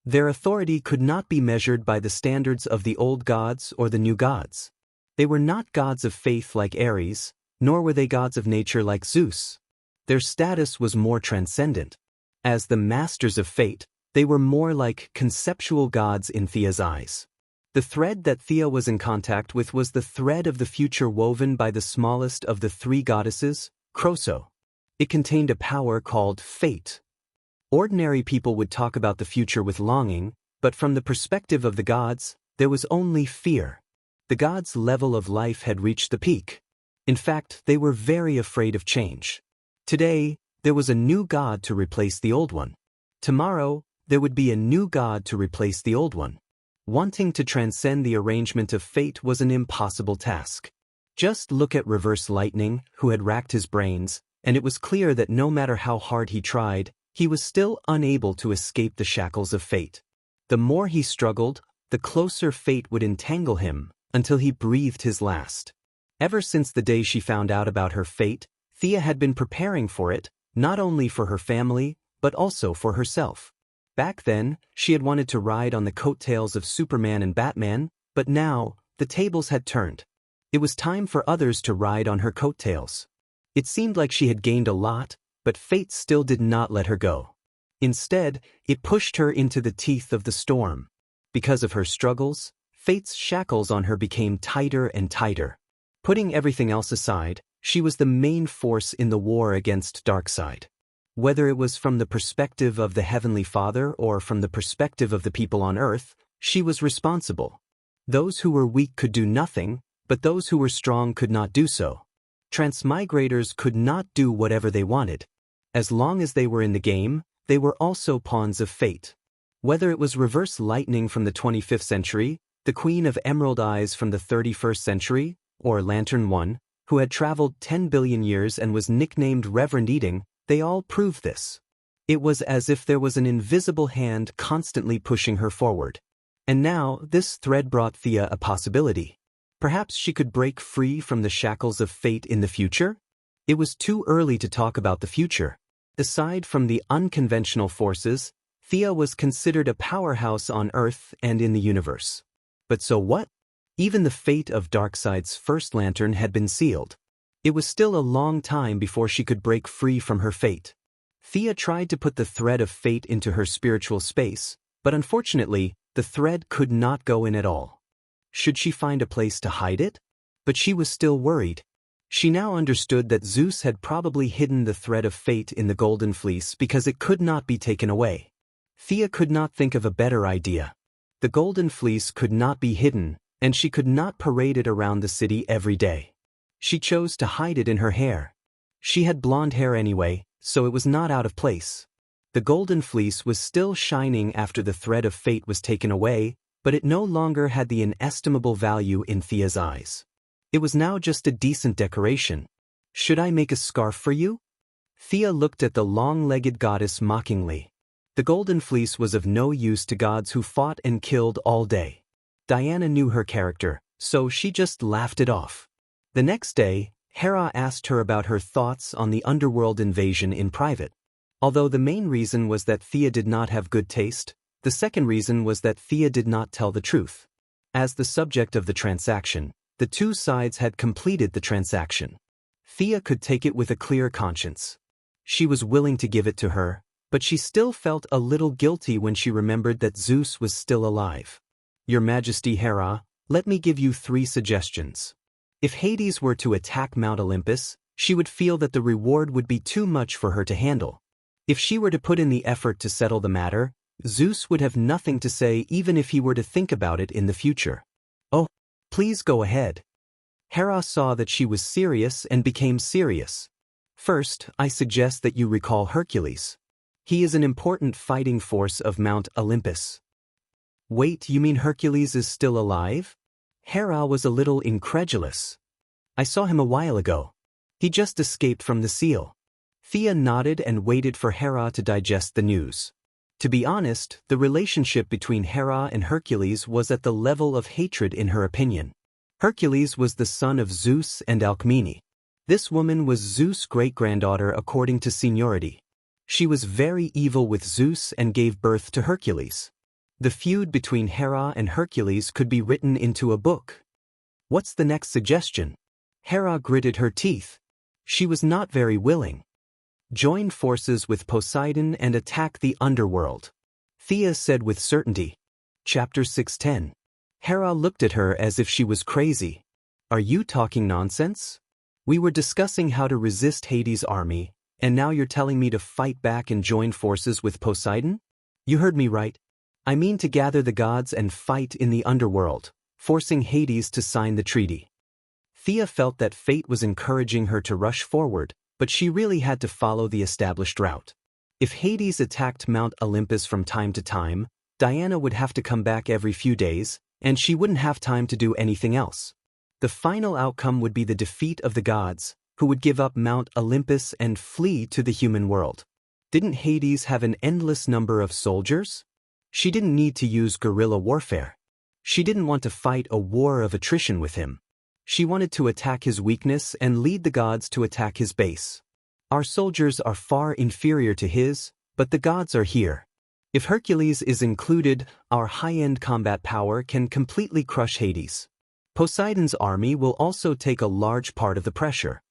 Their authority could not be measured by the standards of the old gods or the new gods. They were not gods of faith like Ares, nor were they gods of nature like Zeus. Their status was more transcendent. As the masters of fate, they were more like conceptual gods in Thea's eyes. The thread that Thea was in contact with was the thread of the future woven by the smallest of the three goddesses, Croso. It contained a power called fate. Ordinary people would talk about the future with longing, but from the perspective of the gods, there was only fear. The gods' level of life had reached the peak. In fact, they were very afraid of change. Today, there was a new god to replace the old one. Tomorrow, there would be a new god to replace the old one. Wanting to transcend the arrangement of fate was an impossible task. Just look at Reverse Lightning, who had racked his brains, and it was clear that no matter how hard he tried, he was still unable to escape the shackles of fate. The more he struggled, the closer fate would entangle him, until he breathed his last. Ever since the day she found out about her fate, Thea had been preparing for it, not only for her family, but also for herself. Back then, she had wanted to ride on the coattails of Superman and Batman, but now, the tables had turned. It was time for others to ride on her coattails. It seemed like she had gained a lot, but fate still did not let her go. Instead, it pushed her into the teeth of the storm. Because of her struggles, fate's shackles on her became tighter and tighter. Putting everything else aside, she was the main force in the war against Darkseid. Whether it was from the perspective of the Heavenly Father or from the perspective of the people on Earth, she was responsible. Those who were weak could do nothing, but those who were strong could not do so. Transmigrators could not do whatever they wanted. As long as they were in the game, they were also pawns of fate. Whether it was Reverse Lightning from the 25th century, the Queen of Emerald Eyes from the 31st century, or Lantern One, who had traveled 10 billion years and was nicknamed Reverend Eating, they all proved this. It was as if there was an invisible hand constantly pushing her forward. And now, this thread brought Thea a possibility. Perhaps she could break free from the shackles of fate in the future? It was too early to talk about the future. Aside from the unconventional forces, Thea was considered a powerhouse on Earth and in the universe. But so what? Even the fate of Darkseid's first lantern had been sealed. It was still a long time before she could break free from her fate. Thea tried to put the thread of fate into her spiritual space, but unfortunately, the thread could not go in at all. Should she find a place to hide it? But she was still worried. She now understood that Zeus had probably hidden the thread of fate in the golden fleece because it could not be taken away. Thea could not think of a better idea. The golden fleece could not be hidden, and she could not parade it around the city every day. She chose to hide it in her hair. She had blonde hair anyway, so it was not out of place. The golden fleece was still shining after the thread of fate was taken away, but it no longer had the inestimable value in Thea's eyes. It was now just a decent decoration. Should I make a scarf for you? Thea looked at the long-legged goddess mockingly. The golden fleece was of no use to gods who fought and killed all day. Diana knew her character, so she just laughed it off. The next day, Hera asked her about her thoughts on the underworld invasion in private. Although the main reason was that Thea did not have good taste, the second reason was that Thea did not tell the truth. As the subject of the transaction, the two sides had completed the transaction. Thea could take it with a clear conscience. She was willing to give it to her, but she still felt a little guilty when she remembered that Zeus was still alive. Your Majesty Hera, let me give you 3 suggestions. If Hades were to attack Mount Olympus, she would feel that the reward would be too much for her to handle. If she were to put in the effort to settle the matter, Zeus would have nothing to say even if he were to think about it in the future. Oh, please go ahead. Hera saw that she was serious and became serious. First, I suggest that you recall Hercules. He is an important fighting force of Mount Olympus. Wait, you mean Hercules is still alive? Hera was a little incredulous. I saw him a while ago. He just escaped from the seal. Thea nodded and waited for Hera to digest the news. To be honest, the relationship between Hera and Hercules was at the level of hatred in her opinion. Hercules was the son of Zeus and Alcmene. This woman was Zeus' great-granddaughter according to seniority. She was very evil with Zeus and gave birth to Hercules. The feud between Hera and Hercules could be written into a book. What's the next suggestion? Hera gritted her teeth. She was not very willing. Join forces with Poseidon and attack the underworld. Thea said with certainty. Chapter 610. Hera looked at her as if she was crazy. Are you talking nonsense? We were discussing how to resist Hades' army, and now you're telling me to fight back and join forces with Poseidon? You heard me right. I mean to gather the gods and fight in the underworld, forcing Hades to sign the treaty. Thea felt that fate was encouraging her to rush forward, but she really had to follow the established route. If Hades attacked Mount Olympus from time to time, Diana would have to come back every few days, and she wouldn't have time to do anything else. The final outcome would be the defeat of the gods, who would give up Mount Olympus and flee to the human world. Didn't Hades have an endless number of soldiers? She didn't need to use guerrilla warfare. She didn't want to fight a war of attrition with him. She wanted to attack his weakness and lead the gods to attack his base. Our soldiers are far inferior to his, but the gods are here. If Hercules is included, our high-end combat power can completely crush Hades. Poseidon's army will also take a large part of the pressure.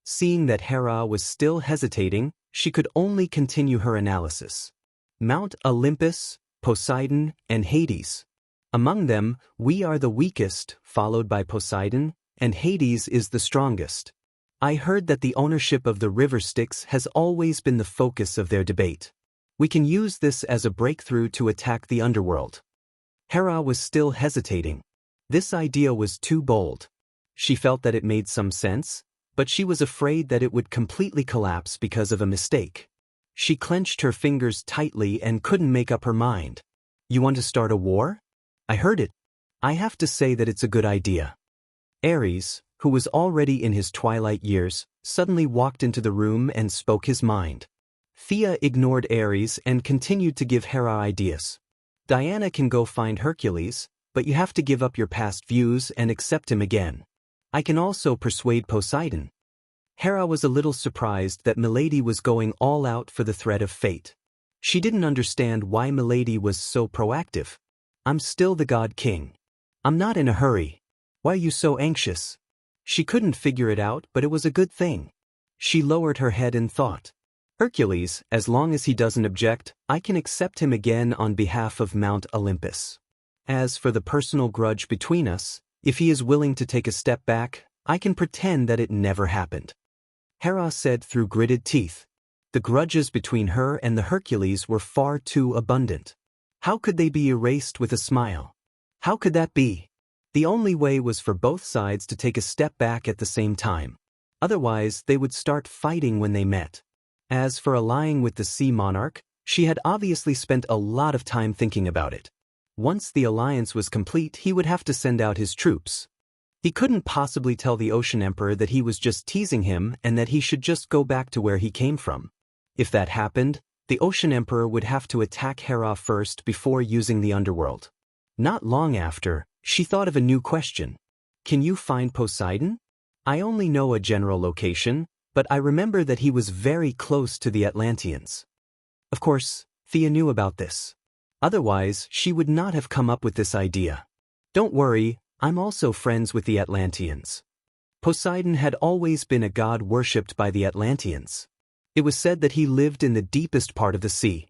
Seeing that Hera was still hesitating, she could only continue her analysis. Mount Olympus, Poseidon, and Hades. Among them, we are the weakest, followed by Poseidon, and Hades is the strongest. I heard that the ownership of the river Styx has always been the focus of their debate. We can use this as a breakthrough to attack the underworld. Hera was still hesitating. This idea was too bold. She felt that it made some sense, but she was afraid that it would completely collapse because of a mistake. She clenched her fingers tightly and couldn't make up her mind. You want to start a war? I heard it. I have to say that it's a good idea. Ares, who was already in his twilight years, suddenly walked into the room and spoke his mind. Thea ignored Ares and continued to give Hera ideas. Diana can go find Hercules, but you have to give up your past views and accept him again. I can also persuade Poseidon. Hera was a little surprised that Milady was going all out for the thread of fate. She didn't understand why Milady was so proactive. I'm still the God King. I'm not in a hurry. Why are you so anxious? She couldn't figure it out, but it was a good thing. She lowered her head and thought. Hercules, as long as he doesn't object, I can accept him again on behalf of Mount Olympus. As for the personal grudge between us, if he is willing to take a step back, I can pretend that it never happened. Hera said through gritted teeth. The grudges between her and the Hercules were far too abundant. How could they be erased with a smile? How could that be? The only way was for both sides to take a step back at the same time. Otherwise, they would start fighting when they met. As for allying with the sea monarch, She had obviously spent a lot of time thinking about it. Once the alliance was complete, he would have to send out his troops. He couldn't possibly tell the Ocean Emperor that he was just teasing him and that he should just go back to where he came from. If that happened, the Ocean Emperor would have to attack Hera first before using the underworld. Not long after, she thought of a new question. Can you find Poseidon? I only know a general location, but I remember that he was very close to the Atlanteans. Of course, Thea knew about this. Otherwise, she would not have come up with this idea. Don't worry, I'm also friends with the Atlanteans. Poseidon had always been a god worshipped by the Atlanteans. It was said that he lived in the deepest part of the sea.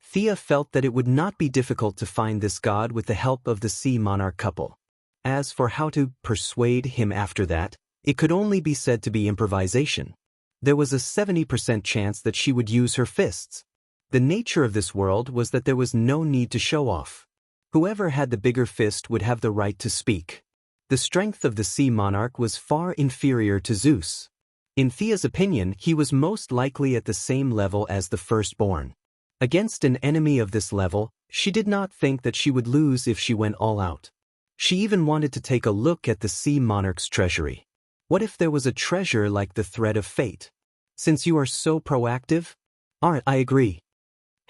Thea felt that it would not be difficult to find this god with the help of the sea monarch couple. As for how to persuade him after that, it could only be said to be improvisation. There was a 70% chance that she would use her fists. The nature of this world was that there was no need to show off. Whoever had the bigger fist would have the right to speak. The strength of the sea monarch was far inferior to Zeus. In Thea's opinion, he was most likely at the same level as the firstborn. Against an enemy of this level, she did not think that she would lose if she went all out. She even wanted to take a look at the sea monarch's treasury. What if there was a treasure like the thread of fate? Since you are so proactive? Alright, I agree.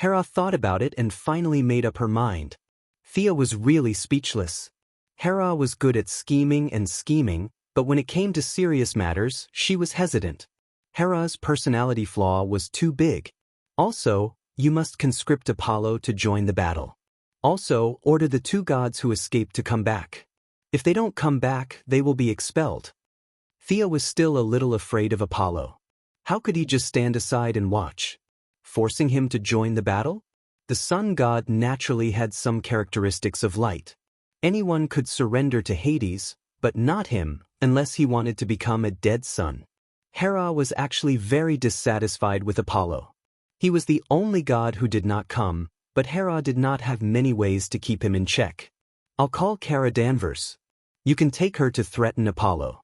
Hera thought about it and finally made up her mind. Thea was really speechless. Hera was good at scheming, but when it came to serious matters, she was hesitant. Hera's personality flaw was too big. Also, you must conscript Apollo to join the battle. Also, order the two gods who escaped to come back. If they don't come back, they will be expelled. Thea was still a little afraid of Apollo. How could he just stand aside and watch? Forcing him to join the battle? The sun god naturally had some characteristics of light. Anyone could surrender to Hades, but not him, unless he wanted to become a dead sun. Hera was actually very dissatisfied with Apollo. He was the only god who did not come, but Hera did not have many ways to keep him in check. I'll call Cara Danvers. You can take her to threaten Apollo.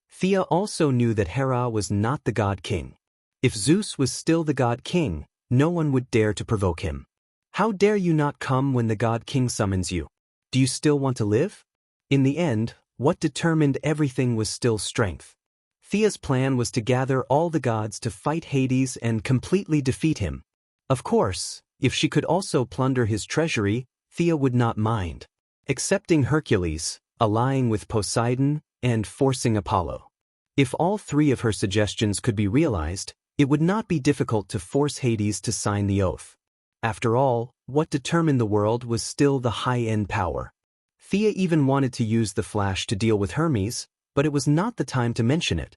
Thea also knew that Hera was not the god king. If Zeus was still the god king, no one would dare to provoke him. How dare you not come when the god king summons you? Do you still want to live? In the end, what determined everything was still strength. Thea's plan was to gather all the gods to fight Hades and completely defeat him. Of course, if she could also plunder his treasury, Thea would not mind. Accepting Hercules, allying with Poseidon, and forcing Apollo. If all three of her suggestions could be realized, it would not be difficult to force Hades to sign the oath. After all, what determined the world was still the high-end power. Thea even wanted to use the Flash to deal with Hermes, but it was not the time to mention it.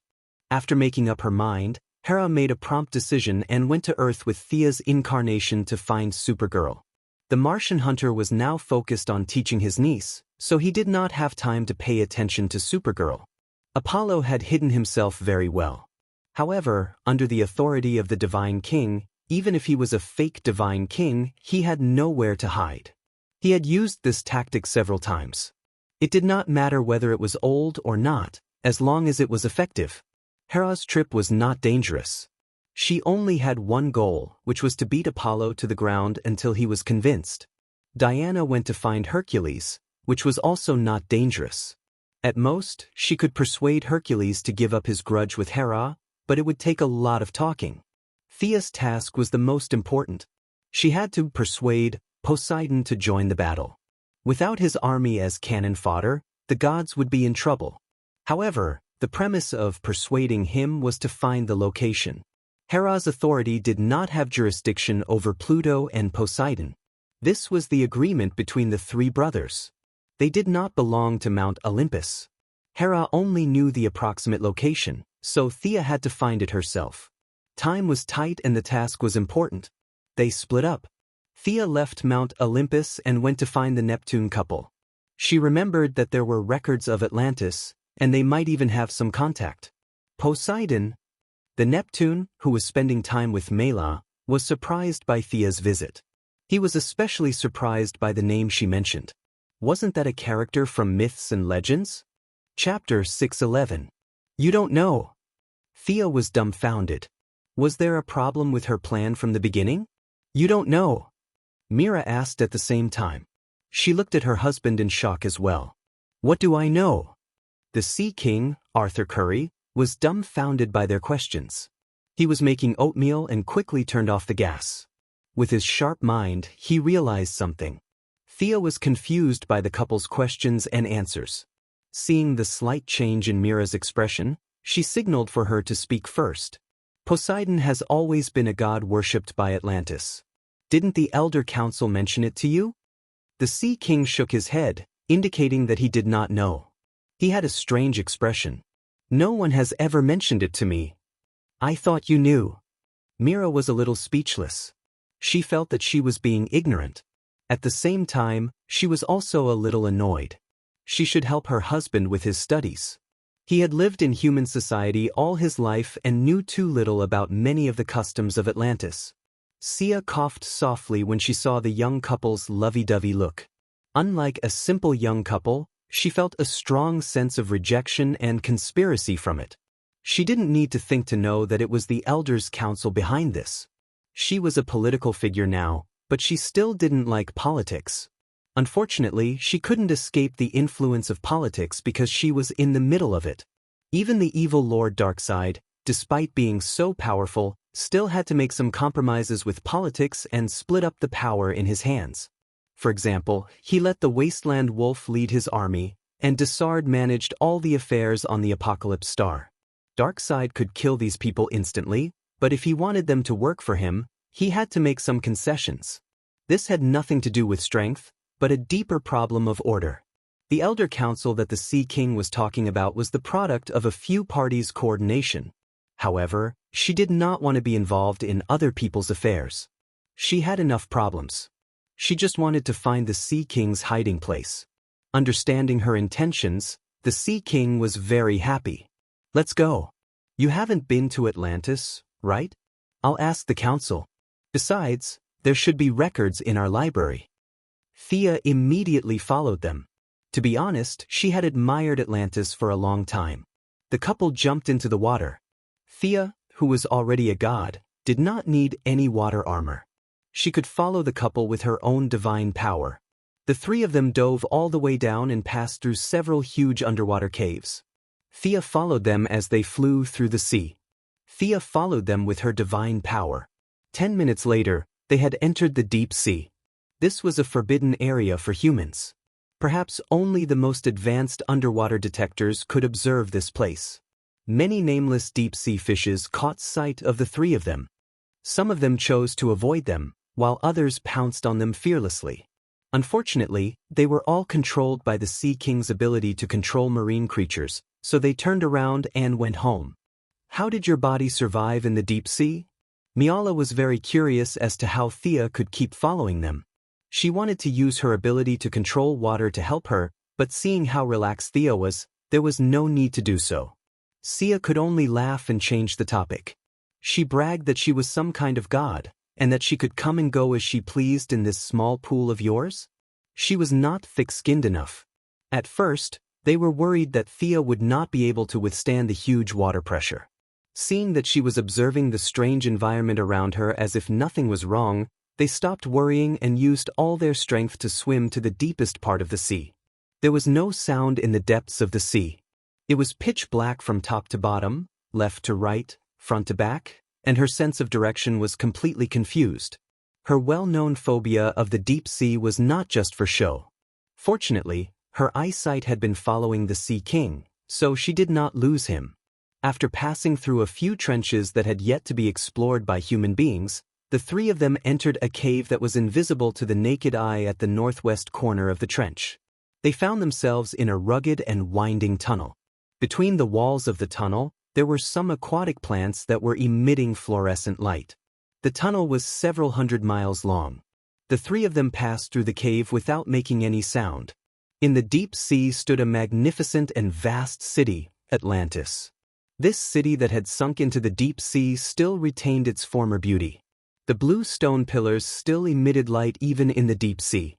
After making up her mind, Hera made a prompt decision and went to Earth with Thea's incarnation to find Supergirl. The Martian hunter was now focused on teaching his niece, so he did not have time to pay attention to Supergirl. Apollo had hidden himself very well. However, under the authority of the Divine King, even if he was a fake Divine King, he had nowhere to hide. He had used this tactic several times. It did not matter whether it was old or not, as long as it was effective. Hera's trip was not dangerous. She only had one goal, which was to beat Apollo to the ground until he was convinced. Diana went to find Hercules, which was also not dangerous. At most, she could persuade Hercules to give up his grudge with Hera, but it would take a lot of talking. Thea's task was the most important. She had to persuade Poseidon to join the battle. Without his army as cannon fodder, the gods would be in trouble. However, the premise of persuading him was to find the location. Hera's authority did not have jurisdiction over Pluto and Poseidon. This was the agreement between the three brothers. They did not belong to Mount Olympus. Hera only knew the approximate location, so Thea had to find it herself. Time was tight and the task was important. They split up. Thea left Mount Olympus and went to find the Neptune couple. She remembered that there were records of Atlantis, and they might even have some contact. Poseidon, the Neptune, who was spending time with Mela, was surprised by Thea's visit. He was especially surprised by the name she mentioned. Wasn't that a character from Myths and Legends? Chapter 611. You don't know. Thea was dumbfounded. Was there a problem with her plan from the beginning? You don't know? Mira asked at the same time. She looked at her husband in shock as well. What do I know? The Sea King, Arthur Curry, was dumbfounded by their questions. He was making oatmeal and quickly turned off the gas. With his sharp mind, he realized something. Thea was confused by the couple's questions and answers. Seeing the slight change in Mira's expression, she signaled for her to speak first. Poseidon has always been a god worshipped by Atlantis. Didn't the Elder Council mention it to you? The Sea King shook his head, indicating that he did not know. He had a strange expression. No one has ever mentioned it to me. I thought you knew. Mira was a little speechless. She felt that she was being ignorant. At the same time, she was also a little annoyed. She should help her husband with his studies. He had lived in human society all his life and knew too little about many of the customs of Atlantis. Sia coughed softly when she saw the young couple's lovey-dovey look. Unlike a simple young couple, she felt a strong sense of rejection and conspiracy from it. She didn't need to think to know that it was the Elders' Council behind this. She was a political figure now, but she still didn't like politics. Unfortunately, she couldn't escape the influence of politics because she was in the middle of it. Even the evil Lord Darkseid, despite being so powerful, still had to make some compromises with politics and split up the power in his hands. For example, he let the Wasteland Wolf lead his army, and Desard managed all the affairs on the Apocalypse Star. Darkseid could kill these people instantly, but if he wanted them to work for him, he had to make some concessions. This had nothing to do with strength, but a deeper problem of order. The Elder Council that the Sea King was talking about was the product of a few parties' coordination. However, she did not want to be involved in other people's affairs. She had enough problems. She just wanted to find the Sea King's hiding place. Understanding her intentions, the Sea King was very happy. Let's go. You haven't been to Atlantis, right? I'll ask the council. Besides, there should be records in our library. Thea immediately followed them. To be honest, she had admired Atlantis for a long time. The couple jumped into the water. Thea, who was already a god, did not need any water armor. She could follow the couple with her own divine power. The three of them dove all the way down and passed through several huge underwater caves. Thea followed them as they flew through the sea. Thea followed them with her divine power. 10 minutes later, they had entered the deep sea. This was a forbidden area for humans. Perhaps only the most advanced underwater detectors could observe this place. Many nameless deep-sea fishes caught sight of the three of them. Some of them chose to avoid them, while others pounced on them fearlessly. Unfortunately, they were all controlled by the Sea King's ability to control marine creatures, so they turned around and went home. How did your body survive in the deep sea? Miala was very curious as to how Thea could keep following them. She wanted to use her ability to control water to help her, but seeing how relaxed Thea was, there was no need to do so. Sia could only laugh and change the topic. She bragged that she was some kind of god, and that she could come and go as she pleased in this small pool of yours? She was not thick-skinned enough. At first, they were worried that Thea would not be able to withstand the huge water pressure. Seeing that she was observing the strange environment around her as if nothing was wrong, they stopped worrying and used all their strength to swim to the deepest part of the sea. There was no sound in the depths of the sea. It was pitch black from top to bottom, left to right, front to back, and her sense of direction was completely confused. Her well-known phobia of the deep sea was not just for show. Fortunately, her eyesight had been following the Sea King, so she did not lose him. After passing through a few trenches that had yet to be explored by human beings, the three of them entered a cave that was invisible to the naked eye at the northwest corner of the trench. They found themselves in a rugged and winding tunnel. Between the walls of the tunnel, there were some aquatic plants that were emitting fluorescent light. The tunnel was several hundred miles long. The three of them passed through the cave without making any sound. In the deep sea stood a magnificent and vast city, Atlantis. This city that had sunk into the deep sea still retained its former beauty. The blue stone pillars still emitted light even in the deep sea.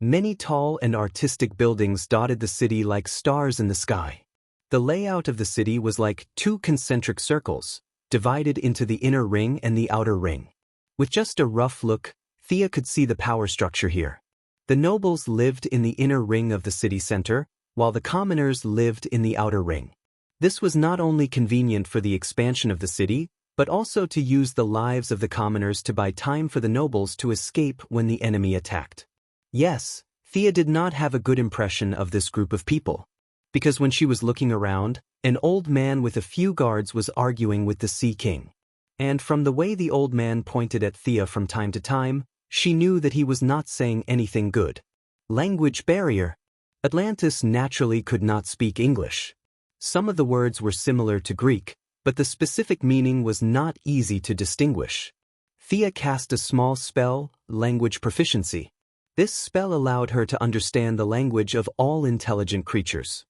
Many tall and artistic buildings dotted the city like stars in the sky. The layout of the city was like two concentric circles, divided into the inner ring and the outer ring. With just a rough look, Thea could see the power structure here. The nobles lived in the inner ring of the city center, while the commoners lived in the outer ring. This was not only convenient for the expansion of the city, but also to use the lives of the commoners to buy time for the nobles to escape when the enemy attacked. Yes, Thea did not have a good impression of this group of people. Because when she was looking around, an old man with a few guards was arguing with the Sea King. And from the way the old man pointed at Thea from time to time, she knew that he was not saying anything good. Language barrier. Atlantis naturally could not speak English. Some of the words were similar to Greek, but the specific meaning was not easy to distinguish. Thea cast a small spell, language proficiency. This spell allowed her to understand the language of all intelligent creatures.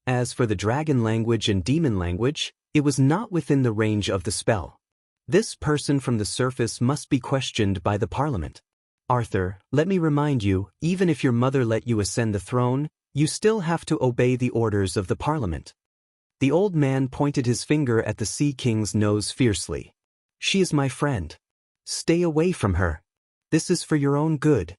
As for the dragon language and demon language, it was not within the range of the spell. This person from the surface must be questioned by the parliament. Arthur, let me remind you, even if your mother let you ascend the throne, you still have to obey the orders of the parliament. The old man pointed his finger at the Sea King's nose fiercely. She is my friend. Stay away from her. This is for your own good.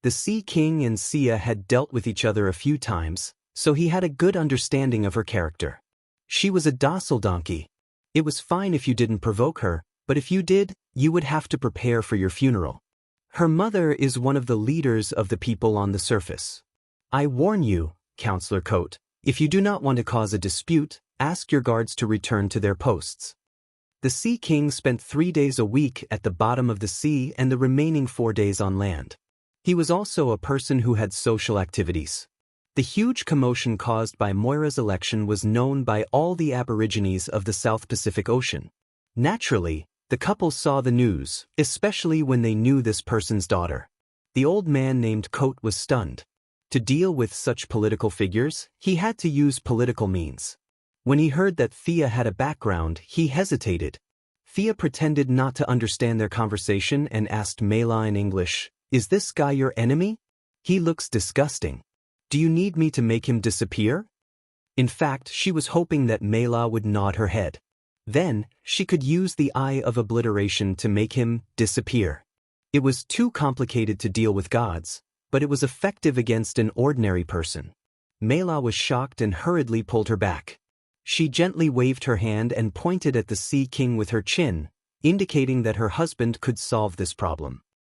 The Sea King and Sia had dealt with each other a few times, so he had a good understanding of her character. She was a docile donkey. It was fine if you didn't provoke her, but if you did, you would have to prepare for your funeral. Her mother is one of the leaders of the people on the surface. I warn you, Counselor Coate, if you do not want to cause a dispute, ask your guards to return to their posts. The Sea King spent 3 days a week at the bottom of the sea and the remaining 4 days on land. He was also a person who had social activities. The huge commotion caused by Moira's election was known by all the Aborigines of the South Pacific Ocean. Naturally, the couple saw the news, especially when they knew this person's daughter. The old man named Coate was stunned. To deal with such political figures, he had to use political means. When he heard that Thea had a background, he hesitated. Thea pretended not to understand their conversation and asked Mela in English, "Is this guy your enemy? He looks disgusting. Do you need me to make him disappear?" In fact, she was hoping that Mela would nod her head. Then, she could use the eye of obliteration to make him disappear. It was too complicated to deal with gods, but it was effective against an ordinary person. Mela was shocked and hurriedly pulled her back. She gently waved her hand and pointed at the Sea King with her chin, indicating that her husband could solve this problem.